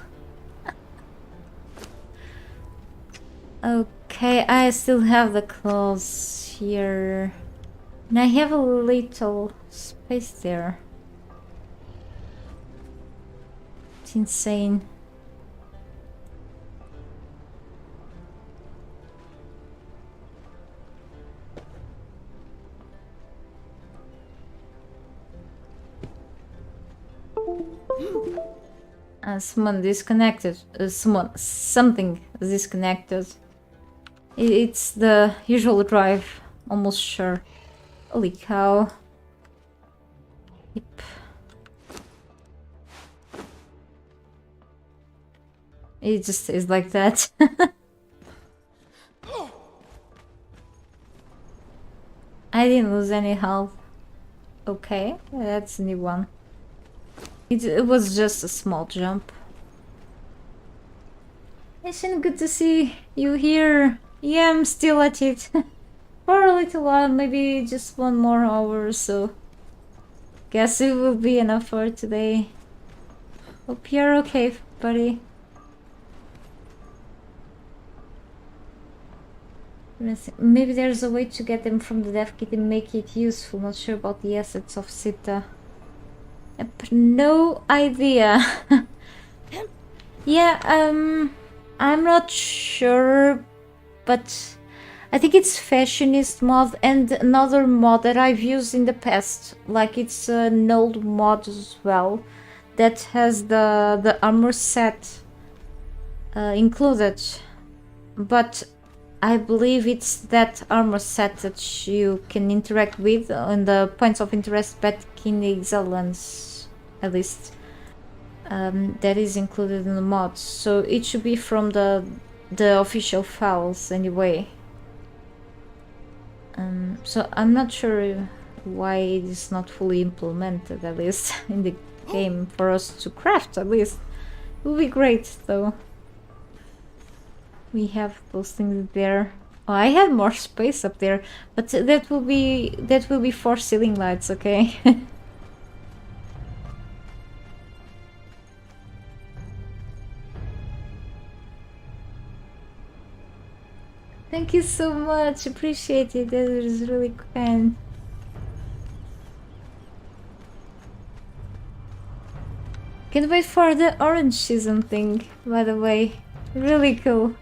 Okay, I still have the claws here. And I have a little space there. It's insane. Someone disconnected. Something disconnected. It's the usual drive, almost sure. Holy cow. Yep. It just is like that. I didn't lose any health. Okay, that's a new one. It was just a small jump. Isn't good to see you here. Yeah, I'm still at it. For a little while, maybe just 1 more hour or so. Guess it will be enough for today. Hope you're okay, buddy. Maybe there's a way to get them from the dev kit and make it useful. Not sure about the assets of Sita. No idea. Yeah, I'm not sure, but I think it's Fashionist mod and another mod that I've used in the past. Like it's an old mod as well that has the armor set included, but I believe it's that armor set that you can interact with on the points of interest back in the Exiles, at least. That is included in the mods, so it should be from the official files anyway. So I'm not sure why it is not fully implemented, at least in the game, for us to craft. At least it would be great though. We have those things there. Oh, I had more space up there, but that will be 4 ceiling lights, okay? Thank you so much, appreciate it, that is really kind. Can't wait for the orange season thing, by the way. Really cool.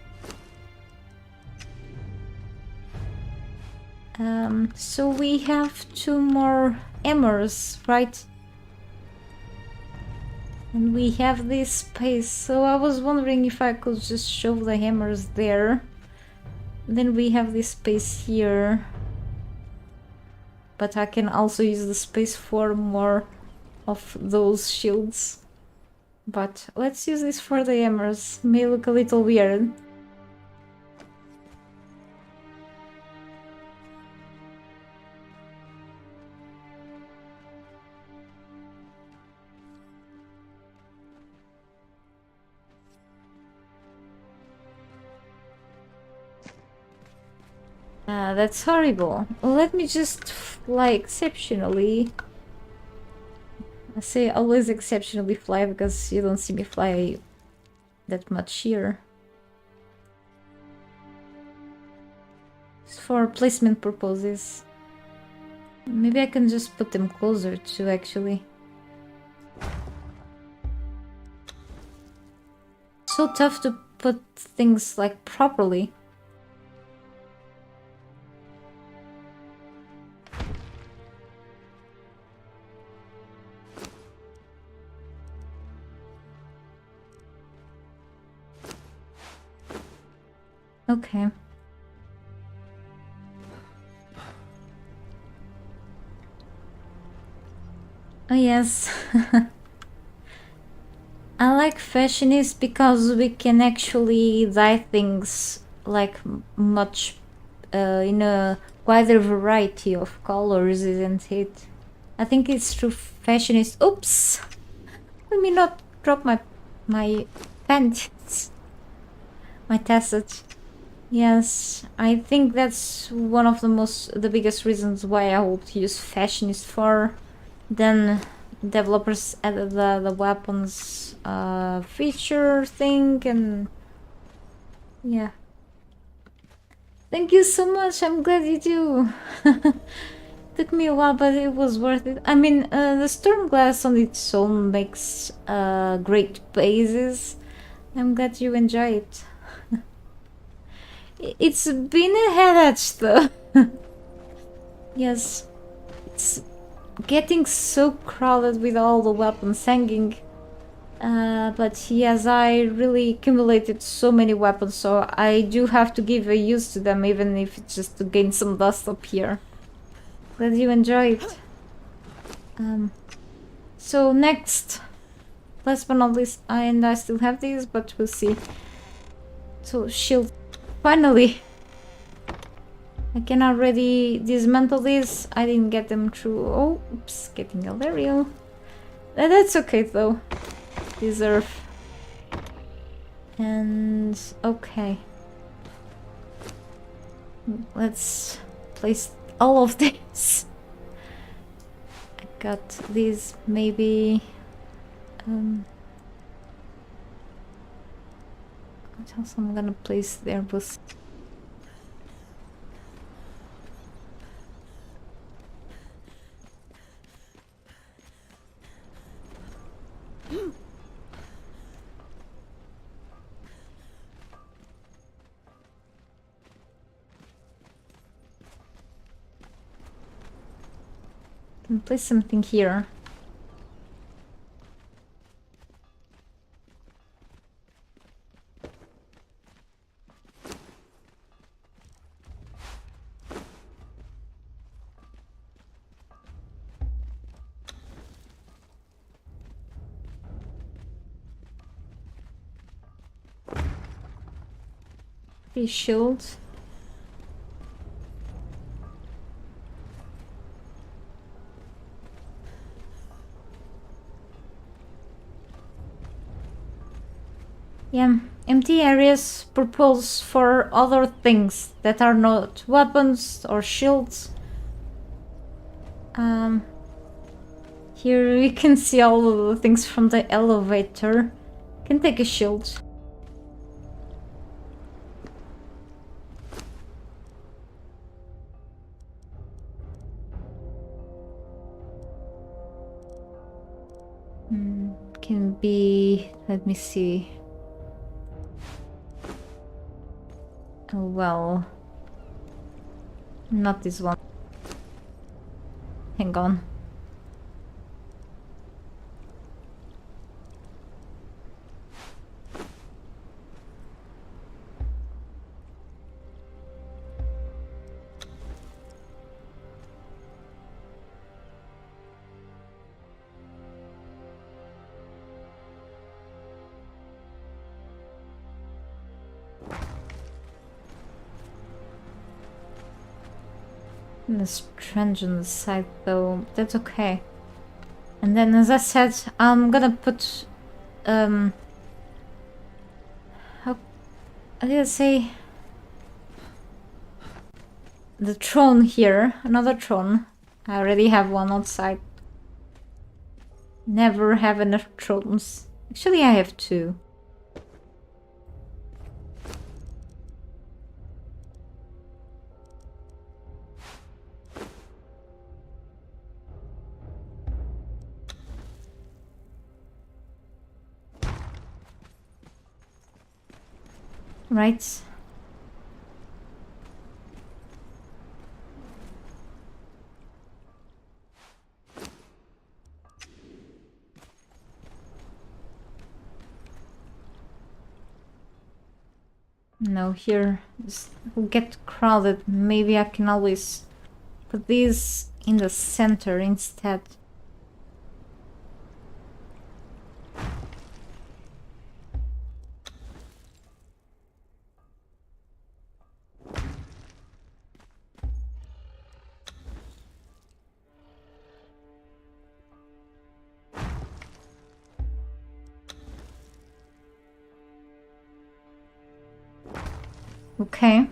So we have 2 more hammers, right? And we have this space, so I was wondering if I could just shove the hammers there. Then we have this space here. But I can also use the space for more of those shields. But let's use this for the hammers. May look a little weird. That's horrible. Let me just fly exceptionally. I say always exceptionally fly because you don't see me fly that much here. It's for placement purposes. Maybe I can just put them closer too, actually. So tough to put things like properly. Okay. Oh yes. I like Fashionist because we can actually dye things like much in a wider variety of colors, isn't it? I think it's true Fashionist. Oops! Let me not drop my panties. My tassets. Yes, I think that's one of the biggest reasons why I would use Fashionist for. Then developers added the weapons feature thing, and yeah. Thank you so much, I'm glad you do. Took me a while, but it was worth it. I mean, the storm glass on its own makes great bases. I'm glad you enjoy it. It's been a headache though. Yes, it's getting so crowded with all the weapons hanging. But yes, I really accumulated so many weapons, so I do have to give a use to them, even if it's just to gain some dust up here. Glad you enjoyed. So next, last but not least, and I still have these, but we'll see. So shield, finally! I can already dismantle these. I didn't get them through. Oh, oops, getting a Lariel. That's okay though. Deserve. And okay. Let's place all of this. I got these maybe. What else I'm gonna place there was. Can place something here. These shields. Yeah, empty areas propose for other things that are not weapons or shields. Here we can see all of the things from the elevator. Can take a shield. Can be, let me see. Oh, well, not this one. Hang on. The strange on the side though, that's okay. And then as I said, I'm gonna put how did I say, the throne here, another throne. I already have one outside. Never have enough thrones. Actually I have two. Right. No, here this will get crowded. Maybe I can always put these in the center instead. Okay.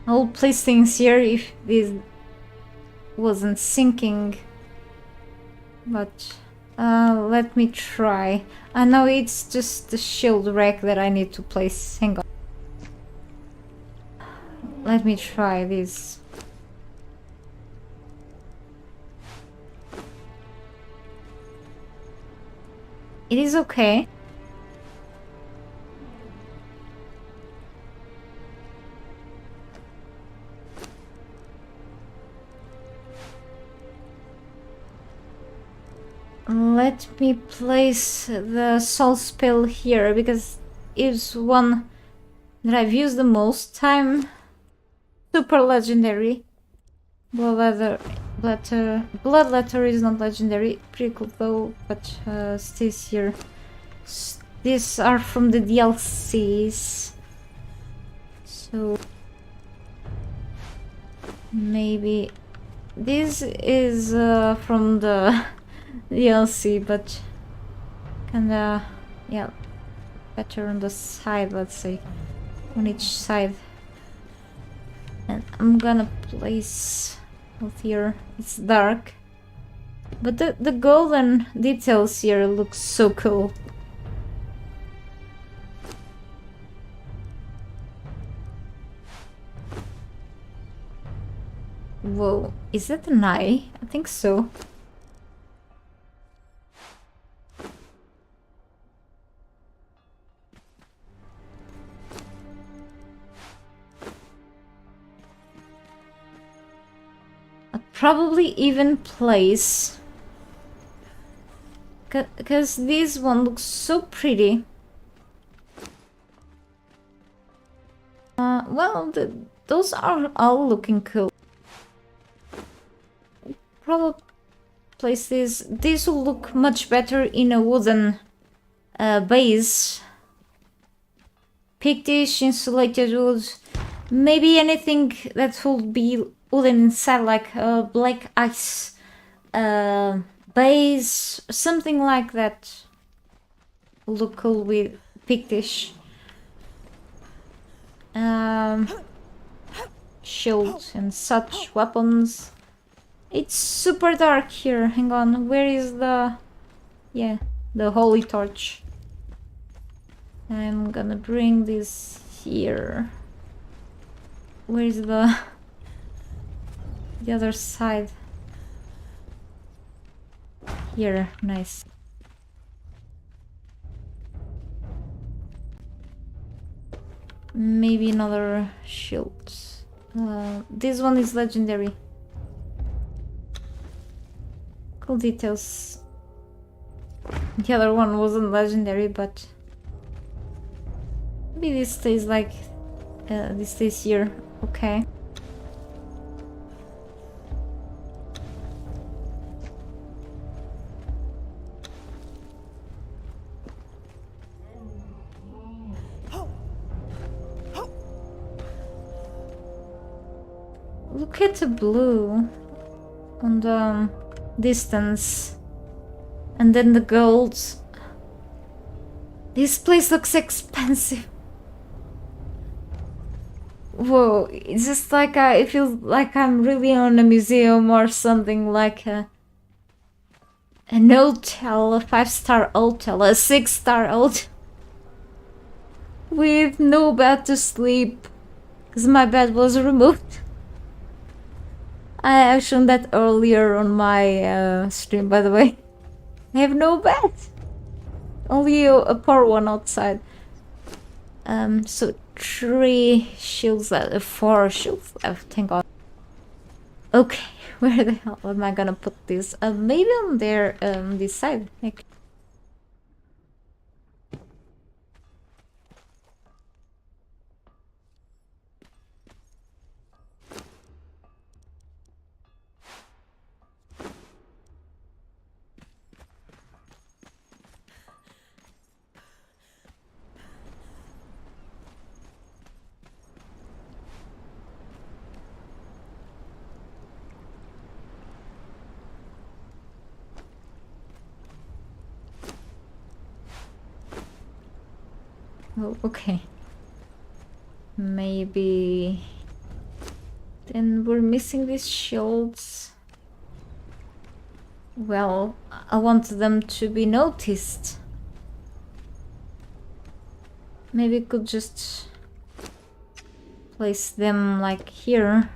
I'll place things here if this wasn't sinking, but Let me try. I know it's just the shield rack that I need to place. Hang on. Let me try this. It is okay. Let me place the soul spell here because it's one that I've used the most time. Super legendary. Blood letter is not legendary. Pretty cool though, but stays here. These are from the DLCs. So maybe this is from the DLC, but kinda, yeah, better on the side, let's say, on each side. And I'm gonna place out here. It's dark, but the golden details here look so cool. Whoa, is that an eye? I think so. Probably even place, because this one looks so pretty. Well, those are all looking cool. Probably place this. This will look much better in a wooden base. Pictish, insulated wood, maybe anything that will be wooden inside, like a black ice base, something like that. Look cool with Pictish. Shield and such weapons. It's super dark here. Hang on, where is the... yeah, the holy torch. I'm gonna bring this here. Where is the other side? Here, nice. Maybe another shield. This one is legendary. Cool details. The other one wasn't legendary, but maybe this stays like this stays here. Okay. Look at the blue on the distance, and then the gold. This place looks expensive. Whoa, it's just like it feels like I'm really on a museum or something, like an hotel, a 5-star hotel, a 6-star hotel, with no bed to sleep, because my bed was removed. I've shown that earlier on my stream, by the way. I have no bed. Only a poor one outside. So 3 shields left, 4 shields left, thank god. Okay, where the hell am I gonna put this? Maybe on there, this side. Oh, okay. Maybe... then we're missing these shields. Well, I want them to be noticed. Maybe we could just place them like here.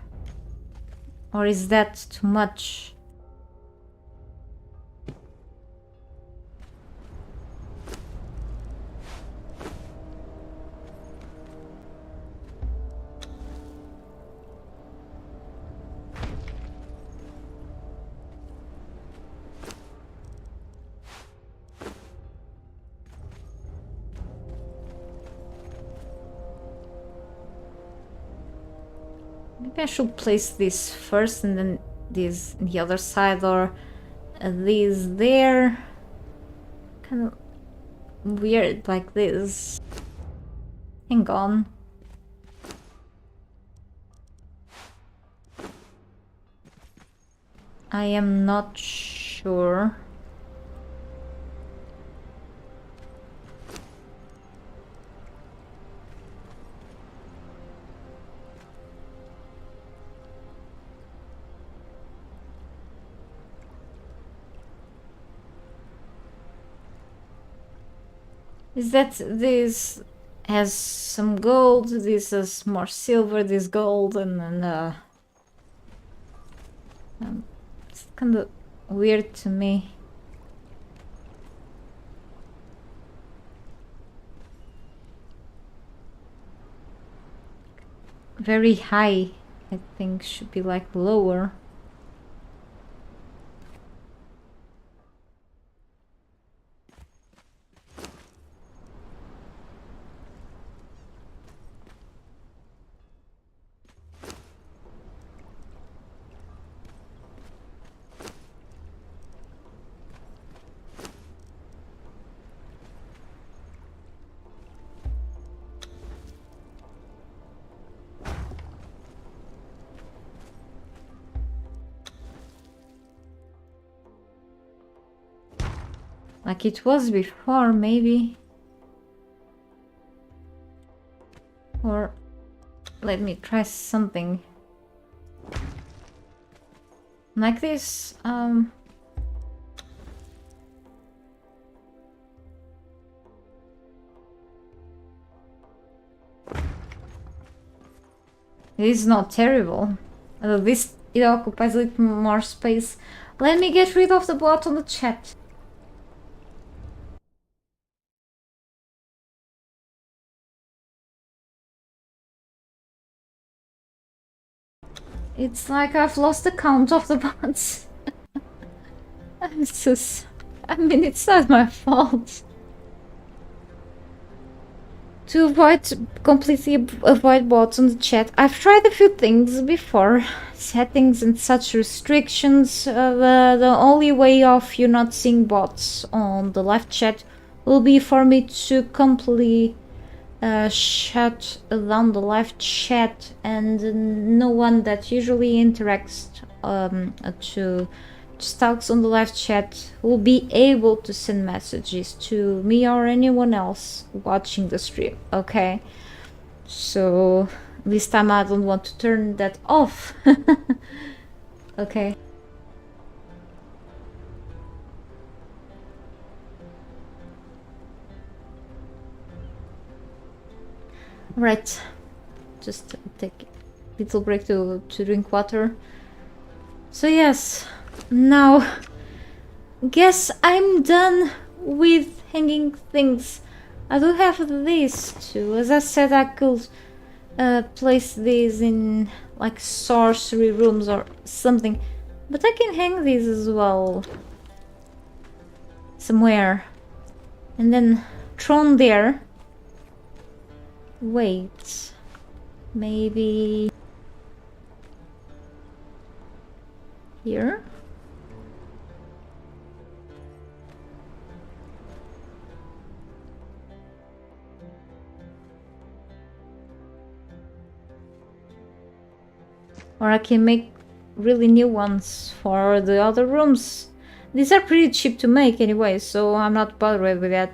Or is that too much? Maybe I should place this first and then this on the other side, or these there. Kind of weird like this. Hang on. I am not sure. Is that this has some gold, this has more silver, this gold, and it's kind of weird to me. Very high, I think should be like lower. Like it was before, maybe. Or let me try something. Like this, it is not terrible. At least it occupies a little more space. Let me get rid of the bot on the chat. It's like I've lost the count of the bots. I mean, it's not my fault. To completely avoid bots on the chat, I've tried a few things before. Settings and such restrictions. The only way of you not seeing bots on the live chat will be for me to completely shut down the live chat, and no one that usually interacts to talks on the live chat will be able to send messages to me or anyone else watching the stream. Okay, so this time I don't want to turn that off. Okay. Right, just take a little break to drink water. So yes, now guess I'm done with hanging things. I do have these too. As I said, I could place these in like sorcery rooms or something, but I can hang these as well somewhere and then thrown there. Wait, maybe here? Or I can make really new ones for the other rooms. These are pretty cheap to make anyway, so I'm not bothered with that.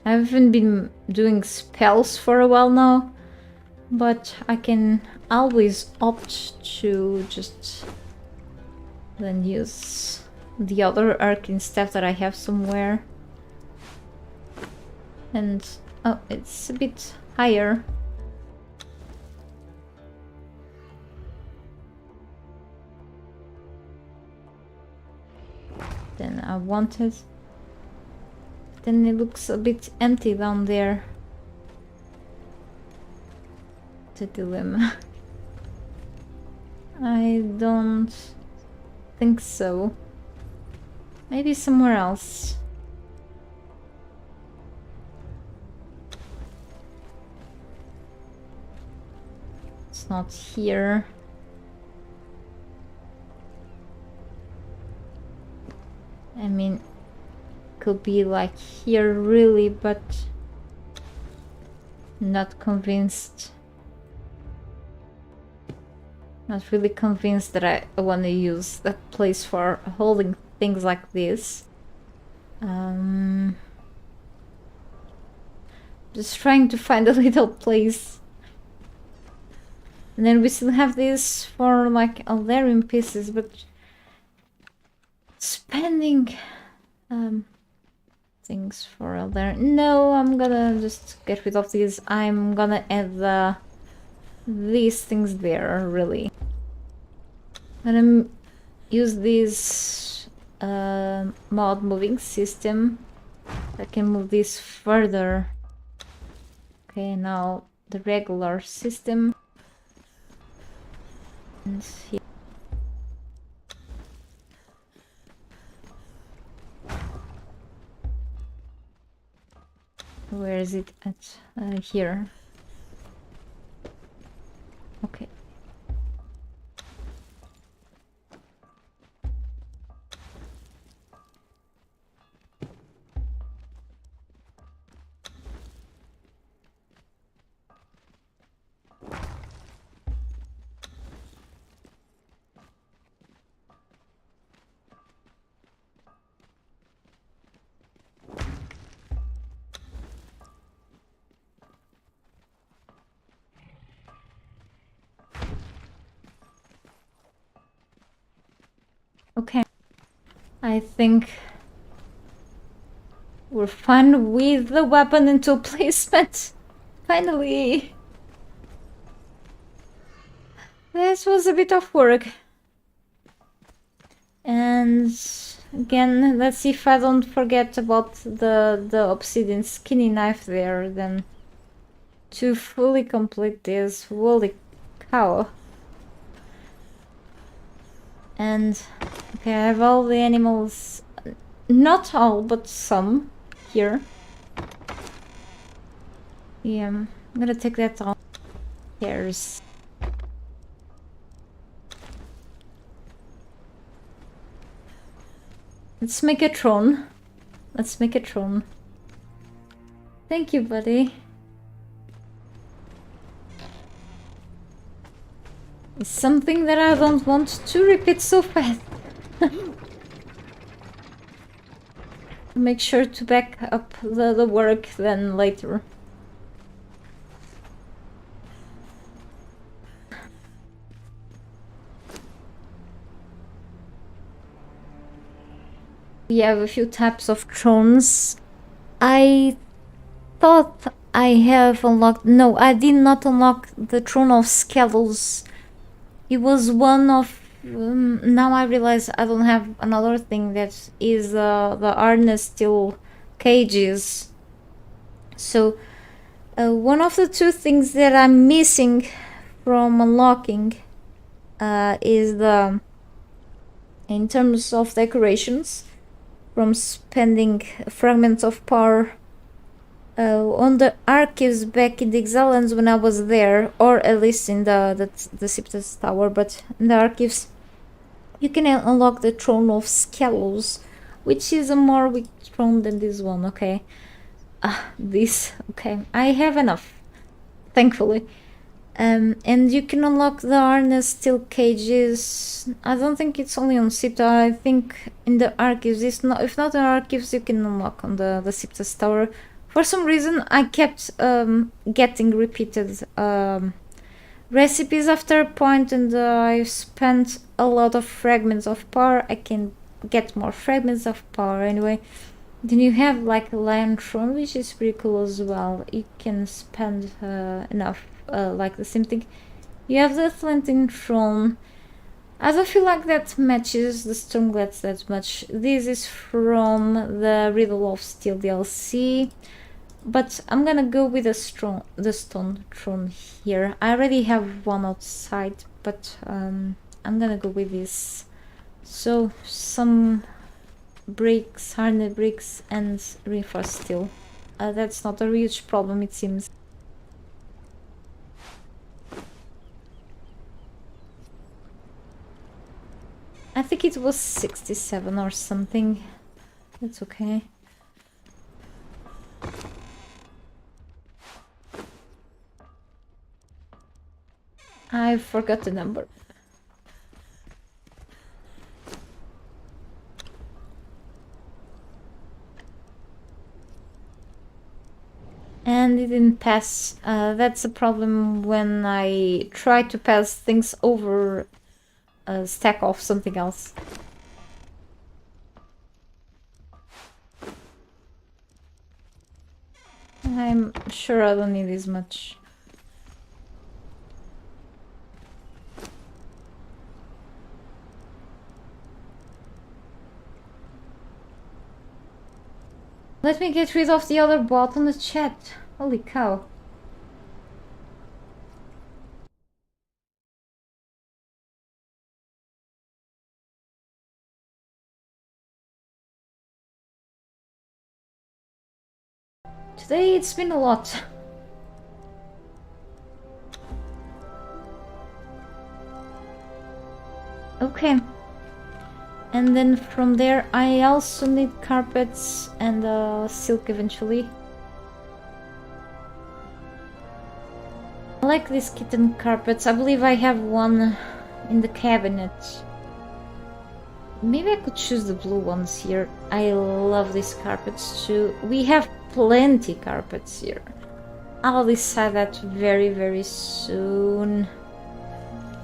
I haven't been doing spells for a while now, but I can always opt to just then use the other arcane staff that I have somewhere. And oh, it's a bit higher. Than I wanted. Then it looks a bit empty down there. The dilemma. I don't think so. Maybe somewhere else. It's not here. I mean, could be like here really, but not convinced. Not really convinced that I want to use that place for holding things like this. Just trying to find a little place. And then we still have this for like Aldarian pieces, but spending things for Aldarian. No, I'm gonna just get rid of these. I'm gonna add these things there, really. I'm gonna use this mod moving system. I can move this further. Okay, now the regular system. And here. Where is it at? Here. Okay. Okay, I think we're fine with the weapon and tool placement. Finally! This was a bit of work. And again, let's see if I don't forget about the obsidian skinny knife there, then to fully complete this. Holy cow. And okay, I have all the animals, not all, but some here. Yeah, I'm gonna take that off. Cares. Let's make a throne. Let's make a throne. Thank you, buddy. It's something that I don't want to repeat so fast. Make sure to back up the work then later. We have a few types of thrones. I thought I have unlocked... No, I did not unlock the throne of Skelos. It was one of... now I realize I don't have another thing that is the harness steel cages. So one of the two things that I'm missing from unlocking is the... in terms of decorations, from spending fragments of power on the archives back in the Exiles when I was there, or at least in the Siptus Tower, but in the archives you can unlock the Throne of Skelos, which is a more weak throne than this one. Okay, this, okay, I have enough, thankfully. And you can unlock the harness steel cages. I don't think it's only on Sipta. I think in the archives, if not in the archives, you can unlock on the Siptus Tower. For some reason, I kept getting repeated recipes after a point, and I spent a lot of fragments of power. I can get more fragments of power anyway. Then you have like a lion throne, which is pretty cool as well. You can spend enough, like the same thing. You have the Atlantean throne. I don't feel like that matches the Stormglades that much. This is from the Riddle of Steel DLC. But I'm gonna go with the stone throne here. I already have one outside, but I'm gonna go with this. So some bricks, hardened bricks, and reinforced steel. That's not a huge problem, it seems. I think it was 67 or something. That's okay. I forgot the number. And it didn't pass. That's a problem when I try to pass things over a stack of something else. I'm sure I don't need as much. Let me get rid of the other bot on the chat. Holy cow. Today it's been a lot. Okay. And then from there I also need carpets and silk eventually. I like these kitten carpets. I believe I have one in the cabinet. Maybe I could choose the blue ones here. I love these carpets too. We have plenty carpets here. I'll decide that very soon.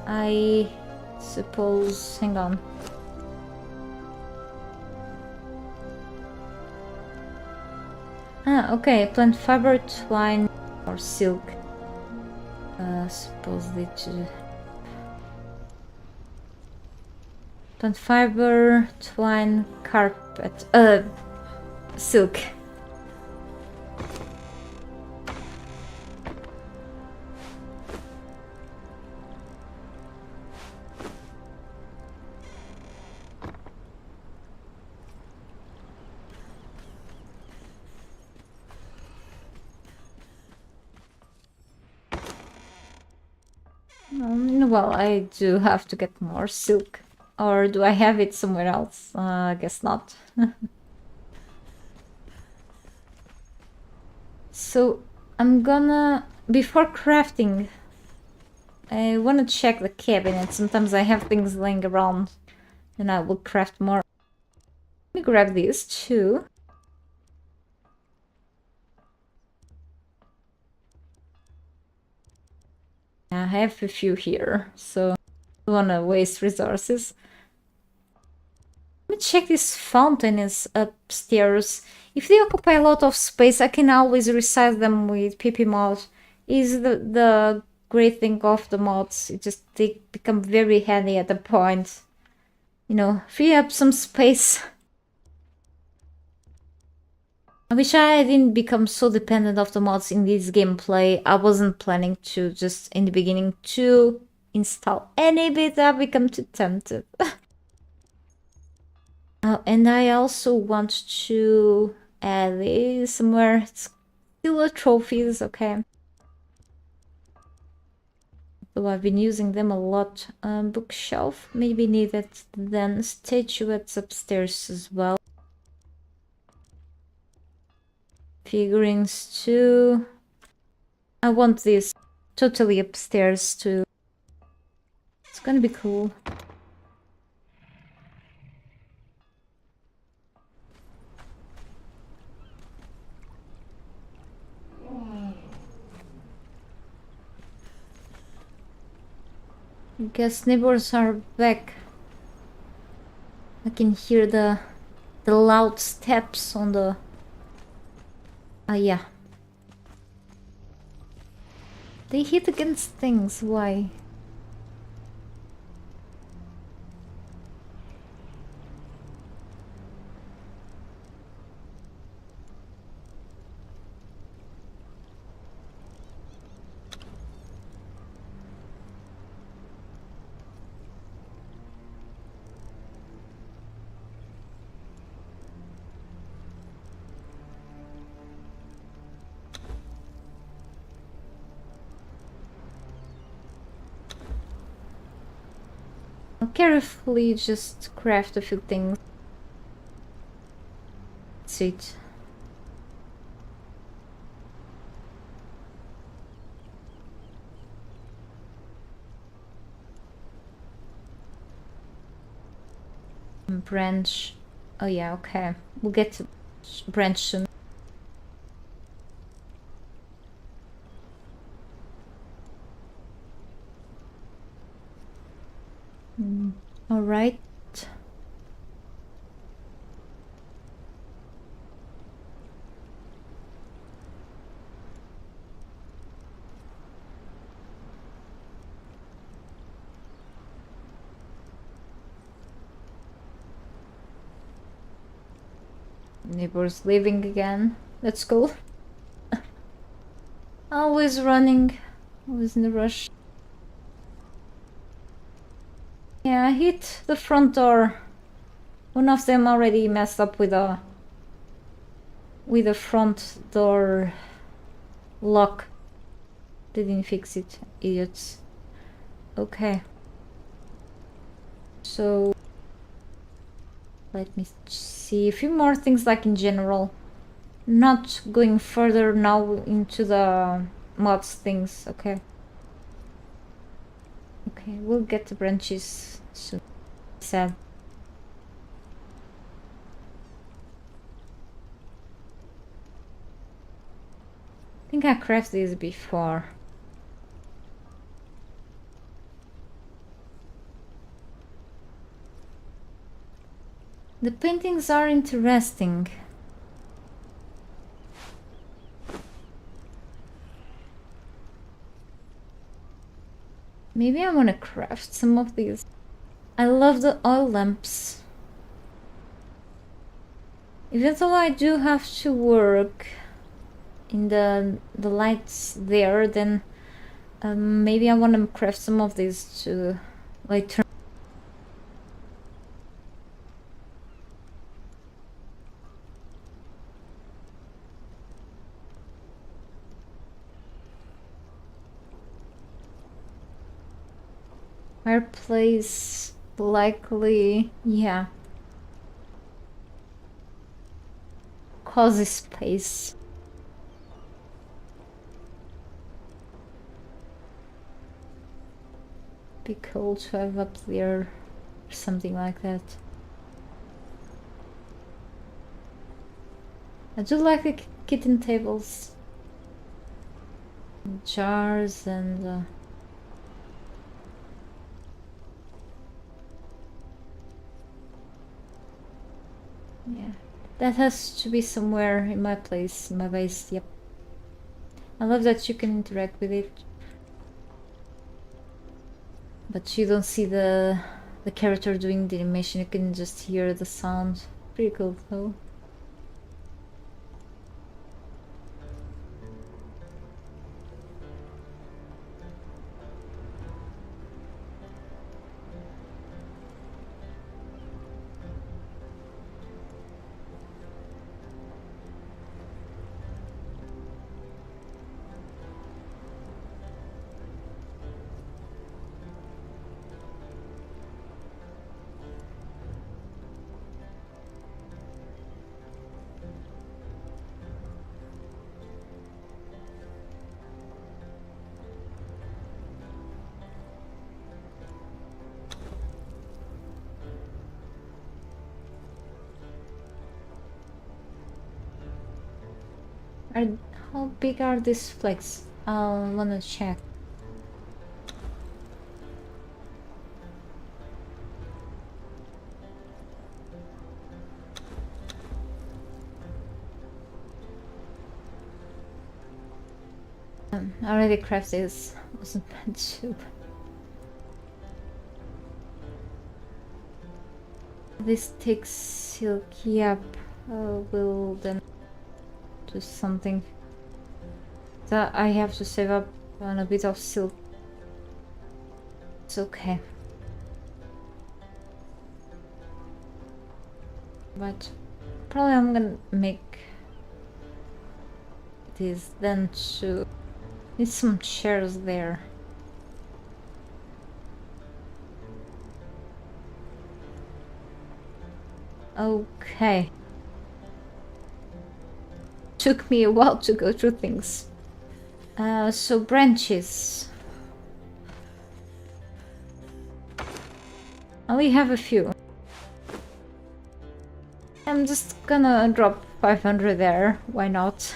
I suppose... hang on. Ah, okay. Plant fiber, twine, or silk. Supposedly to... plant fiber, twine, carpet, silk. Well, I do have to get more silk. Or do I have it somewhere else? I guess not. So, I'm gonna... before crafting, I wanna check the cabinet. Sometimes I have things laying around and I will craft more. Let me grab these too. I have a few here, so I don't wanna waste resources. Let me check this fountain is upstairs. If they occupy a lot of space, I can always resize them with PP mods. Is the great thing of the mods. They become very handy at a point. You know, free up some space. I wish I didn't become so dependent of the mods in this gameplay. I wasn't planning to just in the beginning to install any bit. I've become too tempted. And I also want to add this somewhere. It's still trophies, okay. So I've been using them a lot. Bookshelf, maybe needed. Then statuettes upstairs as well. Figurines too. I want this totally upstairs too. It's gonna be cool. I guess neighbors are back. I can hear the loud steps on the... yeah. They hit against things, why? I'll carefully just craft a few things. That's it. Branch. Oh yeah, okay. We'll get to branch soon. All right. Neighbors leaving again. Let's go. Always running. Always in a rush. Yeah, I hit the front door. One of them already messed up with a front door lock. They didn't fix it, idiots. Okay. So let me see a few more things, like in general. Not going further now into the mods things, okay. Okay, we'll get the branches soon. Sad. I think I crafted this before. The paintings are interesting. Maybe I want to craft some of these. I love the oil lamps. Even though I do have to work in the lights there, then maybe I want to craft some of these to like turn. Fireplace, likely, yeah. Cozy space. Be cool to have up there or something like that. I do like the kitchen tables, jars, and yeah, that has to be somewhere in my place, in my base. Yep. I love that you can interact with it, but you don't see the character doing the animation. You can just hear the sound. Pretty cool though. How big are these flags? I'll wanna check. I already crafted this. Wasn't bad too. This thick silk, yep. Will then do something. So I have to save up on a bit of silk. It's okay. But probably I'm gonna make this then too. Need some chairs there. Okay. Took me a while to go through things. So branches. I only have a few. I'm just gonna drop 500 there. Why not?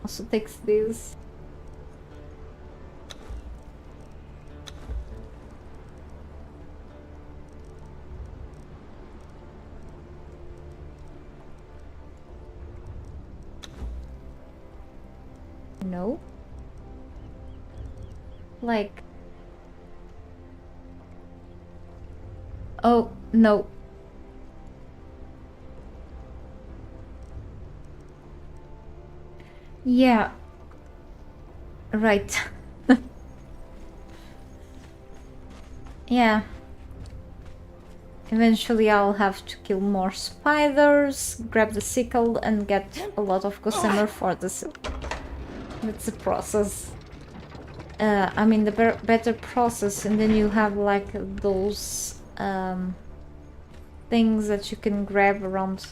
Also takes this. No. Like... Oh, no. Yeah. Right. Yeah. Eventually I'll have to kill more spiders, grab the sickle and get a lot of gossamer for the silk. That's the process. I mean the better process, and then you have like those things that you can grab around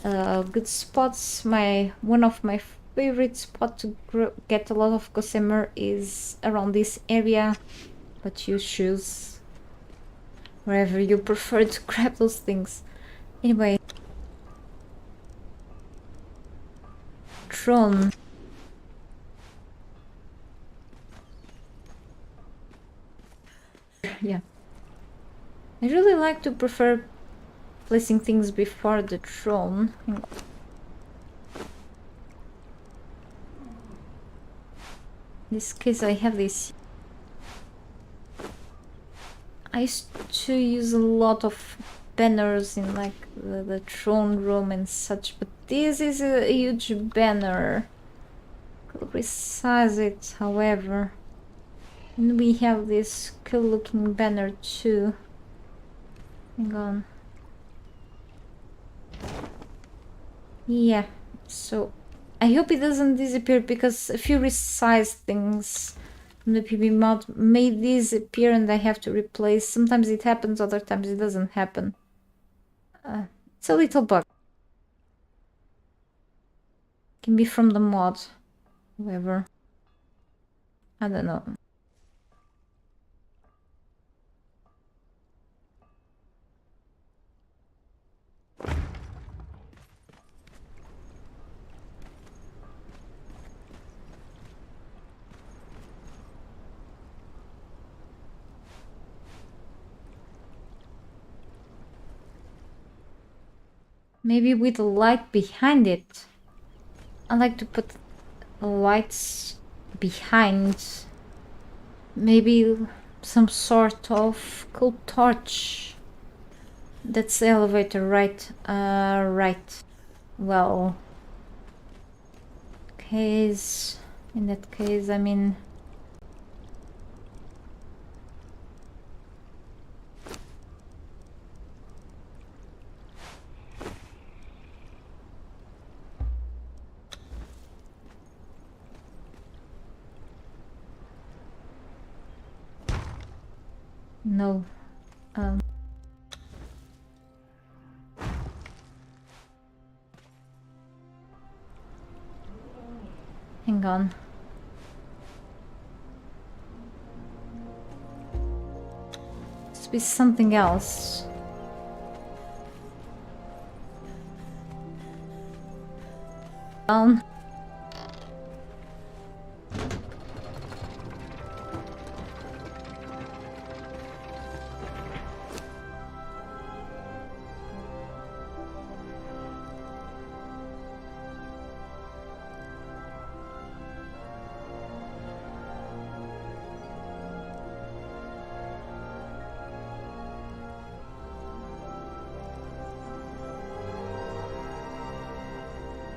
good spots. One of my favorite spots to get a lot of gossamer is around this area, but you choose wherever you prefer to grab those things. Anyway, drone. Yeah, I really like to prefer placing things before the drone. In this case I have this. I used to use a lot of banners in like the throne room and such, but this is a huge banner. Could resize it, however. And we have this cool looking banner too. Hang on. Yeah, so I hope it doesn't disappear, because a few resized things from the PB mod may disappear and I have to replace. Sometimes it happens, other times it doesn't happen. It's a little bug. Can be from the mod, however. I don't know. Maybe with a light behind it. I like to put lights behind. Maybe some sort of cool torch. That's the elevator, right? Right. Well... In that case, I mean... No. Hang on. Must be something else. Down.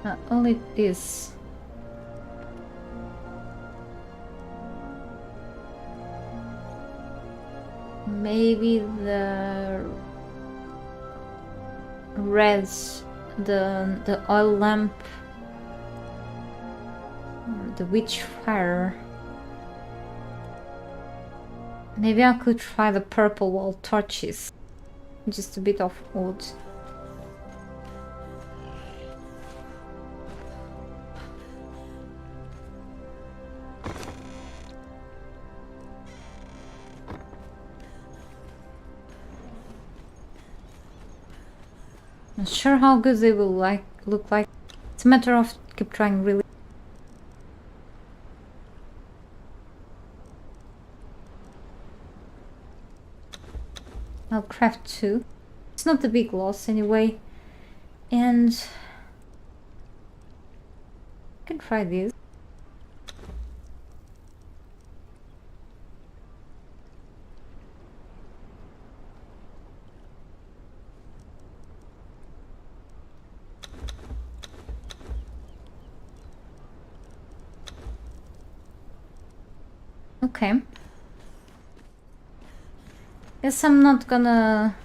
All it is. Maybe the reds, the oil lamp, or the witch fire. Maybe I could try the purple wall torches. Just a bit of wood. Not sure how good they will look like. It's a matter of keep trying really. I'll craft 2. It's not a big loss anyway. And I can try this. Okay. Guess I'm not gonna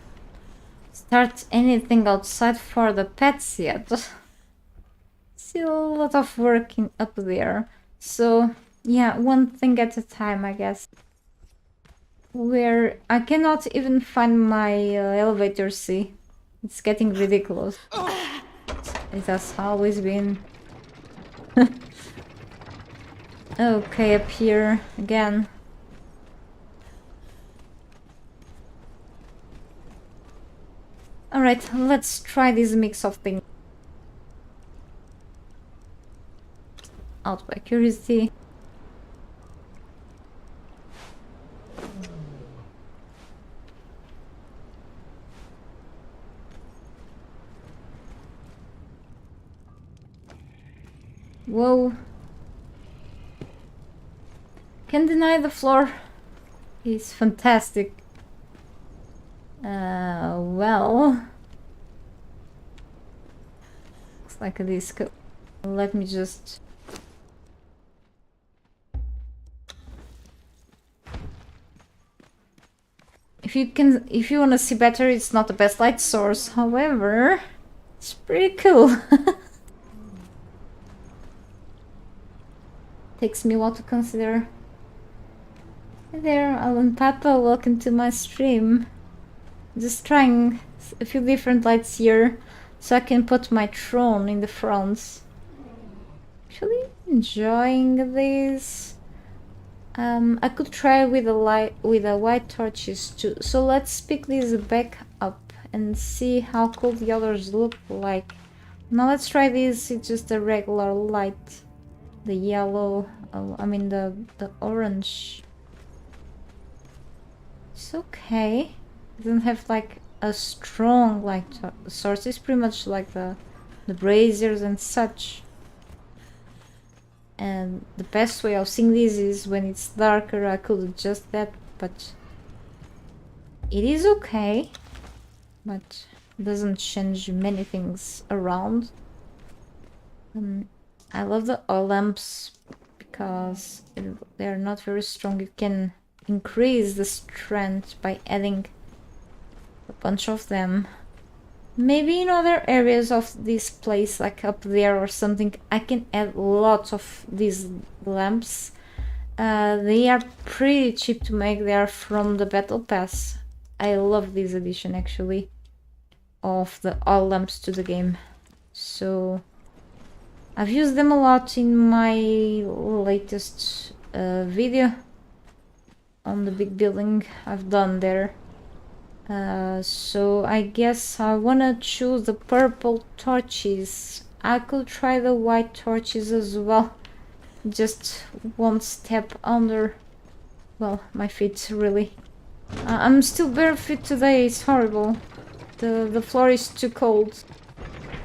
start anything outside for the pets yet. Still a lot of work up there. So yeah, one thing at a time, I guess. Where I cannot even find my elevator, see? It's getting ridiculous. It has always been. Okay, up here again. Alright, let's try this mix of things. Out by curiosity. Whoa. Can't deny the floor. He's fantastic. Well. Looks like a disco. Let me just... If you wanna see better, it's not the best light source. However, it's pretty cool. Takes me a while to consider. Hey there, Alan Papa, welcome to my stream. Just trying a few different lights here so I can put my throne in the front. Actually enjoying this. I could try with a white torches too. So let's pick these back up and see how cool the others look like. Now let's try this. It's just a regular light. The yellow, I mean the orange. It's okay. It doesn't have like a strong light source. It's pretty much like the braziers and such. And the best way of seeing this is when it's darker. I could adjust that, but it is okay. But it doesn't change many things around. I love the oil lamps because they're not very strong. You can increase the strength by adding a bunch of them. Maybe in other areas of this place, like up there or something, I can add lots of these lamps. They are pretty cheap to make. They are from the battle pass. I love this addition actually of the oil lamps to the game. So I've used them a lot in my latest video on the big building I've done there. So I guess I wanna choose the purple torches. I could try the white torches as well. Just one step under, well, my feet really. I'm still barefoot today, it's horrible. The floor is too cold.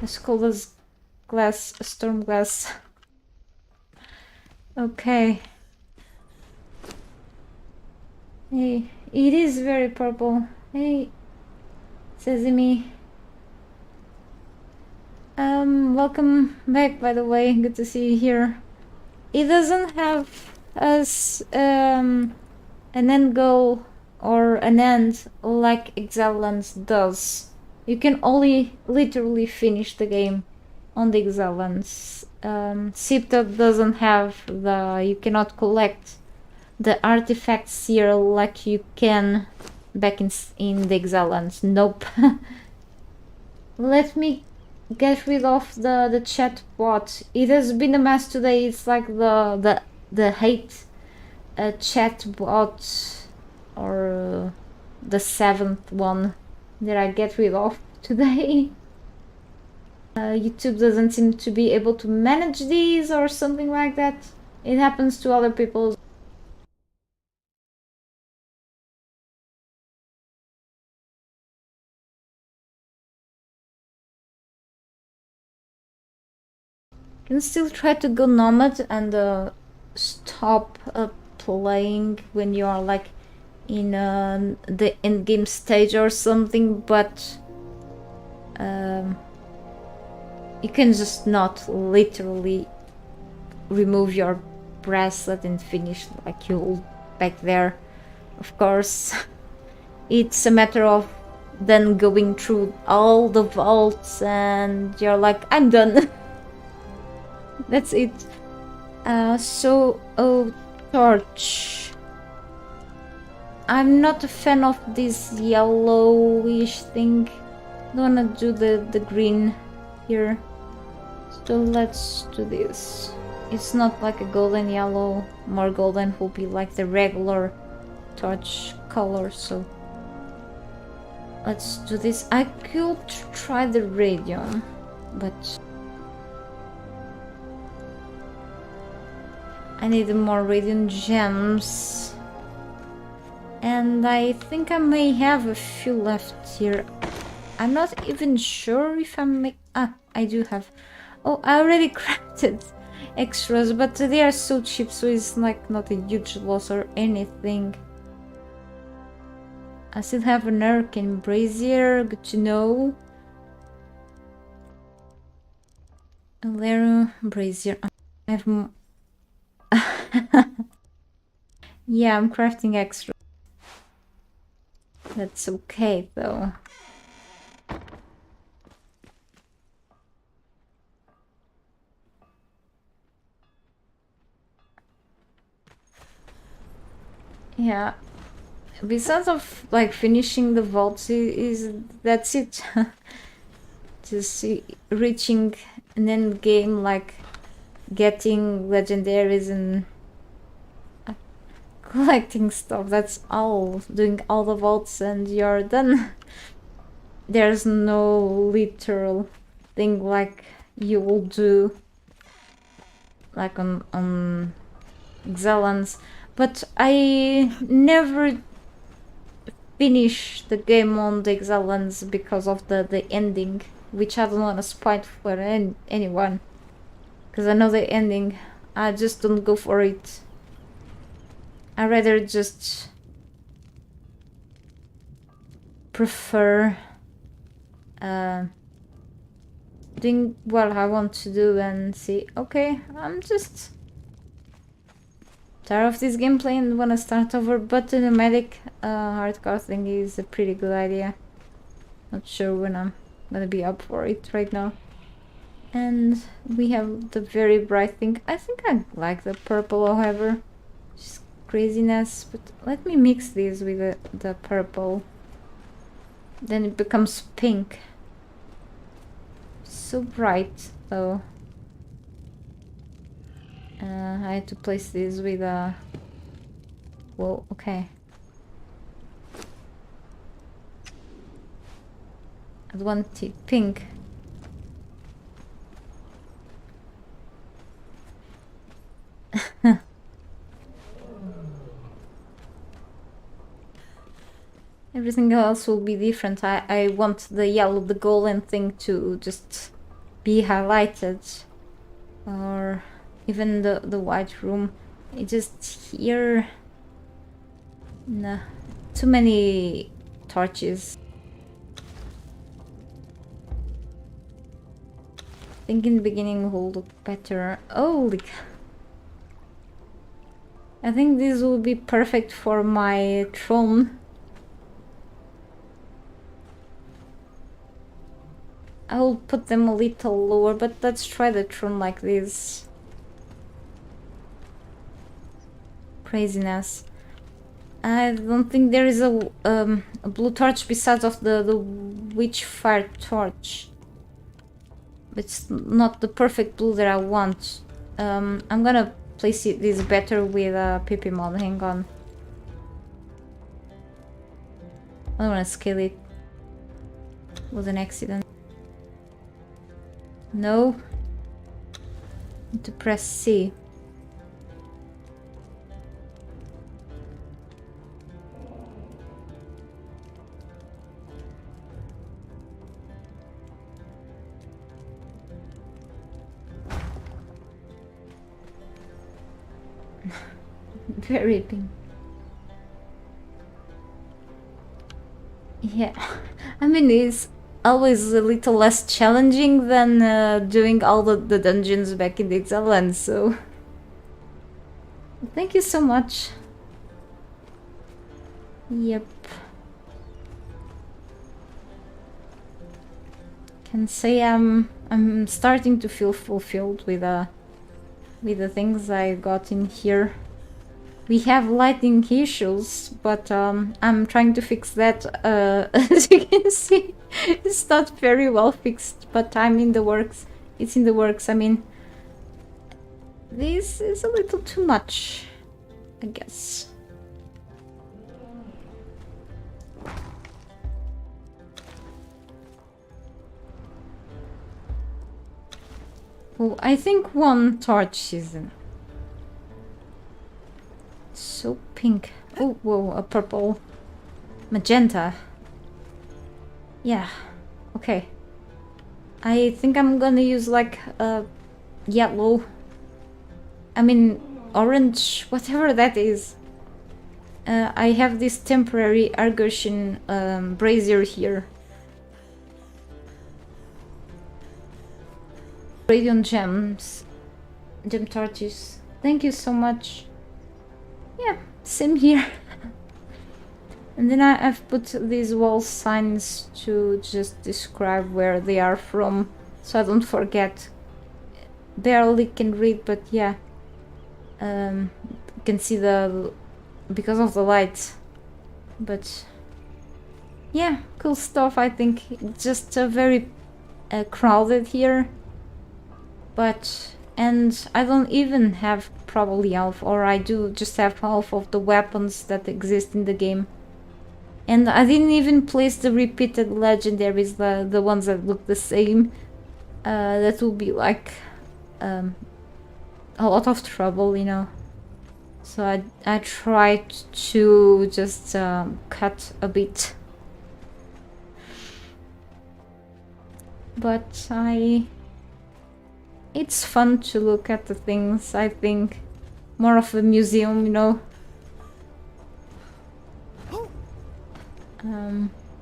As cold as glass, storm glass. Okay. Hey, it is very purple. Hey, Sesame. Welcome back, by the way. Good to see you here. It doesn't have an end goal or an end like Exiles does. You can only literally finish the game on the Exiles. Sipta doesn't have you cannot collect the artifacts here like you can back in the Exiles. Nope. Let me get rid of the chat bot. It has been a mess today. It's like the hate chat bot, or the 7th one that I get rid of today. YouTube doesn't seem to be able to manage these or something like that. It happens to other people. Can still try to go nomad and stop playing when you are like in the end game stage or something, but you can just not literally remove your bracelet and finish like you back there. Of course, it's a matter of then going through all the vaults and you're like, I'm done. That's it. Torch. I'm not a fan of this yellowish thing. Don't wanna do the green here. So let's do this. It's not like a golden yellow. More golden will be like the regular torch color, so let's do this. I could try the radium, but I need more radiant gems, and I think I may have a few left here. I'm not even sure if I do have. Oh, I already crafted extras, but they are so cheap, so it's like not a huge loss or anything. I still have an arcane brazier, good to know. A Lero brazier. I have yeah, I'm crafting extra. That's okay though. Yeah. Besides of like finishing the vaults, that's it. Just reaching an end game, like getting legendaries and collecting stuff. That's all. Doing all the vaults and you're done. There's no literal thing like you will do like on Exiles. But I never finish the game on the Exiles because of the ending, which I don't want to spoil for anyone, because I know the ending. I just don't go for it. I rather just prefer doing what I want to do and see, okay, I'm just tired of this gameplay and wanna start over, but the nomadic hardcore thing is a pretty good idea. Not sure when I'm gonna be up for it right now. And we have the very bright thing. I think I like the purple, however. Just craziness, but let me mix these with the purple. Then it becomes pink. So bright though. I had to place this with a... Whoa, okay. I want it pink. Everything else will be different. I want the yellow, the golden thing to just be highlighted. Or even the white room. It just here... Nah, too many torches. think in the beginning will look better. Holy... I think this will be perfect for my throne. I will put them a little lower, but let's try the throne like this. Craziness. I don't think there is a blue torch besides of the witch fire torch. It's not the perfect blue that I want. I'm gonna place this better with a PP mod. Hang on. I don't wanna scale it. It was an accident. No. Need to press C. Very pink. Yeah, I mean, it's always a little less challenging than doing all the dungeons back in the Exiles, so... Thank you so much. Yep. Can say I'm starting to feel fulfilled with the things I got in here. We have lighting issues, but I'm trying to fix that. As you can see, it's not very well fixed, but I'm in the works. It's in the works. I mean, this is a little too much, I guess. Oh, I think one torch is in. So pink. Oh, whoa, a purple. Magenta. Yeah, okay. I think I'm gonna use like a yellow. I mean, orange, whatever that is. I have this temporary Argosian brazier here. Radiant gems. Gem torches. Thank you so much. Yeah, same here. And then I've put these wall signs to just describe where they are from, so I don't forget. Barely can read, but yeah. You can see because of the light. But yeah, cool stuff. I think it's just very crowded here. And I don't even have probably half, or I do just have half of the weapons that exist in the game. And I didn't even place the repeated legendaries, the ones that look the same. That will be like a lot of trouble, you know. So I tried to just cut a bit. But it's fun to look at the things, I think. More of a museum, you know.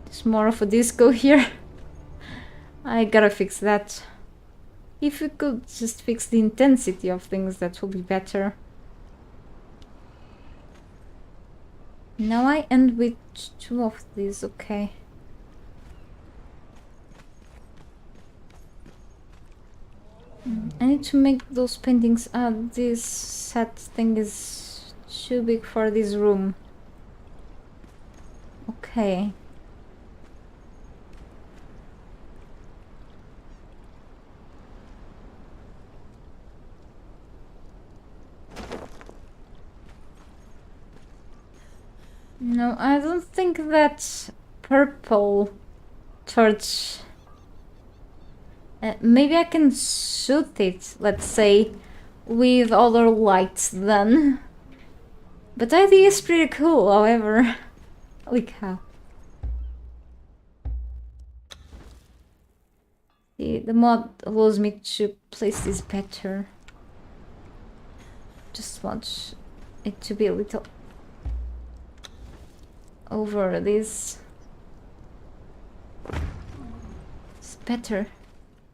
It's more of a disco here. I gotta fix that. If we could just fix the intensity of things, that would be better. Now I end with 2 of these, okay. I need to make those paintings. This set thing is too big for this room. Okay. No, I don't think that purple torch... maybe I can shoot it, let's say, with other lights then. But the idea is pretty cool, however. Holy cow. The mod allows me to place this better. Just want it to be a little over this. It's better,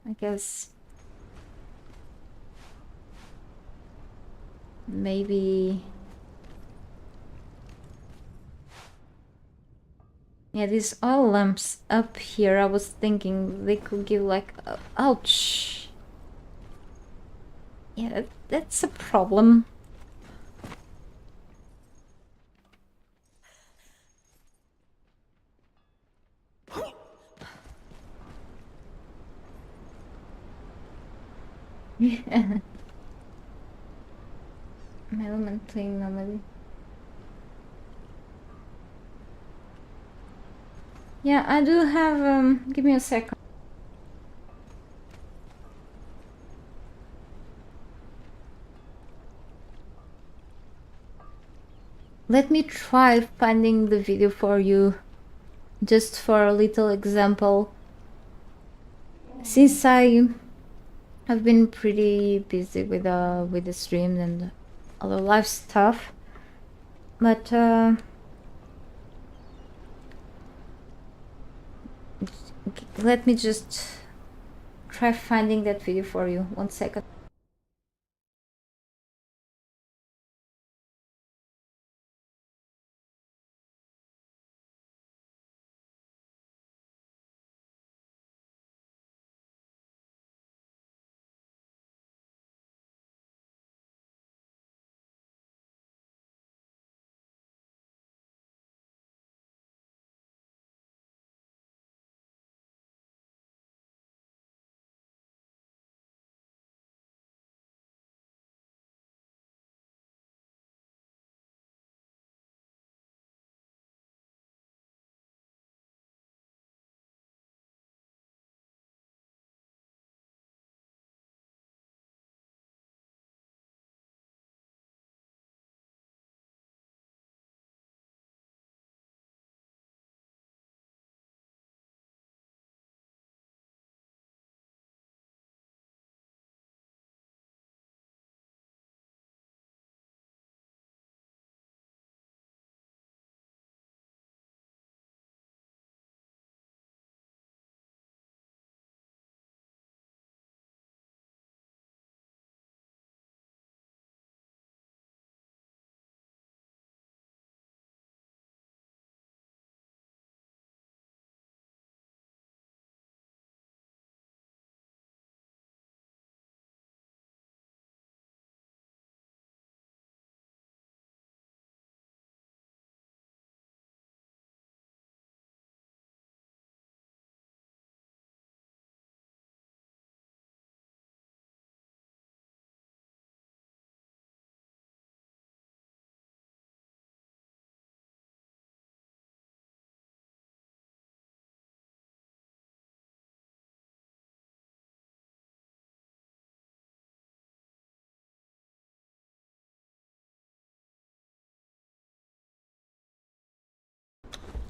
I guess. maybe... Yeah, these oil lamps up here, I was thinking they could give like... ouch! Yeah, that's a problem. Element playing normally. Yeah, I do have... give me a second. Let me try finding the video for you, just for a little example. Since I've been pretty busy with the stream and other live stuff, but let me just try finding that video for you. 1 second.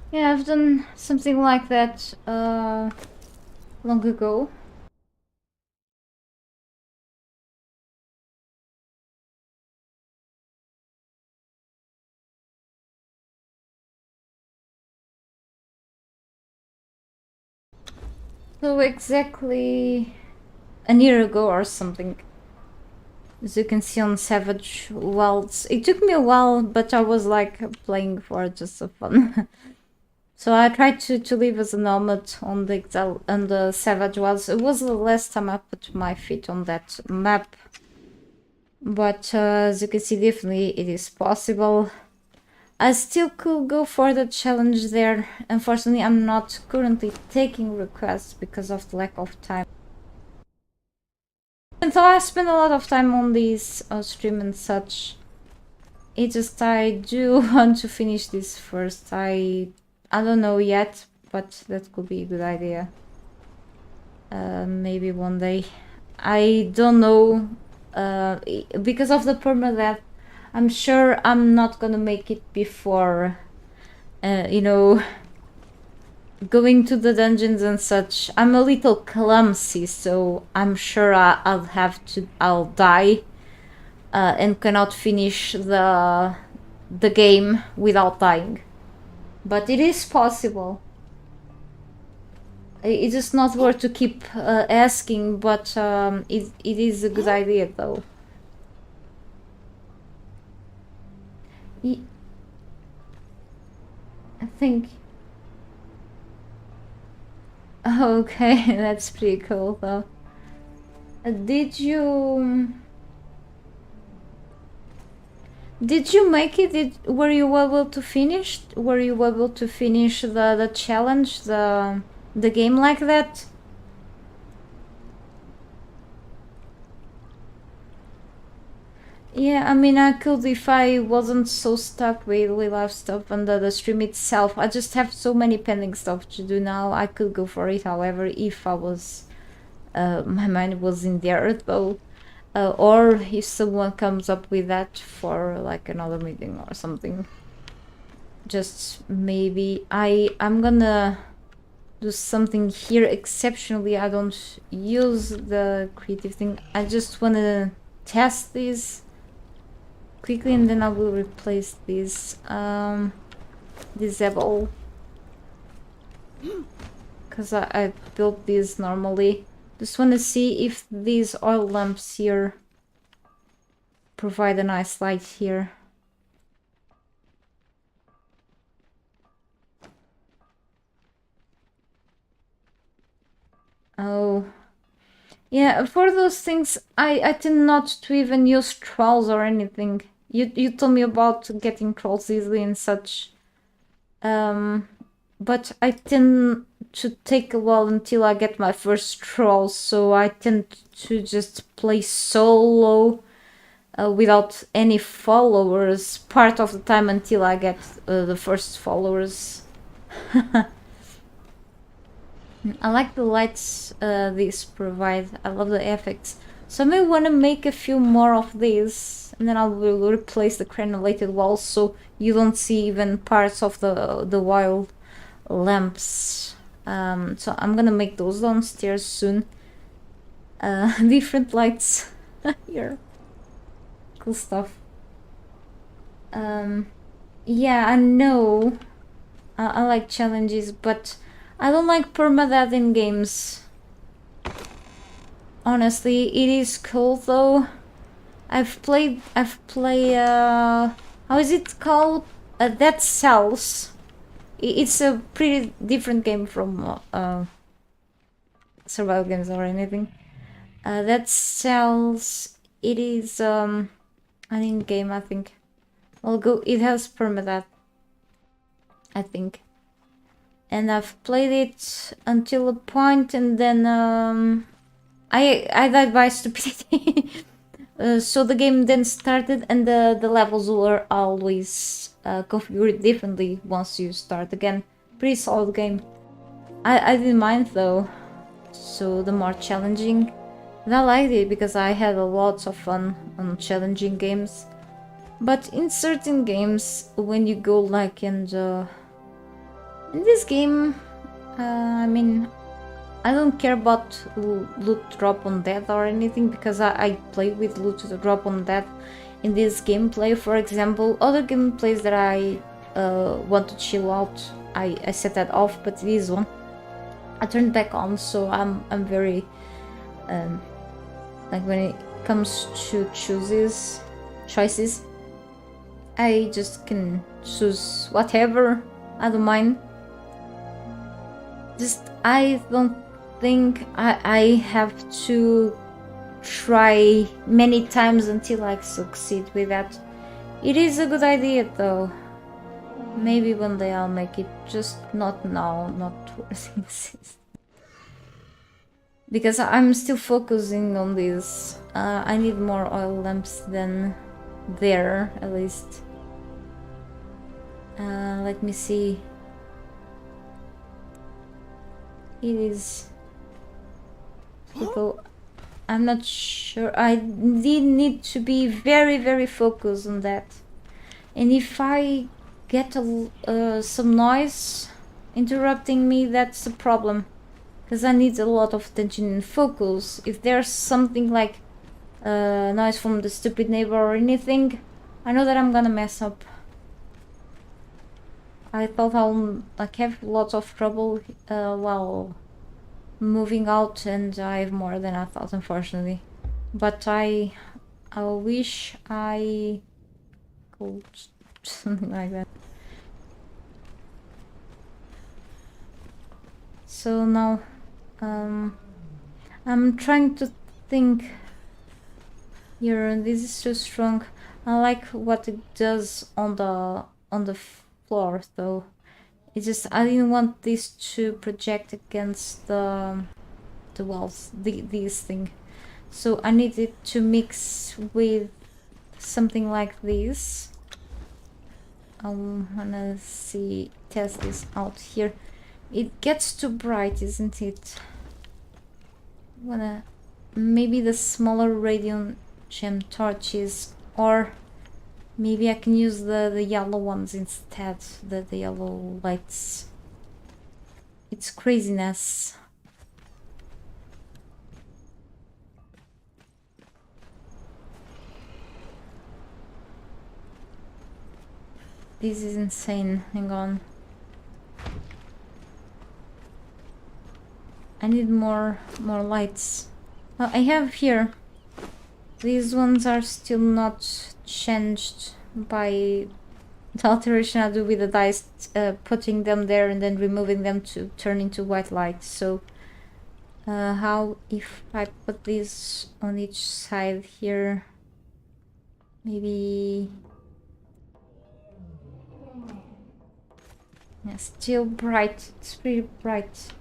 Yeah, I've done something like that long ago. So exactly a year ago or something. As you can see on Savage Worlds, it took me a while, but I was like playing for just for fun. So I tried to live as a nomad on the Exile and the Savage Worlds. It was the last time I put my feet on that map. But as you can see, definitely it is possible. I still could go for the challenge there. Unfortunately, I'm not currently taking requests because of the lack of time. And so I spend a lot of time on these stream and such. It's just I do want to finish this first. I don't know yet, but that could be a good idea. Maybe one day. I don't know. Because of the permadeath, I'm sure I'm not gonna make it before, you know, going to the dungeons and such. I'm a little clumsy, so I'm sure I'll die and cannot finish the game without dying. But it is possible. It's just not worth to keep asking, but it is a good idea though. I think. Okay, that's pretty cool though. Did you make it? Were you able to finish? Were you able to finish the challenge, the game like that? Yeah, I mean, I could if I wasn't so stuck with live stuff and the stream itself. I just have so many pending stuff to do now. I could go for it, however, if I was, my mind was in there though, or if someone comes up with that for like another meeting or something. Just maybe I'm gonna do something here exceptionally. I don't use the creative thing. I just wanna test this quickly and then I will replace this disable, because I built this normally. Just want to see if these oil lamps here provide a nice light here. Oh yeah, for those things I tend not to even use trolls or anything. You told me about getting trolls easily and such, but I tend to take a while until I get my first trolls, so I tend to just play solo without any followers part of the time until I get the first followers. I like the lights these provide. I love the effects. So I may want to make a few more of these, and then I will replace the granulated walls so you don't see even parts of the wild lamps. So I'm gonna make those downstairs soon. Different lights here. Cool stuff. Yeah, I know. I like challenges, but I don't like permadeath in games. Honestly, it is cool though. I've played how is it called? Dead Cells. It's a pretty different game from survival games or anything. Dead Cells, it is an in-game, I think. It has permadeath, I think. And I've played it until a point, and then I died by stupidity. So the game then started, and the levels were always configured differently once you start again. Pretty solid game. I didn't mind though. So the more challenging, and I liked it because I had a lot of fun on challenging games. But in certain games, when you go like in this game, I mean, I don't care about loot drop on death or anything, because I play with loot drop on death in this gameplay. For example, other gameplays that I want to chill out, I set that off, but this one I turned back on, so I'm very like when it comes to choices, I just can choose whatever. I don't mind. Just I don't think I have to try many times until I succeed with that. It is a good idea though. Maybe one day I'll make it, just not now, not towards insist. Because I'm still focusing on this. I need more oil lamps than there, at least. Let me see. It is people. I'm not sure. I did need to be very focused on that. And if I get some noise interrupting me, that's a problem, because I need a lot of attention and focus. If there's something like noise from the stupid neighbor or anything, I know that I'm gonna mess up. I thought I'll like have lots of trouble while moving out, and I have more than I thought, unfortunately. But I wish I could something like that. So now I'm trying to think here. This is too strong. I like what it does on the floor though. It's just I didn't want this to project against the walls, this thing. So I needed to mix with something like this. I wanna test this out here. It gets too bright, isn't it? Wanna maybe the smaller radium gem torches, or maybe I can use the yellow ones instead, the yellow lights. It's craziness. This is insane. Hang on. I need more lights. I have here. These ones are still not changed by the alteration I do with the dice, putting them there and then removing them to turn into white light. So how if I put these on each side here? Maybe... yeah, still bright. It's pretty bright.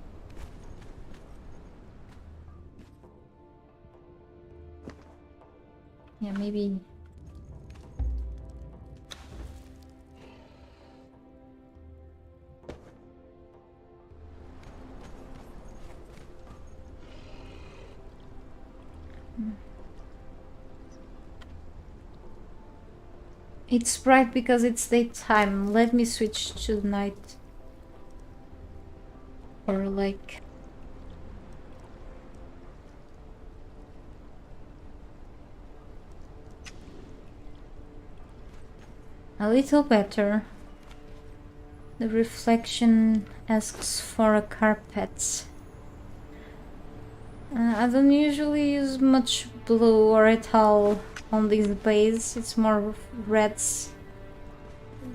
Yeah, maybe... It's bright because it's daytime. Let me switch to night. Or like... a little better. The reflection asks for a carpet. I don't usually use much blue or at all on this base. It's more reds.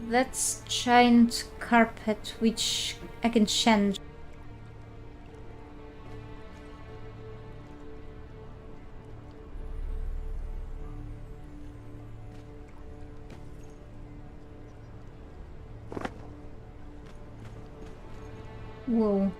That's giant carpet, which I can change. Whoa.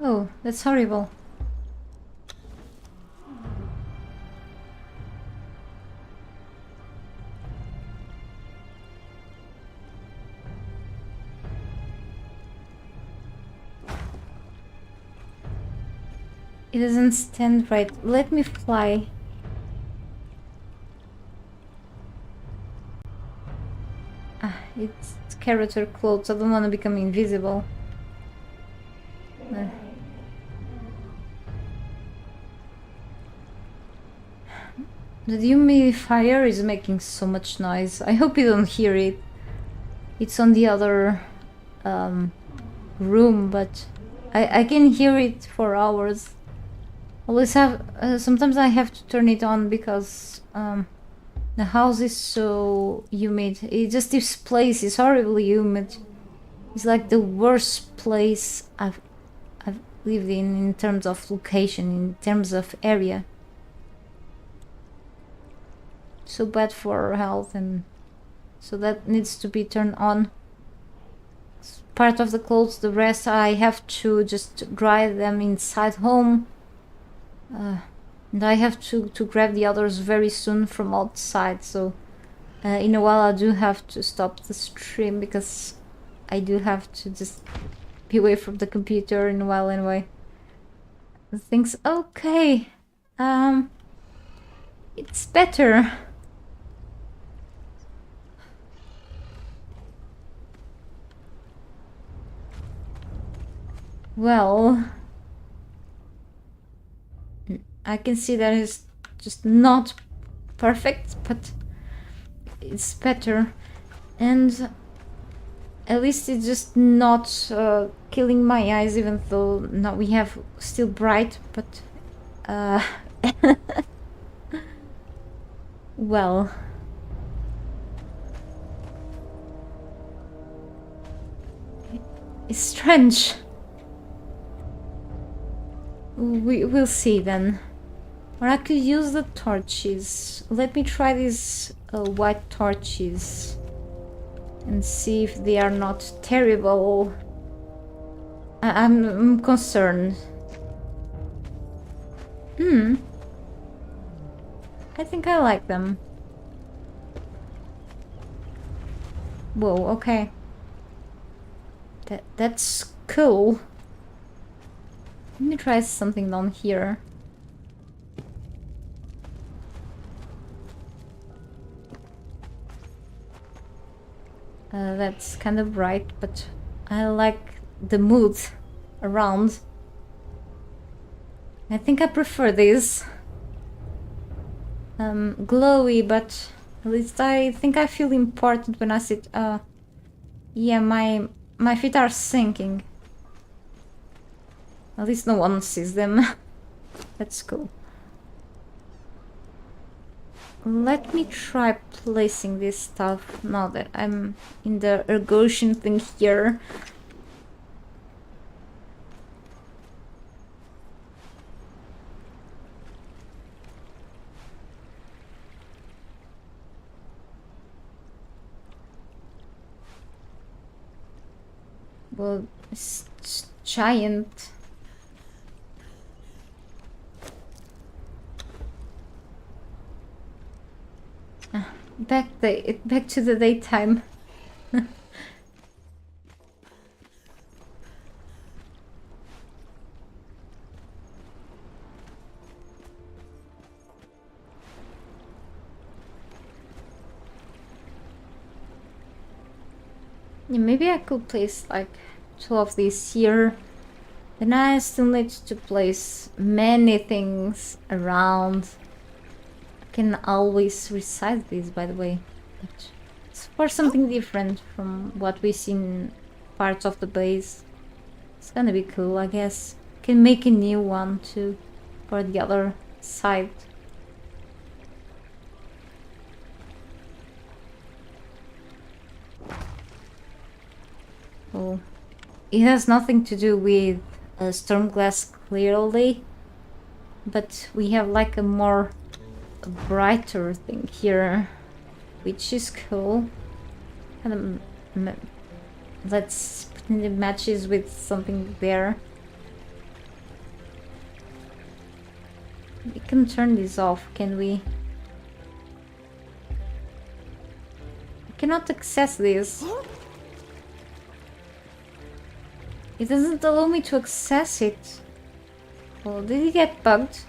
Oh, that's horrible. It doesn't stand right. Let me fly. It's character clothes. I don't want to become invisible. The dehumidifier is making so much noise. I hope you don't hear it. It's on the other room, but I can hear it for hours. Always have. Sometimes I have to turn it on because the house is so humid. This place is horribly humid. It's like the worst place I've lived in terms of location, in terms of area. So bad for health, and so that needs to be turned on. It's part of the clothes. The rest I have to just dry them inside home. And I have to grab the others very soon from outside, so in a while I do have to stop the stream because I do have to just be away from the computer in a while anyway. Things okay. It's better. Well, I can see that it's just not perfect, but it's better. And at least it's just not killing my eyes, even though now we have still bright, but well, it's strange. We'll see then. Or I could use the torches. Let me try these white torches and see if they are not terrible. I'm concerned. I think I like them. Whoa, okay. That's cool. Let me try something down here. That's kind of bright, but I like the mood around. I think I prefer this. Glowy, but at least I think I feel important when I sit. Yeah, my feet are sinking. At least no one sees them. That's cool. Let me try placing this stuff now that I'm in the ergotion thing here. Well, it's giant. Back to the daytime. Yeah, maybe I could place like 2 of these here. Then I still need to place many things around. I can always resize these, by the way. But it's for something different from what we see in parts of the base. It's gonna be cool, I guess. Can make a new one too for the other side. Oh, it has nothing to do with Stormglass clearly, but we have like a more brighter thing here, which is cool. And let's pretend it matches with something there. We can turn this off, can we? I cannot access this. It doesn't allow me to access it. Well, did he get bugged?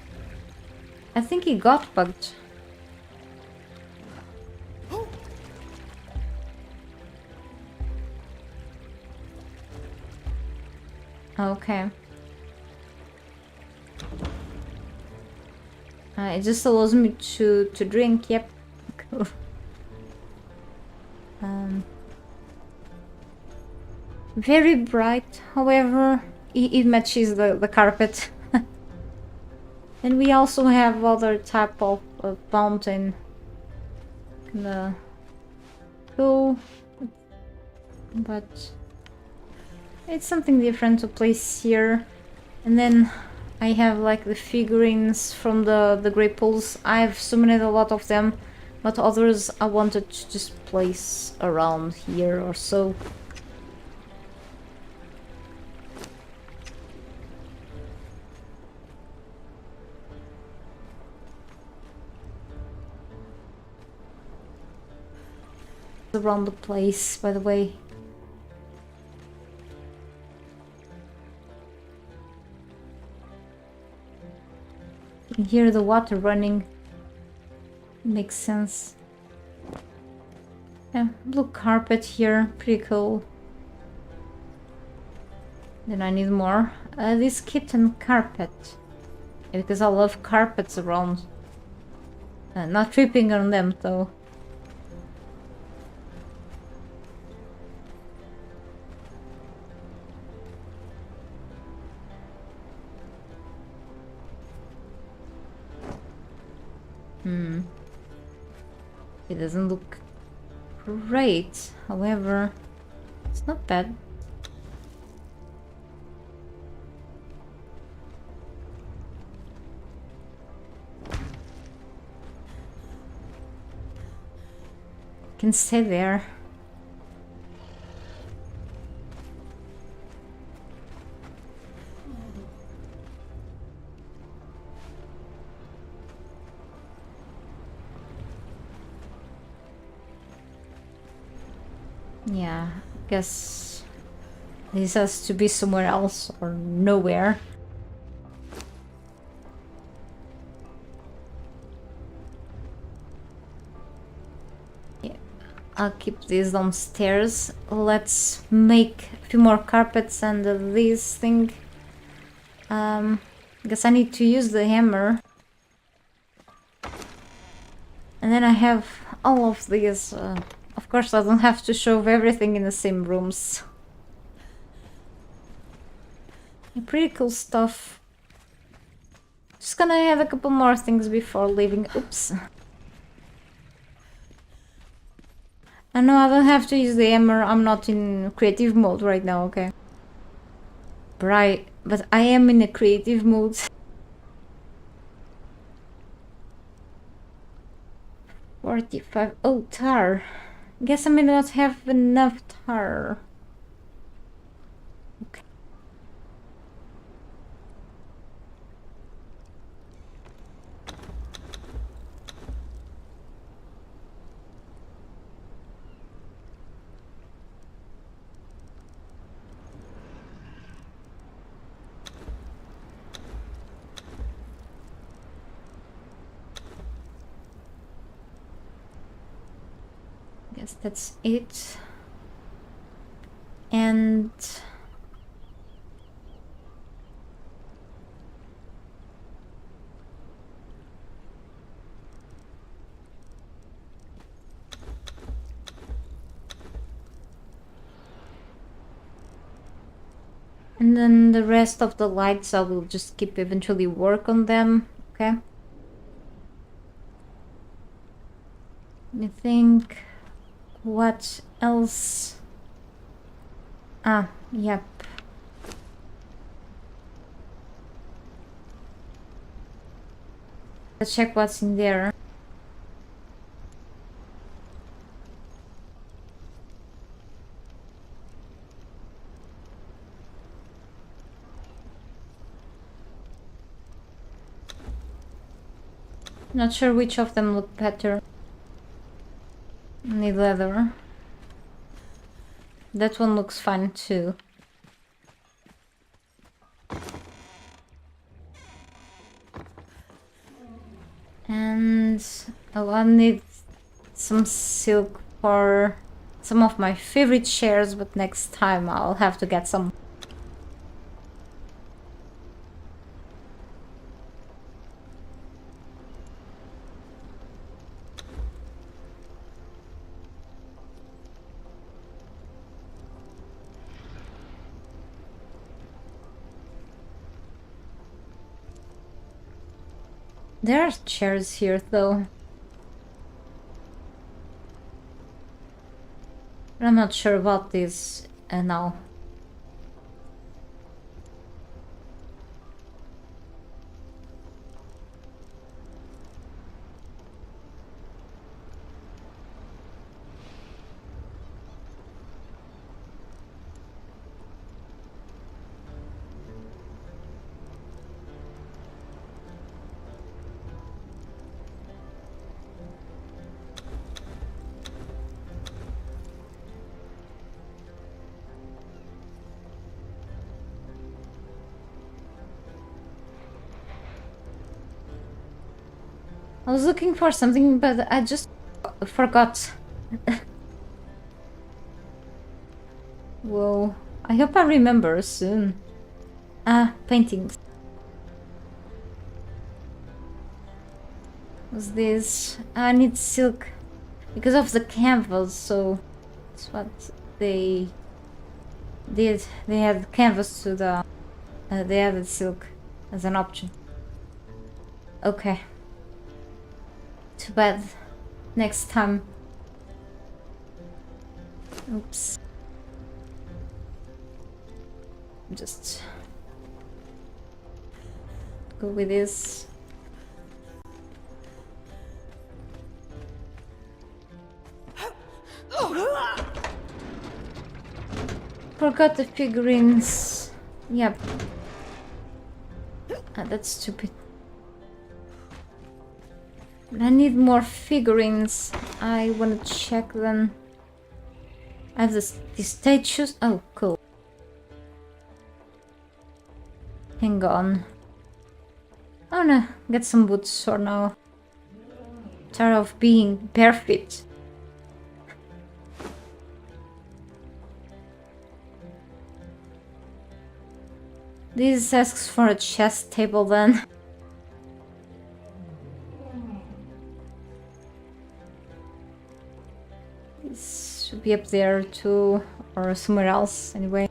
I think he got bugged. Okay. It just allows me to drink, yep. Cool. Very bright, however, it matches the carpet. And we also have other type of fountain. Cool. But it's something different to place here. And then I have like the figurines from the grapples. I've summoned a lot of them, but others I wanted to just place around here or so. Around the place, by the way. You can hear the water running. Makes sense. Yeah, blue carpet here, pretty cool. Then I need more. This kitten carpet. Because I love carpets around. Not tripping on them though. It doesn't look great, however, it's not bad. Can stay there. Yeah, guess this has to be somewhere else or nowhere. Yeah, I'll keep this downstairs. Let's make a few more carpets and this thing. Guess I need to use the hammer. And then I have all of these. Of course, I don't have to shove everything in the same rooms. Pretty cool stuff. Just gonna add a couple more things before leaving. Oops. I know I don't have to use the hammer. I'm not in creative mode right now, okay? But I am in a creative mode. 45. Oh, tar. Guess I may not have enough tar. Okay. Guess that's it. And then the rest of the lights I will just keep eventually work on them, okay? Let me think. What else? Ah, yep. Let's check what's in there. Not sure which of them look better. Need leather. That one looks fine too. And oh, I need some silk for some of my favorite chairs, but next time I'll have to get some. There are chairs here though. But I'm not sure about this now. I was looking for something, but I just forgot. Whoa. I hope I remember soon. Ah, paintings. What's this? I need silk because of the canvas, so that's what they did. They had canvas to the they added silk as an option. Okay. Too bad. Next time. Oops. Just go with this. Forgot the figurines. Yep. Ah, that's stupid. But I need more figurines. I want to check them. I have these statues. Oh, cool. Hang on. Oh no, get some boots for now. Tired of being barefoot. This asks for a chess table then. This should be up there too, or somewhere else anyway.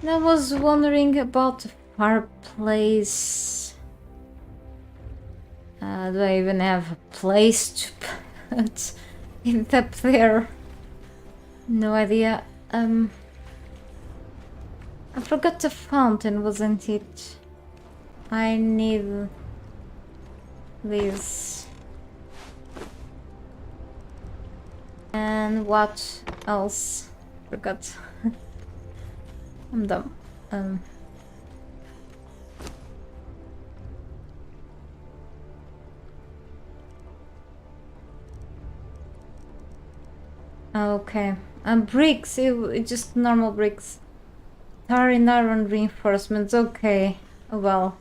And I was wondering about the fireplace. Do I even have a place to put it up there? No idea. I forgot the fountain, wasn't it? I need this. And what else? Forgot. I'm dumb. Okay. Bricks. It's just normal bricks. Tar and iron reinforcements. Okay. Oh well.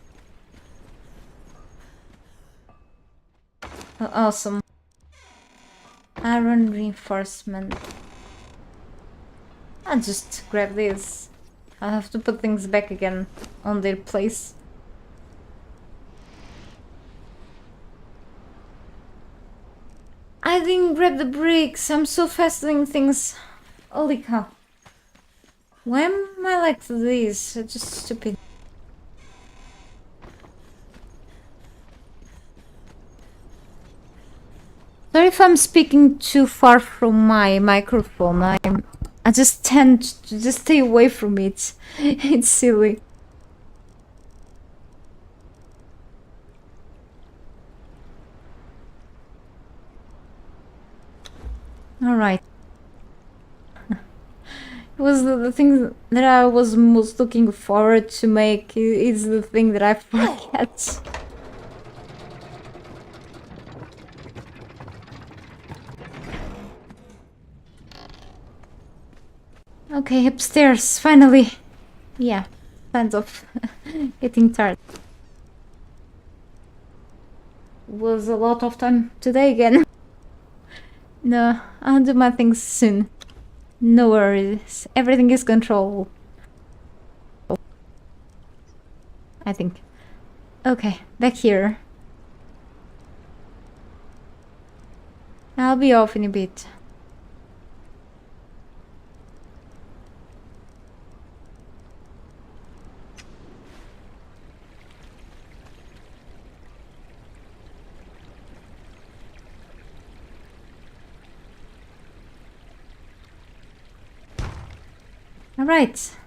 Oh, awesome. Iron reinforcement. I'll just grab this. I'll have to put things back again on their place. I didn't grab the bricks. I'm so fast doing things. Holy cow. Why am I like this? It's just stupid. Sorry if I'm speaking too far from my microphone. I just tend to just stay away from it. It's silly. All right. It was the thing that I was most looking forward to make is the thing that I forget. Okay, upstairs, finally. Yeah, kind of getting tired. Was a lot of time today again. No, I'll do my things soon. No worries, everything is controlled. I think. Okay, back here. I'll be off in a bit. All right.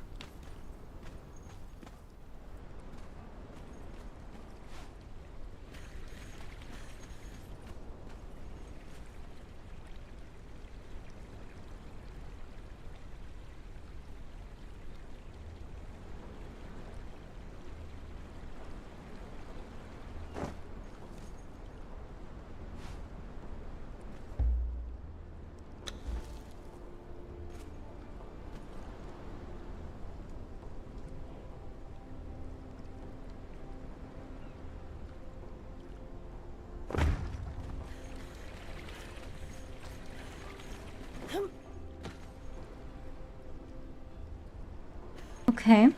Okay.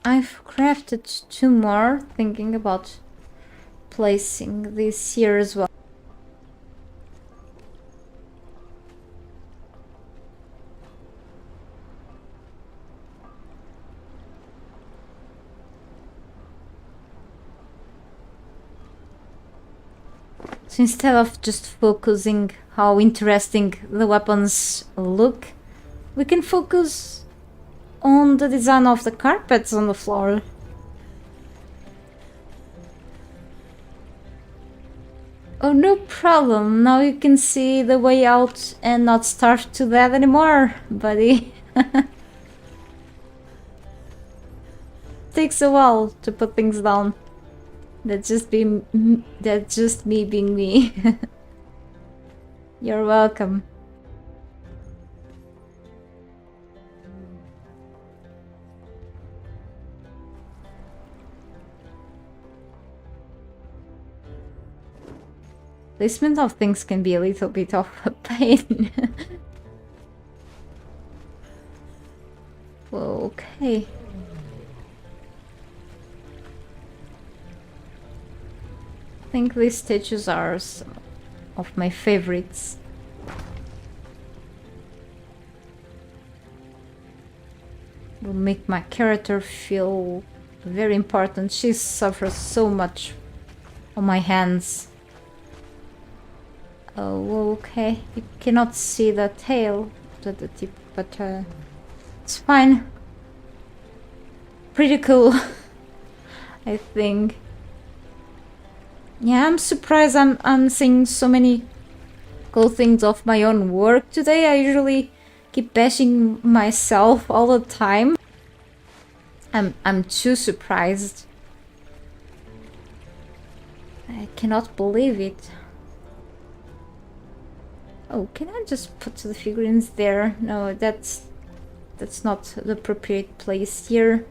I've crafted 2 more, thinking about placing this here as well. So instead of just focusing how interesting the weapons look, we can focus on the design of the carpets on the floor. Oh, no problem. Now you can see the way out and not starve to death anymore, buddy. Takes a while to put things down. That's just me being me. You're welcome. Placement of things can be a little bit of a pain. Okay. I think these statues are some of my favorites. Will make my character feel very important. She suffers so much on my hands. Oh, okay. You cannot see the tail at the tip, but it's fine. Pretty cool, I think. Yeah, I'm surprised I'm seeing so many cool things of my own work today. I usually keep bashing myself all the time. I'm too surprised. I cannot believe it. Oh, can I just put the figurines there? No, that's not the appropriate place here.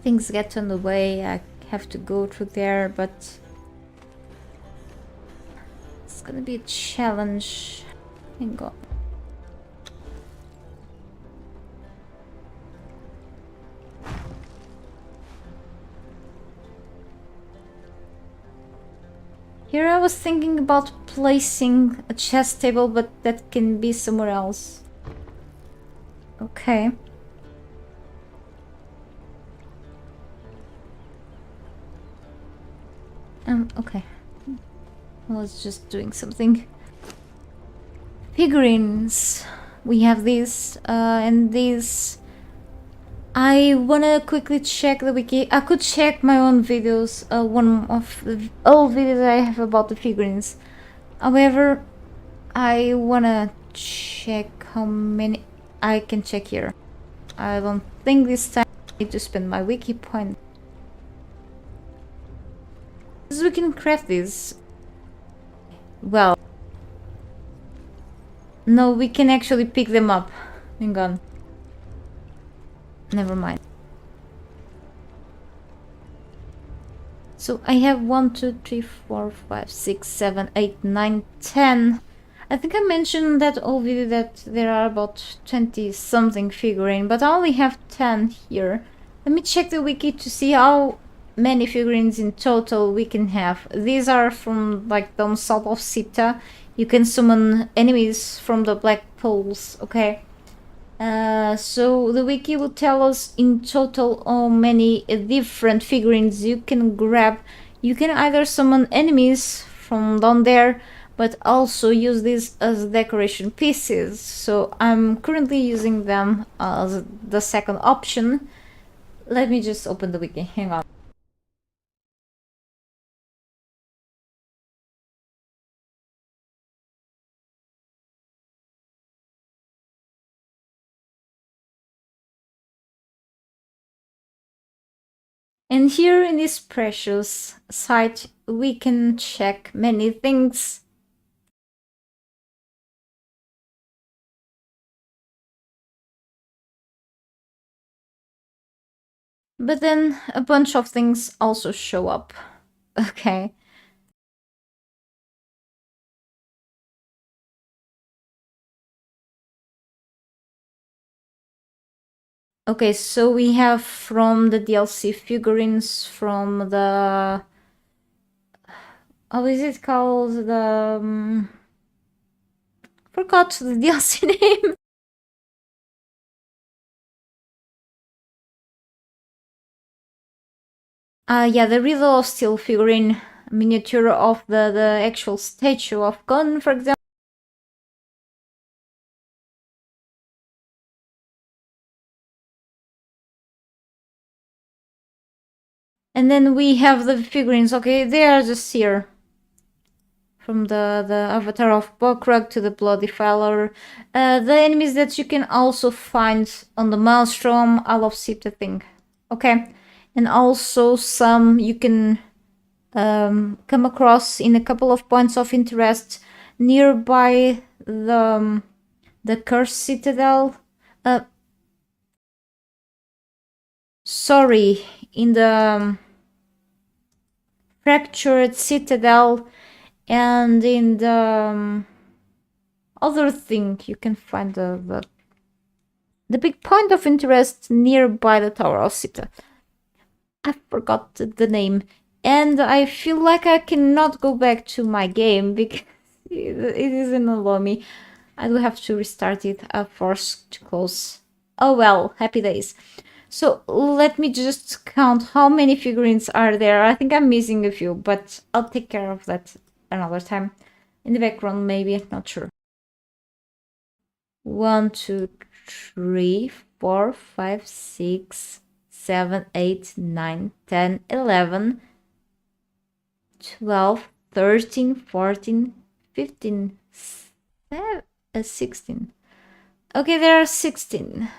Things get in the way. I have to go through there, but it's gonna be a challenge. Hang on. Here I was thinking about placing a chess table, but that can be somewhere else. Okay. Okay. I was just doing something. Figurines. We have these, and these. I wanna quickly check the wiki. I could check my own videos, one of the old videos I have about the figurines. However, I wanna check how many I can check here. I don't think this time I need to spend my wiki point. So we can craft these. Well, no, we can actually pick them up. Hang on. Never mind. So I have 1, 2, 3, 4, 5, 6, 7, 8, 9, 10. I think I mentioned that old video that there are about 20 something figurine, but I only have 10 here. Let me check the wiki to see how many figurines in total we can have. These are from like down south of Sita. You can summon enemies from the black poles, okay? So the wiki will tell us in total how many different figurines you can grab. You can either summon enemies from down there, but also use these as decoration pieces. So I'm currently using them as the second option. Let me just open the wiki, hang on. And here in this precious site, we can check many things. But then a bunch of things also show up. Okay. Okay, so we have from the DLC figurines from the... How is it called? The... forgot the DLC name. Yeah, the Riddle of Steel figurine miniature of the actual statue of Conan, for example. And then we have the figurines, okay, they are just here. From the avatar of Bokrug to the Bloody Fowler. The enemies that you can also find on the Maelstrom, Isle of Sita thing. Okay, and also some you can come across in a couple of points of interest nearby the Cursed Citadel. Sorry, in the Fractured Citadel and in the other thing you can find the big point of interest nearby the Tower of Sita. I forgot the name. And I feel like I cannot go back to my game because it isn't allow me. I will have to restart it. I'm forced to close. Oh well, happy days. So let me just count how many figurines are there. I think I'm missing a few, but I'll take care of that another time. In the background, maybe, not sure. 1, 2, 3, 4, 5, 6, 7, 8, 9, 10, 11, 12, 13, 14, 15, 16. Okay, there are 16.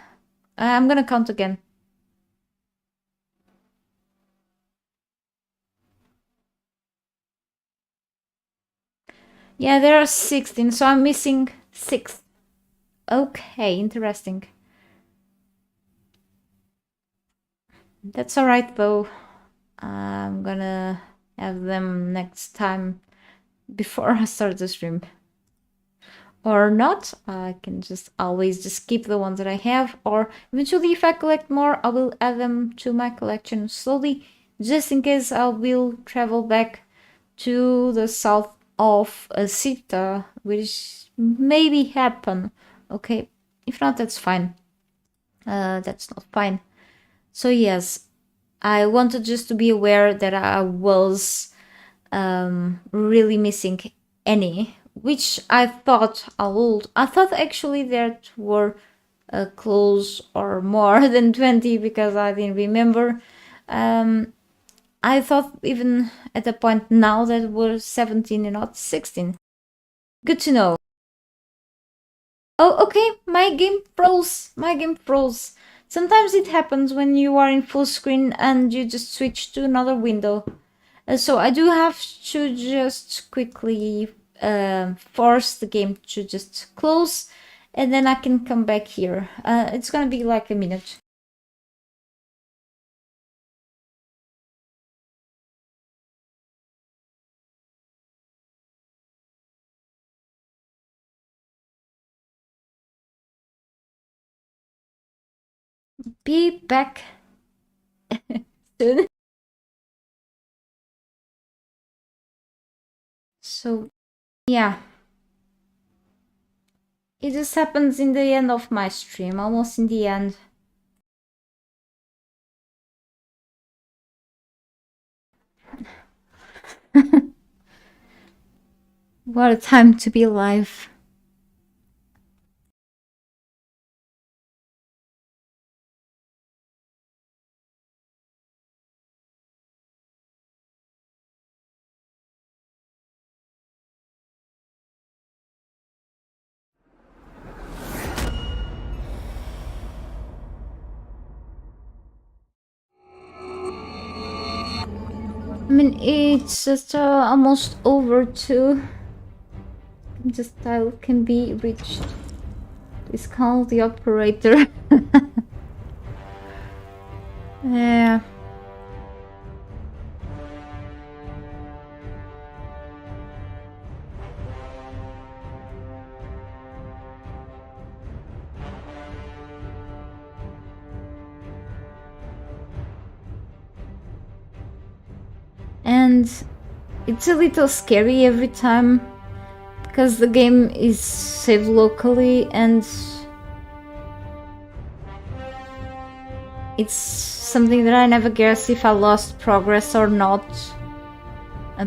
I'm gonna count again. Yeah, there are 16, so I'm missing 6. Okay, interesting. That's alright though. I'm gonna have them next time before I start the stream. Or not, I can just always just keep the ones that I have, or eventually if I collect more, I will add them to my collection slowly, just in case I will travel back to the south of Sita, which maybe happen. Okay, if not, that's fine. That's not fine. So yes, I wanted just to be aware that I was really missing any, which I thought I would. I thought actually there were close or more than 20 because I didn't remember. I thought even at the point now that were 17 and not 16. Good to know. Oh, okay, my game froze. My game froze. Sometimes it happens when you are in full screen and you just switch to another window. So I do have to just quickly force the game to just close, and then I can come back here. It's gonna be like a minute. Be back soon. So yeah, it just happens in the end of my stream, almost in the end. What a time to be alive. I mean, it's just almost over too. This tile can be reached. Please call the operator. Yeah. and it's a little scary every time because the game is saved locally and it's something that I never guess if I lost progress or not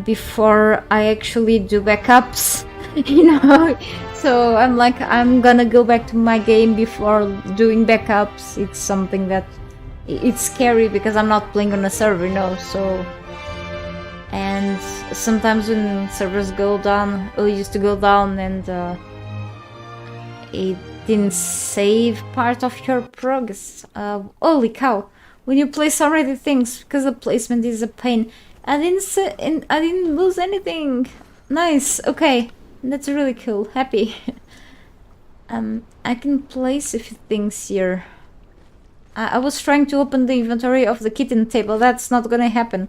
before I actually do backups, you know. So I'm like, I'm gonna go back to my game before doing backups. It's something that it's scary because I'm not playing on a server, you know. So, and sometimes when servers go down, or used to go down, and it didn't save part of your progress. Holy cow! When you place already things, because the placement is a pain. I didn't lose anything. Nice. Okay, that's really cool. Happy. I can place a few things here. I was trying to open the inventory of the kitten table. That's not gonna happen.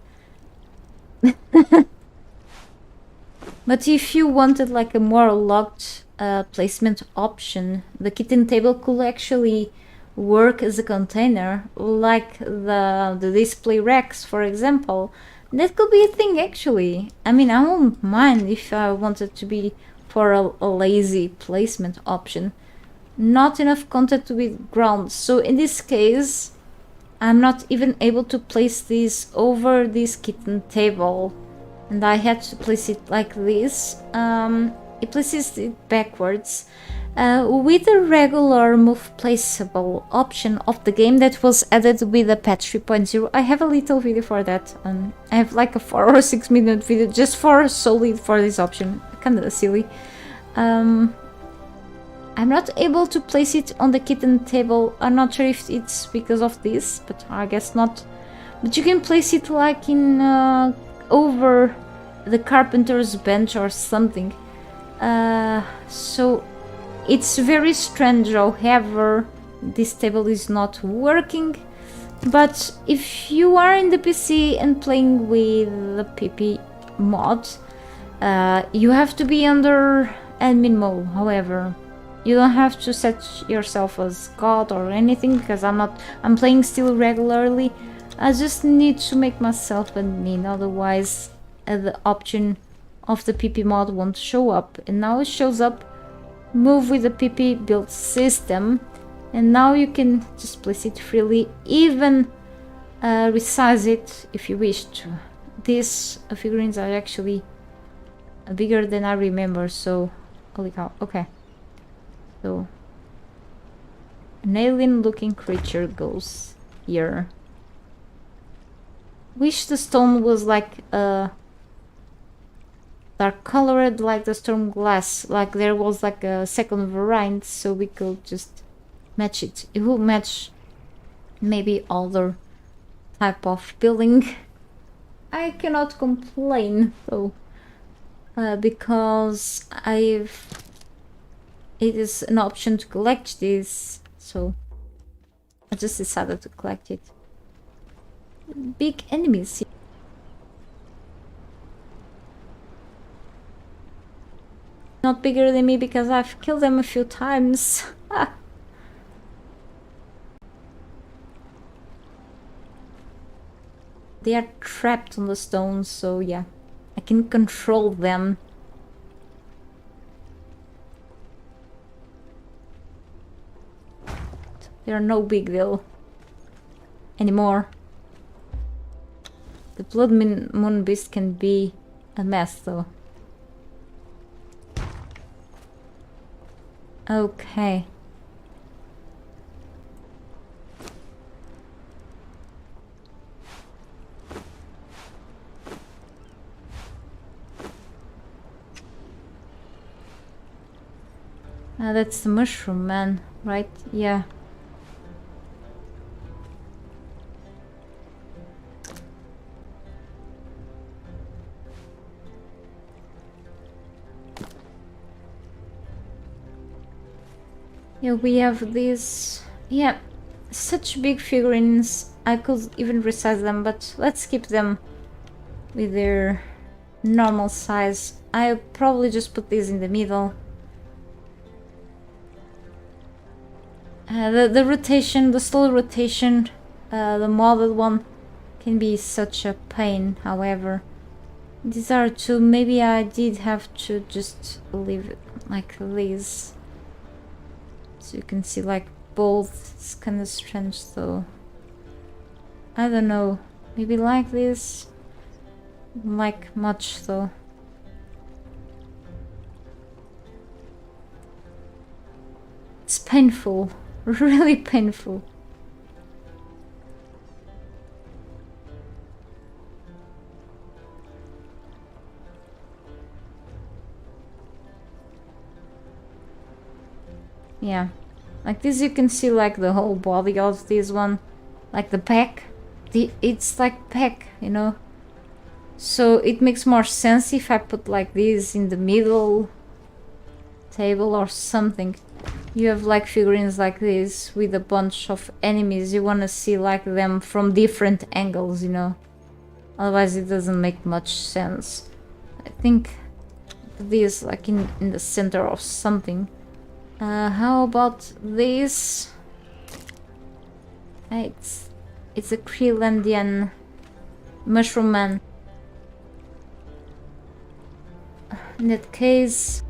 But if you wanted like a more locked placement option, the kitten table could actually work as a container, like the display racks, for example. That could be a thing, actually. I mean, I won't mind if I wanted to be for a lazy placement option. Not enough content to be ground. So in this case, I'm not even able to place this over this kitten table. And I had to place it like this. It places it backwards. With the regular move placeable option of the game that was added with the patch 3.0, I have a little video for that. I have like a 4 or 6 minute video just for solely for this option. Kinda silly. I'm not able to place it on the kitten table. I'm not sure if it's because of this, but I guess not. But you can place it like in over the carpenter's bench or something. So it's very strange, however, this table is not working. But if you are in the PC and playing with the PP mod, you have to be under admin mode. However, you don't have to set yourself as God or anything, because I'm playing still regularly. I just need to make myself admin, otherwise the option of the PP mod won't show up. And now it shows up, move with the PP build system, and now you can just place it freely, even resize it if you wish to. These figurines are actually bigger than I remember, so holy cow. Okay, so an alien looking creature goes here. Wish the stone was like dark colored like the storm glass, like there was like a second variant, so we could just match it. It will match maybe other type of building. I cannot complain though, because it is an option to collect this, so I just decided to collect it. Big enemies. Not bigger than me because I've killed them a few times. They are trapped on the stones, so yeah, I can control them. They're no big deal anymore. The Blood Moon Beast can be a mess though. Okay. That's the mushroom man, right? Yeah. Yeah, we have these, yeah, such big figurines. I could even resize them, but let's keep them with their normal size. I'll probably just put these in the middle. The rotation, the slow rotation, the modded one can be such a pain, however. These are two. Maybe I did have to just leave it like this. So you can see like both. It's kind of strange though. I don't know. Maybe like this. Like much though. It's painful. Really painful. Yeah. Like this you can see like the whole body of this one. Like the back. It's like back, you know. So it makes more sense if I put like this in the middle table or something. You have like figurines like this with a bunch of enemies. You want to see like them from different angles, you know. Otherwise it doesn't make much sense. I think this like in the center of something. How about this? It's a Creelandian mushroom man. In that case,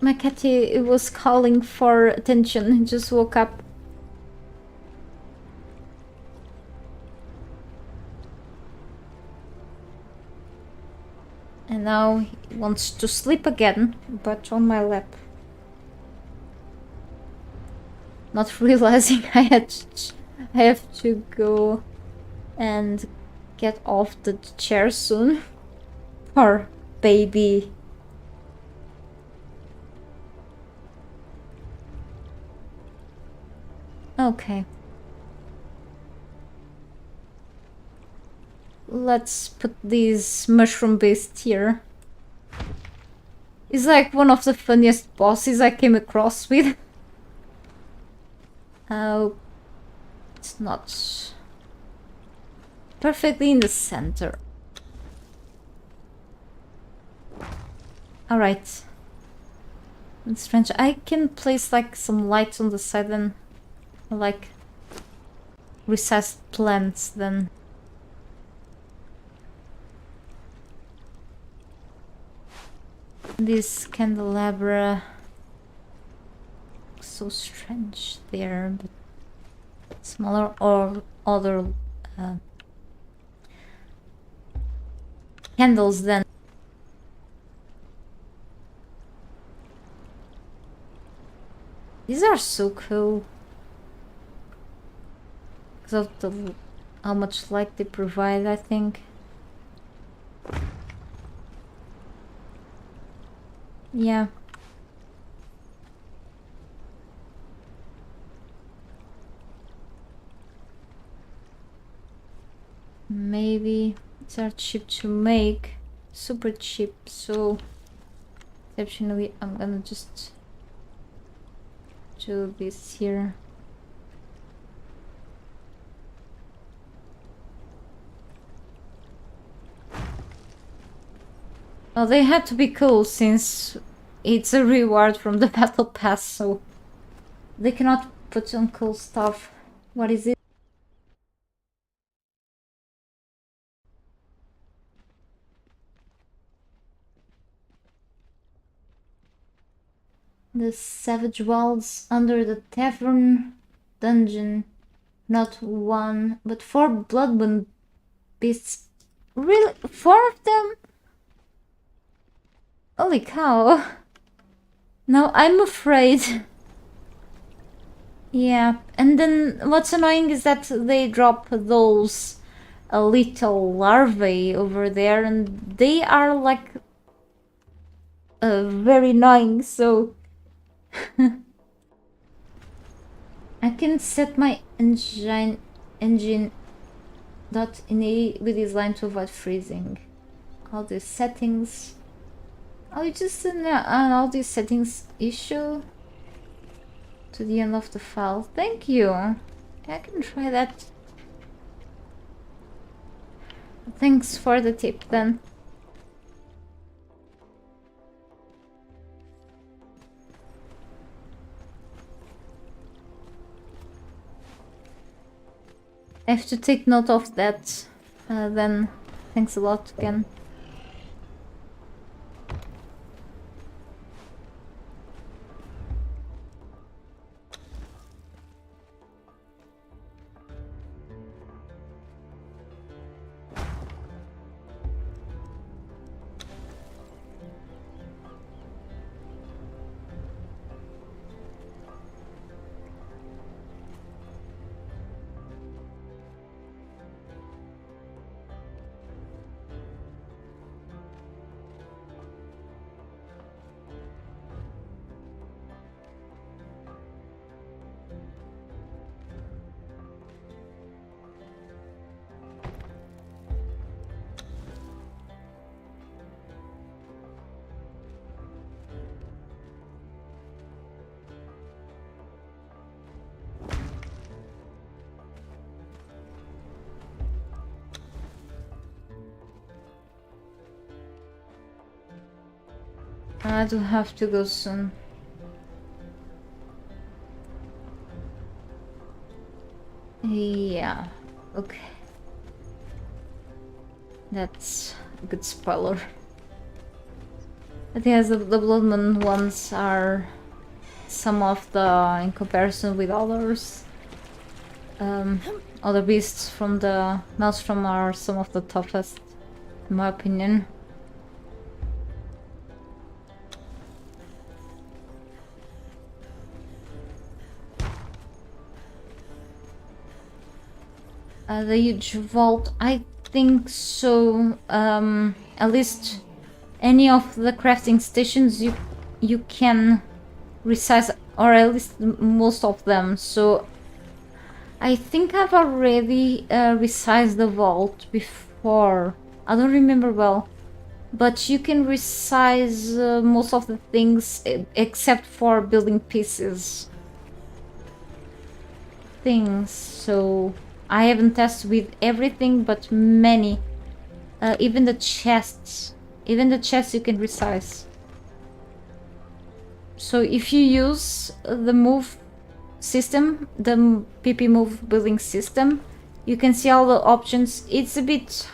my catty was calling for attention. He just woke up. And now he wants to sleep again, but on my lap. Not realizing I have to go and get off the chair soon. Poor baby. Okay. Let's put this mushroom beast here. He's like one of the funniest bosses I came across with. Oh, it's not perfectly in the center. Alright. It's strange. I can place like some lights on the side and like recessed plants then. This candelabra so strange there, but smaller or other candles then. These are so cool because of how much light they provide, I think. Yeah. Maybe it's are cheap to make, super cheap, so exceptionally I'm gonna just do this here. Well, they had to be cool since it's a reward from the battle pass, so they cannot put on cool stuff. What is it? The savage walls under the tavern dungeon. Not one, but 4 bloodbound beasts. Really? 4 of them? Holy cow. Now I'm afraid. Yeah, and then what's annoying is that they drop those little larvae over there and they are like very annoying, so I can set my engine engine .ini with this line to avoid freezing. All these settings. Oh, it's just an audio settings issue to the end of the file. Thank you. I can try that. Thanks for the tip then. I have to take note of that then. Thanks a lot again. I do have to go soon. Yeah, okay. That's a good spoiler. But yes, the Blood Moon ones are some of the, in comparison with others, other beasts from the Maelstrom are some of the toughest, in my opinion. The huge vault, I think so. At least any of the crafting stations you can resize, or at least most of them. So I think I've already resized the vault before. I don't remember well, but you can resize most of the things except for building pieces. So I haven't tested with everything, but many. Even the chests. Even the chests you can resize. So if you use the move system, the PP move building system, you can see all the options. It's a bit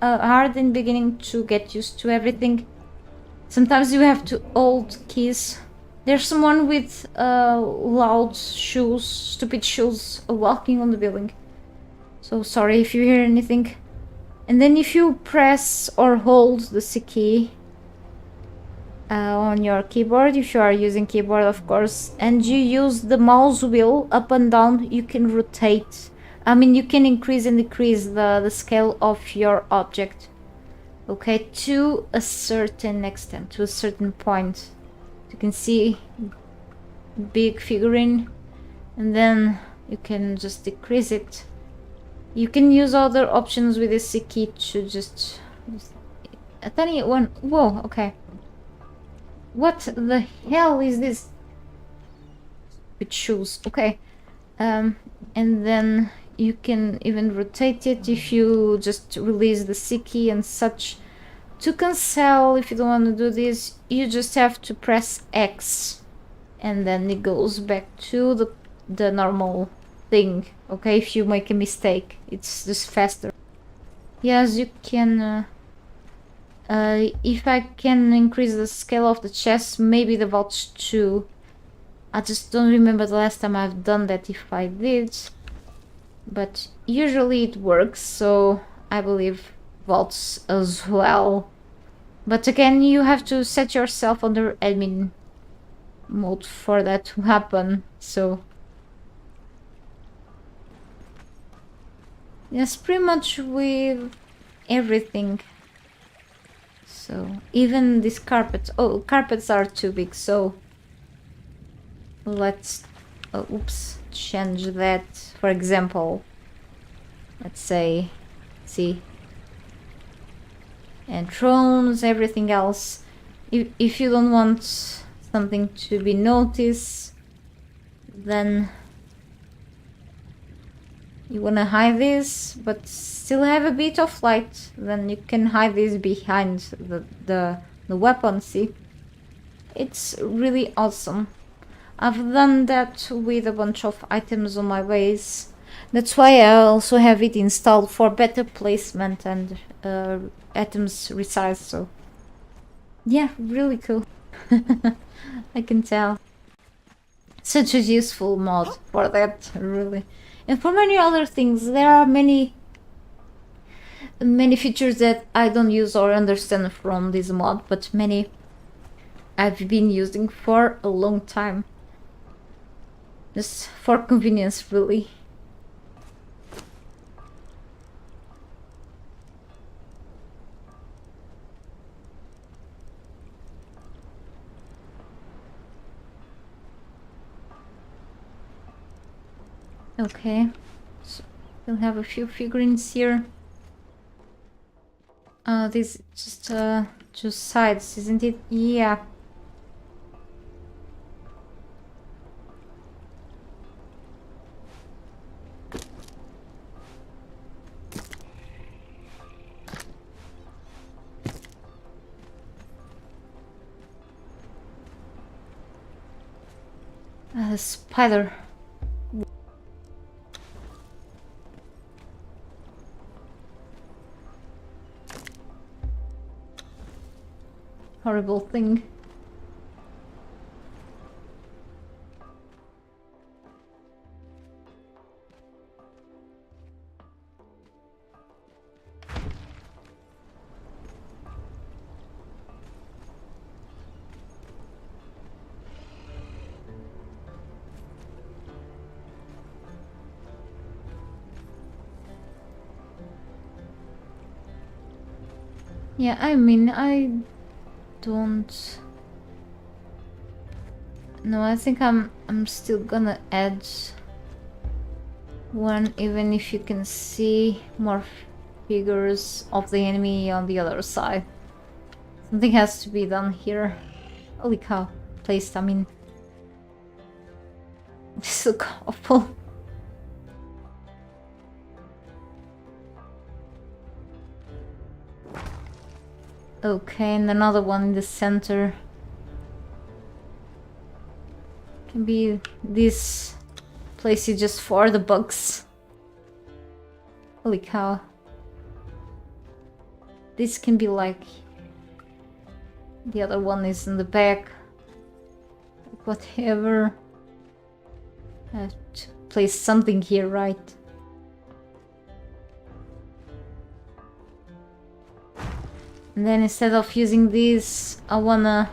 hard in the beginning to get used to everything. Sometimes you have to hold keys. There's someone with loud shoes, stupid shoes, walking on the building. So sorry if you hear anything. And then if you press or hold the C key on your keyboard, if you are using keyboard of course, and you use the mouse wheel up and down, you can rotate. I mean, you can increase and decrease the scale of your object. Okay, to a certain extent, to a certain point. You can see big figurine, and then you can just decrease it. You can use other options with the C key to just a tiny one. Whoa, okay. What the hell is this? With shoes, okay. And then you can even rotate it if you just release the C key and such. To cancel, if you don't want to do this, you just have to press X, and then it goes back to the normal thing. Okay, if you make a mistake, it's just faster. Yes, you can. If I can increase the scale of the chest, maybe the vaults too. I just don't remember the last time I've done that, if I did. But usually it works, so I believe vaults as well. But again, you have to set yourself under admin mode for that to happen, so yes, pretty much with everything. So even these carpets, oh, carpets are too big, so let's oops, change that. For example, let's say, see, and thrones, everything else. If you don't want something to be noticed, then you wanna hide this, but still have a bit of light, then you can hide this behind the weapon, see? It's really awesome. I've done that with a bunch of items on my base. That's why I also have it installed for better placement and items resize, so yeah, really cool. I can tell. Such a useful mod for that, really. And for many other things, there are many features that I don't use or understand from this mod, but many I've been using for a long time. Just for convenience, really. Okay, so we'll have a few figurines here. These just two sides, isn't it? Yeah. The spider. Horrible thing. Yeah, I mean, I don't... No, I think I'm still gonna add one, even if you can see more figures of the enemy on the other side. Something has to be done here. Holy cow. Placed, I mean... This is so awful. Okay, and another one in the center. Can be this place is just for the bugs. Holy cow. This can be like... The other one is in the back. Whatever. I have to place something here, right? And then instead of using this, I wanna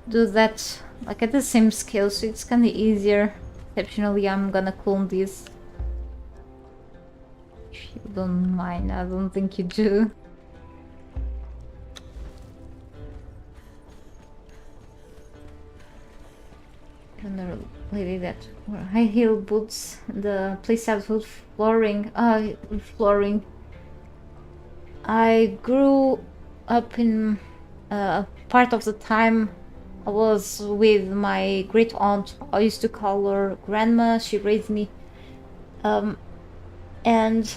do that like at the same scale, so it's kinda easier. Exceptionally, I'm gonna clone this. If you don't mind, I don't think you do. Another lady that wore high heel boots. The place had wood flooring. Flooring. I grew up in part of the time I was with my great aunt. I used to call her grandma. She raised me. And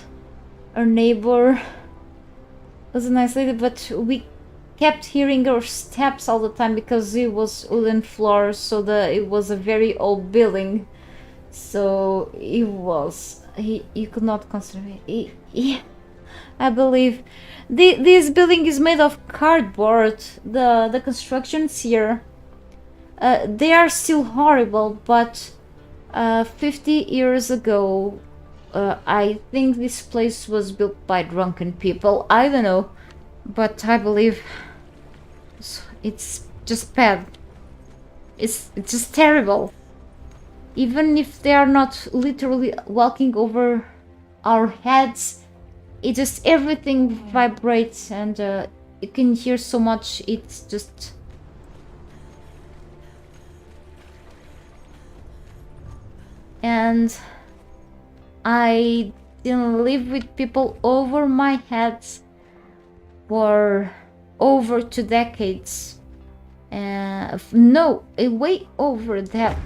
our neighbor was a nice lady, but we kept hearing her steps all the time because it was wooden floors, so it was a very old building. So it was you could not concentrate. I believe this building is made of cardboard. The constructions here, they are still horrible, but 50 years ago, I think this place was built by drunken people. I don't know, but I believe it's just bad. It's just terrible. Even if they are not literally walking over our heads, it just everything vibrates, and you can hear so much. It's just and I didn't live with people over my head for over 2 decades. No, way over that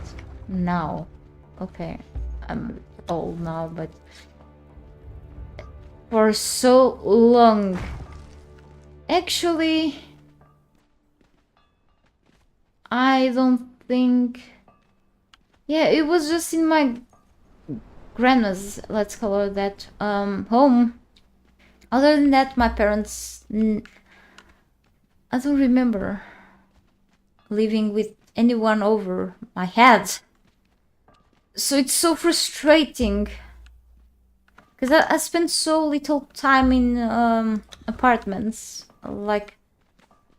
now. Okay, I'm old now, but for so long. Actually, I don't think... Yeah, it was just in my grandma's, let's call her that, home. Other than that, my parents... I don't remember living with anyone over my head. So it's so frustrating. Because I spent so little time in apartments. Like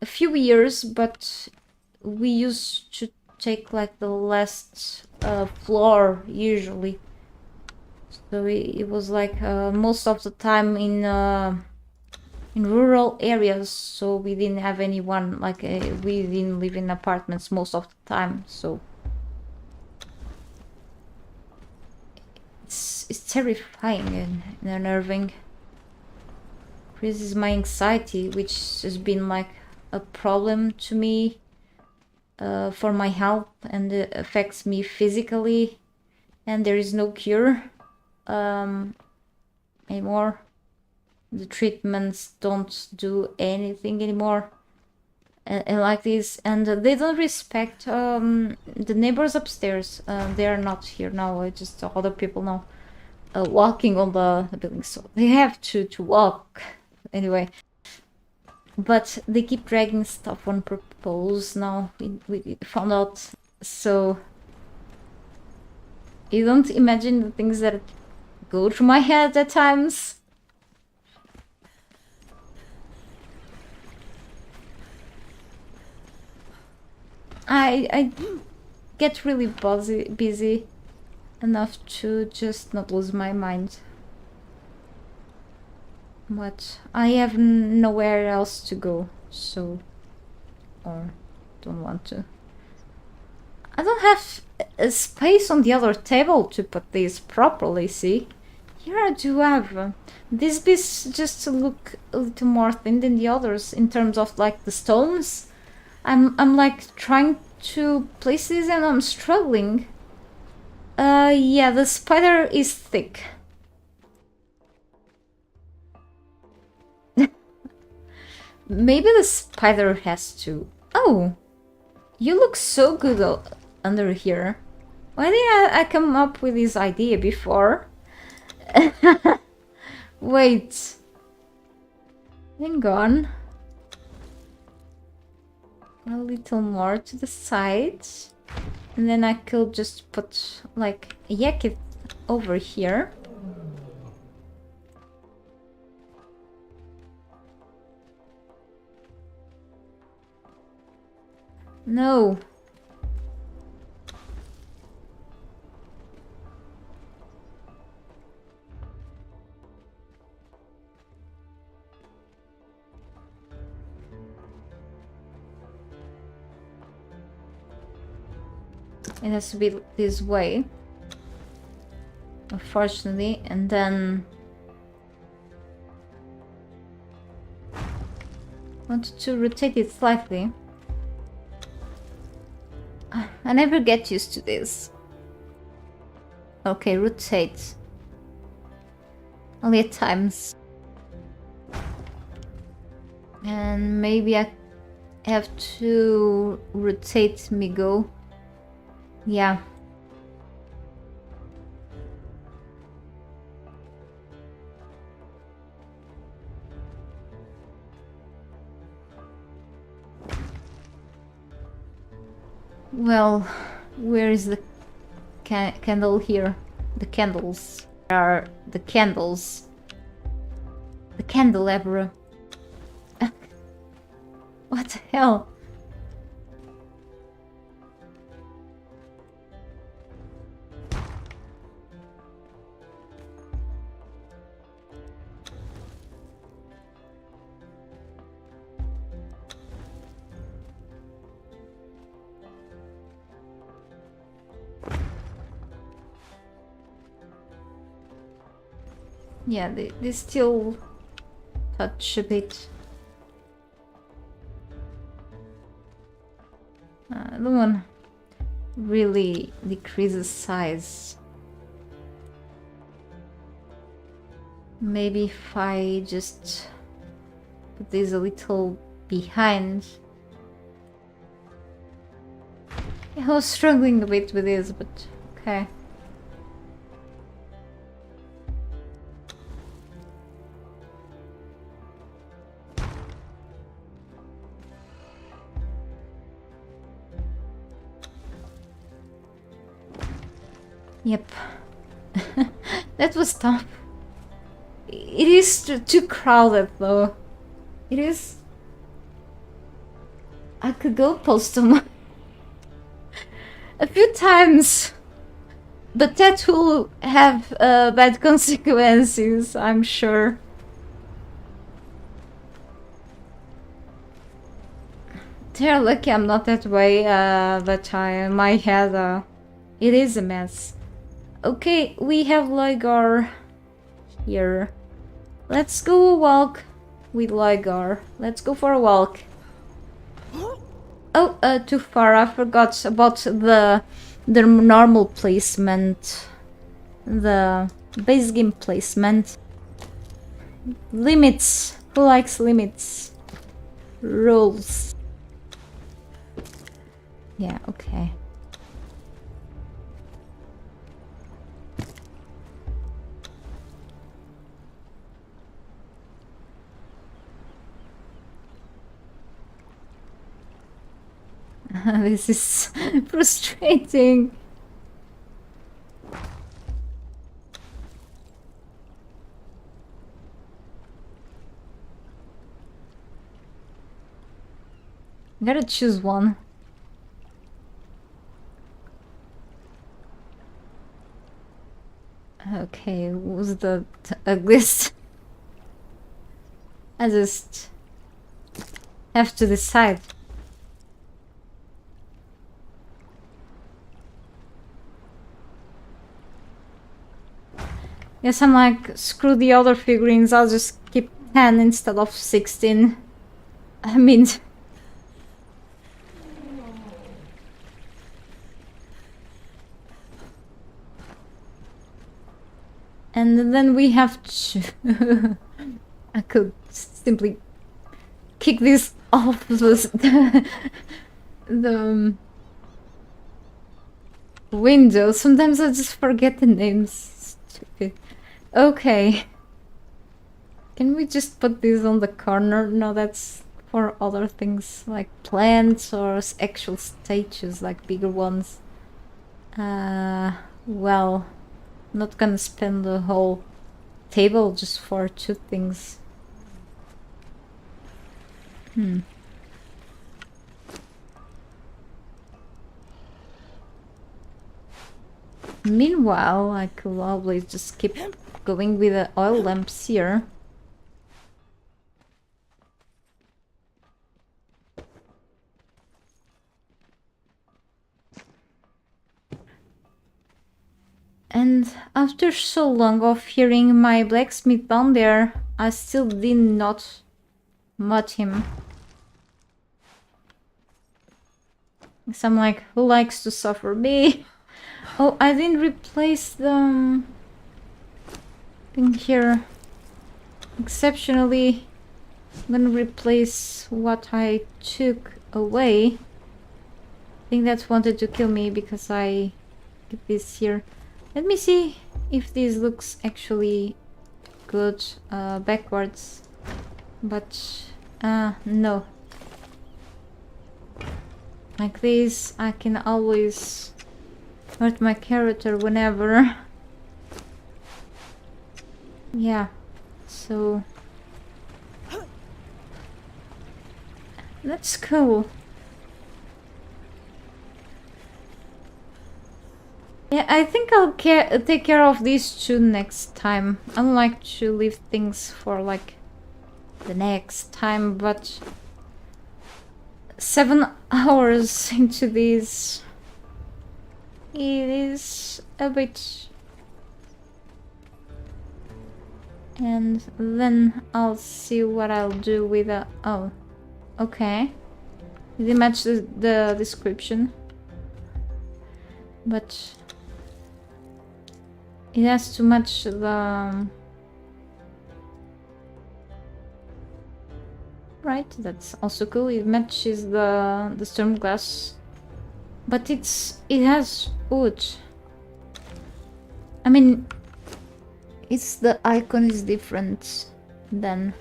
a few years, but we used to take like the last floor usually. So it was like most of the time in rural areas, so we didn't have anyone, like we didn't live in apartments most of the time, so it's terrifying and unnerving. Increases my anxiety, which has been like a problem to me for my health, and it affects me physically, and there is no cure anymore. The treatments don't do anything anymore, and like this, and they don't respect the neighbors upstairs. They are not here now. It's just other people now walking on the building, so they have to walk anyway. But they keep dragging stuff on purpose now. We found out. So you don't imagine the things that go through my head at times. I get really busy enough to just not lose my mind. But I have nowhere else to go, so... or don't want to. I don't have a space on the other table to put these properly, see? Here I do have. This piece just look a little more thin than the others in terms of like the stones. I'm like trying to place these and I'm struggling. Yeah, the spider is thick. Maybe the spider has to... Oh! You look so good under here. Why didn't I come up with this idea before? Wait. Hang on. A little more to the side. And then I could just put like a yakit over here. No. It has to be this way, unfortunately, and then want to rotate it slightly. I never get used to this. Okay, rotate. Only at times. And maybe I have to rotate Migo. Yeah. Well, where is the candle here? The candles. Where are the candles? The candelabra. What the hell? Yeah, they still touch a bit. The one really decreases size. Maybe if I just put this a little behind. I was struggling a bit with this, but okay. Yep. That was tough. It is too crowded though. It is. I could go post them a few times, but that will have bad consequences, I'm sure. They're lucky I'm not that way, but my head, it is a mess. Okay, we have Ligar here. Let's go walk with Ligar. Let's go for a walk. Oh, too far. I forgot about the normal placement. The base game placement. Limits. Who likes limits? Rules. Yeah, okay. This is frustrating. Gotta choose one. Okay, who's the ugliest? I just have to decide. Yes, I'm like, screw the other figurines, I'll just keep 10 instead of 16. I mean... And then we have to... I could simply kick this off the window. Sometimes I just forget the names. Stupid. Okay. Can we just put this on the corner? No, that's for other things like plants or actual statues, like bigger ones. Well, not gonna spend the whole table just for two things. Meanwhile, I could always just keep going with the oil lamps here. And after so long of hearing my blacksmith down there, I still did not mod him. So I'm like, who likes to suffer? Me? Oh, I didn't replace the thing here. Exceptionally, I'm gonna replace what I took away. I think that wanted to kill me because I get this here. Let me see if this looks actually good backwards. But no. Like this, I can always hurt my character whenever. Yeah, so that's cool. Yeah, I think I'll take care of these two next time. I don't like to leave things for like the next time, but 7 hours into this, it is a bit And then I'll see what I'll do with the... Oh, okay. Did it match the description? But it has to match the... Right, that's also cool. It matches the storm glass, but it has wood. I mean, it's the icon is different. Then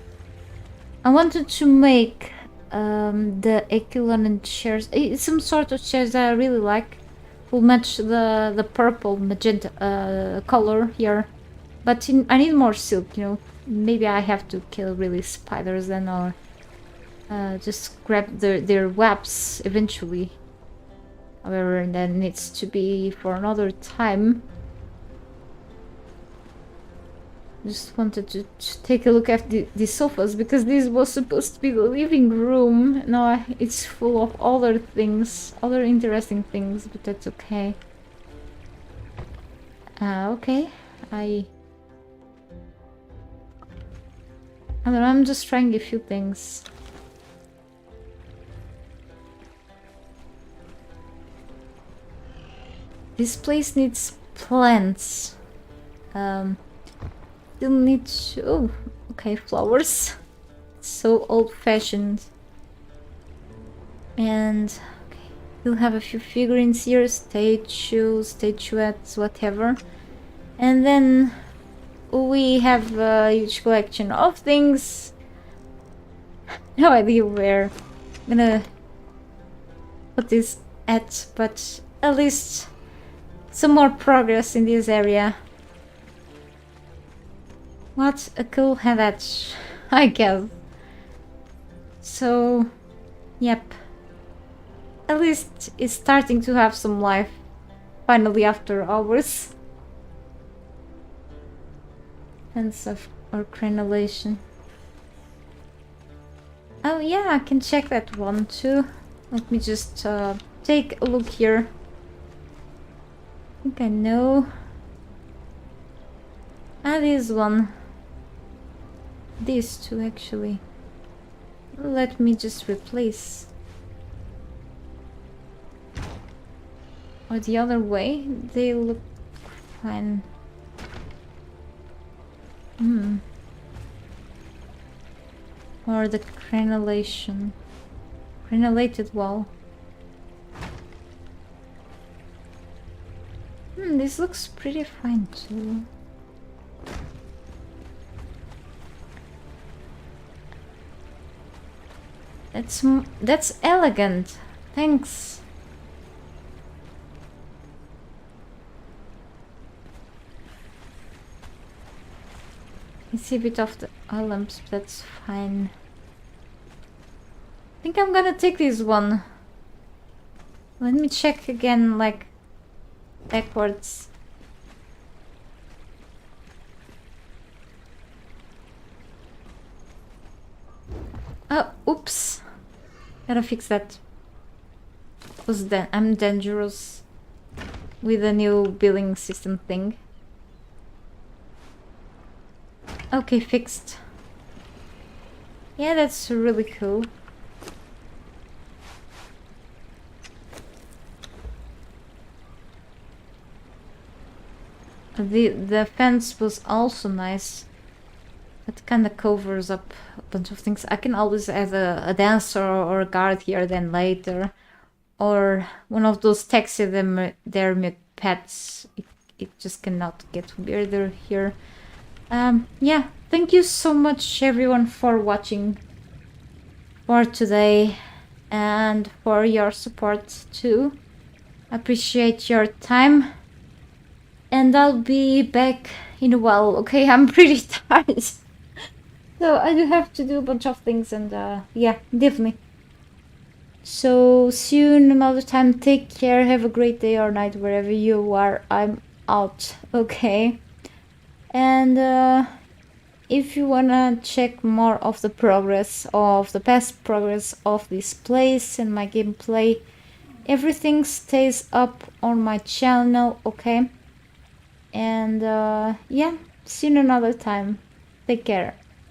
I wanted to make the equivalent chairs. It's some sort of chairs that I really like. Will match the purple magenta color here, but I need more silk. You know, maybe I have to kill really spiders then, or just grab their webs eventually. However, that needs to be for another time. Just wanted to take a look at the sofas, because this was supposed to be the living room. Now it's full of other things, other interesting things, but that's okay. Okay, I don't know, I'm just trying a few things. This place needs plants. Still need to... Oh, okay, flowers. So old-fashioned. And okay, we'll have a few figurines here, statues, statuettes, whatever. And then we have a huge collection of things. No idea where I'm gonna put this at, but at least some more progress in this area. What a cool hatch, I guess. So, yep. At least it's starting to have some life. Finally, after hours. Sense of or crenulation. Oh yeah, I can check that one too. Let me just take a look here. I think I know. This one. These two actually. Let me just replace. Or the other way. They look fine. Or the crenulation. Crenulated wall. This looks pretty fine too. That's elegant. Thanks. I see a bit of the lamps, but that's fine. I think I'm gonna take this one. Let me check again, like backwards. Oh, oops. Gotta fix that. I'm dangerous with the new billing system thing. Okay, fixed. Yeah, that's really cool. The fence was also nice. It kind of covers up a bunch of things. I can always add a dancer or a guard here then later. Or one of those taxidermy pets. It just cannot get weirder here. Yeah, thank you so much everyone for watching for today. And for your support too. Appreciate your time. And I'll be back in a while, okay? I'm pretty tired. So I do have to do a bunch of things and yeah, definitely. So see you in another time. Take care. Have a great day or night wherever you are. I'm out, okay? And if you wanna check more of the progress of the past progress of this place and my gameplay, everything stays up on my channel, okay? And yeah, see you another time. Take care.